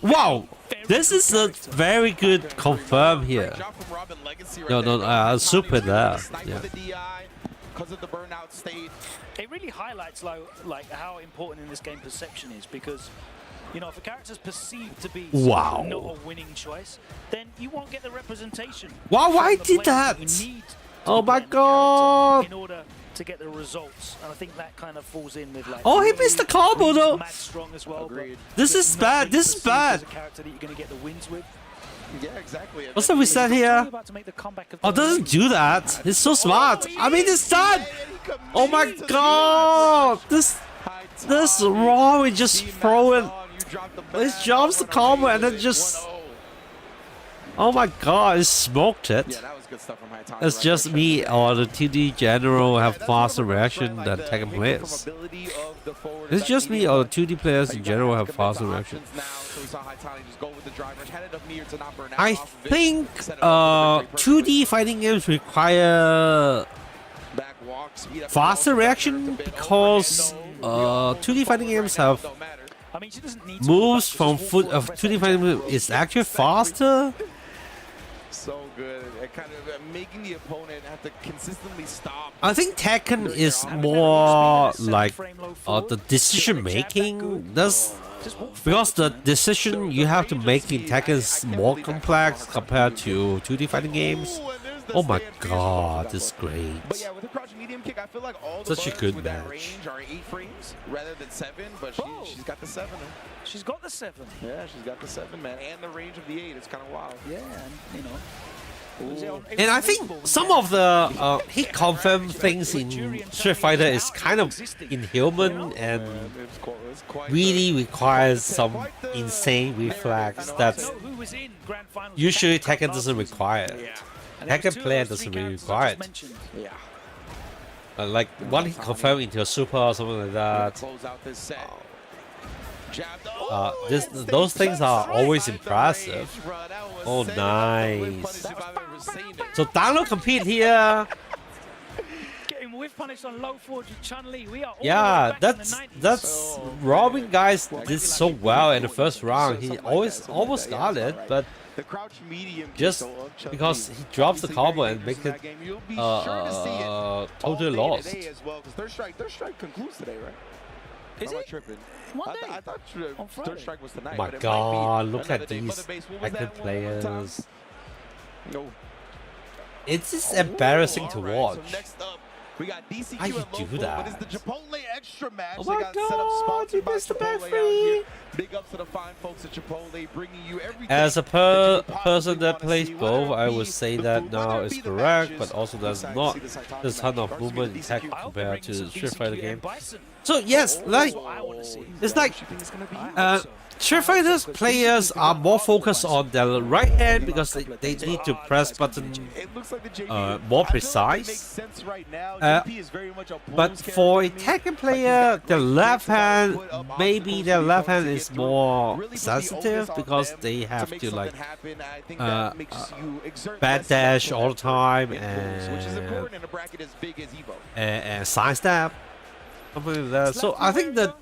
wow, this is a very good confirm here. No, super there. Yeah. It really highlights like how important in this game perception is, because you know, if a character's perceived to be not a winning choice, then you won't get the representation. Wow, why did that? Oh my god! In order to get the results, and I think that kind of falls in with like. Oh, he missed the combo though. Mad strong as well. This is bad. This is bad. A character that you're going to get the wins with. Yeah, exactly. What's the reset here? Oh, doesn't do that. It's so smart. I mean, it's done. Oh my god! This raw, we just throw it. It jumps the combo and then just. Oh my god! It smoked it. Yeah, that was good stuff from Haitani. It's just me or the 2D general have faster reaction than Tekken players. It's just me or the 2D players in general have faster reaction. I think 2D fighting games require faster reaction because 2D fighting games have moves from foot of 2D fighting games is actually faster. So good at kind of making the opponent have to consistently stop. I think Tekken is more like the decision making. Because the decision you have to make in Tekken is more complex compared to 2D fighting games. Oh my god, this is great. But yeah, with the crouch medium kick, I feel like all such a good that match. range are 8 frames rather than 7, but she's got the 7. She's got the 7. Yeah, she's got the 7, man, and the range of the 8. It's kind of wild. Yeah, and you know, And I think some of the hit confirm things in Street Fighter is kind of inhuman and really requires some insane reflex that's usually Tekken doesn't require. Tekken player doesn't really require it. Like one hit confirm into a super or something like that. Those things are always impressive. Oh, nice. So Dano compete here. Getting whiff punished on low forward with Chun-Li. We are Yeah, that's Robin guys did so well in the first round. He almost got it, but just because he drops the combo and makes it totally lost. Third strike concludes today, right? Is it? Tripping? I thought Third Strike was tonight. Oh my god, look at these active players. No. It's just embarrassing to watch. Next up, we got DCQ How you do that? But it's the Chipotle extra match. Oh my god, you missed the back free. Big ups to the fine folks at Chipotle, bringing you everything. As a person that plays both, I would say that now is correct, but also there's not a ton of movement in Tekken compared to the Street Fighter game. So yes, like it's like Street Fighter's players are more focused on their right hand because they need to press button more precise. But for a Tekken player, the left hand, maybe their left hand is more sensitive because they have to like back dash all the time and side step, something like that. So I think that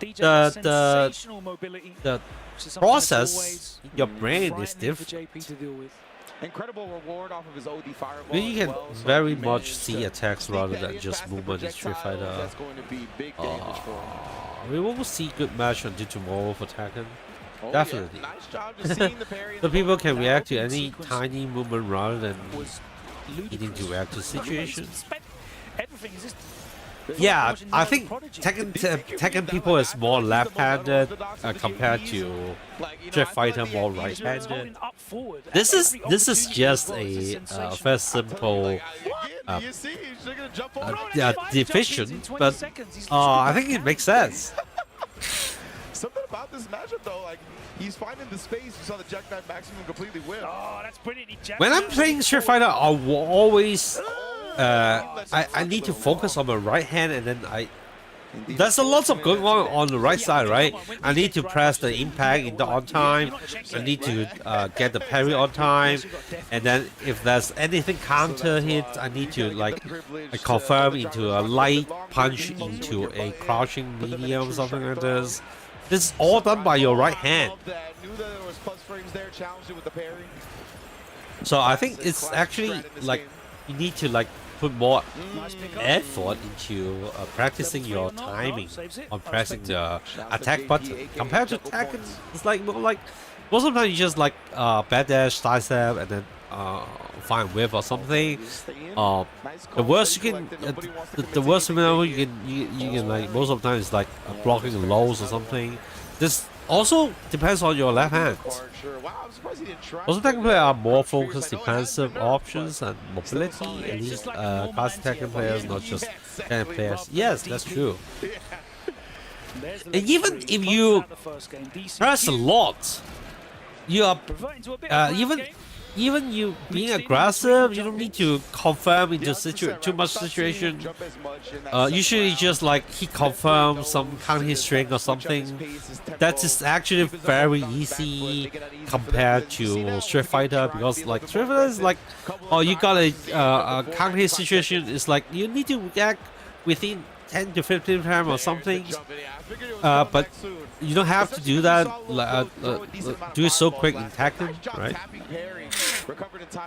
the process in your brain is different. Incredible reward off of his OD fireball. You can very much see attacks rather than just movement in Street Fighter. That's going to be big damage for him. We will see good match until tomorrow for Tekken. Definitely. Nice job just seeing the parry. The people can react to any tiny movement rather than needing to react to situations. Everything is just. Yeah, I think Tekken people is more left-handed compared to Street Fighter more right-handed. This is just a very simple division, but I think it makes sense. Something about this matchup though, like he's finding the space. You saw the jackknife maximum completely whip. Oh, that's brilliant. When I'm playing Street Fighter, I will always I need to focus on my right hand, and then there's a lot of going on the right side, right? I need to press the impact on time. I need to get the parry on time, and then if there's anything counter hit, I need to like confirm into a light punch into a crouching medium, something like this. This is all done by your right hand. So I think it's actually like you need to like put more effort into practicing your timing on pressing the attack button. Compared to Tekken, it's like more like most of the time you just like back dash, side step, and then fine whip or something. The worst you can, the worst scenario you can like most of the time is like blocking lows or something. This also depends on your left hand. Also, Tekken players are more focused defensive options and mobility. At least classic Tekken players, not just Tekken players. Yes, that's true. And even if you press a lot, you are even you being aggressive, you don't need to confirm into too much situation. Usually just like he confirm some counter hit string or something. That is actually very easy compared to Street Fighter, because like Street Fighter is like, oh, you got a counter hit situation. It's like you need to react within 10 to 15 times or something. But you don't have to do that. Do it so quick in Tekken, right?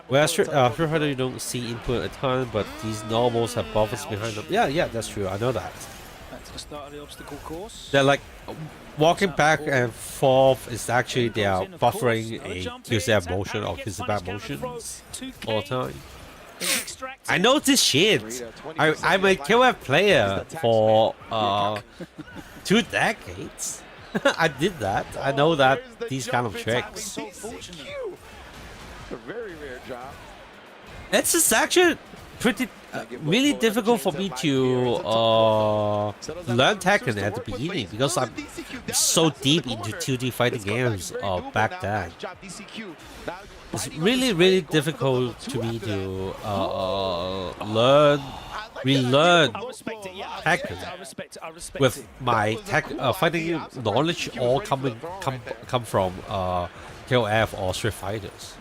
Whereas Street Fighter, you don't see input a ton, but these normals have buffers behind them. Yeah, that's true. I know that. That's the start of the obstacle course. They're like walking back and forth is actually they are buffering a QCF motion or QCF motion all the time. I know this shit. I'm a QF player for 2 decades. I did that. I know that these kind of tricks. A very rare job. It's just actually pretty really difficult for me to learn Tekken at the beginning because I'm so deep into 2D fighting games back then. It's really difficult to me to relearn Tekken with my fighting knowledge all come from KOF or Street Fighters.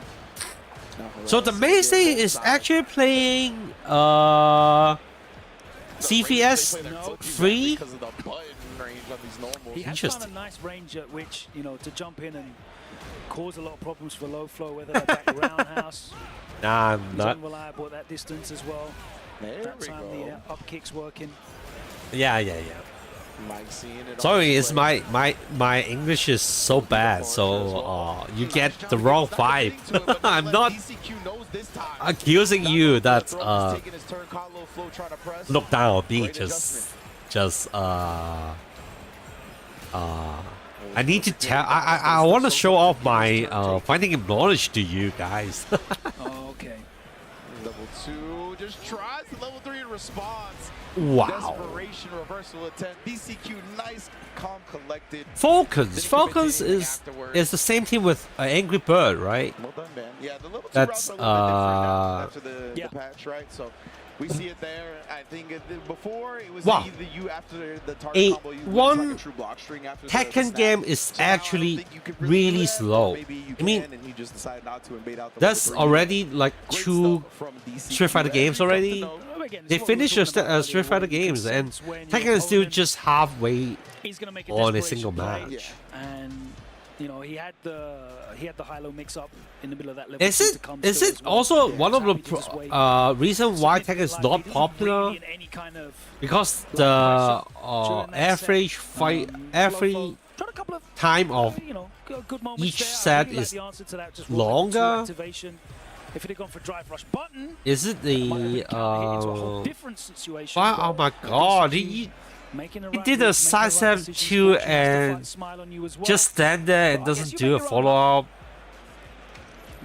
So the mainstay is actually playing CVS 3. He has found a nice range at which, you know, to jump in and cause a lot of problems for low flow, whether they're back roundhouse. Nah, He's not. unreliable at that distance as well. That time the up kick's working. Yeah. Sorry, it's my English is so bad, so you get the wrong vibe. I'm not accusing you that look down on me. I need to tell. I want to show off my fighting knowledge to you guys. Okay. Level 2 just tries the level 3 in response. Wow. Desperation reversal attempt. DCQ nice, calm, collected. Falcons is the same team with Angry Bird, right? Well done, man. Yeah, the level 2 that's routes are a little bit different now after the patch, right? So we see it there. I think before it was either you after the target combo, you one like a true block string after Tekken game is actually really slow. I mean, that's already like 2 Street Fighter games already. They finished the Street Fighter games, and Tekken is still just halfway on a single match. And you know, he had the high-low mix-up in the middle of that level. Is it also one of the reason why Tekken is not popular? Because the average time of each set is longer. If it had gone for drive rush button, is it the oh my god, he did a side step 2 and just stand there and doesn't do a follow-up.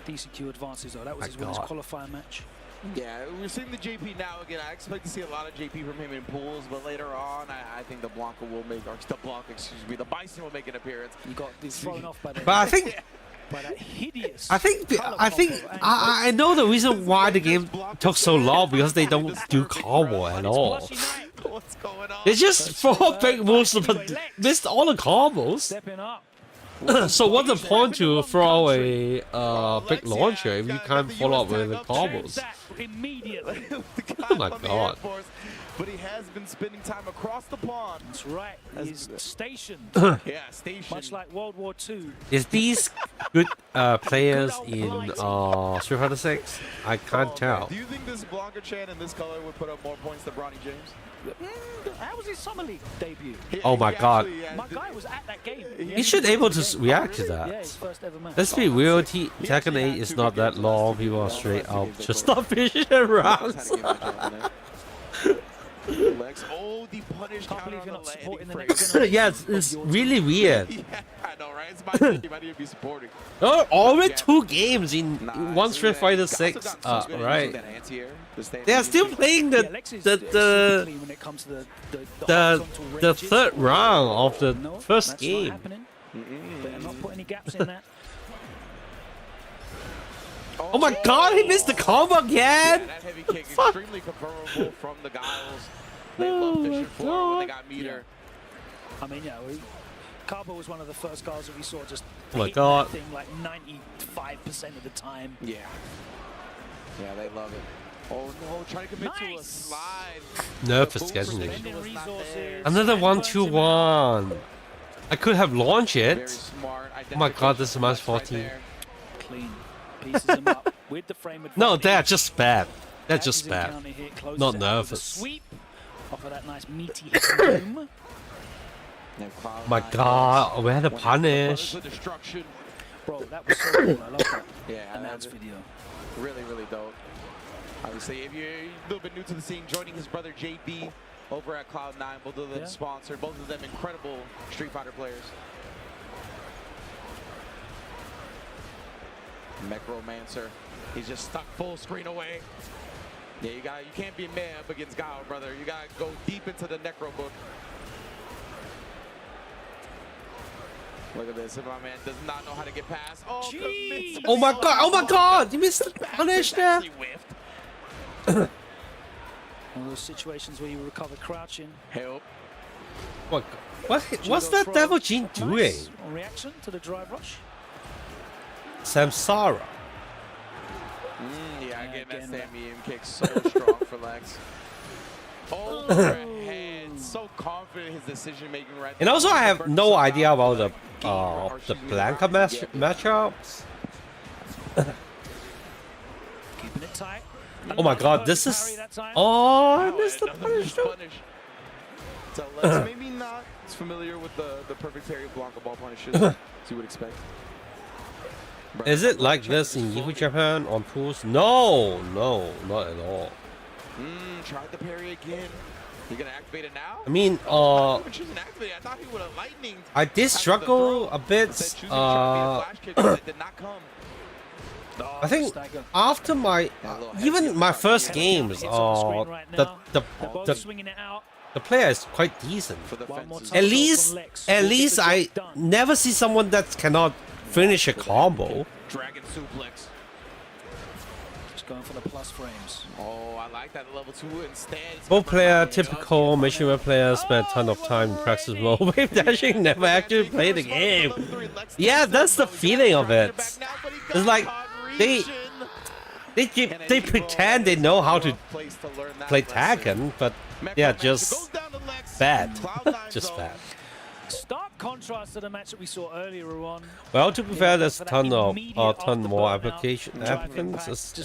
DCQ advances though. That was his winners qualifier match. Yeah, we're seeing the JP now again. I expect to see a lot of JP from him in pools, but later on, I think the Blanca will make, or the Blanca, excuse me, the Bison will make an appearance. You got thrown off by the. But I think. By that hideous I know the reason why the game took so long because they don't do combo at all. What's going on? They just throw big moves but missed all the combos. So what's the point to throw a big launcher if you can't follow up with the combos? Oh my god. But he has been spending time across the pond. That's right. He's stationed. Yeah, stationed. Much like World War II. Is these good players in Street Fighter 6? I can't tell. Do you think this Blanca Chan in this color would put up more points than Bronny James? How was his Summer League debut? Oh my god. My guy was at that game. He should be able to react to that. Yeah, his first ever match. Let's be real, Tekken 8 is not that long. People are straight up just stop finishing rounds. Oh, the punish counter on the leg. Yeah, it's really weird. Yeah, I know, right? It's my team. I need to be supporting. Oh, already 2 games in one Street Fighter 6. Right. They are still playing the third round of the first game. Better not put any gaps in that. Oh my god, he missed the combo again! Yeah, that heavy kick extremely confirmable from the Giles. They love fishing for when they got meter. I mean, yeah, Carbo was one of the first guys that we saw just hit that thing like 95% of the time. Yeah. Yeah, they love it. Oh no, trying to commit to a slide. Nervous scheduling. Another 1-2-1. I could have launched it. Oh my god, this is match 14. Clean. Pieces him up with the frame advantage. No, they're just bad. They're just bad. Not nervous. Sweep off of that nice meaty boom. Oh my god, we had a punish. Bro, that was so cool. I love that. Yeah, announce video. Really, really dope. Obviously, if you're a little bit new to the scene, joining his brother JB over at Cloud9, both of them sponsored, both of them incredible Street Fighter players. Necromancer. He's just stuck full screen away. Yeah, you can't be mad up against Gao, brother. You gotta go deep into the Necro book. Look at this. My man does not know how to get past. Oh, oh my god! Oh my god! You missed the punish there. One of those situations where you recover crouching. Help. What's that Devil Gene doing? Nice reaction to the drive rush. Samsara. Yeah, again, that Sammy kick so strong for Lex. Overhead, so confident in his decision making right. And also, I have no idea about the Blanca matchups. Keeping it tight. Oh my god, this is. Oh, I missed the punish. So Lex maybe not familiar with the perfect parry of Blanca ball punishes, as you would expect. Is it like this in EVO Japan on pools? No, not at all. Tried the parry again. You're gonna activate it now? I mean, I thought he would have lightning. I did struggle a bit. I think after my even my first games, the player is quite decent. At least I never see someone that cannot finish a combo. Dragon suplex. Just going for the plus frames. Oh, I like that level 2 instead. Both player, typical Missionary players spend a ton of time in practice mode. Wave dashing, never actually play the game. Yeah, that's the feeling of it. It's like they pretend they know how to play Tekken, but yeah, just bad. Just bad. Stark contrast to the match that we saw earlier on. Well, to be fair, there's a ton more applicants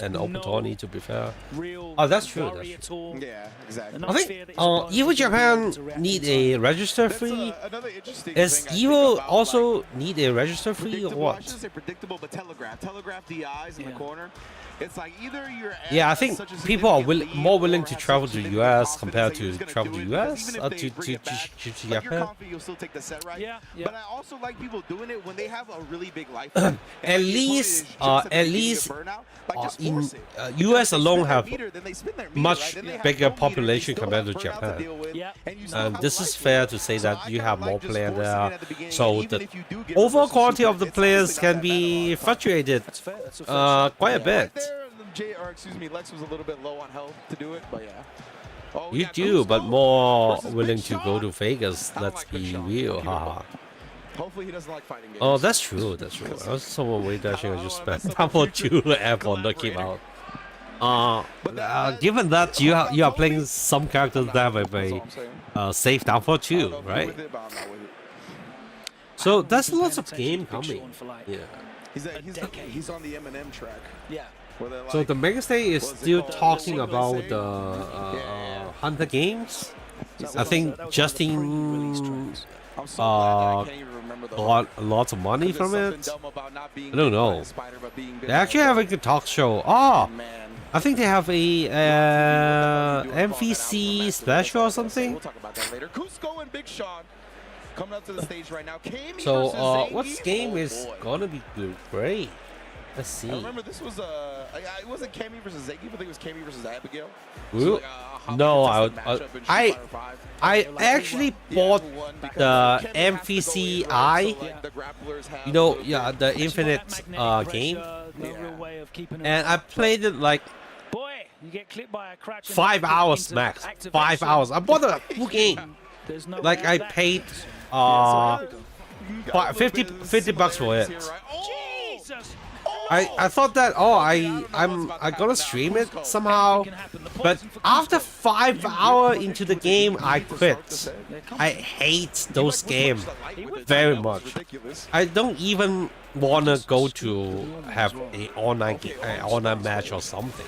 and opportunity. To be fair, oh, that's true. That's true. Yeah, exactly. I think EVO Japan need a register free. Is EVO also need a register free or what? I shouldn't say predictable, but telegraph the eyes in the corner. It's like either you're. Yeah, I think people are more willing to travel to US compared to travel to US to Japan. The set right. Yeah. But I also like people doing it when they have a really big life. At least in US alone have much bigger population compared to Japan. And this is fair to say that you have more players there, so the overall quality of the players can be fluctuated quite a bit. Lex was a little bit low on health to do it, but yeah. Oh, you do, but more willing to go to Vegas. Let's be real, haha. Hopefully he doesn't like fighting games. Oh, that's true. That's true. I was someone way dashing. I just spent double 2 F on knocking him out. Given that you are playing some characters that have a safe down for 2, right? So that's lots of game coming. Yeah. He's on the M&M track. Yeah. So the Mega State is still talking about the Hunter games. I think Justin got lots of money from it. I don't know. They actually have a good talk show. Oh, I think they have a MVC special or something. We'll talk about that later. Cusco and Big Sean coming up to the stage right now. So what game is gonna be great? Let's see. I remember this was it wasn't Cammy versus Zeki, but I think it was Cammy versus Abigail. So no, I actually bought the MVCI, you know, yeah, the Infinite game, and I played it like 5 hours max. 5 hours. I bought the full game. Like I paid 50 bucks for it. I thought that I'm gonna stream it somehow, but after 5 hours into the game I quit. I hate those games very much. I don't even wanna go to have an online match or something.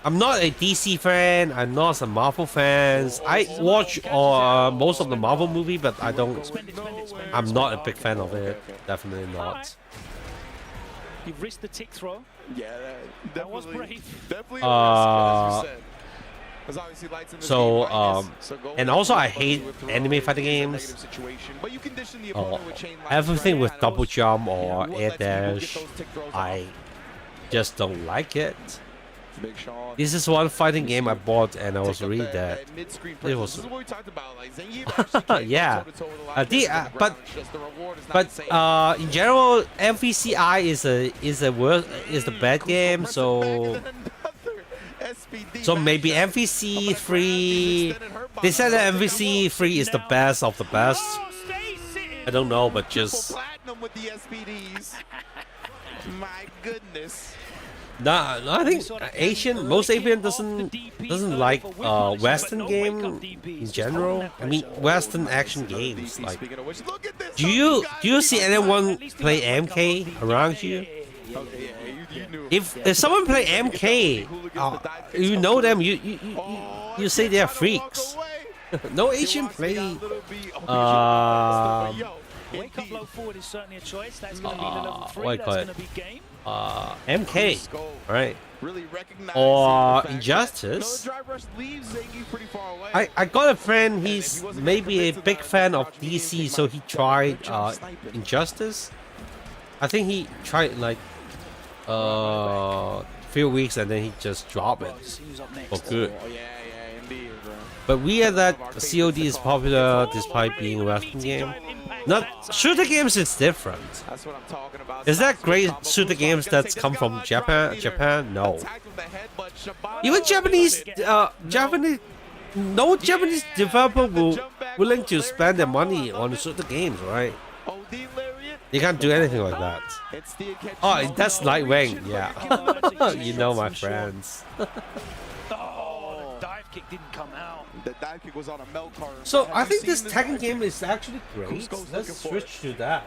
I'm not a DC fan. I'm not a Marvel fan. I watch most of the Marvel movie, but I don't. I'm not a big fan of it. Definitely not. You've risked the tick throw. Yeah, that was brave. Definitely. So and also I hate anime fighting games. Everything with double jump or air dash, I just don't like it. This is one fighting game I bought and I was really dead. It was yeah. But in general, MVCI is the bad game. So maybe MVC 3. They said that MVC 3 is the best of the best. I don't know, but just my goodness. Nah, I think most Asian doesn't like Western game in general. I mean Western action games. Like, do you see anyone play MK around you? If someone play MK, you know them. You say they are freaks. No Asian play. Wake up low forward is certainly a choice. That's going to be the level 3. That's going to be game. MK, right? Or Injustice. I got a friend, he's maybe a big fan of DC, so he tried Injustice. I think he tried like few weeks and then he just dropped it for good. But weird that COD is popular despite being a Western game. Not shooter games is different. That's what I'm talking about. Is that great shooter games that's come from Japan? No. Even Japanese, no Japanese developer willing to spend their money on shooter games, right? You can't do anything like that. Oh, that's Nightwing, yeah. You know my friends. Kick didn't come out. The dive kick was on a milk cart. So I think this Tekken game is actually great. Let's switch to that.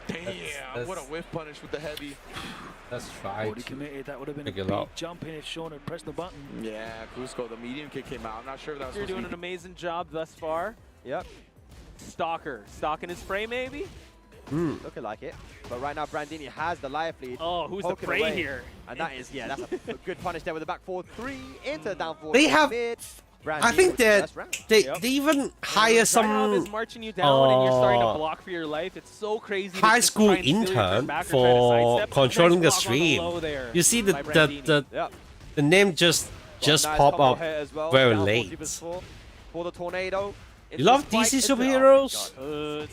Damn, what a whiff punish with the heavy. Let's try. Already committed. That would have been a big jump in if Sean had pressed the button. Yeah, Cusco, the medium kick came out. I'm not sure if that was. You're doing an amazing job thus far. Yep. Stalker, stalking his spray maybe. Looking like it. But right now, Brandini has the life lead. Oh, who's the prey here? And that is, that's a good punish there with the back 4-3 into the down 4. They have, I think that they even hire some is marching you down and you're starting to block for your life. It's so crazy. High school intern for controlling the stream. You see the name just pop up very late. For the tornado. You love DC superheroes?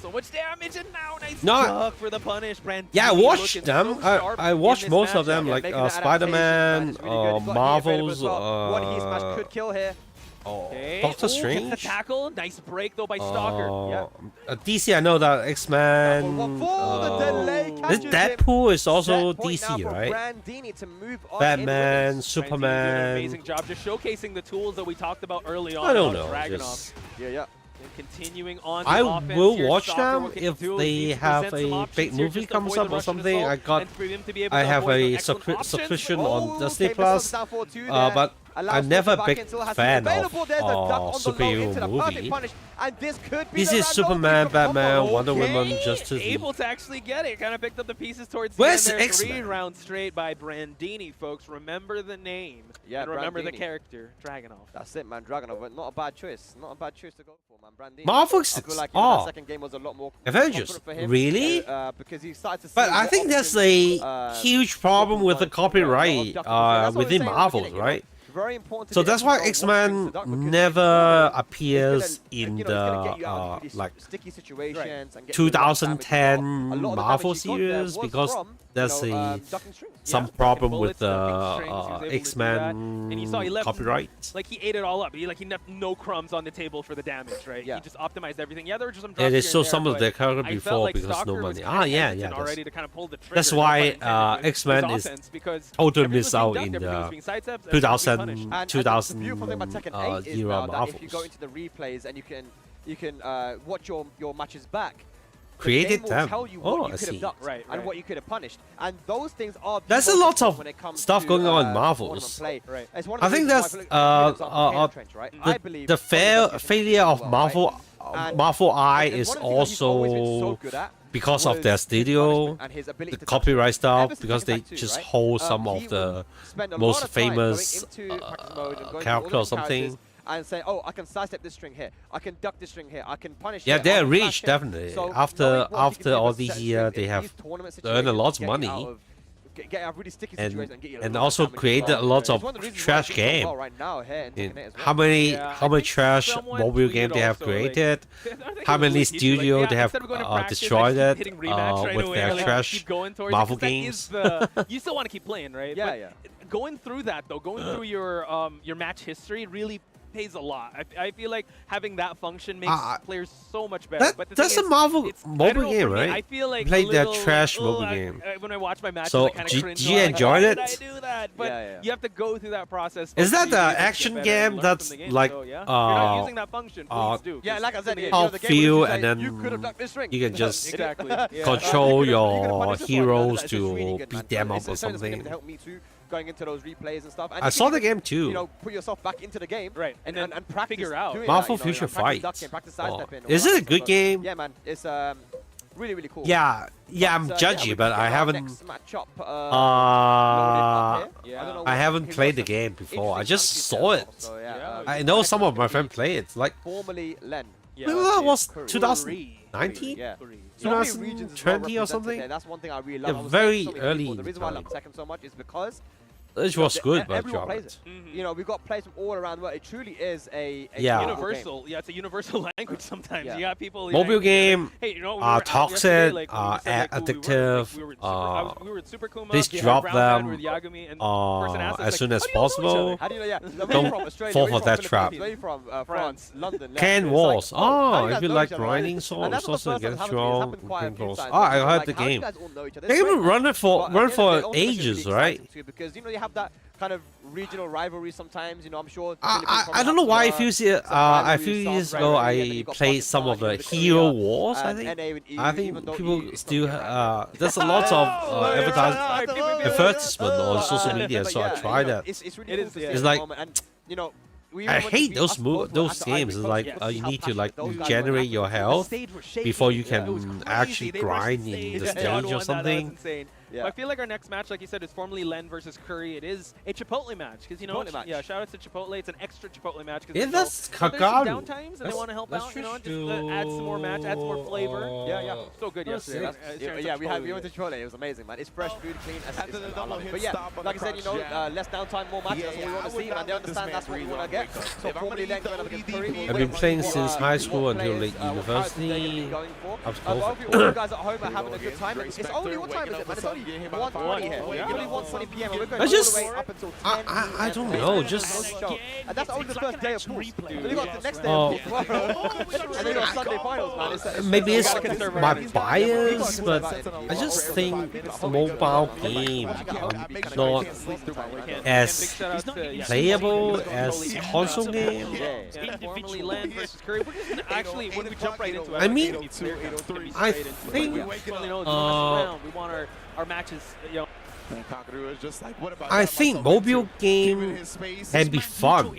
So much damage and now nice no, for the punish. Yeah, I watched them. I watched most of them, like Spider-Man, Marvels, could kill here. Doctor Strange. The tackle, nice break though by Stalker. DC, I know that X-Men. Deadpool is also DC, right? Batman, Superman. Amazing job just showcasing the tools that we talked about early on. I don't know. Dragunov. Continuing on I will watch them if they have a big movie comes up or something. I have a subscription on Disney Plus, but I'm never a big fan of superhero movie. This is Superman, Batman, Wonder Woman, Justice League. Able to actually get it. Kind of picked up the pieces towards the Where's end there. X-Men? 3 rounds straight by Brandini, folks. Remember the name. Yeah, and remember Brandini. the character, Dragunov. That's it, man. Dragunov, not a bad choice. Not a bad choice to go for, man. Brandini. Marvel I feel like that second game was a lot more Avengers, for him, really? Because he started to see But I what think that's options, a huge problem with the copyright within Marvel, right? Very important. So that's why X-Men never appears in the like sticky situations and 2010 Marvel series because there's some problem with the X-Men copyright. Like he ate it all up. He left no crumbs on the table for the damage, right? Yeah. He just optimized everything. Yeah, there were just some. Yeah, they saw some of their character before because no money. Yeah. Already to kind of pull the trigger. That's why X-Men is totally missed out in the 2000 era Marvels. If you go into the replays and you can watch your matches back. Created them. Tell you what you could have done and what you could have punished, and those things are. There's a lot of stuff going on in Marvels. I think that's the failure of Marvel Eye is also because of their studio, the copyright stuff, because they just hold some of the most famous characters or something. And say, oh, I can sidestep this string here, I can duck this string here, I can punish. Yeah, they're rich, definitely. So after all these years, they have earned a lot of money. And also created a lot of trash game. How many trash mobile game they have created? How many studio they have destroyed it with their trash Marvel games? You still want to keep playing, right? Yeah. Going through that though, going through your match history really pays a lot. I feel like having that function makes players so much better. But that's a Marvel mobile game, right? I feel like played that trash mobile game. When I watch my matches, so I kind of cringe. Do you enjoy it? I do that, but you have to go through that process. Is that the action game that's like you're not using that function? Please do. Yeah, like I said, half feel and then you can just control your heroes to beat them up or something. Going into those replays and stuff. And I saw the game too. You know, put yourself back into the game, right? And practice figure out Marvel Future Fight. Is it a good game? Yeah, man, it's really cool. Yeah, I'm judgy, but I haven't. I haven't played the game before. I just saw it. I know some of my friends play it. Like formerly Len. Maybe that was 2019, 2020 or something. That's one thing I really love. Very early. The reason why I love Tekken so much is because it was good, but everyone plays it. You know, we've got players from all around the world. It truly is a universal. Yeah, it's a universal language sometimes. You got people. Mobile game hey, you know, toxic, addictive. Please drop them as soon as possible. Don't fall for that trap. France, London. Can Wars. Oh, if you like grinding swords, also get strong. Oh, I heard the game. They even run for ages, right? Because you know you have that kind of regional rivalry sometimes. You know, I'm sure. I don't know why a few years ago I played some of the Hero Wars. I think people still there's a lot of advertisement on social media, so I tried that. It's like I hate those games. It's like you need to like regenerate your health before you can actually grind in the stage or something. I feel like our next match, like you said, is formerly Len versus Curry. It is a Chipotle match because you know, shout out to Chipotle. It's an extra Chipotle match because that's so there's some downtimes and they want to help out. You know, just add some more add some more flavor. Yeah. So good yesterday. We went to Chipotle. It was amazing, man. It's fresh food, clean. But yeah, like I said, you know, less downtime, more matches. That's what we want to see, man. They understand that's what we want to get. So formerly Len going up against Curry. I've been playing since high school until late university. I hope you all guys at home are having a good time. It's only what time is it, man? It's only 1:20 here. Only 1:20 p.m. We're going all the way up until 10. I don't know. Just and that's only the first day of pools. Then you got the next day of pools tomorrow. And then you got Sunday finals, man. Maybe it's my bias, but I just think mobile game are not as playable as console game. Formerly Len versus Curry. We're just gonna actually, when we jump right into it, I mean, I think we want our matches, you know. I think mobile game can be fun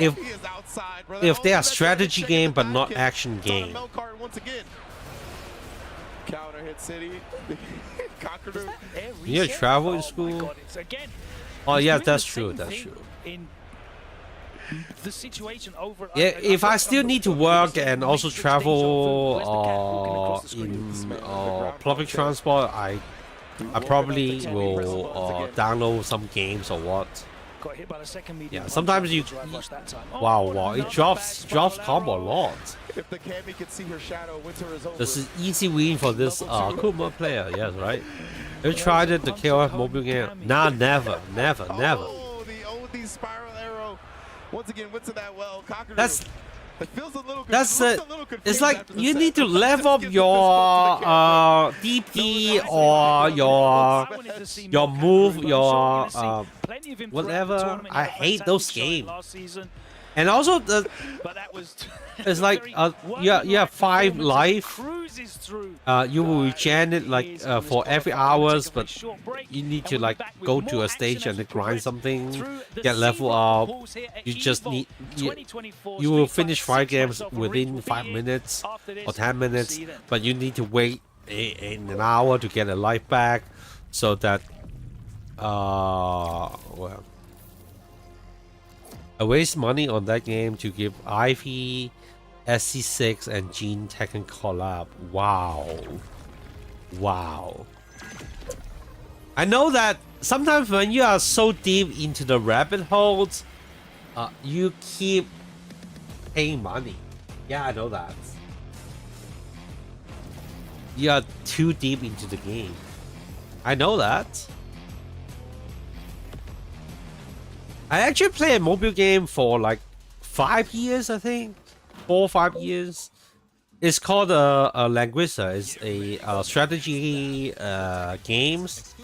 if they are strategy game but not action game. Counter hit City. You travel in school? Oh yeah, that's true. That's true. The situation over. Yeah, if I still need to work and also travel in public transport, I probably will download some games or what. Got hit by the second medium. Yeah, sometimes you. Wow, it drops combo a lot. If the Cammy can see her shadow, winter is over. This is easy win for this Kuma player. Yes, right. Have you tried it, the KOF mobile game? Nah, never. Oh, the OD spiral arrow. Once again, went to that well. That's it's like you need to level up your DP or your move, your whatever. I hate those games. And also but that was it's like you have 5 life. You will regen it like for every hours, but you need to like go to a stage and grind something, get level up. You just need you will finish 5 games within 5 minutes or 10 minutes, but you need to wait in an hour to get a life back, so that well, I waste money on that game to give Ivy, SC6 and Gene Tekken collab. Wow. I know that sometimes when you are so deep into the rabbit holes, you keep paying money. Yeah, I know that. You are too deep into the game. I know that. I actually played a mobile game for like 5 years, I think. 4 or 5 years. It's called Languissa. It's a strategy games.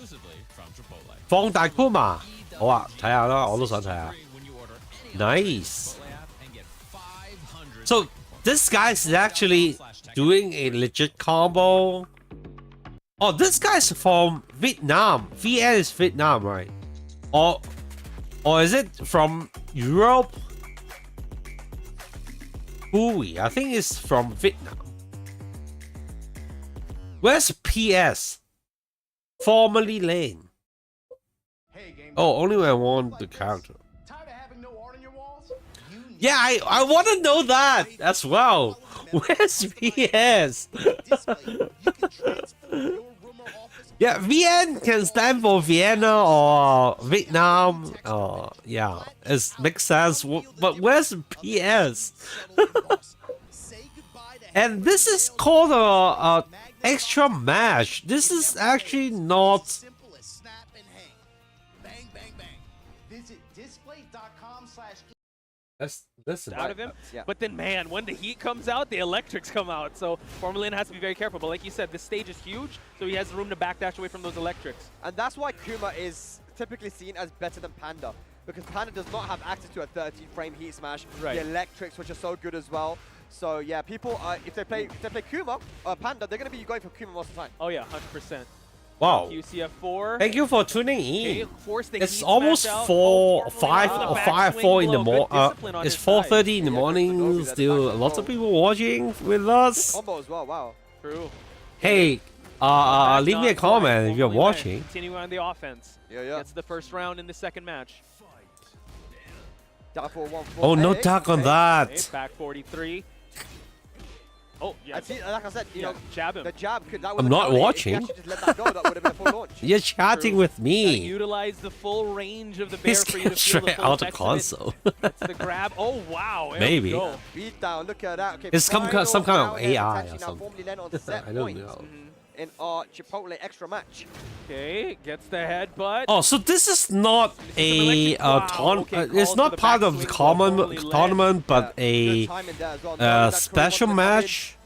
放大庫嘛，好啊，睇下啦，我都想睇下。Nice. So this guy is actually doing a legit combo. Oh, this guy's from Vietnam. VN is Vietnam, right? Or is it from Europe? Hui, I think it's from Vietnam. Where's PS? Formerly Lane. Oh, only when I want the character. Yeah, I want to know that as well. Where's PS? Yeah, VN can stand for Vienna or Vietnam. Yeah, it makes sense. But where's PS? And this is called a extra match. This is actually not. That's out of him. But then, man, when the heat comes out, the electrics come out. So Formalin has to be very careful. But like you said, this stage is huge, so he has room to backdash away from those electrics. And that's why Kuma is typically seen as better than Panda, because Panda does not have access to a 13-frame heat smash. Right. The electrics, which are so good as well. So yeah, people, if they play Kuma or Panda, they're going to be going for Kuma most of the time. Oh yeah, 100%. Wow. QCF4. Thank you for tuning in. Okay, it's almost 4 in the morning. It's 4:30 in the morning. Still, lots of people watching with us. Combo as well. Wow. True. Hey, leave me a comment if you're watching. Continuing on the offense. Yeah. That's the first round in the second match. Oh, no talk on that. Okay, back 43. Oh, yeah. Like I said, you know, jab him. The jab could. I'm not watching. Just let that go, that would have been a full launch. You're chatting with me. Utilize the full range of the bear He's for you to feel the straight full out of effects console. That's the grab. Oh wow. Maybe. Beat down. Look at that. Okay, it's some kind of AI or something. I don't know. In our Chipotle extra match. Okay, gets the headbutt. Oh, so this is not a it's not part of the common tournament, but a special match.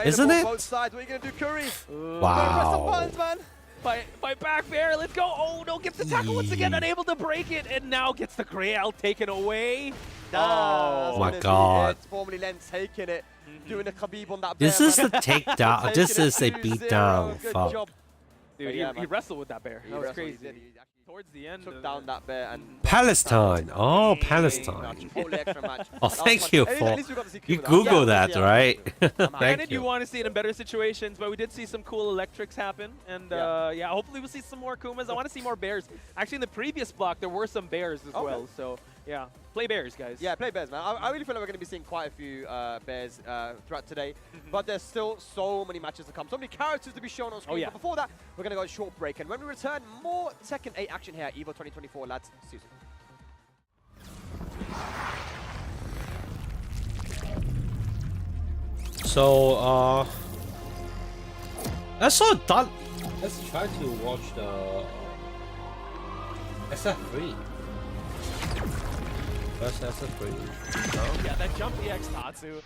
Isn't it? Both sides. What are you gonna do, Curry? Wow. Press the buttons, man. By back bear, let's go. Oh no, gets the tackle once again, unable to break it, and now gets the Grail taken away. Oh my god. Formerly Len taking it, doing a Khabib on that This bear, is a takedown. This is a beatdown. Fuck. Dude, he wrestled with that bear. That was crazy. Towards the end, took down that bear and Palestine. Oh, Palestine. Oh, thank you for you Google that, right? Thank you. You want to see it in better situations, but we did see some cool electrics happen, and yeah, hopefully we'll see some more Kumas. I want to see more bears. Actually, in the previous block, there were some bears as well. So yeah, play bears, guys. Yeah, play bears, man. I really feel like we're going to be seeing quite a few bears throughout today, but there's still so many matches to come, so many characters to be shown on screen. Oh, yeah. But before that, we're going to go a short break, and when we return, more Tekken 8 action here at EVO 2024, lads. See you soon. So, let's try to watch the SF3. That's SF3. Oh. Yeah, that jump EX Tatsu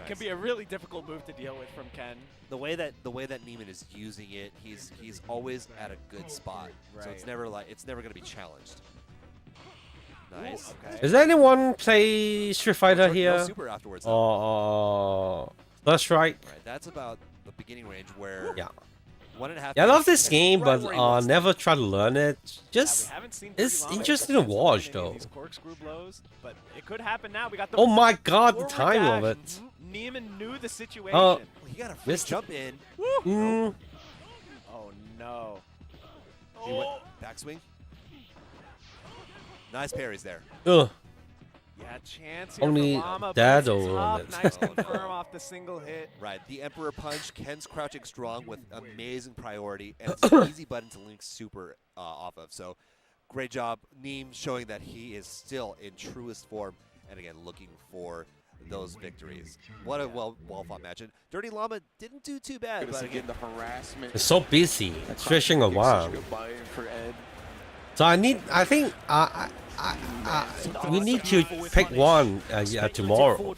can be a really difficult move to deal with from Ken. The way that Neiman is using it, he's always at a good spot. Right. So it's never going to be challenged. Nice. Okay. Does anyone play Street Fighter here? No super afterwards. That's right. Right. That's about the beginning range where. Yeah. 1.5. Yeah, I love this game, but never try to learn it. Just it's interesting to watch though. These corkscrew blows, but it could happen now. We got the oh my god, the time of it. Neiman knew the situation. Oh, he got a free jump in. Oh no. Oh. Backswing. Nice parries there. Ugh. Yeah, chance here Only for Llama, dad but over it's tough. Nice confirm off the single hit. Right, the Emperor Punch, Ken's crouching strong with amazing priority, and it's an easy button to link super off of. So, great job, Neem, showing that he is still in truest form, and again, looking for those victories. What a well-fought match. And Dirty Llama didn't do too bad, but again, the harassment. It's so busy, stretching a while. So I think we need to pick one tomorrow.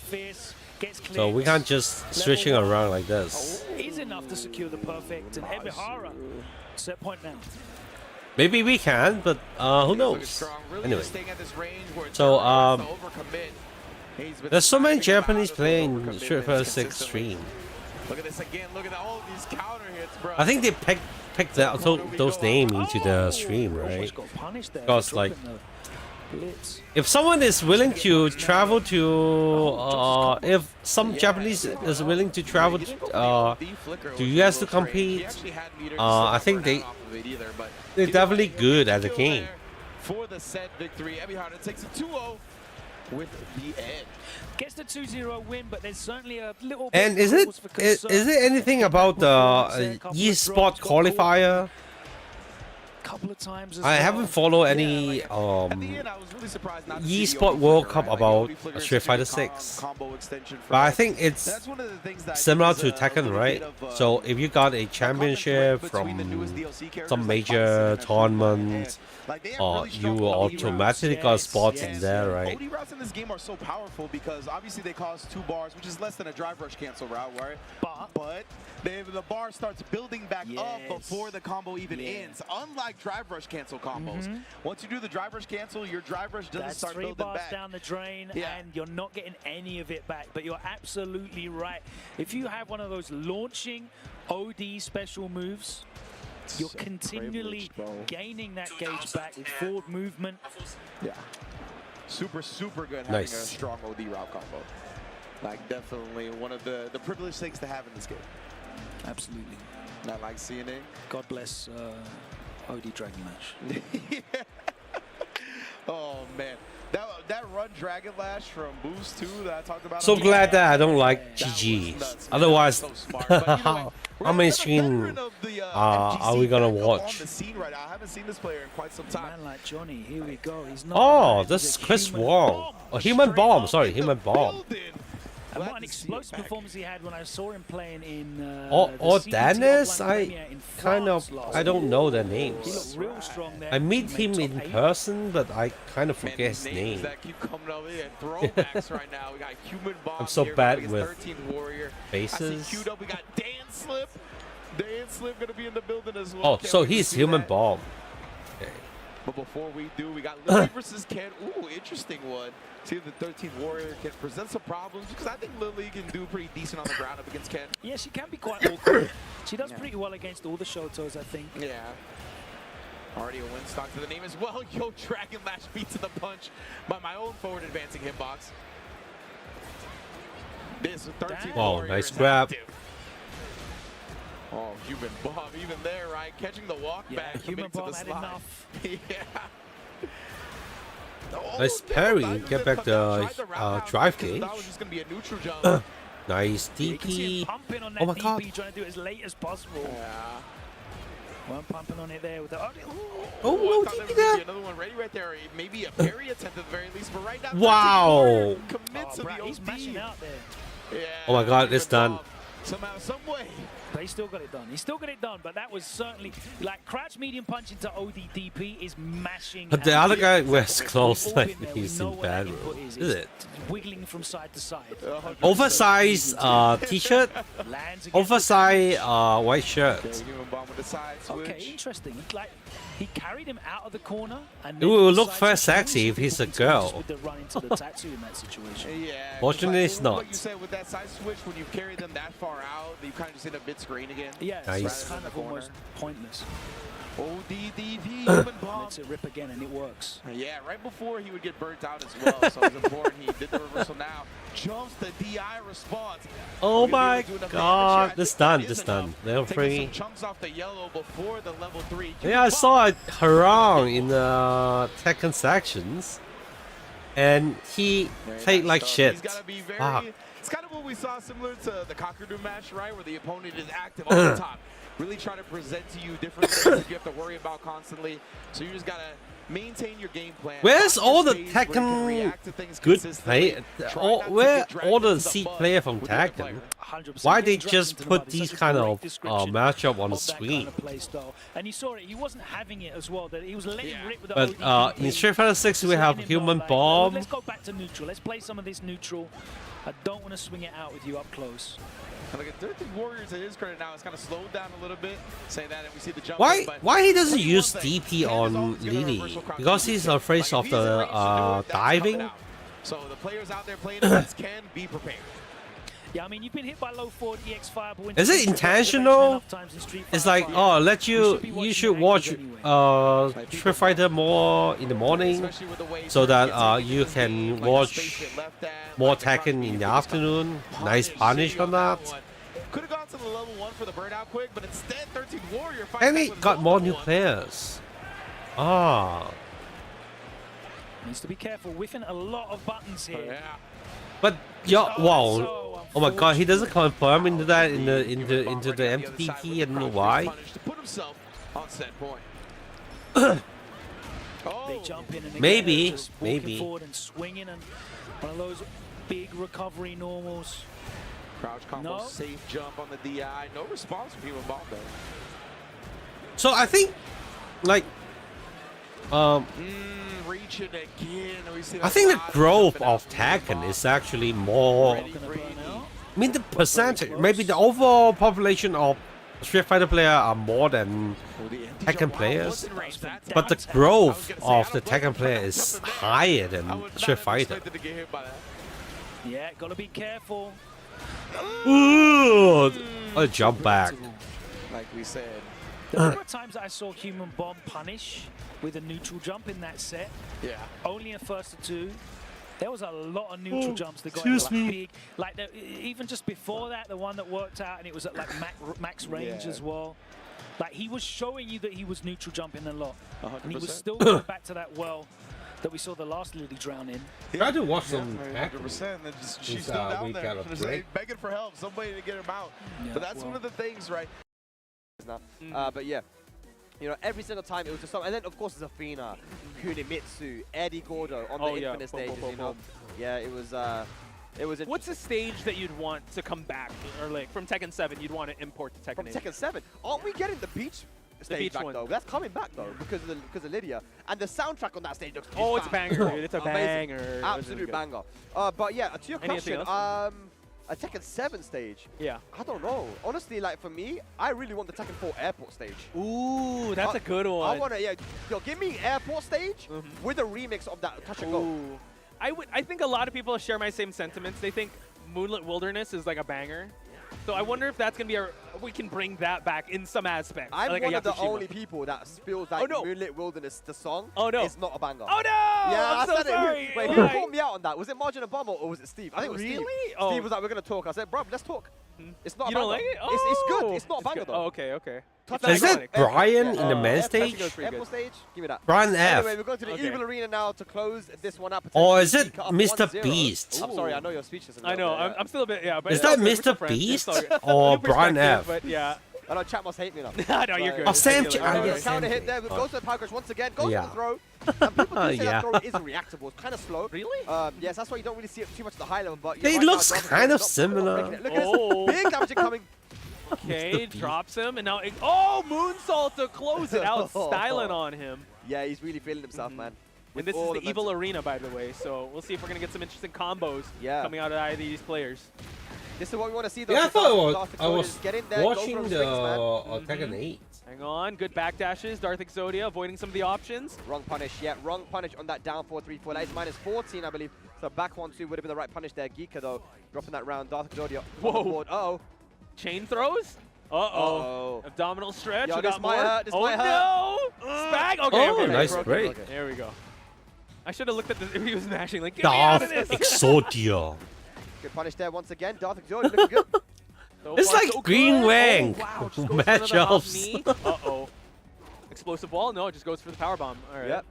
So we can't just switching around like this. Is enough to secure the perfect and Ebihara set point now. Maybe we can, but who knows? Anyway, so there's so many Japanese playing Street Fighter 6 stream. Look at this again. Look at all these counter hits, bro. I think they picked those names into the stream, right? Because like, if someone is willing to travel to, if some Japanese is willing to travel to US to compete, I think they're definitely good at the game. For the set victory, Ebihara takes a 2-0 with the edge. Gets the 2-0 win, but there's certainly a little. And is it anything about the e-sport qualifier? Couple of times I haven't followed any e-sport World Cup about Street Fighter 6, but I think it's similar to Tekken, right? So if you got a championship from some major tournament, you will automatically got spots in there, right? OD routes in this game are so powerful because obviously they cost 2 bars, which is less than a drive rush cancel route, right? But the bar starts building back up before the combo even ends. Unlike drive rush cancel combos, once you do the drive rush cancel, your drive rush doesn't start building back. 3 bars down the drain, and you're not getting any of it back. But you're absolutely right. If you have one of those launching OD special moves, you're continually gaining that gauge back with forward movement. Yeah. Super good having a strong OD route combo. Like, definitely one of the privileged things to have in this game. Absolutely. Not like seeing it. God bless OD Dragon Lash. Oh, man. That run Dragon Lash from Boost 2 that I talked about. So glad that I don't like GG. Otherwise, how many stream are we gonna watch? On the scene right now. I haven't seen this player in quite some time. Man like Johnny, here we go. He's not. Oh, this is Chris Wong. A Human Bomb. Sorry, Human Bomb. And what an explosive performance he had when I saw him playing in. Or Dennis, I don't know their names. He looked real strong there. I meet him in person, but I kind of forget his name. I'm so bad with faces. We got Dan Slip. Dan Slip gonna be in the building as well. Oh, so he's Human Bomb. Okay. But before we do, we got Lily versus Ken. Ooh, interesting one. See if the 13th Warrior can present some problems, because I think Lily can do pretty decent on the ground up against Ken. Yeah, she can be quite awkward. She does pretty well against all the Shotos, I think. Yeah. Already a win stock to the name as well. Yo, Dragon Lash beat to the punch by my own forward advancing hitbox. This 13th Warrior. Nice grab. Oh, Human Bomb, even there, right? Catching the walk back, Human Bomb to the had slide. enough. Nice parry. Get back the drive gauge. Nice DP. Oh my god. Trying to do it as late as possible. Yeah. Well, pumping on it there with the. Oh, no DP there. Another one ready right there. Maybe a parry attempt at the very least, but right now. Wow. Commits to the he's mashing out there. Yeah. Oh my god, it's done. Somehow, some way. But he still got it done. He still got it done, but that was certainly like crouch medium punch into OD DP is mashing. But the other guy wears clothes like he's in bad room. Is it? Wiggling from side to side. Oversized t-shirt, oversized white shirt. Okay, interesting. Like He carried him out of the corner. And it will look very sexy if he's a girl. With the run into the tattoo in that situation. Yeah. Fortunately, it's not. What you said with that side switch, when you carry them that far out, you kind of just hit a mid screen again. Yeah, nice. It's kind of almost pointless. ODDV, human bomb. Lets it rip again, and it works. Yeah, right before he would get burnt out as well, so it was important. He did the reversal now. Jumps the DI response. Oh my god, this done. Level 3. Chunks off the yellow before the level 3. Yeah, I saw it around in the Tekken sections, and he played like shit. He's gotta be very, it's kind of what we saw similar to the Cockadoo match, right? Where the opponent is active on the top. Really try to present to you different things you have to worry about constantly. So you just gotta maintain your game plan. Where's all the Tekken good play? Where all the seed player from Tekken? Why they just put these kind of matchup on the screen? And you saw it. He wasn't having it as well. That he was letting rip with the But in Street Fighter 6 we have Human Bomb. Let's go back to neutral. Let's play some of this neutral. I don't want to swing it out with you up close. And like 13 Warriors, to his credit now, it's kind of slowed down a little bit. Say that, and we see the jump. Why he doesn't use DP on Lily? Because he's afraid of the diving. So the players out there playing against can be prepared. Yeah, I mean, you've been hit by low forward EX Fireball. Is it intentional? It's like, oh, you should watch Street Fighter more in the morning, so that you can watch more Tekken in the afternoon. Nice punish on that. Could have gone to the level 1 for the burnout quick, but instead 13 Warrior fights. And he got more new players. Needs to be careful, whiffing a lot of buttons here. Yeah. But wow, oh my god, he doesn't confirm into that into the MTT. I don't know why. To put himself on set point. They jump in and again, maybe. Forward and swinging, and one of those big recovery normals. Crouch combo, safe jump on the DI. No response from Human Bomb though. So I think, like, reaching again. I think the growth of Tekken is actually more. I mean, the percentage, maybe the overall population of Street Fighter players are more than Tekken players, but the growth of the Tekken player is higher than Street Fighter. Yeah, gotta be careful. Ooh, a jump back. Like we said. The number of times I saw Human Bomb punish with a neutral jump in that set. Yeah. Only a first or two. There was a lot of neutral jumps that got like big. Like even just before that, the one that worked out and it was at like max range as well. Like he was showing you that he was neutral jumping a lot, 100%. and he was still going back to that well that we saw the last Lily drown in. Try to watch some. 100%. She's still down there, begging for help, somebody to get him out. Yeah, but that's one of the things, right? But yeah, you know, every single time it was just something. And then of course there's Athena, Kunimitsu, Eddie Gordo on the infinite stages. You know, yeah, it was. What's a stage that you'd want to come back, or like from Tekken 7, you'd want to import to Tekken 8? From Tekken 7, aren't we getting the beach stage back though? That's coming back though because of Lydia, and the soundtrack on that stage looks. Oh, it's a banger, dude! It's a banger. Absolute banger. But yeah, to your question, a Tekken 7 stage. Yeah. I don't know. Honestly, like for me, I really want the Tekken 4 airport stage. Ooh, that's a good one. I want to, give me airport stage with a remix of that touch and go. I think a lot of people share my same sentiments. They think Moonlit Wilderness is like a banger. So I wonder if that's going to be we can bring that back in some aspects. I'm like one of the only people that feels like Moonlit Wilderness, the song, is not a banger. Oh no! Yeah, I'm so sorry. Wait, who called me out on that? Was it Margin Obama or was it Steve? I think it was Steve. Really? Steve was like, we're going to talk. I said, bro, let's talk. It's not you a banger. Don't like it? It's good. It's not a banger though. Oh, okay. Is it Brian in the main stage? Airport stage? Give me that. Brian F. Anyway, we're going to the Evil Arena now to close this one up. Or is it Mr. Beast? I'm sorry, I know your speech isn't. I know, I'm still a bit, But is that Mr. Beast or Brian F? But yeah. I know chat must hate me now. No, you're good. Oh, Sam. Counter hit there. Goes to the power crush once again. Goes to the throw. And people do say that throw isn't reactable. It's kind of slow. Really? Yes, that's why you don't really see it too much at the high level. But It looks kind of similar. Look at this. Big damage incoming. Okay, drops him, and now moonsault to close it out, styling on him. Yeah, he's really feeling himself, man. And this is the Evil Arena, by the way, so we'll see if we're gonna get some interesting combos coming out of either of these players. This is what we want to see. Though. Yeah, I thought I was watching the Tekken 8 Hang on, good backdashes. Darth Exodia avoiding some of the options. Wrong punish, yeah, wrong punish on that down 4-3-4. That is minus 14, I believe. So back 1-2 would have been the right punish there. Geeka, though, dropping that round. Darth Exodia. Whoa. Uh-oh. Chain throws? Uh-oh. Abdominal stretch. Yo, we this got might more. hurt. This Oh, might hurt. no! Spag? Okay, Oh, okay. nice Broken. break. Okay. There we go. I should have looked at this if he was mashing. Like, get me out of Darth this! Exodia. Good punish there once again. Darth Exodia looking good. So It's far, like so green good. rank Oh, wow. Just goes for another half matchups. knee. Uh-oh. Explosive wall? No, it just goes for the power bomb. All right. Yep.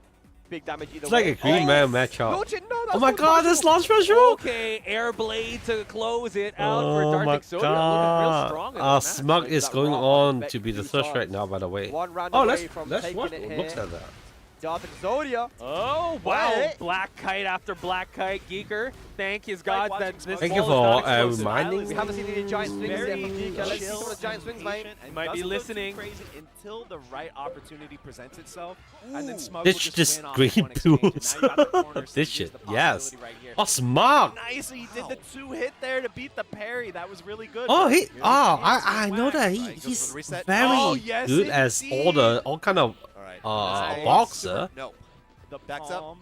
Big damage either It's like way. a green man matchup. No, Oh my god, this launch special! Okay, air blade to close it out for Oh Darth my Exodia. Looking real strong in the match. Smug is That going raw on back to be the two third stars. right now, by the way. One round Oh, away let's from let's taking what it looks here. at that. Darth Exodia. Oh, wow. Wait. Black kite after black kite. Geeker, thank his gods that this Thank you ball is for not explosive. reminding We haven't seen any giant swings Very yet from Geeka. Let's see chill, some of the giant swings, mate. patient, might be Doesn't go too listening. crazy until the right opportunity presents itself, and then Smug Ditch will just this win off green one exchange, and boots. now you got the corner, so This here's shit, the yes. possibility right here. Oh, Smug! Nice, he did the 2-hit there to beat the parry. That was really good. Oh, Here's the I know whack. that Right, goes he's for the reset. very Oh, yes, good as all kind of All right. boxer. No. The Backs up. palm.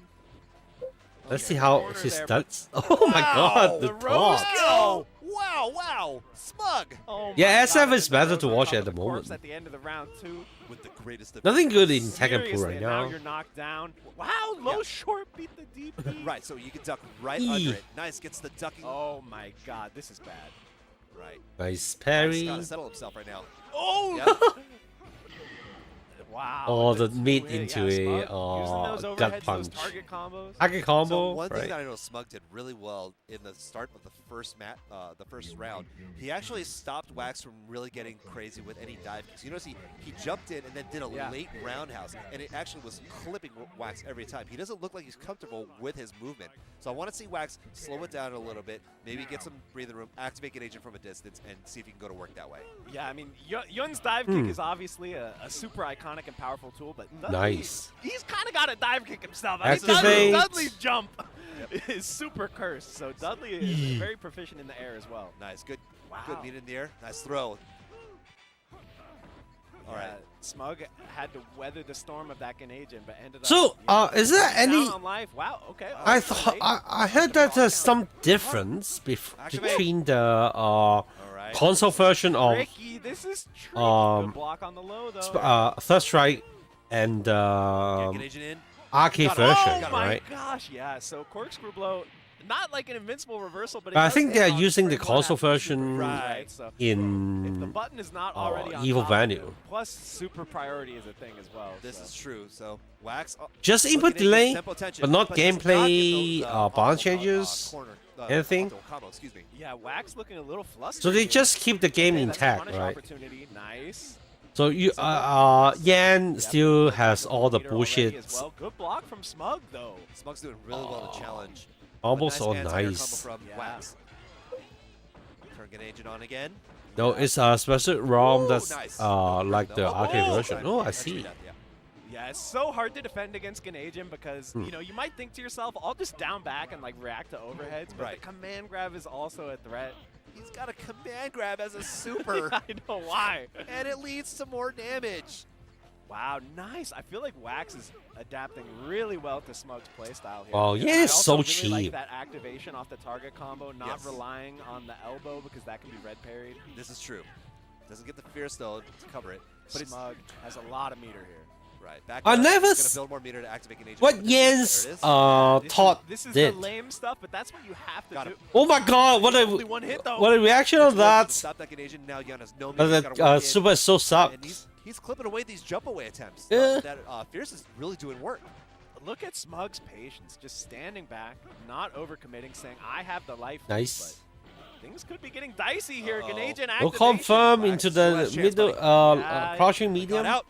Let's Okay, see how corner he there, stunts. Oh my god, the the rose top. go. Wow. Smug. Oh Yeah, my SF God, is and better then to Rose watch on at the corpse moment. At the end of the round 2. With the greatest of Nothing good in Tekken Pool Seriously, right and now. you're knocked down. Wow, low short beat the DP. Right, so you can duck right Eee. under it. Nice, gets the ducking. Oh my God, this is bad. Right. Nice He's parry. got to settle himself right now. Oh! Yep. Wow. Oh, the two meat hit, into yeah, a Smug, using those gut overheads, punch. those target combos. Target So combo, one thing right? that I know Smug did really well in the start of the first round, he actually stopped Wax from really getting crazy with any dive kicks. You notice he jumped in and then did a late roundhouse, and it actually was clipping Wax every time. He doesn't look like he's comfortable with his movement. So I want to see Wax slow it down a little bit, maybe get some breathing room, activate an agent from a distance, and see if he can go to work that way. Yeah, I mean, Yun's dive kick is obviously a super iconic and powerful tool, but Dudley, Nice. he's kind of got a dive kick himself. I mean, Activate. Dudley's jump is super cursed, so Dudley is very proficient in the air as well. Nice, good Wow. meat in the air. Nice throw. All right. Smug had to weather the storm of that Ganagin, but ended up. So, is there down any? on life. Wow. Okay. I thought I heard that there's some difference between the console version of Tricky. This is tricky. Good block on the low though. Third Strike and Ganagin in. arcade version, Oh my right? gosh, yeah. So corkscrew blow, not like an invincible reversal, but, it But I does think hit they're on using the frame one console after super, version right? So if the in button is not already on Evil top of Venue. it, plus super priority is a thing as well. This so. is true. So Wax. Just looking input into delay, tempo tension, but not does not gameplay get those, balance changes, corner, anything. combo, excuse me. Yeah, Wax looking a little flustered. So they here. just keep the game Okay, that's a intact, punish right? Opportunity. Nice. So you Yan still has all the Meter already bullshit as well. Good block from Smug though. Smug's doing really well to challenge. almost all anti-air combo nice. from Wax. Turn Ganagin on again. No, it's a special ROM that's nice. like the arcade version. Oh, I Actually, see. yeah. Yeah, it's so hard to defend against Ganagin because, Hmm. you know, you might think to yourself, I'll just down back and, like, react to overheads, but Right. the command grab is also a threat. He's got a command grab as a super. I know why. And it leads to more damage. Wow, nice. I feel like Wax is adapting really well to Smug's playstyle here. Oh, yeah, I it's also so really like cheap. that activation off the target combo, not Yes. relying on the elbow because that can be red parried. This is true. Doesn't get the Fierce though to cover it. But Smug has a lot of meter here. Right. Back I up. never He's s- gonna build more meter to activate an agent. What There it Jens is. taught This is did. the lame stuff, but that's what you have to Got do. him. Oh my god, what Only a one hit, though. what a reaction on It's working to that. Stop that Ganagin. Now Yan has no meter. He's That gotta work in. Super is so And sucks. he's clipping away these jump away attempts. Yeah. That Fierce is really doing work. Look at Smug's patience, just standing back, not overcommitting, saying, I have the life. Nice. But things could be getting dicey here. Uh-oh. Ganagin We'll activation. confirm into the last chance, middle, buddy. crouching Got medium. out.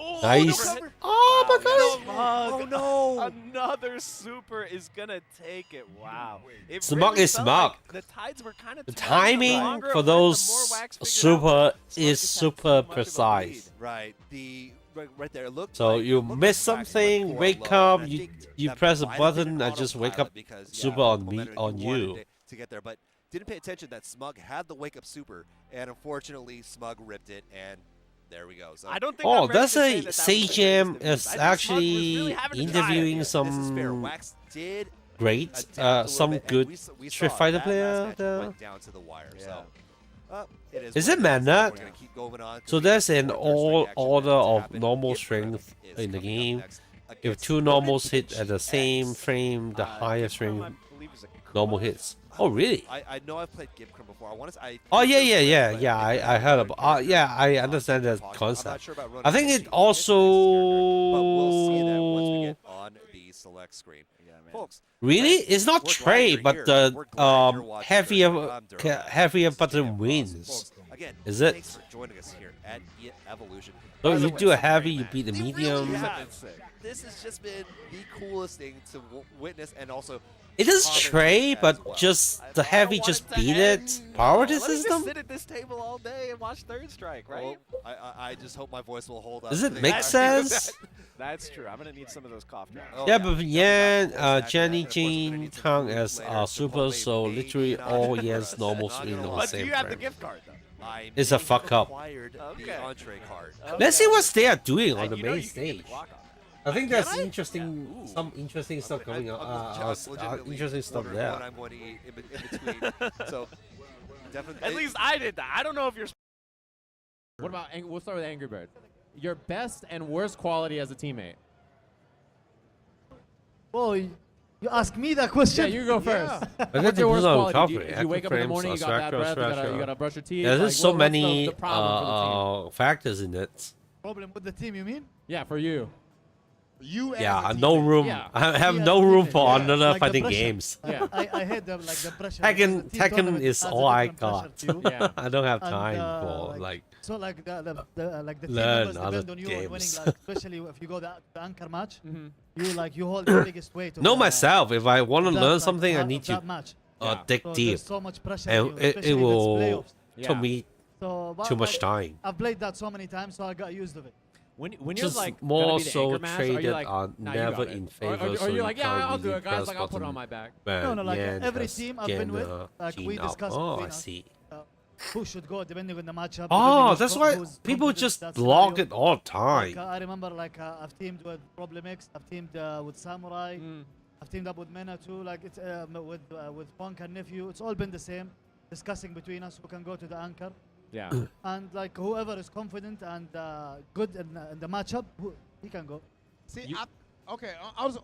Oh, Nice. no cover. Oh my Wow, god. Smug. Oh no. Another super is gonna take it. Wow. It Smug really is felt smug. like the tides were kind of The turning. timing longer it for went, the those more Wax figured super out is Smug just had super so much of a precise. Right. Right there. It looked So like, you it looked miss like Wax something, went wake forward low, up, and I you think you that press a might have been button and just wake up autopilot because, super on me momentum on he wanted you. to get there, but didn't pay attention that Smug had the wake up super, and unfortunately Smug ripped it, and there we go. So I don't think oh, that's a Sajam is actually interviewing some great, some good Street Fighter player there. Down to the wire. Yeah. So, is it Manat? So there's an order of normal strength in the game. If two normals hit at the same frame, the highest frame normal hits. Oh really? I know I've played Gibcrim before. Oh yeah. I heard about. Yeah, I understand that concept. I think it also. But we'll see that once we get on the select screen. Folks, really, it's not Trey, but the heavier button wins. Again, is it? Thanks for joining us here at Evolution. So you do a heavy, you beat the medium. This has just been the coolest thing to witness, and also. It is Trey, but just the heavy just beat it. Power the system. Let me just sit at this table all day and watch Third Strike, right? Well, I just hope my voice will hold up. Does it make sense? That's true. I'm gonna need some of those cough drops. Yeah, but Yan, Jenny, Jean count as super, so literally all Yan's normals in the but same do you have frame. the gift card though? It's a fuck up. Let's see what they are doing on the main stage. I think there's some interesting stuff coming up. Interesting stuff there. So, definitely. At least I did that. I don't know if you're. What about? We'll start with Angry Bird. Your best and worst quality as a teammate. Oh, you ask me that question. Yeah, you go first. What's your worst quality? You wake up in the morning, you got bad breath, you gotta brush your teeth. Yeah, there's so many factors in it. Problem with the team, you mean? Yeah, for you. Yeah, no room. Yeah. I have no room for another fighting games. Yeah, I had the pressure. Tekken is all I got. Yeah. I don't have time for So like the team learn members other depend on you games. winning, like, especially if you go the anchor match. You hold the biggest weight. Know myself. If I want to learn something, I need to dig So deep, there's so much pressure and on you, it especially will against playoffs. take me too much time. I've played that so many times, so I got used to it. When you're Just like more be the so anchor match, are you traded like, on nah, never you got in it? favor. Or so you're like, you yeah, can't I'll do really it, guys. press Like, I'll put it button on my back. No, like Yan every has team I've been with, Jenna, like we Gina. discussed Oh, between I us, see. who should go depending on the matchup. Oh, depending that's on why who's people confident just that block scenario. it all the time. Like, I remember I've teamed with Problem X, I've teamed with Samurai, I've teamed up with Mena too, like it's with Punk and Nephew. It's all been the same, discussing between us who can go to the anchor. Yeah. And like whoever is confident and good in the matchup, he can go. See, okay, I was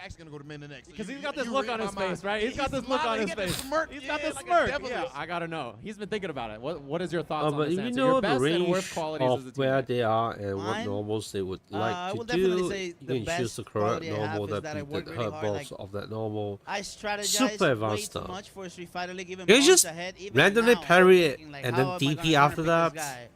actually gonna go to Mena next Because he's got this look on his face, right? He's got this look on his face. He's got this smirk. Yeah, I gotta know. He's been thinking about it. What is your thoughts on But this if you answer? know Your the best and range worst qualities as a of where teammate. they are and what Mine? normals they would I like will to definitely do, say you the can choose best the correct quality I have normal is that that I beat work the really hurt hard, boss like, of that normal. I strategize Super way advanced too stuff. much for Street Fighter League, even You months just ahead. Even randomly now, I'm parry it thinking, like, and how then am I DP gonna after pick that. This guy?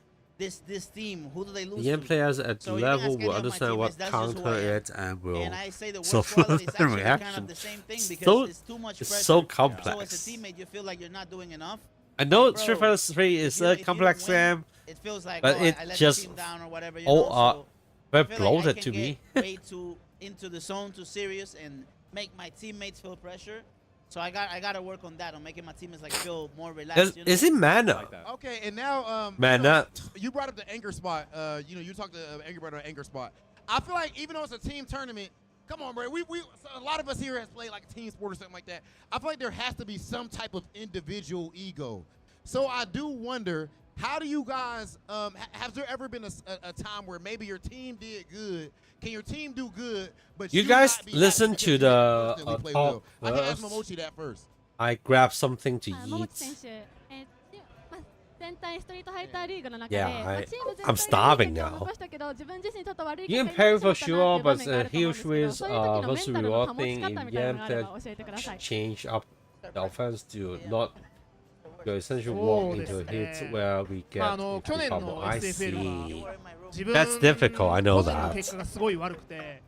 This team, who do they lose The to? players at So you level can ask any will of my understand what teammates, that's just who counter I am. it and will And I say the worst suffer quality is the actually kind reaction. of the same thing So because it's too much it's pressure. so So as a complex. teammate, you feel like you're not doing enough. I know Bro, Street Fighter 3 is a complex game, It feels like, but oh, it I let just the team down or whatever. You oh, know, so very I feel like I bloated can to me. get way too into the zone, too serious, and make my teammates feel pressure. So I got to work on that, on making my teammates like feel more relaxed. Is it mana? Okay, and now Mana. you brought up the anger spot. You talked to Angry Bird on anger spot. I feel like even though it's a team tournament, come on, bro. A lot of us here has played like a team sport or something like that. I feel like there has to be some type of individual ego. So I do wonder, how do you guys? Has there ever been a time where maybe your team did good? Can your team do good? But You you guys not be listen happy to because the you constantly play talk well? I can ask first. Momochi that first. I grab something to 桃地 eat. 選手、全体ストリートファイターリーグの中で、 Yeah, チーム全 I'm 体 starving で結果を now. 残したけど、自分自身ちょっと悪い You 結 can 果に parry なって for しまったな sure, っていう場 but 面があると思うんです huge けど、 wins そういう時のメン versus タルの保 reward ち thing 方 in みたいなの Yan があれ that ば教えてください。 change up the offense to not go essentially walk into hits where we get 去年 trouble. の I SFL は see. 自分 That's difficult, I know 個人の that. 結果がすごい悪くて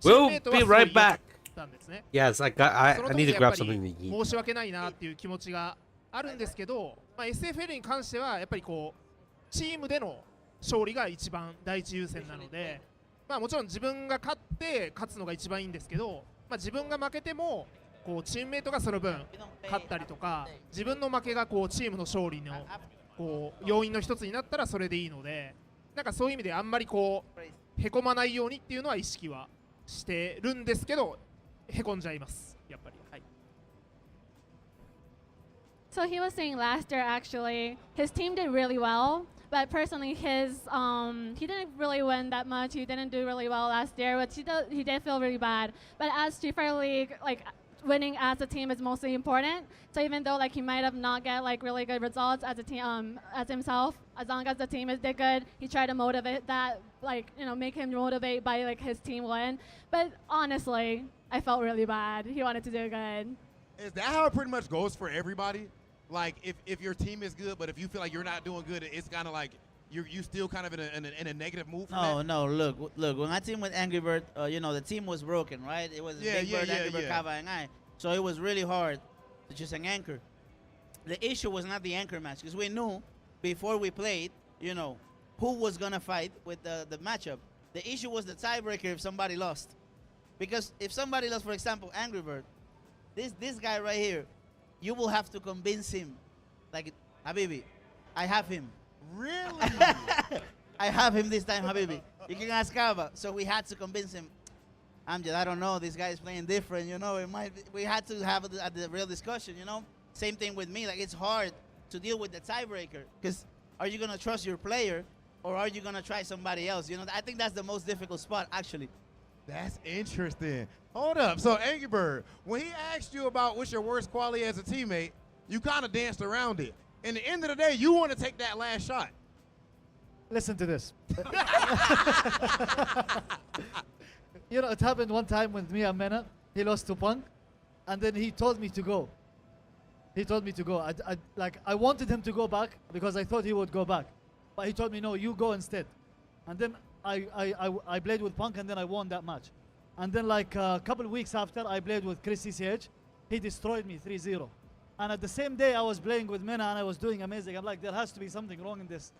We'll チームメイト be はすごい right back. たんですね。 Yes, I その need 時 to やっ grab ぱ something り to eat. 申し訳ないなっていう気持ちがあるんですけど、SFL に関してはやっぱりこうチームでの勝利が一番第一優先なので、もちろん自分が勝って勝つのが一番いいんですけど、自分が負けてもこうチームメイトがその分勝ったりとか、自分の負けがこうチームの勝利のこう要因の一つになったらそれでいいので、なんかそういう意味であんまりこうへこまないようにっていうのは意識はしてるんですけど、へこんじゃいますやっぱり。はい。So he was saying last year actually his team did really well, but personally he didn't really win that much. He didn't do really well last year, but he did feel really bad. But as Street Fighter League, like winning as a team is mostly important. So even though like he might have not get like really good results as a team as himself, as long as the team did good, he tried to motivate that, like, you know, make him motivate by like his team win. But honestly, I felt really bad. He wanted to do good. Is that how it pretty much goes for everybody? Like if your team is good, but if you feel like you're not doing good, it's kind of like you still kind of in a negative mood. No. Look. When I teamed with Angry Bird, you know, the team was broken, right? It was Big Bird, Angry Bird, Kava, and I. So it was really hard to just an anchor. The issue was not the anchor match, because we knew before we played, you know, who was gonna fight with the matchup. The issue was the tiebreaker if somebody lost, because if somebody lost, for example, Angry Bird, this guy right here, you will have to convince him, like, Habibi, I have him. Really? I have him this time, Habibi. You can ask Kava. So we had to convince him. Amjad, I don't know. This guy is playing different, you know. We had to have the real discussion, you know. Same thing with me. Like, it's hard to deal with the tiebreaker, because are you gonna trust your player or are you gonna try somebody else? You know, I think that's the most difficult spot, actually. That's interesting. Hold up. So, Angry Bird, when he asked you about what's your worst quality as a teammate, you kind of danced around it. In the end of the day, you want to take that last shot. Listen to this. You know, it happened one time with me and Mena. He lost to Punk, and then he told me to go. He told me to go. I wanted him to go back because I thought he would go back, but he told me, no, you go instead. And then I played with Punk, and then I won that match. And then like a couple weeks after, I played with Chris CCH. He destroyed me 3-0. And at the same day, I was playing with Mena, and I was doing amazing. I'm like, there has to be something wrong in this.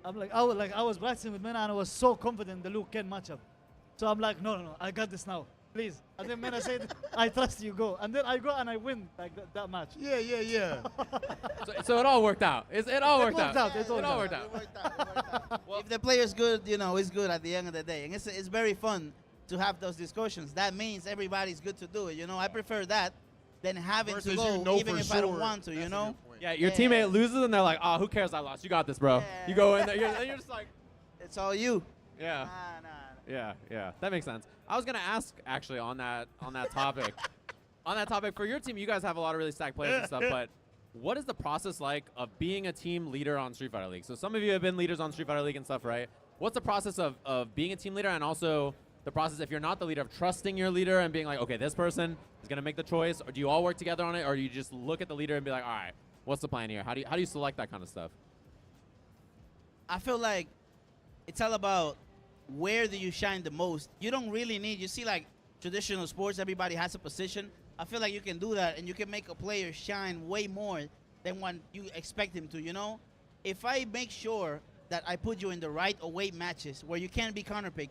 I'm like, I was practicing with Mena, and I was so confident in the Luke Ken matchup. So I'm like, no, I got this now, please. And then Mena said, I trust you, go. And then I go and I win like that match. Yeah. So it all worked out. It all worked out. It all worked out. Well, if the player's good, you know, it's good at the end of the day. And it's very fun to have those discussions. That means everybody's good to do it. You know, I prefer that than having versus to go, you know even if sure. I don't want to, you know? Yeah, your teammate loses and they're like, oh, who cares I lost? You got this, bro. Yeah. You go in there, you're just like. It's all you. Yeah. Yeah. That makes sense. I was going to ask, actually, on that topic. On that topic, for your team, you guys have a lot of really stacked players and stuff, but what is the process like of being a team leader on Street Fighter League? So some of you have been leaders on Street Fighter League and stuff, right? What's the process of being a team leader, and also the process, if you're not the leader, of trusting your leader and being like, okay, this person is going to make the choice, or do you all work together on it, or do you just look at the leader and be like, all right, what's the plan here? How do you select that kind of stuff? I feel like it's all about where do you shine the most. You don't really need, you see, like traditional sports, everybody has a position. I feel like you can do that, and you can make a player shine way more than when you expect him to, you know? If I make sure that I put you in the right away matches where you can't be counterpicked,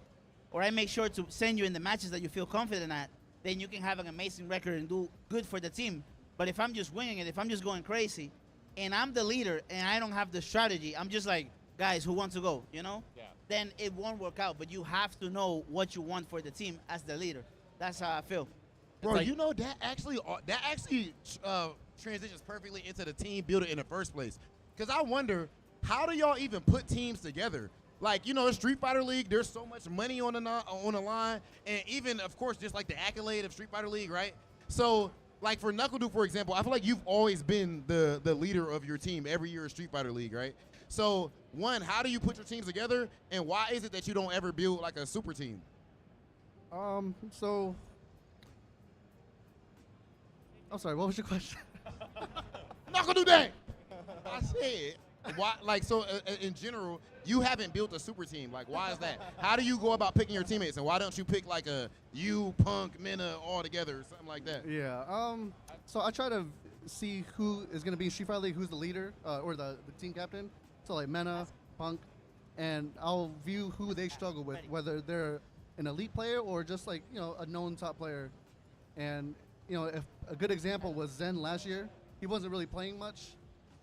or I make sure to send you in the matches that you feel confident at, then you can have an amazing record and do good for the team. But if I'm just winging it, if I'm just going crazy, and I'm the leader and I don't have the strategy, I'm just like, guys, who wants to go, you know? Yeah. Then it won't work out. But you have to know what you want for the team as the leader. That's how I feel. Bro, like, you know, that actually transitions perfectly into the team builder in the first place. Because I wonder, how do y'all even put teams together? Like, you know, Street Fighter League, there's so much money on the line, and even, of course, just like the accolade of Street Fighter League, right? So, like for NuckleDu, for example, I feel like you've always been the leader of your team every year in Street Fighter League, right? So, one, how do you put your teams together, and why is it that you don't ever build like a super team? So, I'm sorry, what was your question? NuckleDu Day! I said, why? Like, so in general, you haven't built a super team. Like, why is that? How do you go about picking your teammates, and why don't you pick like you, Punk, Mena all together or something like that? Yeah. So I try to see who is going to be in Street Fighter League, who's the leader or the team captain. So like Mena, Punk, and I'll view who they struggle with, whether they're an elite player or just like, you know, a known top player. And, you know, if a good example was Zen last year. He wasn't really playing much,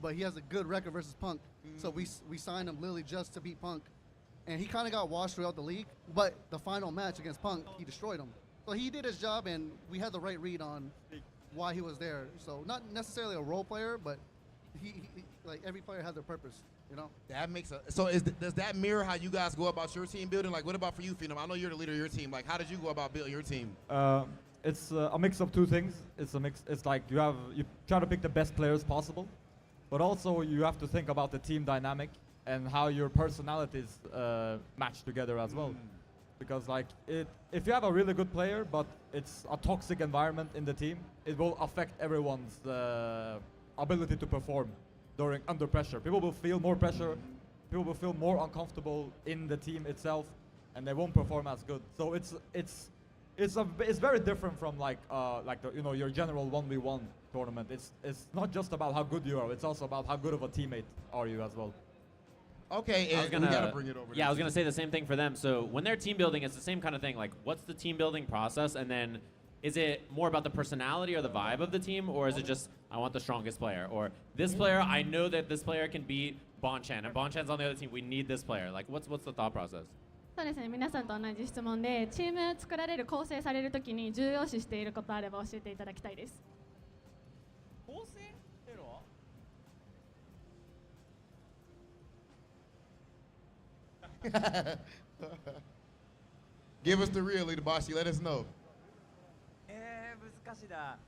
but he has a good record versus Punk. So we signed him literally just to beat Punk. And he kind of got washed throughout the league, but the final match against Punk, he destroyed him. So he did his job, and we had the right read on why he was there. So not necessarily a role player, but he like every player had their purpose, you know? That makes a, does that mirror how you guys go about your team building? Like, what about for you, Phenom? I know you're the leader of your team. Like, how did you go about building your team? It's a mix of two things. It's a mix. It's like you try to pick the best players possible, but also you have to think about the team dynamic and how your personalities match together as well. Because like if you have a really good player, but it's a toxic environment in the team, it will affect everyone's ability to perform under pressure. People will feel more pressure. People will feel more uncomfortable in the team itself, and they won't perform as good. So it's very different from like your general 1v1 tournament. It's not just about how good you are. It's also about how good of a teammate are you as well. Okay, we gotta bring it over. Yeah, I was gonna say the same thing for them. So when they're team building, it's the same kind of thing. Like, what's the team building process, and then is it more about the personality or the vibe of the team, or is it just I want the strongest player, or this player I know that this player can beat Bonchan, and Bonchan's on the other team. We need this player. Like, what's the thought process? そうですね、皆さんと同じ質問で、チーム作られる構成されるときに重要視していることあれば教えていただきたいです。構成っていうのはGive us the real, Leader Boshi. Let us know. 難しいな。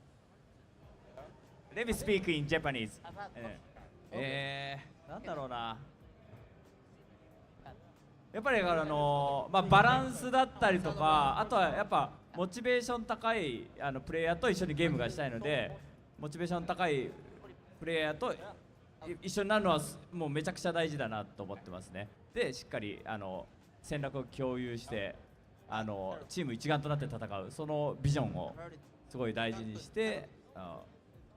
Let me speak in Japanese. なんだろうな。やっぱりバランスだったりとか、あとはやっぱモチベーション高いプレイヤーと一緒にゲームがしたいので、モチベーション高いプレイヤーと一緒になるのはもうめちゃくちゃ大事だなと思ってますね。で、しっかり戦略を共有してチーム一丸となって戦う、そのビジョンをすごい大事にして、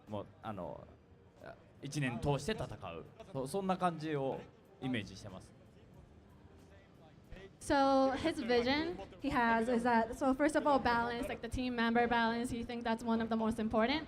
もう1年通して戦う、そんな感じをイメージしてます。So his vision he has is that, so first of all, balance, like the team member balance, he think that's one of the most important.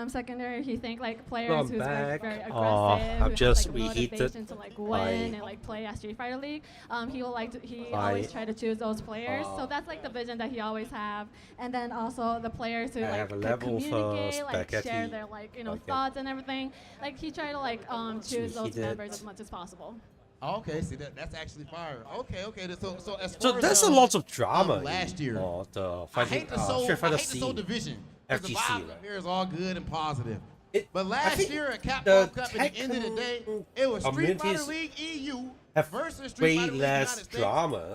Secondary, he think like players who's very aggressive, I'm just who have, like, reheated motivation to like win and like play at Street Fighter League. He will like he always try to choose those players. So that's like the vision that he always have. And then also the players who like could communicate, like share their like thoughts and everything. Like he try to like choose those members as much as possible. Okay, see that's actually fire. Okay. So as far as there's a lot of drama last year. The I hate the Soul division. FGC, the vibe here is all good and positive. But last year at Capcom Cup, at the end of the day, it was Street Fighter League EU versus Street Fighter League United States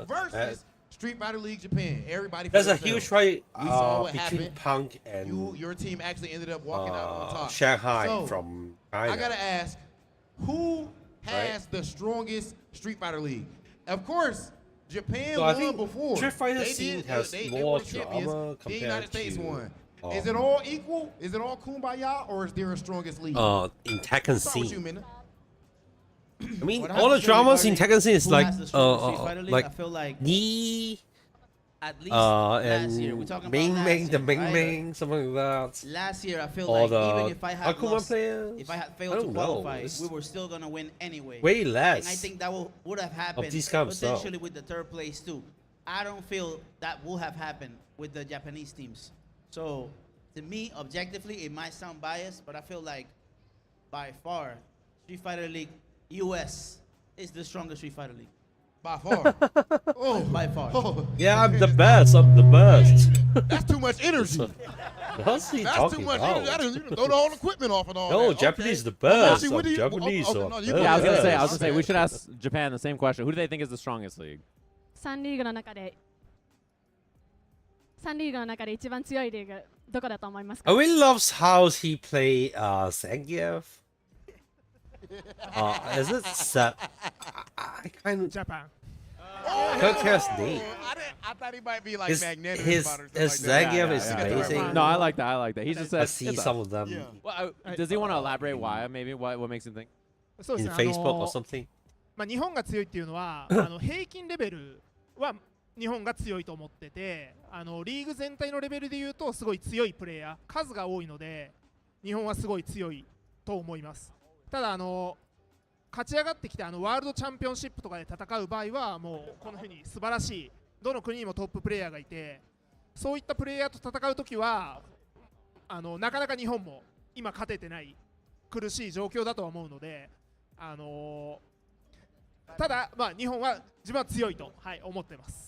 versus Street Fighter League Japan. Everybody. There's a huge fight between happened. Punk and your team actually ended up walking out on top. Shanghai so, from China. I gotta ask, who has the strongest Street Fighter League? Of course, Japan won before. Street Fighter scene has more drama compared the United States to won. Is it all equal? Is it all kumbaya, or is there a strongest league? In Tekken scene. You, I mean, all the dramas in Tekken scene is like I feel like Ni at least last year, we're talking about last the year, Ming, something like that. Last year, I feel like even if I had lost, players, if I had failed to qualify, we were still gonna win anyway. Way less. And I think that would have happened potentially with the third place too. I don't feel that will have happened with the Japanese teams. So to me, objectively, it might sound biased, but I feel like by far, Street Fighter League US is the strongest Street Fighter League. By far. By far. Oh. Yeah, I'm the best. I'm the best. That's too much energy. What's he That's talking too much about? energy. I didn't throw the whole equipment off and all No, that. Japanese the best. Actually, what do you- Japanese okay, are no, you best. Yeah, I was gonna say we should ask Japan the same question. Who do they think is the strongest league? 3リーグの中で一番強いリーグどこだと思いますか？ I really loves how he play Zangief. Is it set? I kind of Japan. Kirk's name. I thought he might be like His magnanimous about it. Zangief is amazing. No, I like that. He just said. I see some of them Well, does he want to elaborate why? Maybe what makes him think? in Facebook or something. 日本が強いっていうのは平均レベルは日本が強いと思ってて、リーグ全体のレベルでいうとすごい強いプレイヤー数が多いので日本はすごい強いと思います。ただ勝ち上がってきてワールドチャンピオンシップとかで戦う場合はもうこのふうに素晴らしいどの国にもトッププレイヤーがいて、そういったプレイヤーと戦うときはなかなか日本も今勝ててない苦しい状況だとは思うので、ただ、まあ、日本は自分は強いと、はい、思ってます。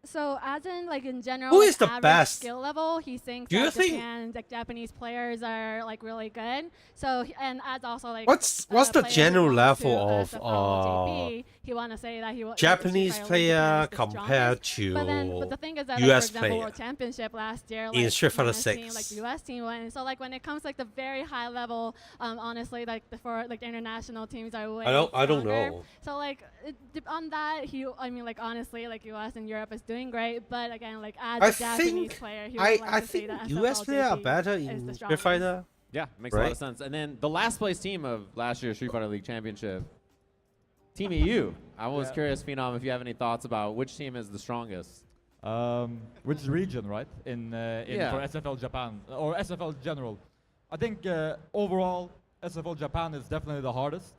So as in like in general, Who like, is the average best? skill level, he thinks Do you that think- Japan's like Japanese players are like really good. So and as also like What's the player who general wants to, level of SFL, he want to say that Japanese player compared but the thing is that, like, US for example, player World Championship last year, in like Street Fighter US team, 6? like the US team won. So like when it comes like the very high level, honestly, like for like the international teams are way I don't stronger. know. So like on that, I mean like honestly, like US and Europe is doing great, but again, like as I a Japanese think player, he would like I to say think that US SFL player are JP better is the in Street strongest. Fighter. Yeah, makes a lot of sense. And then the last place team of last year's Street Fighter League Championship, Team EU. I was curious, Phenom, if you have any thoughts about which team is the strongest. Which region, right? In for SFL Japan or SFL general. I think overall SFL Japan is definitely the hardest.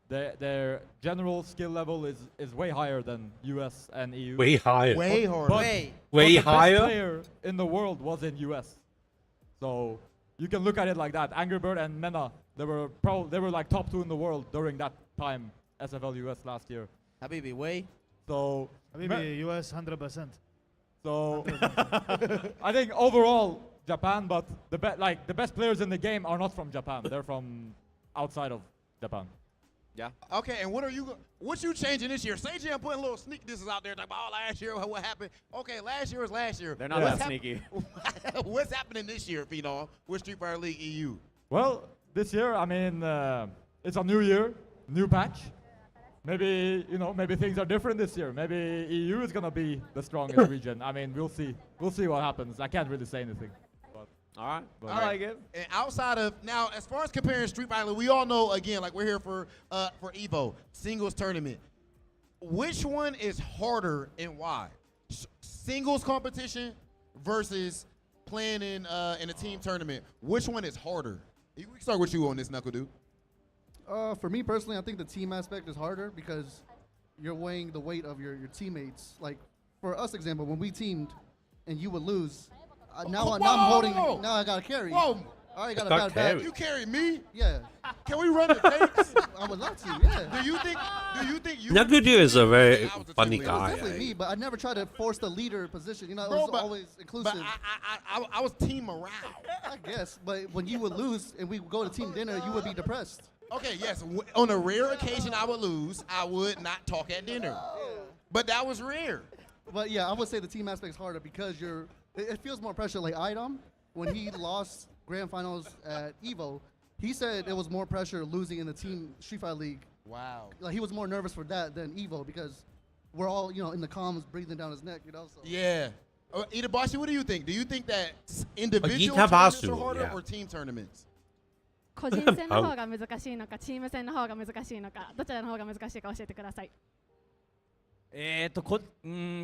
Their general skill level is way higher than US and EU. Way higher. Way harder. Way The higher? best player in the world was in US. So you can look at it like that. Angry Bird and Mena, they were like top 2 in the world during that time, SFL US last year. Habibi, way. So Habibi, US 100%. So I think overall Japan, but the best players in the game are not from Japan. They're from outside of Japan. Yeah. Okay, and what you changing this year? Say I'm putting little sneak disses out there like, oh, last year what happened? Okay, last year was last year. They're not that sneaky. What's happening this year, Phenom, with Street Fighter League EU? Well, this year, I mean, it's a new year, new patch. Maybe maybe things are different this year. Maybe EU is gonna be the strongest region. I mean, we'll see. We'll see what happens. I can't really say anything. All right. I like it. And outside of now, as far as comparing Street Fighter, we all know again, like we're here for EVO singles tournament. Which one is harder and why? Singles competition versus playing in a team tournament. Which one is harder? We can start with you on this, Knuckle Dude. For me personally, I think the team aspect is harder because you're weighing the weight of your teammates. Like for us, example, when we teamed and you would lose. Now I'm holding. Now I gotta carry. Whoa! I already got a bad. You carry me? Yeah. Can we run the tapes? I would love to. Yeah. Do you think you? Nagudu is a very funny It was guy. definitely me, but I never tried to force the leader position. You know, it Bro, was but- always inclusive. But I was team morale. I guess, but when you would lose and we would go to team dinner, you would be depressed. Okay, yes. On a rare occasion I would lose, I would not talk at dinner. But that was rare. But yeah, I would say the team aspect is harder because it feels more pressure. Like Idom, when he lost grand finals at EVO, he said it was more pressure losing in the team Street Fighter League. Wow. Like he was more nervous for that than EVO because we're all in the comms breathing down his neck. So. Yeah. Itabashi, what do you think? Do you think that individual Itabashi, tournaments are harder yeah. or team tournaments? 個人戦の方が難しいのか、チーム戦の方が難しいのか、どちらの方が難しいか教えてください。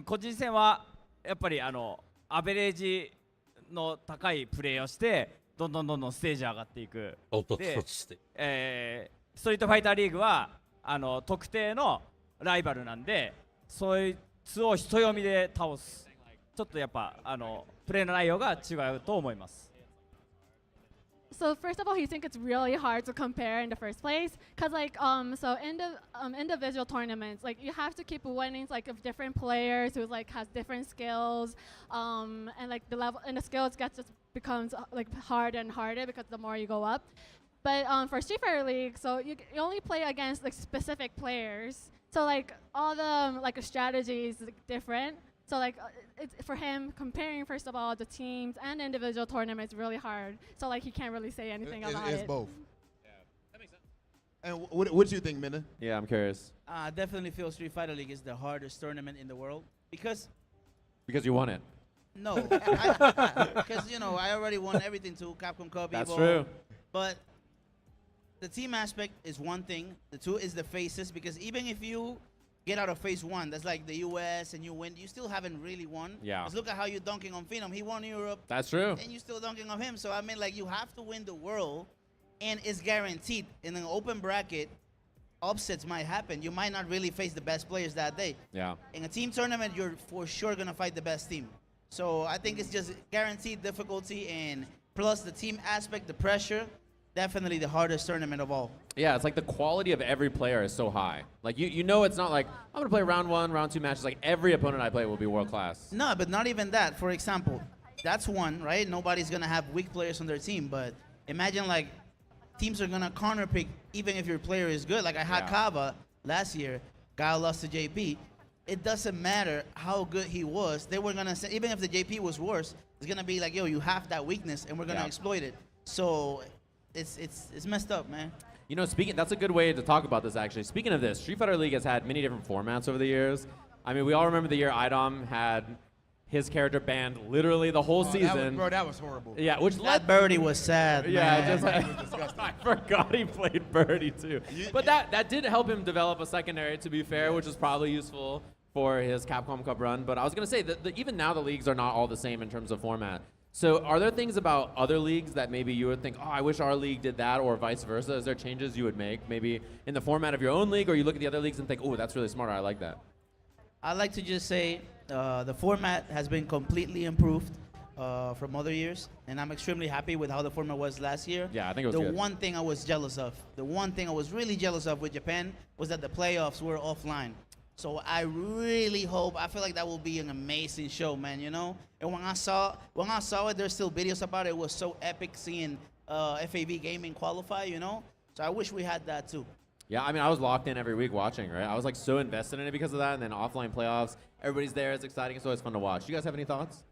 個人戦はやっぱりアベレージの高いプレーをしてどんどんステージ上がっていく。で、ストリートファイターリーグは特定のライバルなんで、そいつを人読みで倒す。ちょっとやっぱプレーの内容が違うと思います。So first of all, he thinks it's really hard to compare in the first place, cause like so individual tournaments, like you have to keep winning like of different players who like has different skills, and like the level and the skills just becomes like harder and harder because the more you go up. But for Street Fighter League, so you only play against like specific players, so like all the like strategies like, different. So like it's for him comparing first of all the teams and individual tournaments really hard. So like he can't really say anything about It's it. both. Yeah, that makes sense. And what do you think, Minna? Yeah, I'm curious. I definitely feel Street Fighter League is the hardest tournament in the world because You won it. no, because I already won everything too, Capcom Cup, That's EVO. true. But the team aspect is one thing. The two is the faces because even if you get out of phase one, that's like the US, and you win, you still haven't really won. Yeah. Just look at how you're dunking on Phenom. He won Europe. That's true. And you still dunking on him. So I mean, like, you have to win the world and it's guaranteed. In an open bracket, upsets might happen. You might not really face the best players that day. Yeah. In a team tournament, you're for sure going to fight the best team. So I think it's just guaranteed difficulty, and plus the team aspect, the pressure, definitely the hardest tournament of all. Yeah, it's like the quality of every player is so high. Like you know it's not like I'm gonna play round 1, round 2 matches. Like every opponent I play will be world class. No, but not even that. For example, that's one, right? Nobody's gonna have weak players on their team, but imagine like teams are gonna counter pick even if your player is good. Like I had Kava last year, guy lost to JP. It doesn't matter how good he was. They were gonna say, even if the JP was worse, it's gonna be like, yo, you have that weakness, and we're gonna exploit it. So it's messed up, man. You know, that's a good way to talk about this, actually. Speaking of this, Street Fighter League has had many different formats over the years. I mean, we all remember the year IDOM had his character banned literally the whole season. That was horrible. Yeah, which that Birdie was sad. Yeah, man. I forgot he played Birdie too. But that did help him develop a secondary, to be fair, which is probably useful for his Capcom Cup run. But I was gonna say that even now the leagues are not all the same in terms of format. So are there things about other leagues that maybe you would think, oh, I wish our league did that, or vice versa? Is there changes you would make, maybe in the format of your own league, or you look at the other leagues and think, oh, that's really smart, I like that? I like to just say the format has been completely improved from other years, and I'm extremely happy with how the format was last year. Yeah, I think it was the good. one thing I was jealous of, the one thing I was really jealous of with Japan was that the playoffs were offline. So I really hope, I feel like that will be an amazing show, man, you know? And when I saw it, there's still videos about it. It was so epic seeing FAV Gaming qualify, you know? So I wish we had that too. Yeah, I mean, I was locked in every week watching, right? I was like so invested in it because of that, and then offline playoffs, everybody's there, it's exciting, it's always fun to watch. Do you guys have any thoughts?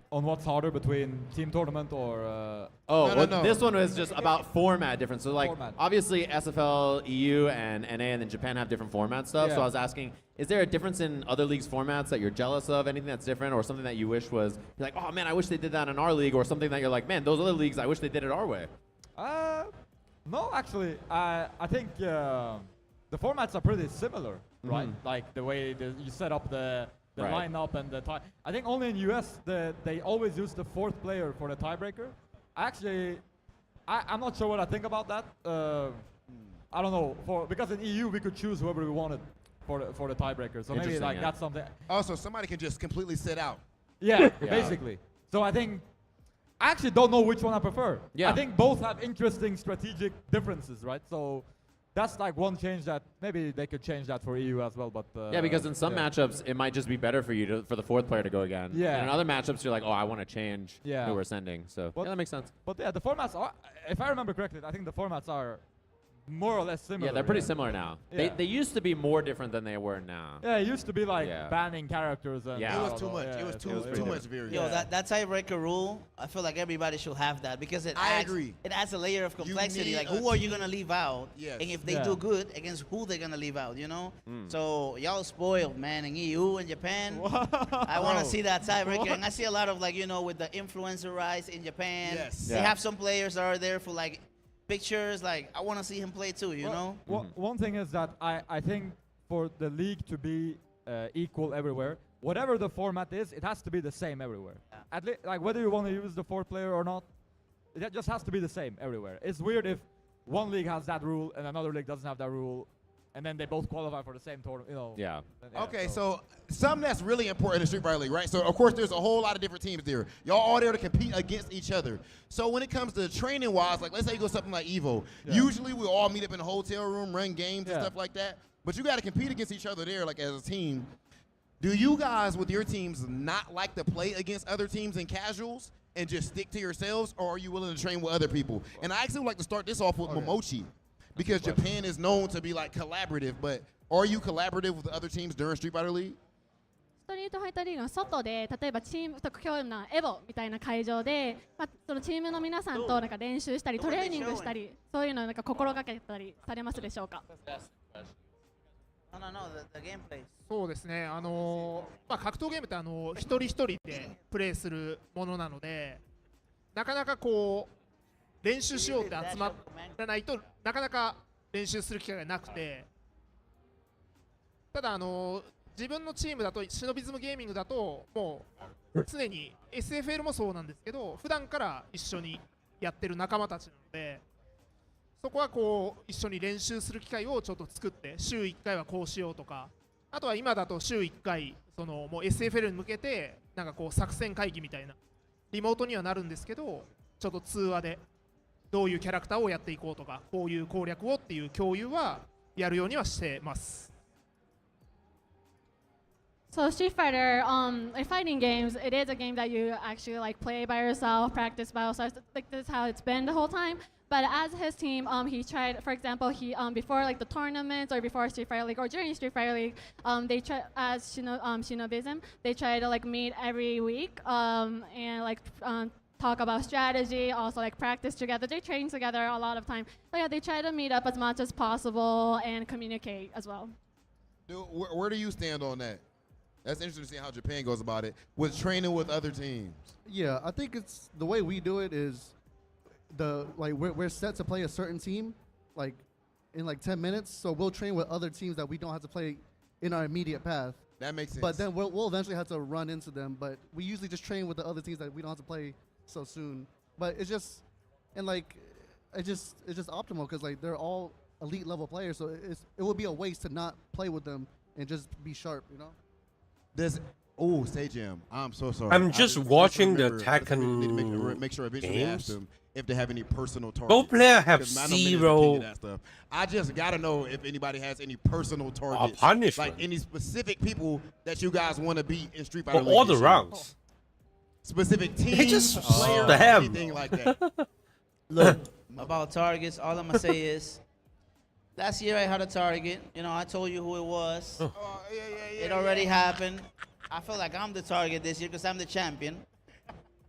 On what's harder between team tournament or... No. This one was just about format difference. So like, Format. obviously SFL, EU, and NA, and then Japan have different format stuff. Yeah. So I was asking, is there a difference in other leagues' formats that you're jealous of? Anything that's different, or something that you wish was, you're like, oh man, I wish they did that in our league, or something that you're like, man, those other leagues, I wish they did it our way? No, actually, I think the formats are pretty similar, right? Like the way you set up the lineup and the tie. I think only in US they always use the fourth player for the tiebreaker. I'm not sure what I think about that. I don't know, because in EU we could choose whoever we wanted for the tiebreaker. So maybe like that's something. Also, somebody can just completely sit out. Yeah, basically. So I actually don't know which one I prefer. Yeah. I think both have interesting strategic differences, right? So that's like one change that maybe they could change that for EU as well. But yeah, because in some matchups it might just be better for you for the fourth player to go again. Yeah. And in other matchups you're like, oh, I want to change Yeah. who we're sending. So yeah, that makes sense. But yeah, the formats are, if I remember correctly, I think the formats are more or less similar. Yeah, they're pretty similar now. Yeah. They used to be more different than they were now. Yeah, it used to be like banning characters. And Yeah. It was too much. It was too much variance. Yo, that tiebreaker rule, I feel like everybody should have that because it adds a layer of complexity. Like, who are you gonna leave out? Yes. And if they do good, against who they're gonna leave out? You know. So y'all spoiled, man. In EU and Japan, I want to see that tiebreaker. And I see a lot of with the influencer rise in Japan. Yes. They have some players that are there for like pictures. Like, I want to see him play too. You know. One thing is that I think for the league to be equal everywhere, whatever the format is, it has to be the same everywhere. At least, like whether you want to use the fourth player or not, it just has to be the same everywhere. It's weird if one league has that rule and another league doesn't have that rule, and then they both qualify for the same tournament. You know. Yeah. Okay, so something that's really important in Street Fighter League, right? So of course there's a whole lot of different teams there. Y'all all there to compete against each other. So when it comes to training wise, like let's say you go something like EVO, usually we all meet up in a hotel room, run games and stuff like that. But you got to compete against each other there, like as a team. Do you guys with your teams not like to play against other teams in casuals and just stick to yourselves, or are you willing to train with other people? And I actually would like to start this off with Momochi, because Japan is known to be like collaborative, but are you collaborative with other teams during Street Fighter League? ストリートファイターリーグの外で、例えばチーム特許なエボみたいな会場で、そのチームの皆さんとなんか練習したりトレーニングしたり、そういうのをなんか心がけたりされますでしょうか？ the gameplay. そうですね。格闘ゲームって一人一人でプレイするものなので、なかなかこう練習しようって集まらないとなかなか練習する機会がなくて、ただ自分のチームだとシノビズムゲーミングだともう常に SFL もそうなんですけど、普段から一緒にやってる仲間たちなので、そこはこう一緒に練習する機会をちょっと作って週1回はこうしようとか、あとは今だと週1回そのもう SFL に向けてなんかこう作戦会議みたいなリモートにはなるんですけど、ちょっと通話でどういうキャラクターをやっていこうとかこういう攻略をっていう共有はやるようにはしてます。So Street Fighter, like fighting games, it is a game that you actually like play by yourself, practice by yourself. Like this is how it's been the whole time. But as his team, he tried, for example, he before like the tournaments or before Street Fighter League or during Street Fighter League, they try as Shinobism, they try to like meet every week and like talk about strategy, also like practice together. They train together a lot of time. But yeah, they try to meet up as much as possible and communicate as well. Dude, where do you stand on that? That's interesting to see how Japan goes about it with training with other teams. Yeah, I think it's the way we do it is we're set to play a certain team like in like 10 minutes, so we'll train with other teams that we don't have to play in our immediate path. That makes sense. But then we'll eventually have to run into them, but we usually just train with the other teams that we don't have to play so soon. But it's just it's just optimal because like they're all elite level players, so it would be a waste to not play with them and just be sharp, you know. Say Jim, I'm so sorry. I'm just watching the Tekken make sure eventually ask them if they have any personal targets. Both players have zero. I just gotta know if anybody has any personal targets. Punishment. Like any specific people that you guys want to beat in Street Fighter For League all the this year. rounds. Specific teams, They just players, spam. anything like that. Look, about targets, all I'm gonna say is, last year I had a target. You know, I told you who it was. It already happened. I feel like I'm the target this year because I'm the champion.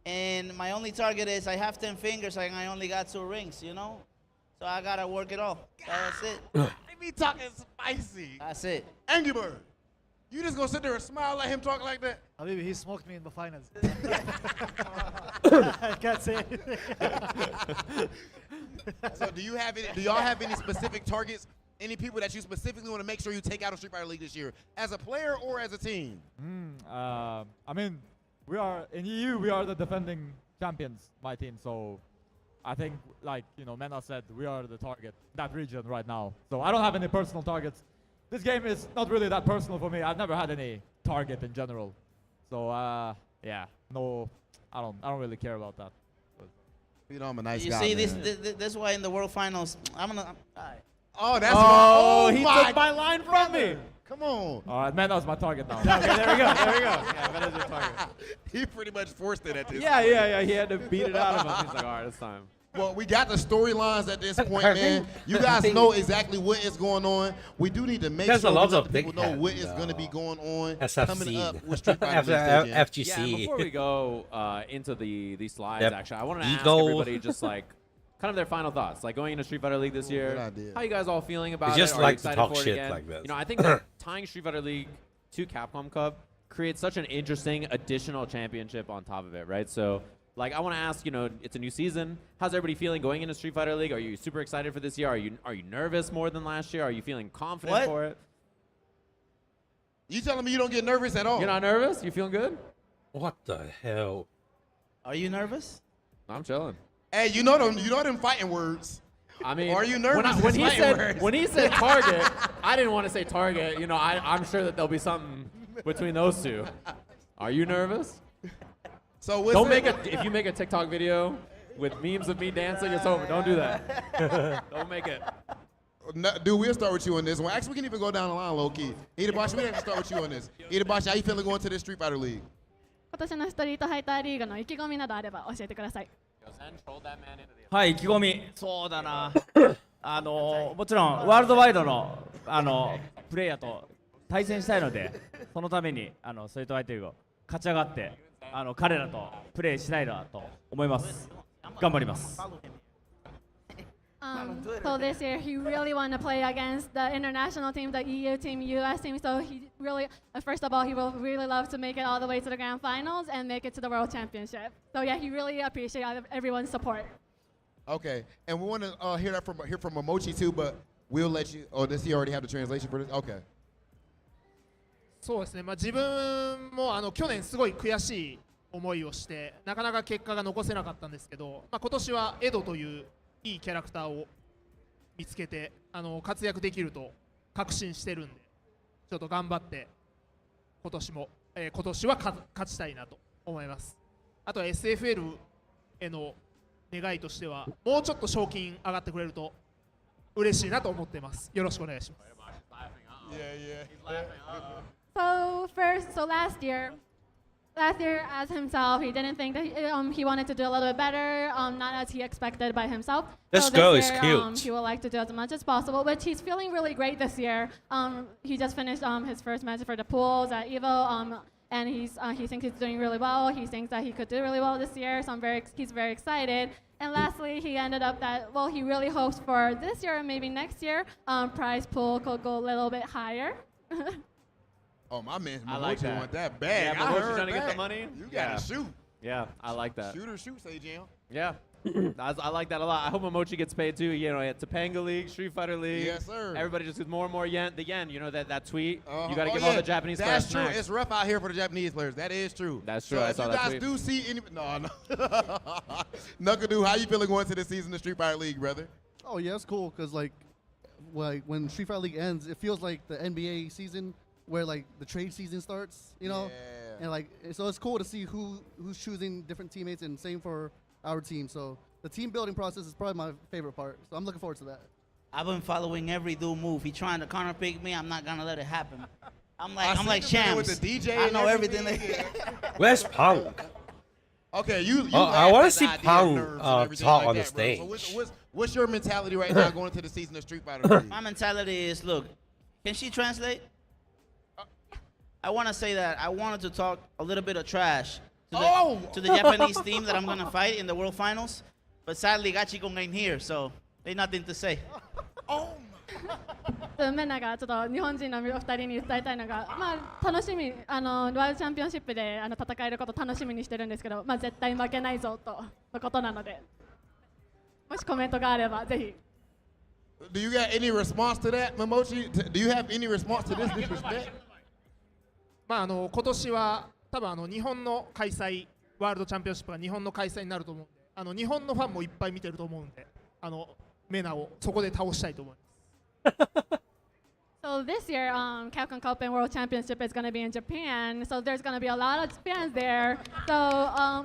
And my only target is I have 10 fingers and I only got 2 rings, you know? So I gotta work it all. That's it. They be talking spicy. That's it. Angry Bird, you just gonna sit there and smile at him talk like that? Habibi, he smoked me in the finals. I can't say anything. So do y'all have any specific targets? Any people that you specifically want to make sure you take out of Street Fighter League this year, as a player or as a team? I mean, we are in EU. We are the defending champions, my team. So, I think, like Mena said, we are the target that region right now. So I don't have any personal targets. This game is not really that personal for me. I've never had any target in general. So yeah, no, I don't really care about that. You know, I'm a nice you guy. See, man. this is why in the World Finals, all right. Oh, that's he took my line from me. Come on. All right, Mena's my target now. Okay, there we go. Yeah, Mena's your target. He pretty much forced it at this. Yeah. He had to beat it out of him. He's like, all right, it's time. Well, we got the storylines at this point, man. You guys know exactly what is going on. We do need to make sure that people know what is going to be going on coming up with Street Fighter FGC. Yeah, before we go into the slides, Yep. actually, I want to ask everybody just like kind of their final thoughts, like going into Street Fighter League this year. How you guys all feeling about it? Just Are like you to excited talk for it shit again? like this. You know, I think that tying Street Fighter League to Capcom Cup creates such an interesting additional championship on top of it, right? So, like, I want to ask, it's a new season. How's everybody feeling going into Street Fighter League? Are you super excited for this year? Are you nervous more than last year? Are you feeling confident for it? You telling me you don't get nervous at all? You're not nervous? You feeling good? What the hell? Are you nervous? I'm chilling. Hey, you know them fighting words. I mean, are you nervous? When he said target, I didn't want to say target. I'm sure that there'll be something between those two. Are you nervous? So if you make a TikTok video with memes of me dancing, it's over. Don't do that. Don't make it. No, dude, we'll start with you on this one. Actually, we can even go down the line low key. Itabashi, we have to start with you on this. Itabashi, how you feeling going to this Street Fighter League? 今年のストリートファイターリーグの意気込みなどあれば教えてください。はい、意気込み。そうだな。もちろんワールドワイドのプレイヤーと対戦したいので、そのためにストリートファイターリーグを勝ち上がって彼らとプレイしたいなと思います。頑張ります。So this year he really wanted to play against the international team, the EU team, US team. So he really, first of all, he will really love to make it all the way to the grand finals and make it to the world championship. So yeah, he really appreciates everyone's support. Okay, and we want to hear from Momochi too, but we'll let you. Oh, does he already have the translation for this? Okay. そうですね。自分も去年すごい悔しい思いをしてなかなか結果が残せなかったんですけど、今年はエドといういいキャラクターを見つけて活躍できると確信してるんで、ちょっと頑張って今年は勝ちたいなと思います。あとは SFL への願いとしてはもうちょっと賞金上がってくれると嬉しいなと思っています。よろしくお願いします。Last year, as himself, he didn't think that he wanted to do a little bit better, not as he expected by himself. This girl is cute. He would like to do as much as possible, but he's feeling really great this year. He just finished his first match for the pools at EVO, and he thinks he's doing really well. He thinks that he could do really well this year, so he's very excited. And lastly, he ended up that, well, he really hopes for this year and maybe next year, prize pool could go a little bit higher. Oh, my man, I like that. want that bag. Yeah, Momochi trying to get the money. You gotta shoot. Yeah, I like that. Shoot, say Jam. Yeah, I like that a lot. I hope Momochi gets paid too. You know, at Topanga League, Street Fighter League. Yes, sir. Everybody just gets more and more yen. The yen, you know that tweet. You got to give all the Japanese players That's true. snacks. It's rough out here for the Japanese players. That is true. That's true. So I if saw you that guys tweet. do see any, no. Knuckle, how you feeling going to this season of Street Fighter League, brother? Oh yeah, it's cool because like when Street Fighter League ends, it feels like the NBA season where like the trade season starts, you know, and like so it's cool to see who's choosing different teammates, and same for our team. So the team building process is probably my favorite part. So I'm looking forward to that. I've been following every dude move. He trying to counter pick me. I'm not gonna let it happen. I'm like Shams. With the DJ I know everything. Where's Punk? Okay, you I want to see idea of Punk nerves and everything talk like on the that, bro. stage. So what's your mentality right now going into the season of Street Fighter League? My mentality is, look, can she translate? I want to say that I wanted to talk a little bit of trash to the Japanese team that I'm going to fight in the World Finals, but sadly Gachikon ain't here, so there's nothing to say. メンナがちょっと日本人のお二人に伝えたいのが、まあ楽しみワールドチャンピオンシップで戦えること楽しみにしてるんですけど、まあ絶対負けないぞとのことなので、もしコメントがあればぜひ。Do you got any response to that, Momochi? Do you have any response to this disrespect? まあ今年は多分日本の開催、ワールドチャンピオンシップが日本の開催になると思うんで、日本のファンもいっぱい見てると思うんで、メナをそこで倒したいと思います。So this year, Capcom Cup and World Championship is going to be in Japan. So there's going to be a lot of fans there. So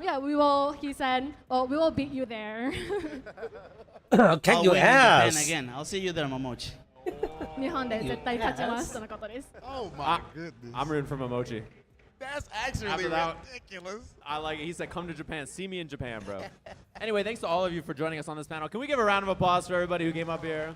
yeah, we will. He said, "Well, we will beat you there." Can you ask? Again, I'll see you there, Momochi. 日本で絶対勝ちますとのことです。Oh my goodness. I'm rooting for Momochi. That's actually ridiculous. I like it. He said, come to Japan. See me in Japan, bro. Anyway, thanks to all of you for joining us on this panel. Can we give a round of applause for everybody who came up here?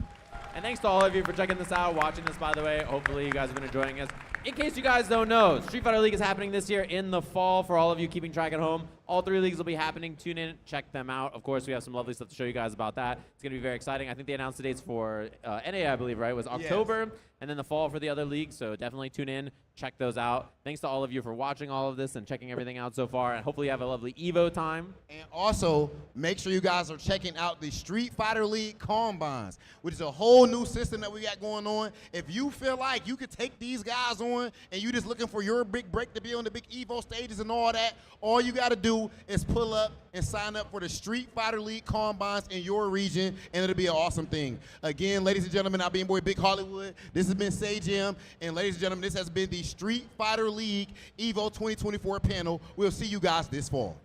And thanks to all of you for checking this out, watching this, by the way. Hopefully you guys have been enjoying us. In case you guys don't know, Street Fighter League is happening this year in the fall for all of you keeping track at home. All 3 leagues will be happening. Tune in, check them out. Of course, we have some lovely stuff to show you guys about that. It's going to be very exciting. I think they announced the dates for NA, I believe, right? It was October, yes. And then the fall for the other leagues. So definitely tune in, check those out. Thanks to all of you for watching all of this and checking everything out so far. And hopefully you have a lovely EVO time. And also, make sure you guys are checking out the Street Fighter League Combines, which is a whole new system that we got going on. If you feel like you could take these guys on and you just looking for your big break to be on the big EVO stages and all that, all you got to do is pull up and sign up for the Street Fighter League Combines in your region, and it'll be an awesome thing. Again, ladies and gentlemen, I've been boy Big Hollywood. This has been Say Jim, and ladies and gentlemen, this has been the Street Fighter League EVO 2024 panel. We'll see you guys this fall.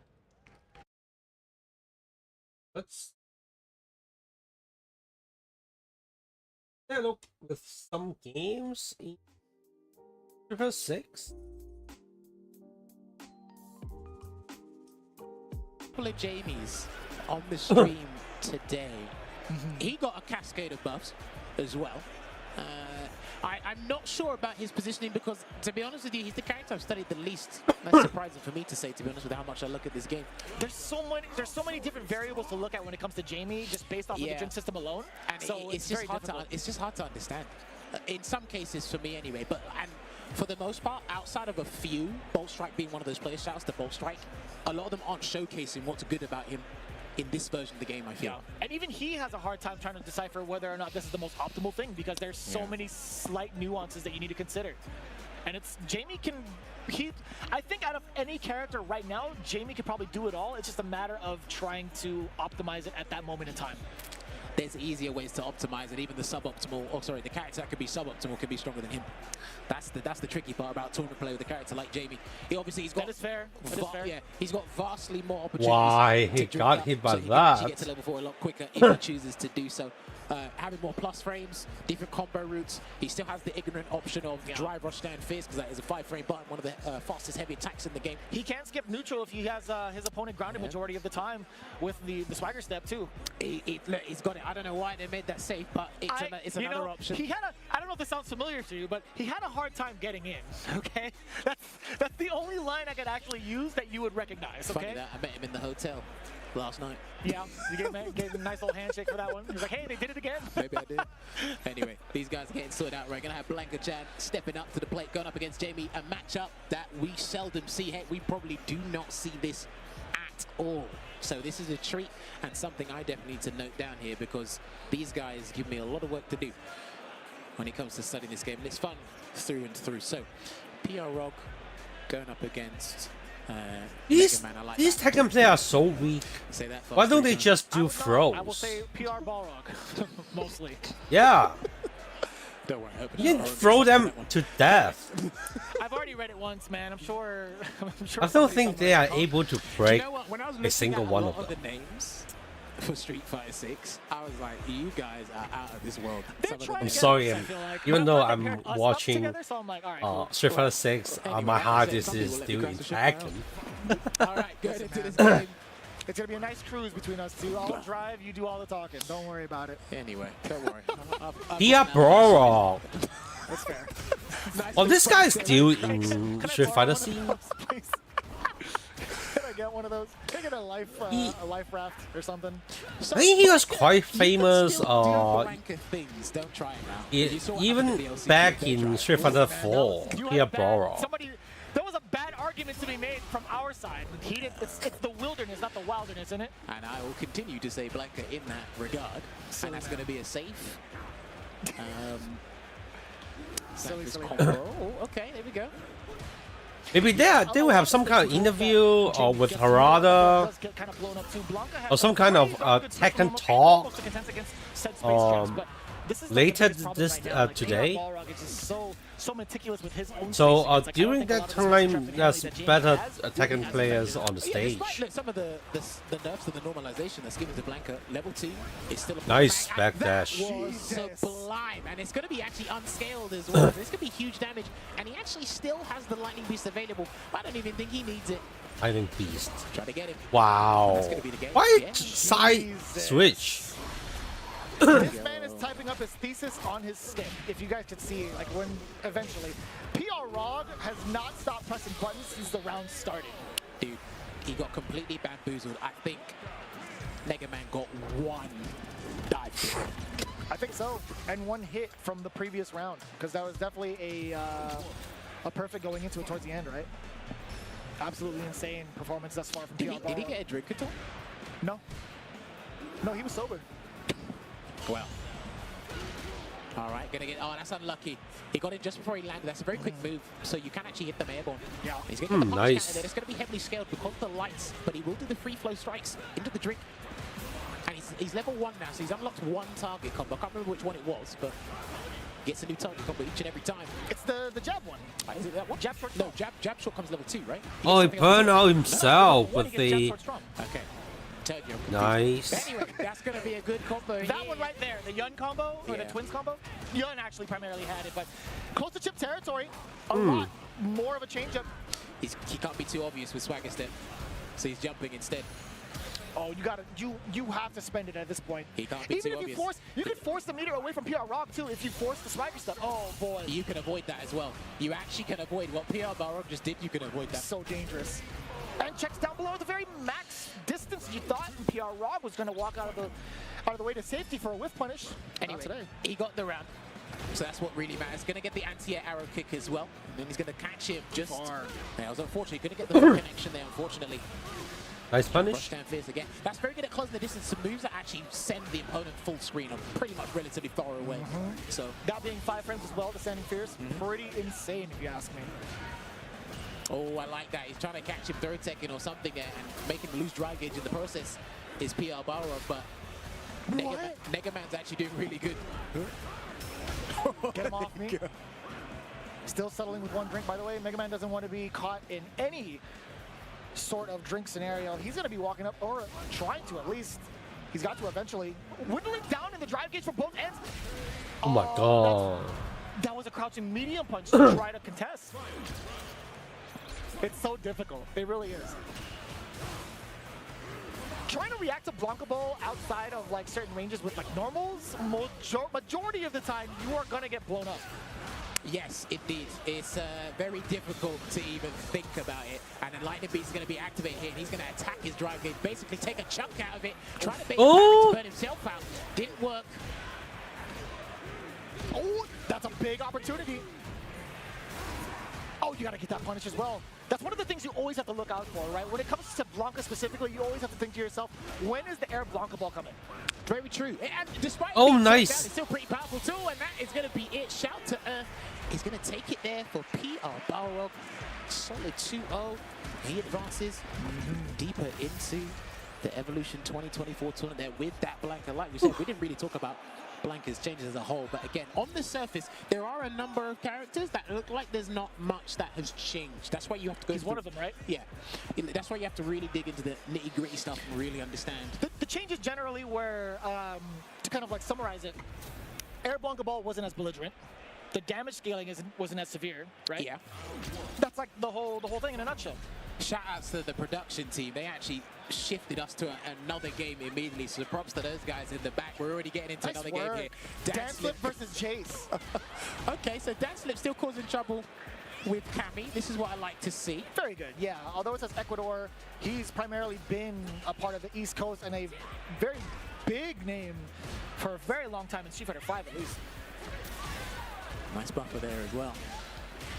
Let's look with some games. River 6. Couple of Jamies on the stream today. He got a cascade of buffs as well. I'm not sure about his positioning because, to be honest with you, he's the character I've studied the least. That's surprising for me to say, to be honest with how much I look at this game. There's so many different variables to look at when it comes to Jamie, just based off of the Jin system alone. And so it's just hard to understand. In some cases, for me anyway. But for the most part, outside of a few, Bolt Strike being one of those player shouts to Bolt Strike, a lot of them aren't showcasing what's good about him in this version of the game, I feel. Yeah. And even he has a hard time trying to decipher whether or not this is the most optimal thing because there's so many slight nuances that you need to consider. And it's Jamie can, I think out of any character right now, Jamie could probably do it all. It's just a matter of trying to optimize it at that moment in time. there's easier ways to optimize it. Even the suboptimal, the character that could be suboptimal can be stronger than him. That's the tricky part about tournament play with a character like Jamie. He's got that is fair. Yeah, he's got vastly more opportunities. Why he got hit by so he can actually get that? to level 4 a lot quicker if he chooses to do so. Having more plus frames, different combo routes. He still has the ignorant option of drive, rush, stand, fierce, because that is a 5-frame button, one of the fastest heavy attacks in the game. He can skip neutral if he has his opponent grounded majority of the time with the swagger step too. Look, he's got it. I don't know why they made that safe, but it's another option. He had I don't know if this sounds familiar to you, but he had a hard time getting in. Okay, that's the only line I could actually use that you would recognize. Okay. Funny that I met him in the hotel last night. Yeah, you gave him a nice little handshake for that one. He was like, hey, they did it again. Maybe I did. Anyway, these guys are getting sorted out. We're going to have Blanca Chan stepping up to the plate, going up against Jamie, a matchup that we seldom see. Heck, we probably do not see this at all. So this is a treat and something I definitely need to note down here, because these guys give me a lot of work to do when it comes to studying this game. And it's fun through and through. So, PR Rog going up against... These Tekken players are so weak. Why don't they just do throws? I will say PR Balrog, mostly. Yeah. Don't worry. You can throw them to death. I've already read it once, man. I'm sure. I don't think they are able to break when I was a single one of them. the names for Street Fighter 6, I was like, you guys are out of this world. I'm sorry, even though I'm watching Street Fighter 6, my heart is still in Tekken. Alright, good into this game. It's going to be a nice cruise between us two. I'll drive, you do all the talking. Don't worry about it. Anyway, don't worry. Yeah, bro. That's fair. Oh, this guy's still in Street Fighter scene? Can I get one of those? Can I get a life raft or something? I think he was quite famous things. Don't try it now. even back in Street Fighter 4, here Boro. There was a bad argument to be made from our side. It's the wilderness, not the wilderness, isn't it? And I will continue to say Blanca in that regard. So and that's going to be a safe. Silly combo. Oh, okay, there we go. Maybe they will have some kind of interview with Harada, or some kind of Tekken talk later today. So during that time, there's better Tekken players on the stage. Look, some of the nerfs and the normalization that's given to Blanca, level 2 is still a nice backdash. That was sublime, and it's going to be actually unscaled as well. This could be huge damage, and he actually still has the lightning beast available. I don't even think he needs it. Lightning beast. Try to get him. Wow. That's gonna be the game. Why side switch? This man is typing up his thesis on his stick. If you guys could see, like when eventually, PR Rog has not stopped pressing buttons since the round started. Dude, he got completely bamboozled. I think Mega Man got one dive. I think so, and one hit from the previous round, because that was definitely a perfect going into it towards the end, right? Absolutely insane performance thus far from PR Rog. Did he get a drink at all? No. No, he was sober. Well. All right, gonna get. Oh, that's unlucky. He got it just before he landed. That's a very quick move, so you can actually hit them airborne. Yeah. He's gonna get the punch nice. counter there. It's gonna be heavily scaled because of the lights, but he will do the free flow strikes into the drink. And he's level 1 now, so he's unlocked one target combo. I can't remember which one it was, but gets a new target combo each and every time. It's the jab one. Is it that one? Jab short? No, jab short comes level 2, right? Oh, he burned out himself with the. Okay. Nice. Anyway, that's going to be a good combo. That one right there, the Yun combo, or the Twins combo. Yun actually primarily had it, but close to chip territory, a lot more of a changeup. He can't be too obvious with swagger step, so he's jumping instead. Oh, you have to spend it at this point. He can't be too obvious. You could force the meter away from PR Rog too if you force the swagger stuff. Oh boy. You can avoid that as well. You actually can avoid what PR Balrog just did. You can avoid that. So dangerous. And checks down below the very max distance you thought PR Rog was going to walk out of the way to safety for a whiff punish. Anyway, he got the round. So that's what really matters. Going to get the anti-air arrow kick as well. And then he's going to catch him just far. Yeah, I was unfortunately going to get the full connection there, unfortunately. Nice punish. Rush down fierce again. That's very good at closing the distance. Some moves that actually send the opponent full screen are pretty much relatively far away. So that being 5 frames as well, descending fierce, pretty insane if you ask me. Oh, I like that. He's trying to catch him third teching or something and make him lose dry gauge in the process. Is PR Balrog, but Mega Man's actually doing really good. Get him off me. Still settling with one drink, by the way. Mega Man doesn't want to be caught in any sort of drink scenario. He's going to be walking up, or trying to at least. He's got to eventually. Whittling down in the drive gauge from both ends. Oh my god. That was a crouching medium punch to try to contest. It's so difficult. It really is. Trying to react to Blanca Ball outside of like certain ranges with like normals, majority of the time you are going to get blown up. Yes, indeed. It's very difficult to even think about it. And then Lightning Beast is going to be activated here. And he's going to attack his drive gauge, basically take a chunk out of it, try to burn himself out. Didn't work. Oh, that's a big opportunity. Oh, you got to get that punish as well. That's one of the things you always have to look out for, right? When it comes to Blanca specifically, you always have to think to yourself, when is the air Blanca Ball coming? Very true. And despite nice. Down, it's still pretty powerful too, and that is going to be it. Shout to Earth. He's going to take it there for PR Balrog. Solid 2-0. He advances deeper into the Evolution 2024 tournament there with that Blanca. Like we said, we didn't really talk about Blanca's changes as a whole, but again, on the surface, there are a number of characters that look like there's not much that has changed. That's why you have to go He's one of them, right? Yeah. That's why you have to really dig into the nitty-gritty stuff and really understand. The changes generally were, to kind of like summarize it, Air Blanca Ball wasn't as belligerent. The damage scaling wasn't as severe, right? Yeah. That's like the whole thing in a nutshell. Shout outs to the production team. They actually shifted us to another game immediately. So props to those guys in the back. We're already getting into another game here. Dance Slip versus Chase. Okay, so Dance Slip still causing trouble with Cammy. This is what I like to see. Very good, yeah. Although it says Ecuador, he's primarily been a part of the East Coast and a very big name for a very long time in Street Fighter 5 at least. Nice buffer there as well.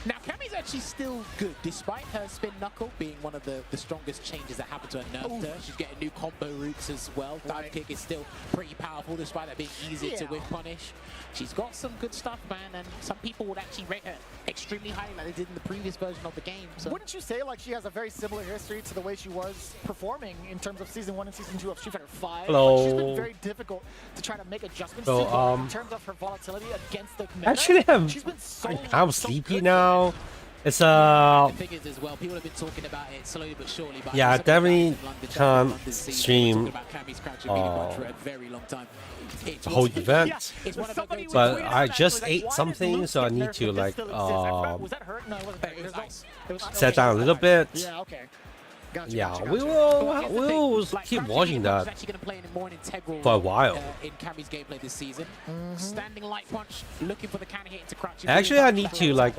Now, Cammy's actually still good, despite her spin knuckle being one of the strongest changes that happened to her nerfed her. She's getting new combo routes as well. Dive kick is still pretty powerful, despite that being easier to whip punish. She's got some good stuff, man, and some people would actually rate her extremely highly like they did in the previous version of the game. So. Wouldn't you say like she has a very similar history to the way she was performing in terms of Season 1 and Season 2 of Street Fighter 5? Hello. Like, she's been very difficult to try to make adjustments to in terms of her volatility against the meta. Actually, She's been I'm sleepy now. It's The thing is as well, people have been talking about it slowly but surely. But yeah, definitely can't stream for a very long time. the whole event, but I just ate something, so I need to like set down a little bit. Yeah, okay. Gotcha, Yeah, gotcha, we'll keep watching that for a while. In Cammy's gameplay this season, standing light punch, looking for the counter hit into crouching. Actually, I need to like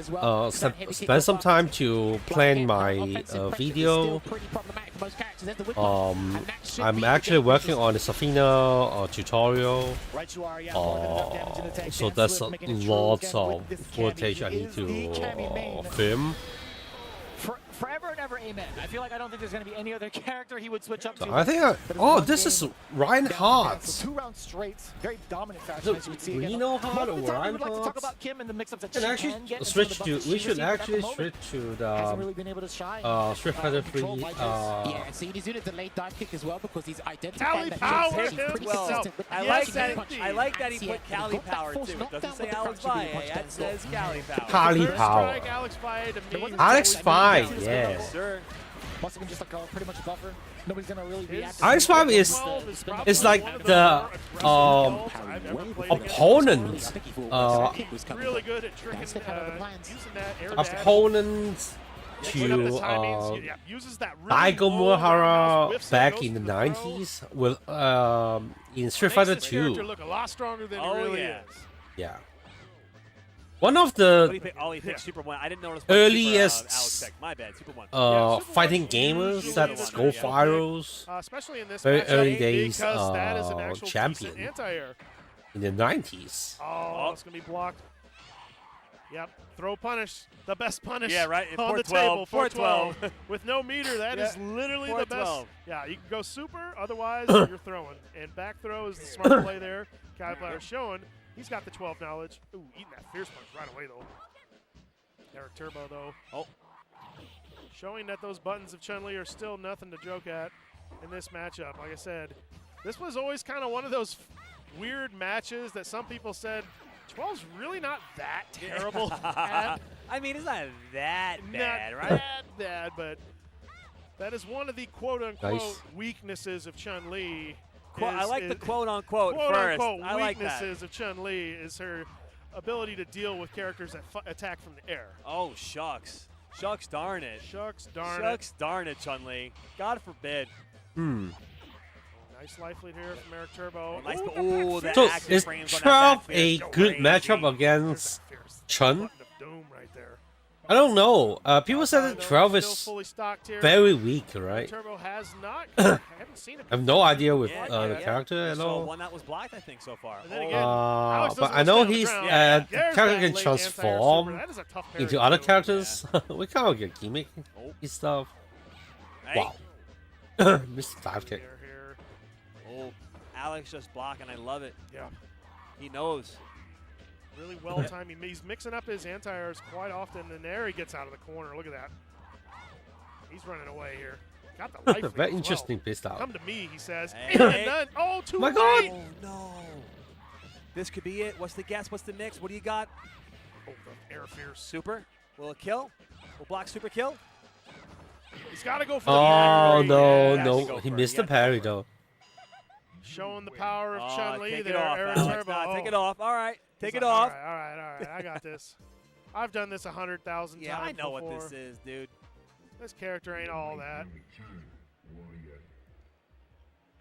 spend some time to plan my video. I'm actually working on the Safina tutorial. So there's lots of footage I need to film. Forever and ever, amen. I feel like I don't think there's going to be any other character he would switch up to. I think this is Reinhardt. So 2 rounds straight, very dominant fashion, as you would see. Reno Hard or We'd like to talk Reinhardt? about Kim and the mix-ups that We she can get. we should actually switch to Hasn't really been able to shine. Street Fighter 3. Yeah, so he's doing a delayed dive kick as well because he's identified that Power she's pretty well, consistent with I like that he put Cali Power too. It doesn't say Alex Valle, that says Cali Power. Cali Power. Alex Valle, yeah. Must have been just like pretty much a buffer. Nobody's gonna really react. Alex Valle is like the opponent. Really good at tricking, using that air Opponent to Daigo Murahara back in the 90s with in Street Fighter 2. Look a lot stronger than it really is. Yeah. One of the he picked Super 1. I didn't notice earliest Alex picked. My bad, Super 1. fighting gamers that go virals. Especially in this very matchup, early days because that is an actual champion decent anti-air. in the 90s. Oh, it's going to be blocked. Yep, throw punish. The best punish Yeah, right. on the table. 412. 412. With no meter, that is literally the best. 412. Yeah, you can go super, otherwise you're throwing. And back throw is the smart play there. Caterpillar showing he's got the 12 knowledge. Ooh, eating that fierce punch right away, though. Eric Turbo, though. Oh. Showing that those buttons of Chun-Li are still nothing to joke at in this matchup. Like I said, this was always kind of one of those weird matches that some people said 12's really not that terrible at. I mean, it's not that bad, not right? that bad, but that is one of the quote-unquote weaknesses of Chun-Li. I like the quote-unquote first. I like that. Weaknesses of Chun-Li is her ability to deal with characters that attack from the air. Oh, shucks. Shucks darn it. Shucks darn it. Shucks darn it, Chun-Li. God forbid. Nice life lead here from Eric Turbo. Nice So is 12 a good matchup against Chun? I don't know. People said that 12 is very weak, right? Turbo has not. I haven't seen it. I have no idea with the character at So all. one that was blocked, I think, so far. But I know he's the character can transform into other characters. We kind of get gimmicky stuff. Wow. Missed 5 kick. Oh, Alex just blocking. I love it. Yeah. He knows. Really well timed. He's mixing up his anti-airs quite often, and there he gets out of the corner. Look at that. He's running away here. Got the life lead Very as interesting well. pistol. Come to me, he says. Hey. None. Oh, too My late. God. Oh, no. This could be it. What's the guess? What's the mix? What do you got? Oh, the air fierce. Super. Will it kill? Will block super kill? He's got to go for Oh, the no. He missed the parry, though. Showing the power of Chun-Li take there, it off, Eric Alex. Turbo. Nah, take it off. All right. Take it All off. right. I got this. I've done this 100,000 times Yeah, I know before. what this is, dude. This character ain't all that.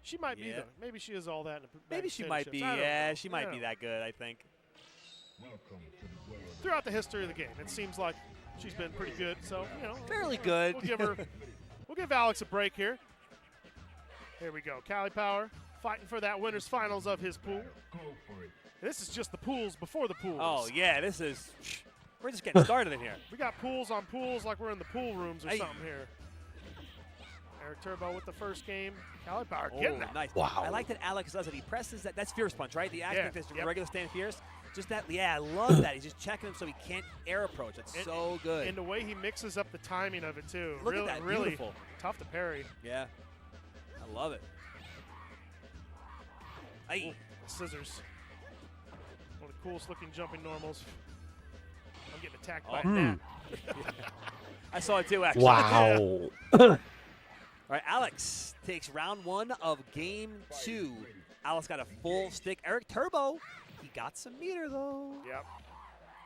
She might be, though. Maybe she is all that. In Maybe she might be. Yeah, she might be that good, I think. Throughout the history of the game, it seems like she's been pretty good. So, you know. Fairly good. We'll give Alex a break here. Here we go. Cali Power fighting for that winner's finals of his pool. This is just the pools before the pools. Oh, yeah, this is... We're just getting started in here. We got pools on pools like we're in the pool rooms or something here. Eric Turbo with the first game. Cali Power getting that. Nice. Wow. I like that Alex does it. He presses that. That's Fierce Punch, right? The aspect is regular stand Fierce. Just that, I love that. He's just checking him so he can't air approach. That's so good. And the way he mixes up the timing of it, too. Look at that, really beautiful. Tough to parry. Yeah. I love it. Ooh, scissors. One of the coolest looking jumping normals. I'm getting attacked by a gnat. I saw it too, actually. Wow. All right, Alex takes round 1 of game 2. Alex got a full stick. Eric Turbo, he got some meter, though. Yep.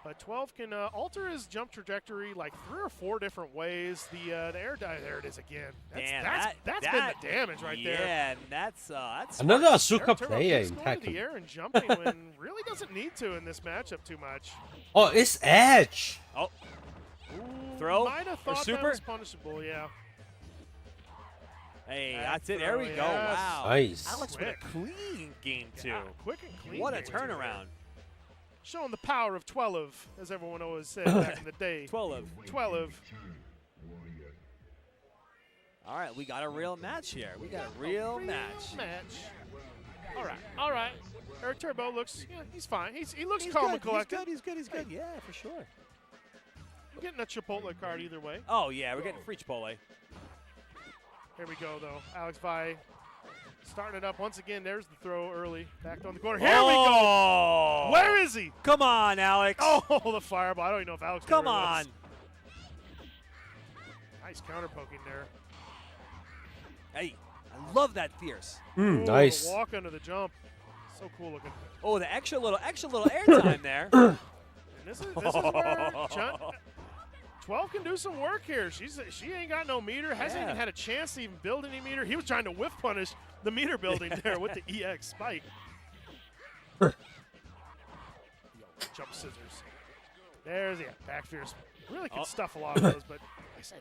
But 12 can alter his jump trajectory like 3 or 4 different ways. The air dive, there it is again. That's been the damage right there. Yeah, and that's Another Asuka Eric Turbo player keeps in going to the Tekken. air and jumping when really doesn't need to in this matchup too much. Oh, it's Edge. Oh. Ooh, Throw might have or thought super? that was punishable, yeah. Hey, that's it. throw, There we go. yes. Wow. Nice. Alex with a clean game 2. Yeah, quick and clean. What a game two. turnaround. Showing the power of 12, as everyone always said back in the day. 12. 12. All right, we got a real match here. We got a real match. All right. Eric Turbo looks, he's fine. He looks calm and collected. He's good. Yeah, for sure. We're getting a Chipotle card either way. Oh, yeah, we're getting free Chipotle. Here we go, though. Alex Vi starting it up once again. There's the throw early. Back on the corner. Here we go. Where is he? Come on, Alex. Oh, the fireball. I don't even know if Alex Come got rid of on. this. Nice counter poking there. Hey, I love that Fierce. Nice. The walk under the jump. So cool looking. Oh, the extra little air time there. And this is where 12 can do some work here. She ain't got no meter. Hasn't even had a chance to even build any meter. He was trying to whiff punish the meter building there with the EX spike. Jump scissors. There's back fierce. Really can stuff a lot of those, but like I said,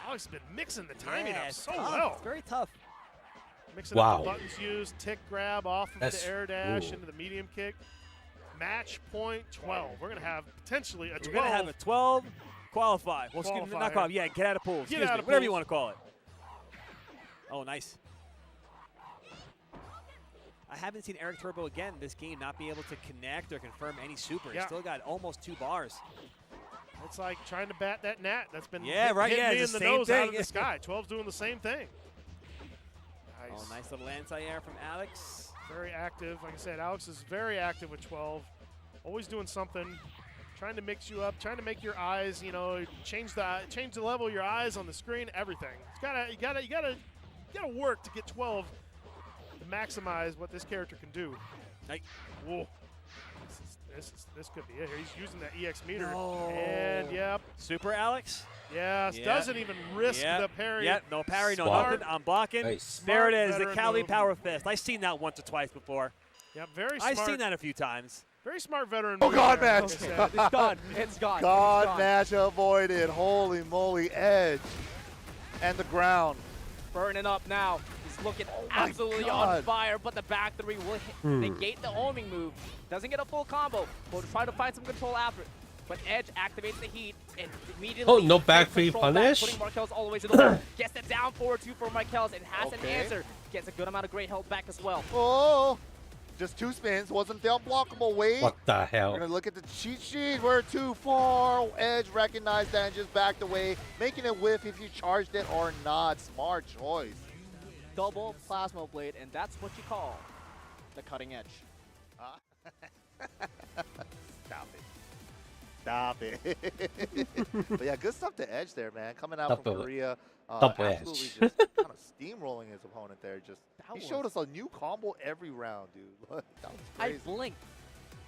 Alex has been mixing the timing up so well. It's very tough. Mixing up the buttons used, tick grab off of the air dash into the medium kick. Match point 12. We're going to have potentially a 12. We're going to have a 12 qualify. Well, excuse me, not qualify. Yeah, get out of pool. Excuse me, whatever you want to call it. Oh, nice. I haven't seen Eric Turbo again this game not be able to connect or confirm any super. He's still got almost 2 bars. It's like trying to bat that gnat. That's been hitting me in the nose out of the sky. 12's doing the same thing. Nice. Oh, nice little anti-air from Alex. Very active. Like I said, Alex is very active with 12. Always doing something, trying to mix you up, trying to make your eyes, you know, change the level of your eyes on the screen, everything. You gotta work to get 12 to maximize what this character can do. Whoa. This could be it. He's using that EX meter. No. And yep. Super Alex? Yes, doesn't even risk the parry. Yep, no parry, no Smart. nothing. I'm blocking. Nice. There it is, the Veteran Cali move. Power Fist. I've seen that once or twice before. Yep, very smart. I've seen that a few times. Very smart veteran. Oh, move God there, match. like I said. It's gone. It's gone. God It's gone. match avoided. Holy moly, Edge. And the ground. Burning up now. He's looking my absolutely God. on fire, but the back three will negate the homing move. Doesn't get a full combo. We'll try to find some control after it. But Edge activates the heat and immediately Oh, no back takes three control back, punish? putting Markel's all the way to the wall. Gets the down forward 2 for Markel's and has an Okay. answer. Gets a good amount of great health back as well. Oh, just 2 spins. Wasn't the unblockable. Wait. What the hell? We're going to look at the cheat sheet. We're too far. Edge recognized that and just backed away, making it whiff if you charged it or not. Smart choice. Double plasma blade, and that's what you call the cutting edge. Stop it. Stop it. But yeah, good stuff to Edge there, man. Coming out Double from Korea. Double absolutely Edge. just kind of steamrolling his opponent there. Just He showed us a new combo every round, dude. That was crazy.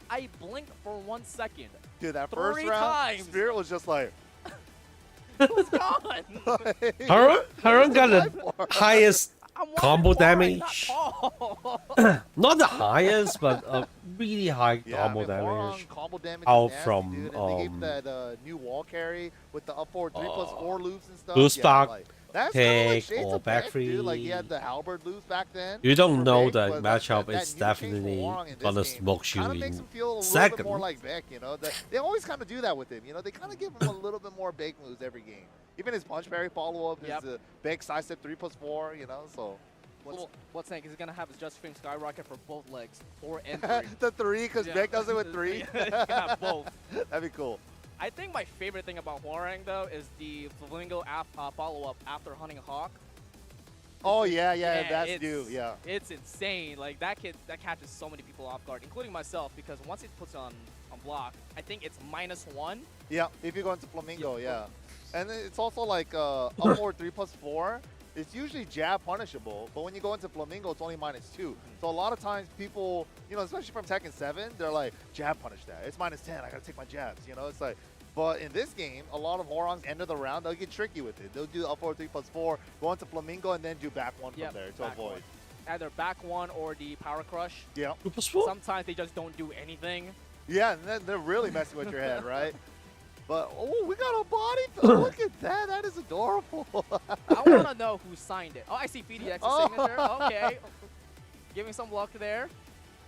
I blinked for 1 second. Dude, that 3 first round, times. Spirit was just like... It was gone. Harun got the highest combo damage. Not the highest, but a really high combo damage. Combo damage out is nasty, from dude. And they gave that new wall carry with the up forward 3+4 loops and stuff. boost back, like, that's kinda like take, Shades or of back Beck, free. dude. Like he had the halberd loops back then. You don't for know Beck, the but matchup that is new change for definitely Warong in this gonna game smoke you kinda makes in him feel a little second. bit more like Beck, you know. They always kind of do that with him. You know, they kind of give him a little bit more Beck moves every game. Even his punch parry follow-up, his Beck side step 3+4, you know, so. What's saying is he's going to have his Just Stream skyrocket for both legs, 4 and 3. The 3, because Beck does it with 3. He can have both. That'd be cool. I think my favorite thing about Hwoarang, though, is the Flamingo follow-up after hunting Hawk. Oh, yeah, that's it's, new, yeah. It's insane. Like, that catches so many people off guard, including myself, because once it puts on block, I think it's -1. Yeah, if you go into Flamingo, yeah. And then it's also like up forward 3+4. It's usually jab punishable, but when you go into Flamingo, it's only -2. So a lot of times people, you know, especially from Tekken 7, they're like, jab punish that. It's -10, I gotta take my jabs, you know? It's like, but in this game, a lot of Hwoarang's end of the round, they'll get tricky with it. They'll do up forward 3+4, go into Flamingo, and then do back 1 from there to avoid. Either back 1 or the power crush. Yeah. Sometimes they just don't do anything. Yeah, and then they're really messing with your head, right? But, oh, we got a body. Look at that. That is adorable. I want to know who signed it. Oh, I see PDX's signature. Okay. Giving some luck there.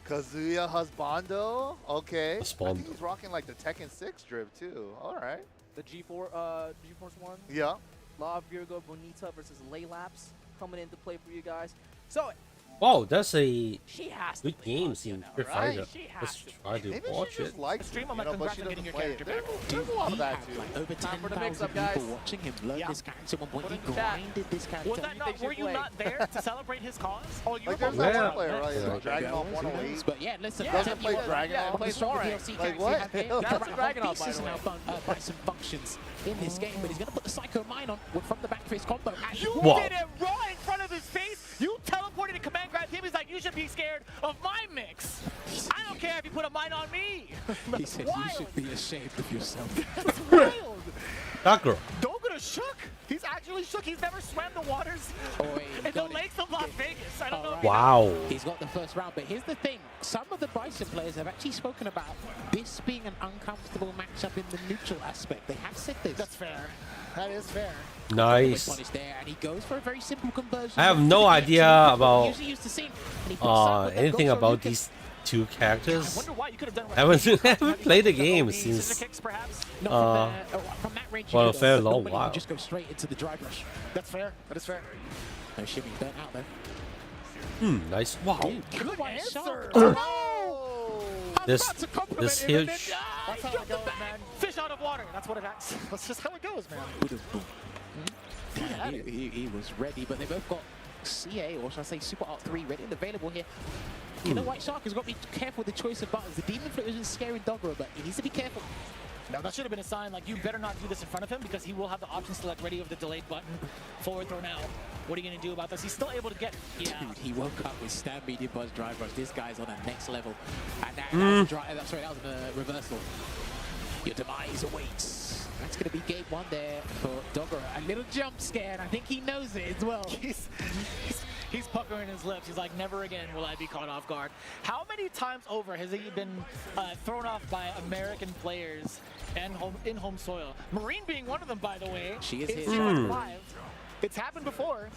Kazuya Husbando. Okay. Husbando. I think he's rocking like the Tekken 6 drip, too. All right. The GeForce 1. Yeah. La Virgo Bonita versus Laylaps coming into play for you guys. So, Wow, that's a has good game in Street Fighter. Let's try to watch it. Like Stream, you know, but she doesn't play it. There's a lot of that, too. Over Time for the 10,000 mix-up, people guys. watching him learn this character. When Put he in the chat. grinded this character. Was that not, were you not there to celebrate his cause? Oh, you Like, were there's both that there. one player, right? Like, Dragon Ball 108. But yeah, listen, He doesn't play Dragon Ball. plays stronger Hwoarang. DLC Like, character what? you have here. That's a Dragon Ball, by Pieces the way. now by some functions in this game, but he's going to put the Psycho Mine on from the back face combo. You Wow. did it right in front of his face. You teleported and command grabbed him. He's like, you should be scared of my mix. I don't care if you put a mine on me. He said, you should be ashamed of yourself. That's wild. That girl. Dogura shook. He's actually shook. He's never swam the waters in the lakes of Las Vegas. I don't know. If you know. Wow. He's got the first round, but here's the thing. Some of the Bison players have actually spoken about this being an uncomfortable matchup in the neutral aspect. They have said this. That's fair. That is fair. Nice. Punish there, and he goes for a very simple conversion. I have no idea about Usually used to see, and he puts up with them, anything goes for a about Lucas. these two characters. I wonder why you could have done haven't played the game since scissor kicks, perhaps. From that range, well, you a fair long normally you while. just go straight into the drive rush. That's fair. That is fair. No shimmy burnt out though. Nice. Wow. Good answer. This huge. That's how it goes, man. Fish out of water. That's what it is. That's just how it goes, man. He was ready, but they both got CA, or should I say Super Art 3, ready and available here. Killer White Shark has got to be careful with the choice of buttons. The Demon Flip isn't scaring Dogger, but he needs to be careful. Now that should have been a sign, like, you better not do this in front of him because he will have the option select ready with the delayed button. Forward throw now. What are you going to do about this? He's still able to get... Yeah. Dude, he woke up with stand medium buzz drive rush. This guy's on a next level. And that was a reversal. Your demise awaits. That's going to be game one there for Dogger. A little jump scare, and I think he knows it as well. He's puckering his lips. He's like, never again will I be caught off guard. How many times over has he been thrown off by American players and in home soil? Marine being one of them, by the way. She is his. It's happened before,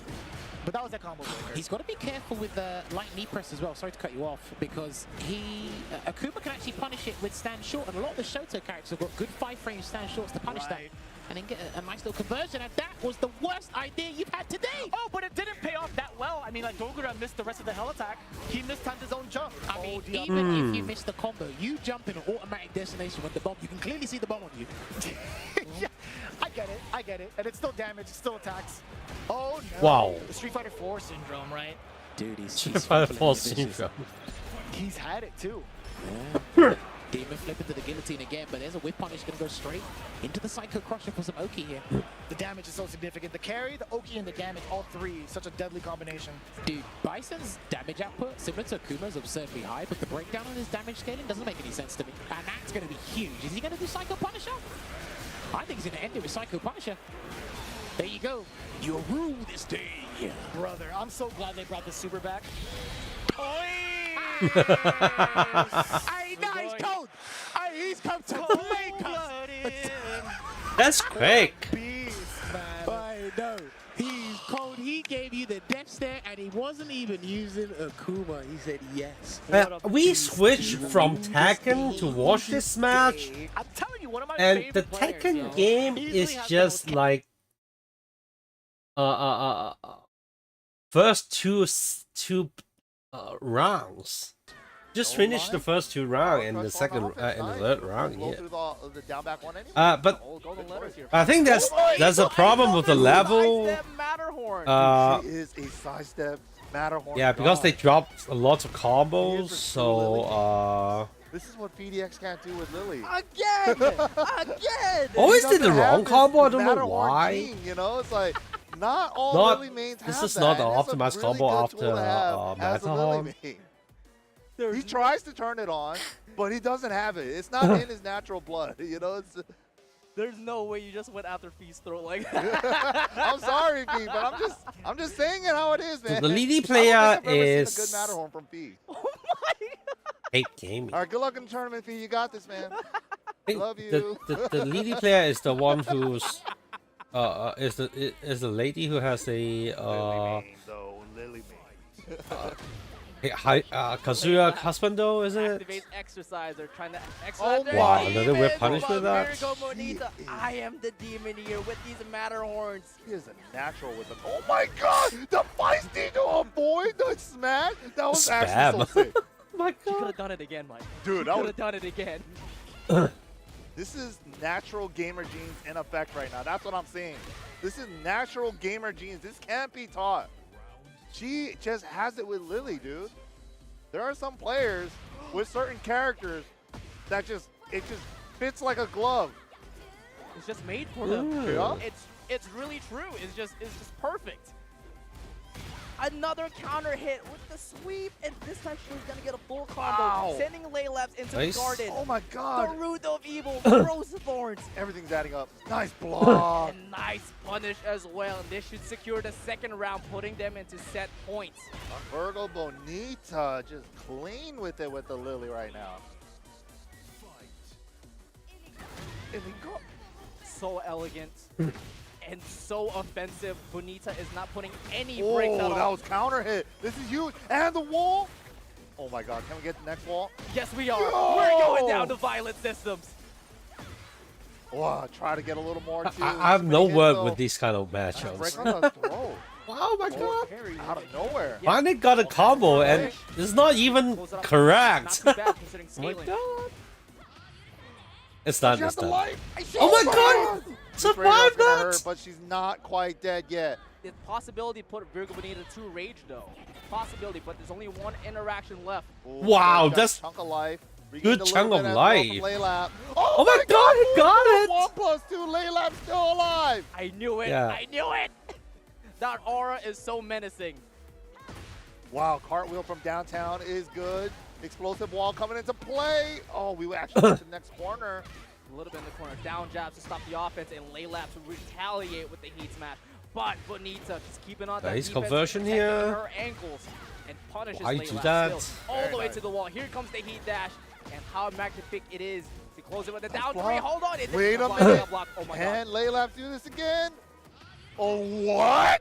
but that was a combo breaker. He's got to be careful with the light knee press as well. Sorry to cut you off, because Akuma can actually punish it with stand short, and a lot of the Shoto characters have got good 5-frame stand shorts to punish that. And then get a nice little conversion, and that was the worst idea you've had today! Oh, but it didn't pay off that well. I mean, like, Dogura missed the rest of the hell attack. He mistimed his own jump. I mean, even if you miss the combo, you jump in an automatic destination with the bomb. You can clearly see the bomb on you. Yeah, I get it. And it's still damage, it's still attacks. Oh, no. Wow. The Street Fighter 4 syndrome, right? Dude, he's Street Fighter 4 syndrome. He's had it, too. Yeah. Demon flip into the guillotine again, but there's a whip punish going to go straight into the Psycho Crusher for some Oki here. The damage is so significant. The carry, the Oki, and the damage, all three, such a deadly combination. Dude, Bison's damage output, similar to Akuma's, absurdly high, but the breakdown on his damage scaling doesn't make any sense to me. And that's going to be huge. Is he going to do Psycho Punisher? I think he's going to end it with Psycho Punisher. There you go. You rule this day. Brother, I'm so glad they brought the super back. Hey, no, he's cold. Hey, he's come to make us. That's quick. I know. He's cold. He gave you the death stare, and he wasn't even using Akuma. He said yes. We switched from Tekken to watch this match, I'm telling you, one of my and the favorite players, Tekken game is just like first two rounds. Just finished the first two rounds in the second in the third round. Yeah. But I think that's a problem with the level. She is a sidestep Matterhorn. Yeah, because they dropped a lot of combos, so this is what PDX can't do with Lily. Again! Always did the wrong combo. I don't know Matterhorn why. Gene, you know, it's like not all Lily mains have This is that. not the and it's a optimized really combo good after tool to have as a Lily Matterhorn. main. He tries to turn it on, but he doesn't have it. It's not in his natural blood, you know. It's, there's no way you just went after Fee's throat like that. I'm sorry, Fee, but I'm just saying it how it is, man. So the leading I don't player think I've ever is seen a good Matterhorn from Fee. Hate gaming. All right, good luck in the tournament, Fee. You got this, man. Love you. The leading player is the one who's is the lady who has a Kazuya Husbando, isn't it? Activate exercise. They're trying to exercise their Wow, demon. another whip punish with that? Here go Monita. I am the demon here with these Matterhorns. He is a natural with them. Oh my god! The feisty to avoid the smash? That was actually so sick. Oh my god. You could have done it again, Mike. Dude, you could have done it again. This is natural gamer genes in effect right now. That's what I'm saying. This is natural gamer genes. This can't be taught. She just has it with Lily, dude. There are some players with certain characters that it just fits like a glove. It's just made for them. Yeah. It's really true. It's just perfect. Another counter hit with the sweep, and this time she's gonna get a full combo, Wow. sending Laylaps into Nice. the garden. Oh my god. The Root of Evil, the Rose of Thorns. Everything's adding up. Nice block. And nice punish as well, and this should secure the second round, putting them into set points. Virgo Bonita just clean with it with the Lily right now. And we go so elegant and so offensive. Bonita is not putting any breaks at all. Oh, that was counter hit. This is huge. And the wall. Oh my god, can we get the next wall? Yes, we are. Yo! We're going down to Violent Systems. Wow, try to get a little more too. I have no word with these kind of matchups. Break on the throw. Oh my god. Out of nowhere. Finally got a combo, and it's not even correct. Not too bad considering Oh my scaling. god. It's done, She has it's the done. light. Oh my god! Survived Survived that! that! But she's not quite dead yet. There's possibility to put Virgo Bonita to rage though. Possibility, but there's only one interaction left. Ooh, Wow, got that's chunk of life. good chunk of life. Oh my God, he got it! 1+2, Laylap's still alive. I knew it. Yeah. I knew it. That aura is so menacing. Wow, cartwheel from downtown is good. Explosive wall coming into play. Oh, we actually went to the next corner. A little bit in the corner. Down jabs to stop the offense, and Laylap to retaliate with the heat smash. But Bonita just keeping on that Nice defense, conversion protecting here. her ankles, and punishes Why Laylap do that? still all Very the way nice. to the wall. Here comes the heat dash, and how magnific it is to close it with the down block. three. Hold on. It Wait a block, minute. block. Oh my Can God. Laylap do this again? Oh, what?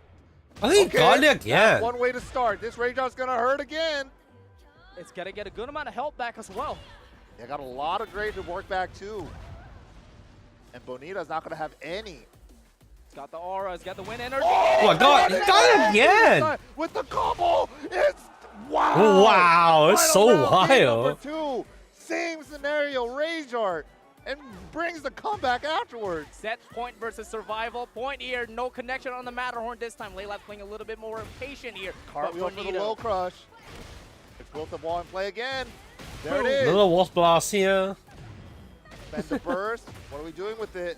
I think he got it again. One way to start. This Rage Art's gonna hurt again. It's gonna get a good amount of help back as well. They got a lot of grade to work back too. And Bonita's not gonna have any. It's got the aura. It's got the win energy. Oh my God, he got it again! With the combo, it's wow. Wow, it's so Final round, game wild. number 2, same scenario, Rage Art, and brings the comeback afterwards. Set point versus survival. Point here. No connection on the Matterhorn this time. Layla playing a little bit more impatient here. Cartwheel But for the Bonita, low crush. Explosive wall in play again. There it is. Little wasp blast here. Spend the burst. What are we doing with it?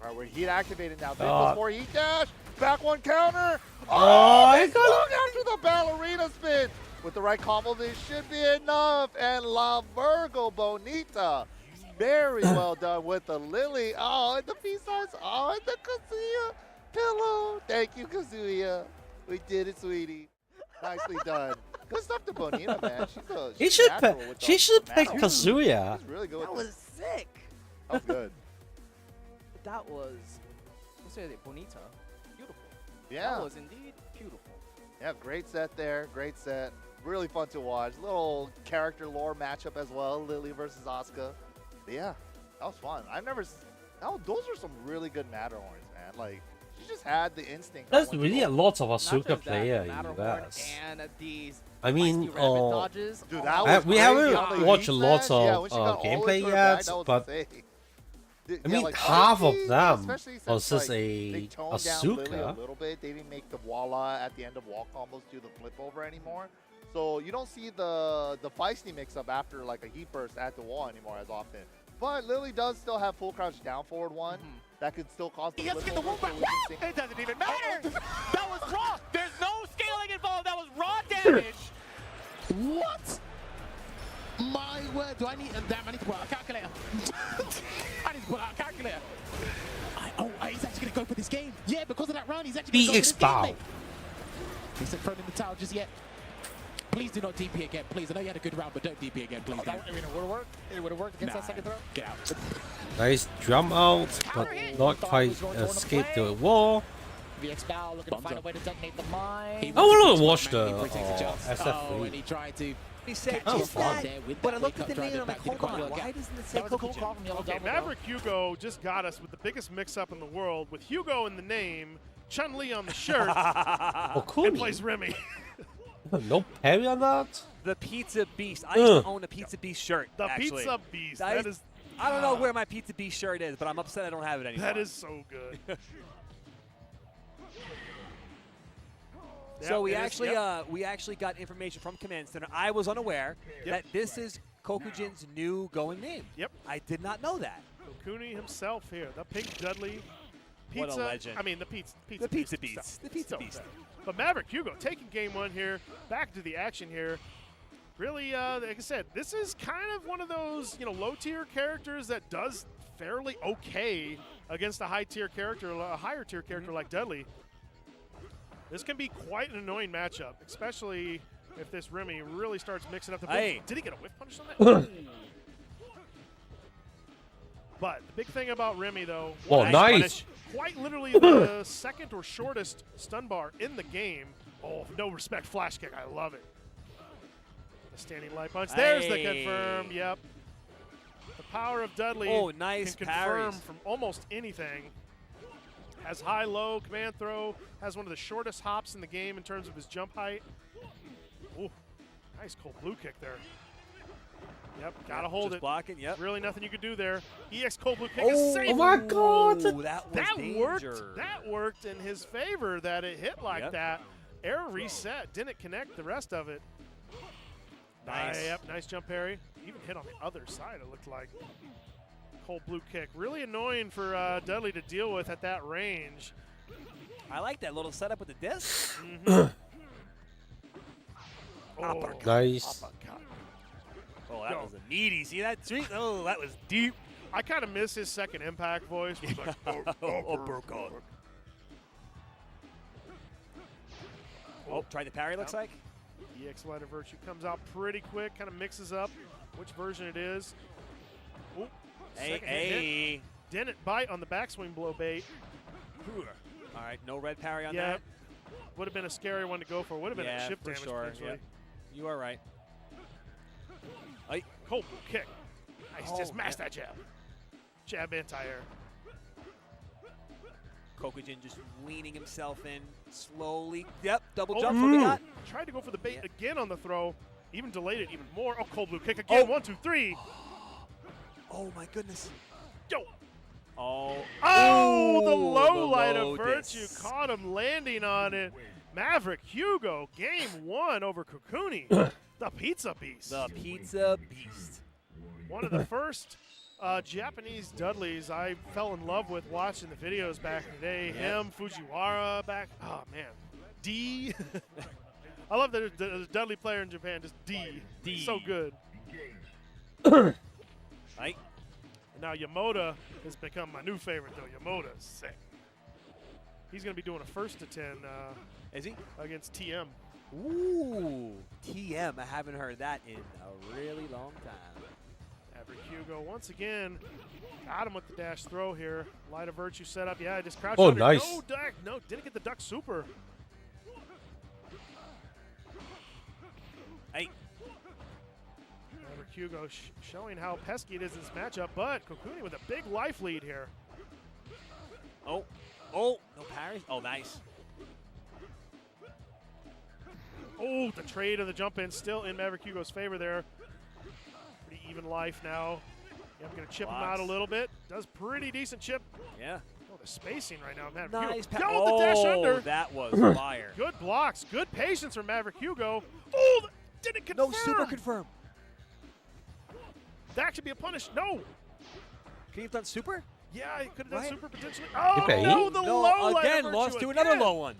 All right, we're heat activated now. God. 3+4 heat dash. Back one counter. Oh, I it's got long after the ballerina spin. With the right combo, this should be enough. And La Virgo Bonita. Very well done with the Lily. Oh, and the B-sides. Oh, and the Kazuya pillow. Thank you, Kazuya. We did it, sweetie. Nicely done. Good stuff to Bonita, man. She should pick Kazuya. She's really good that with was sick. That was good. That was, let's say it, Bonita. Beautiful. Yeah. That was indeed beautiful. Yeah, great set there. Great set. Really fun to watch. Little character lore matchup as well. Lily versus Asuka. But yeah, that was fun. Those are some really good Matterhorns, man. Like, she just had the instinct. There's really a lot of Not Asuka just player that, in Matterhorn US. and these I mean, feisty rapid dodges. Dude, Oh that my was we crazy haven't on the watched heat lots smash. Yeah, of when she got all gameplay into her bag, yet, that was but insane. I mean, like, half of honestly, them especially since, was just they toned down Lily a Asuka. little bit. They didn't make the Walla at the end of wall combos do the flip over anymore. So you don't see the feisty mix up after like a heat burst at the wall anymore as often. But Lily does still have full crouch down forward one. That could still cause the He has to flip get the over, whoop so back. we can see- It doesn't even matter. That was raw. There's no scaling involved. That was raw damage. What? My word. Do I need? Damn, I need to pull out a calculator. I need to pull out a calculator. He's actually going to go for this game. Yeah, because of that run, he's actually going to go for this game. Mate. He said thrown in the towel just yet. Please do not DP again, please. I know you had a good round, but don't DP again, please. It would have worked. It would have worked against that second throw. Get out. Nice jump out, but not quite escape the wall. VX Bow looking to find a way to detonate the mine. I want to watch the and SF3. he tried to He said Oh, just fun. that, but I looked at the name and I'm like, hold on, why doesn't it say That was a cool call from Yellow Okay, Devil, Maverick Hugo just got us with the biggest mix-up in the world, with Hugo in the name, Chun-Li on the shirt, Oh, cool. and plays Remy. No parry on that? The Pizza Beast. I used to own a Pizza Beast shirt. The actually. Pizza Beast. I That is. I don't know where my Pizza Beast shirt is, but I'm upset I don't have it anymore. That is so good. So we Yep, actually we actually got information from Command Center. I was unaware that this is Kokujin's new going name. Yep. I did not know that. Kokuni himself here, the Pink Dudley. Pizza, What a legend. I mean, the Pizza The Pizza Beast. Beast. The Pizza Beast. But Maverick Hugo taking game one here, back to the action here. Really, like I said, this is kind of one of those, low-tier characters that does fairly okay against a high-tier character, a higher-tier character like Dudley. This can be quite an annoying matchup, especially if this Remy really starts mixing up the Hey. Did he get a whiff punish on that? But the big thing about Remy, though, Oh, nice. quite literally the second or shortest stun bar in the game. Oh, no respect flash kick. I love it. The standing light punch. There's the confirm. Yep. The power of Dudley nice can confirm parries. from almost anything. Has high-low command throw. Has one of the shortest hops in the game in terms of his jump height. Ooh, nice cold blue kick there. Yep, gotta hold it. Blocking, yep. Really nothing you could do there. EX Cold Blue Kick is safe. Oh my God! That worked. That worked in his favor that it hit like that. Air reset, didn't connect the rest of it. Nice. Yep, nice jump parry. Even hit on the other side, it looked like. Cold Blue Kick. Really annoying for Dudley to deal with at that range. I like that little setup with the disc. Uppercut. Nice. Uppercut. Oh, that was a meaty. See that? Oh, that was deep. I kind of miss his second impact voice. It was like, uppercut. Oh, tried the parry, looks like. EX Line of Virtue comes out pretty quick, kind of mixes up which version it is. Ooh, Hey. Didn't bite on the backswing blow bait. All right, no red parry on Yeah. that. Would have been a scary one to go for. Would have been a chip for damage sure. potentially. You are right. Cold Blue Kick. Nice, just mash yeah. that jab. Jab anti-air. Kokujin just leaning himself in slowly. Yep, double jump. What we got? Tried to go for the bait again on the throw. Even delayed it even more. Oh, Cold Blue Kick again. 1, 2, 3. Oh my goodness. Yo. Oh. Oh, the low light of low Virtue disc. caught him landing on it. Maverick Hugo, game 1 over Kukuni. The Pizza Beast. The Pizza Beast. One of the first Japanese Dudleys I fell in love with watching the videos back in the day. Him, Fujiwara back. Oh, man. D. I love that the Dudley player in Japan, just D. D. So good. Right. Now Yamoda has become my new favorite, though. Yamoda's sick. He's going to be doing a 1st to 10. Is he? Against TM. Ooh, TM. I haven't heard that in a really long time. Maverick Hugo once again got him with the dash throw here. Light of Virtue set up. Yeah, just crouched under. Nice. No duck. No, didn't get the duck super. Hey. Maverick Hugo showing how pesky it is in this matchup, but Kokuni with a big life lead here. Oh, no parries. Oh, nice. Oh, the trade of the jump in still in Maverick Hugo's favor there. Pretty even life now. Yeah, I'm going to chip him out a little bit. Does pretty decent chip. Yeah. Oh, the spacing right now. Maverick Nice. Hugo. Yo, the dash under. That was fire. Good blocks. Good patience from Maverick Hugo. Oh, didn't confirm. No super confirm. That should be a punish. No. Can you have done super? Yeah, he could have done super potentially. Okay. Oh, no, the low light again, of lost Virtue to again. another low one.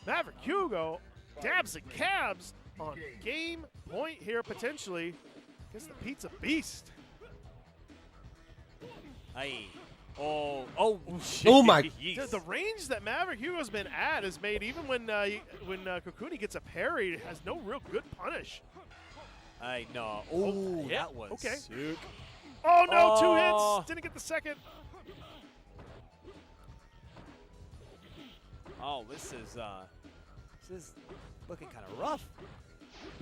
Maverick Hugo dabs and cabs on game point here potentially against the Pizza Beast. Aye. Oh, shit. Oh my. The range that Maverick Hugo's been at has made even when Kokuni gets a parry, it has no real good punish. I know. Oh, that was okay. sick. Oh no, 2 hits. Didn't get the second. Oh, this is looking kind of rough.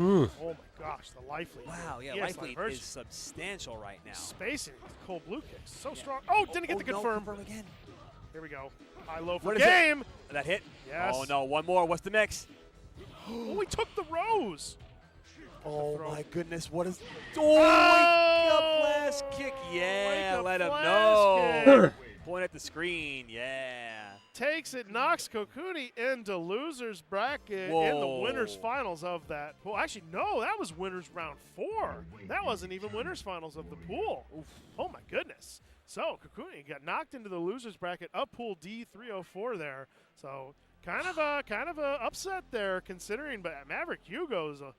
Oh my gosh, the life lead. Wow, yeah, Yes, life lead is substantial right now. Spacing, Cold Blue Kicks, so strong. Oh, didn't get the confirm. No, confirm again. Here we go. High low for What is game. it? That hit? Yes. Oh no, one more. What's the mix? Oh, he took the rose. Oh my goodness, what is? Oh! A flash kick. Yeah, Like a let him flash know. Point at the screen. Yeah. Takes it, knocks Kokuni into loser's bracket in the Whoa. winners finals of that pool. Actually, no, that was winners round 4. That wasn't even winners finals of the pool. Oof. Oh my goodness. So Kokuni got knocked into the losers bracket of pool D 304 there. So kind of a upset there considering, but Maverick Hugo's a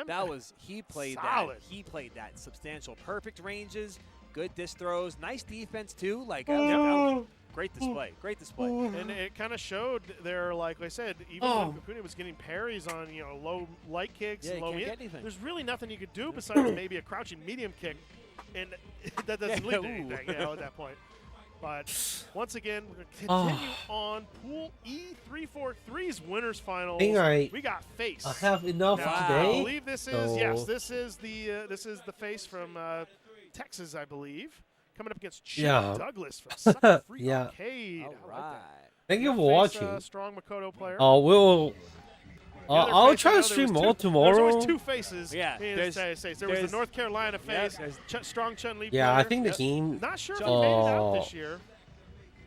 That was he played solid. that. He played that substantial, perfect ranges, good disc throws, nice defense too. Like Oh. that was great display. Great display. And it kind of showed there, like I said, even when Kokuni was getting parries on low light kicks, Yeah, and you low can't hit, get anything. there's really nothing you could do besides maybe a crouching medium kick, and that doesn't lead to Ooh. anything at that point. But once again, we're going to continue on Pool E343's winners finals. We got Face. I have enough now, today. I believe this is this is the Face from Texas, I believe, coming up against Chip Douglas from Sucker Free Arcade. All I like that. Thank you Got for Face, watching. strong Makoto player. We'll I'll try to stream more tomorrow. There's always two faces. Yeah, There was the North Carolina face, strong Chun-Li Yeah, player. I think the team. Not sure if he made it out this year.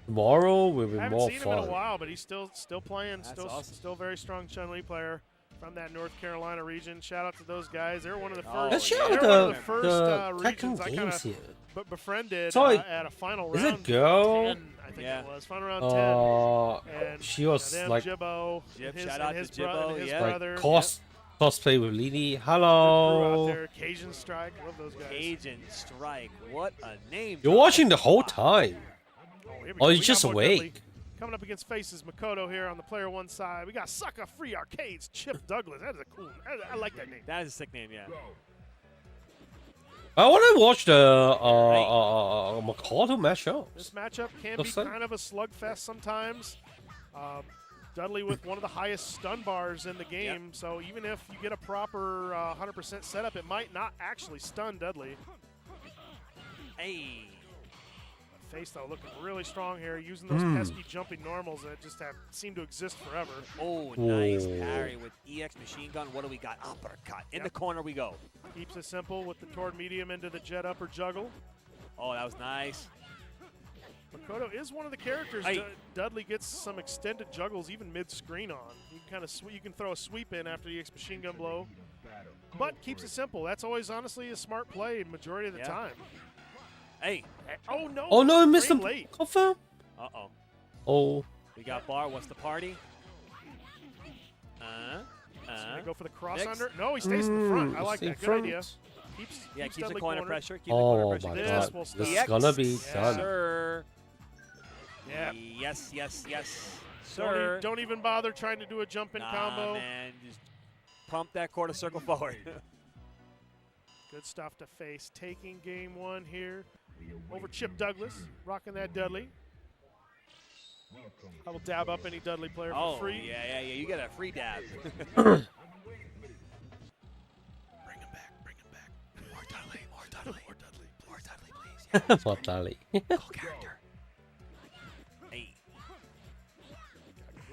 Tomorrow will be I haven't more seen fun. him in a while, but he's still playing. That's awesome. Still very strong Chun-Li player from that North Carolina region. Shout out to those guys. They're one of the Oh, first. Let's shout they're out one of the first the regions I Tekken kind games here. of befriended Sorry, at a final is round. it girl? 10, I think it was final round 10. And she was them, like Jibbo, Jib, his, shout and out his, to Jibbo, and his yeah. brother. cosplay with Lily. Crew out Hello. there, Cajun Strike. Love those guys. Cajun Strike. What a name. You're drop. watching the whole time. Here we Oh, go. you're We just got more Dudley. awake. Coming up against Faces, Makoto here on the player one side. We got Sucker Free Arcades, Chip Douglas. That is a cool. I like that name. That is a sick name, yeah. I want to watch the Makoto matchup. This matchup can Looks be like- kind of a slugfest sometimes. Dudley with one of the highest stun bars in the game, so even if you get a proper 100% setup, it might not actually stun Dudley. Hey. Face though looking really strong here, using those pesky jumping normals that just seem to exist forever. Oh, nice parry with EX machine gun. What do we got? Uppercut. In the corner we go. Keeps it simple with the toward medium into the jet upper juggle. Oh, that was nice. Makoto is one of the characters. Hey. Dudley gets some extended juggles even mid-screen on. You can kind of you can throw a sweep in after the EX machine gun blow, but keeps it simple. That's always honestly a smart play majority of the time. Hey. Oh no! Oh no, I missed Frame him. late. Confirm. Uh-oh. Oh. We got bar. What's the party? So they go for the cross Mix. under. No, he stays in the front. I like stay that. Good front. idea. Yeah, keeps keeps the Dudley corner cornered. pressure. Keep the Oh corner pressure. my Good This god. will This stop. is gonna be Yes, done. Sir. Yeah. Yes, yes, yes. Sir. Don't even bother trying to do a jump in combo. Man, just pump that quarter circle forward. Good stuff to face. Taking game one here over Chip Douglas, rocking that Dudley. I will dab up any Dudley player for free. Yeah. You get a free dab. Bring him back. More Dudley, please. Yeah, More Dudley. cool character. Hey.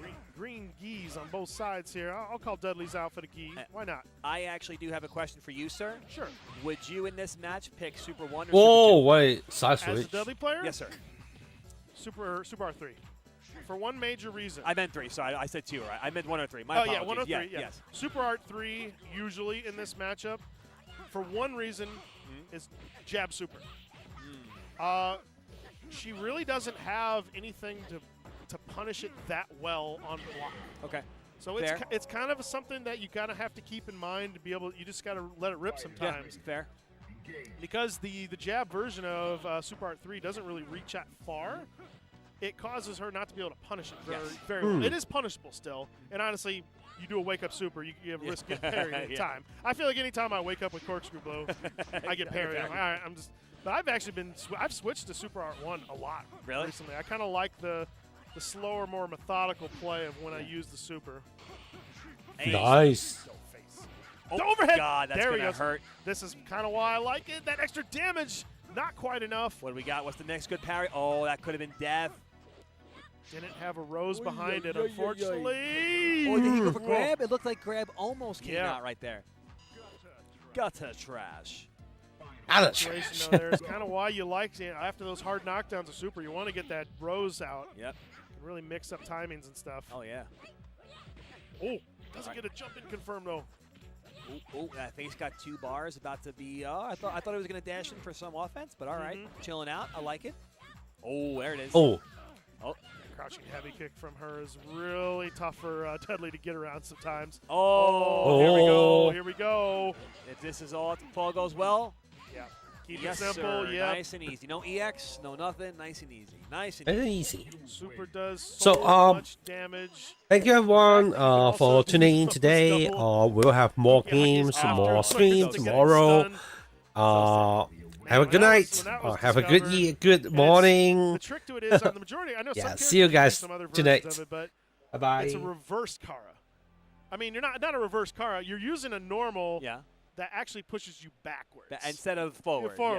Got green geese on both sides here. I'll call Dudley's out for the gi. Why not? I actually do have a question for you, sir. Sure. Would you in this match pick Super 1 or Whoa, Super 2? wait. Side As a switch. Dudley player? Yes, sir. Super R3. For one major reason. I meant 3. Sorry, I said 2. Right? I meant 1 or 3. My Oh, apologies. yeah, 1 or 3. Yeah. Yes. Super Art 3 usually in this matchup, for one reason, is jab super. She really doesn't have anything to punish it that well on block. Okay. So it's kind of something that you kind of have to keep in mind to be able. You just got to let it rip sometimes. Yeah, fair. Because the jab version of Super Art 3 doesn't really reach that far. It causes her not to be able to punish it very well. It is punishable still, and honestly, you do a wake up super, you have a risk getting parried at time. I feel like anytime I wake up with corkscrew blow, I get parried. I'm like, all right, but I've actually I've switched to Super Art 1 a lot recently. I kind of like the slower, more methodical play of when I use the super. Nice. The overhead. God, that's there gonna he goes. hurt. This is kind of why I like it. That extra damage, not quite enough. What do we got? What's the next good parry? Oh, that could have been death. Didn't have a rose behind it, unfortunately. Oh, did he go for grab? It looked like grab almost came Yeah. out right there. Gutter trash. Out of Situation though, there is kind of why you like after those hard knockdowns of super, you want to get that rose out. Yep. And really mix up timings and stuff. Oh yeah. Oh, doesn't get a jump in confirmed though. Oh, that face got 2 bars. About to be. I thought it was gonna dash in for some offense, but all right, chilling out. I like it. Oh, there it is. Oh. Oh. Crouching heavy kick from her is really tough for Dudley to get around sometimes. Oh, here we go. Here we go. If this is all goes well. Yeah. Keep Yes, it simple. sir. Yeah. Nice and easy. No EX, no nothing. Nice and easy. Nice and Very easy. easy. Super does So, much damage. Thank you everyone for tuning in today. We'll have more games, more streams tomorrow. Have a good night. Have a good morning. The trick to it is on the majority. I know some See you guys characters use some other tonight. versions of it, but Bye-bye. it's a reverse Kara. I mean, you're not a reverse Kara. You're using a normal that actually pushes you backwards Instead of forward. Forward.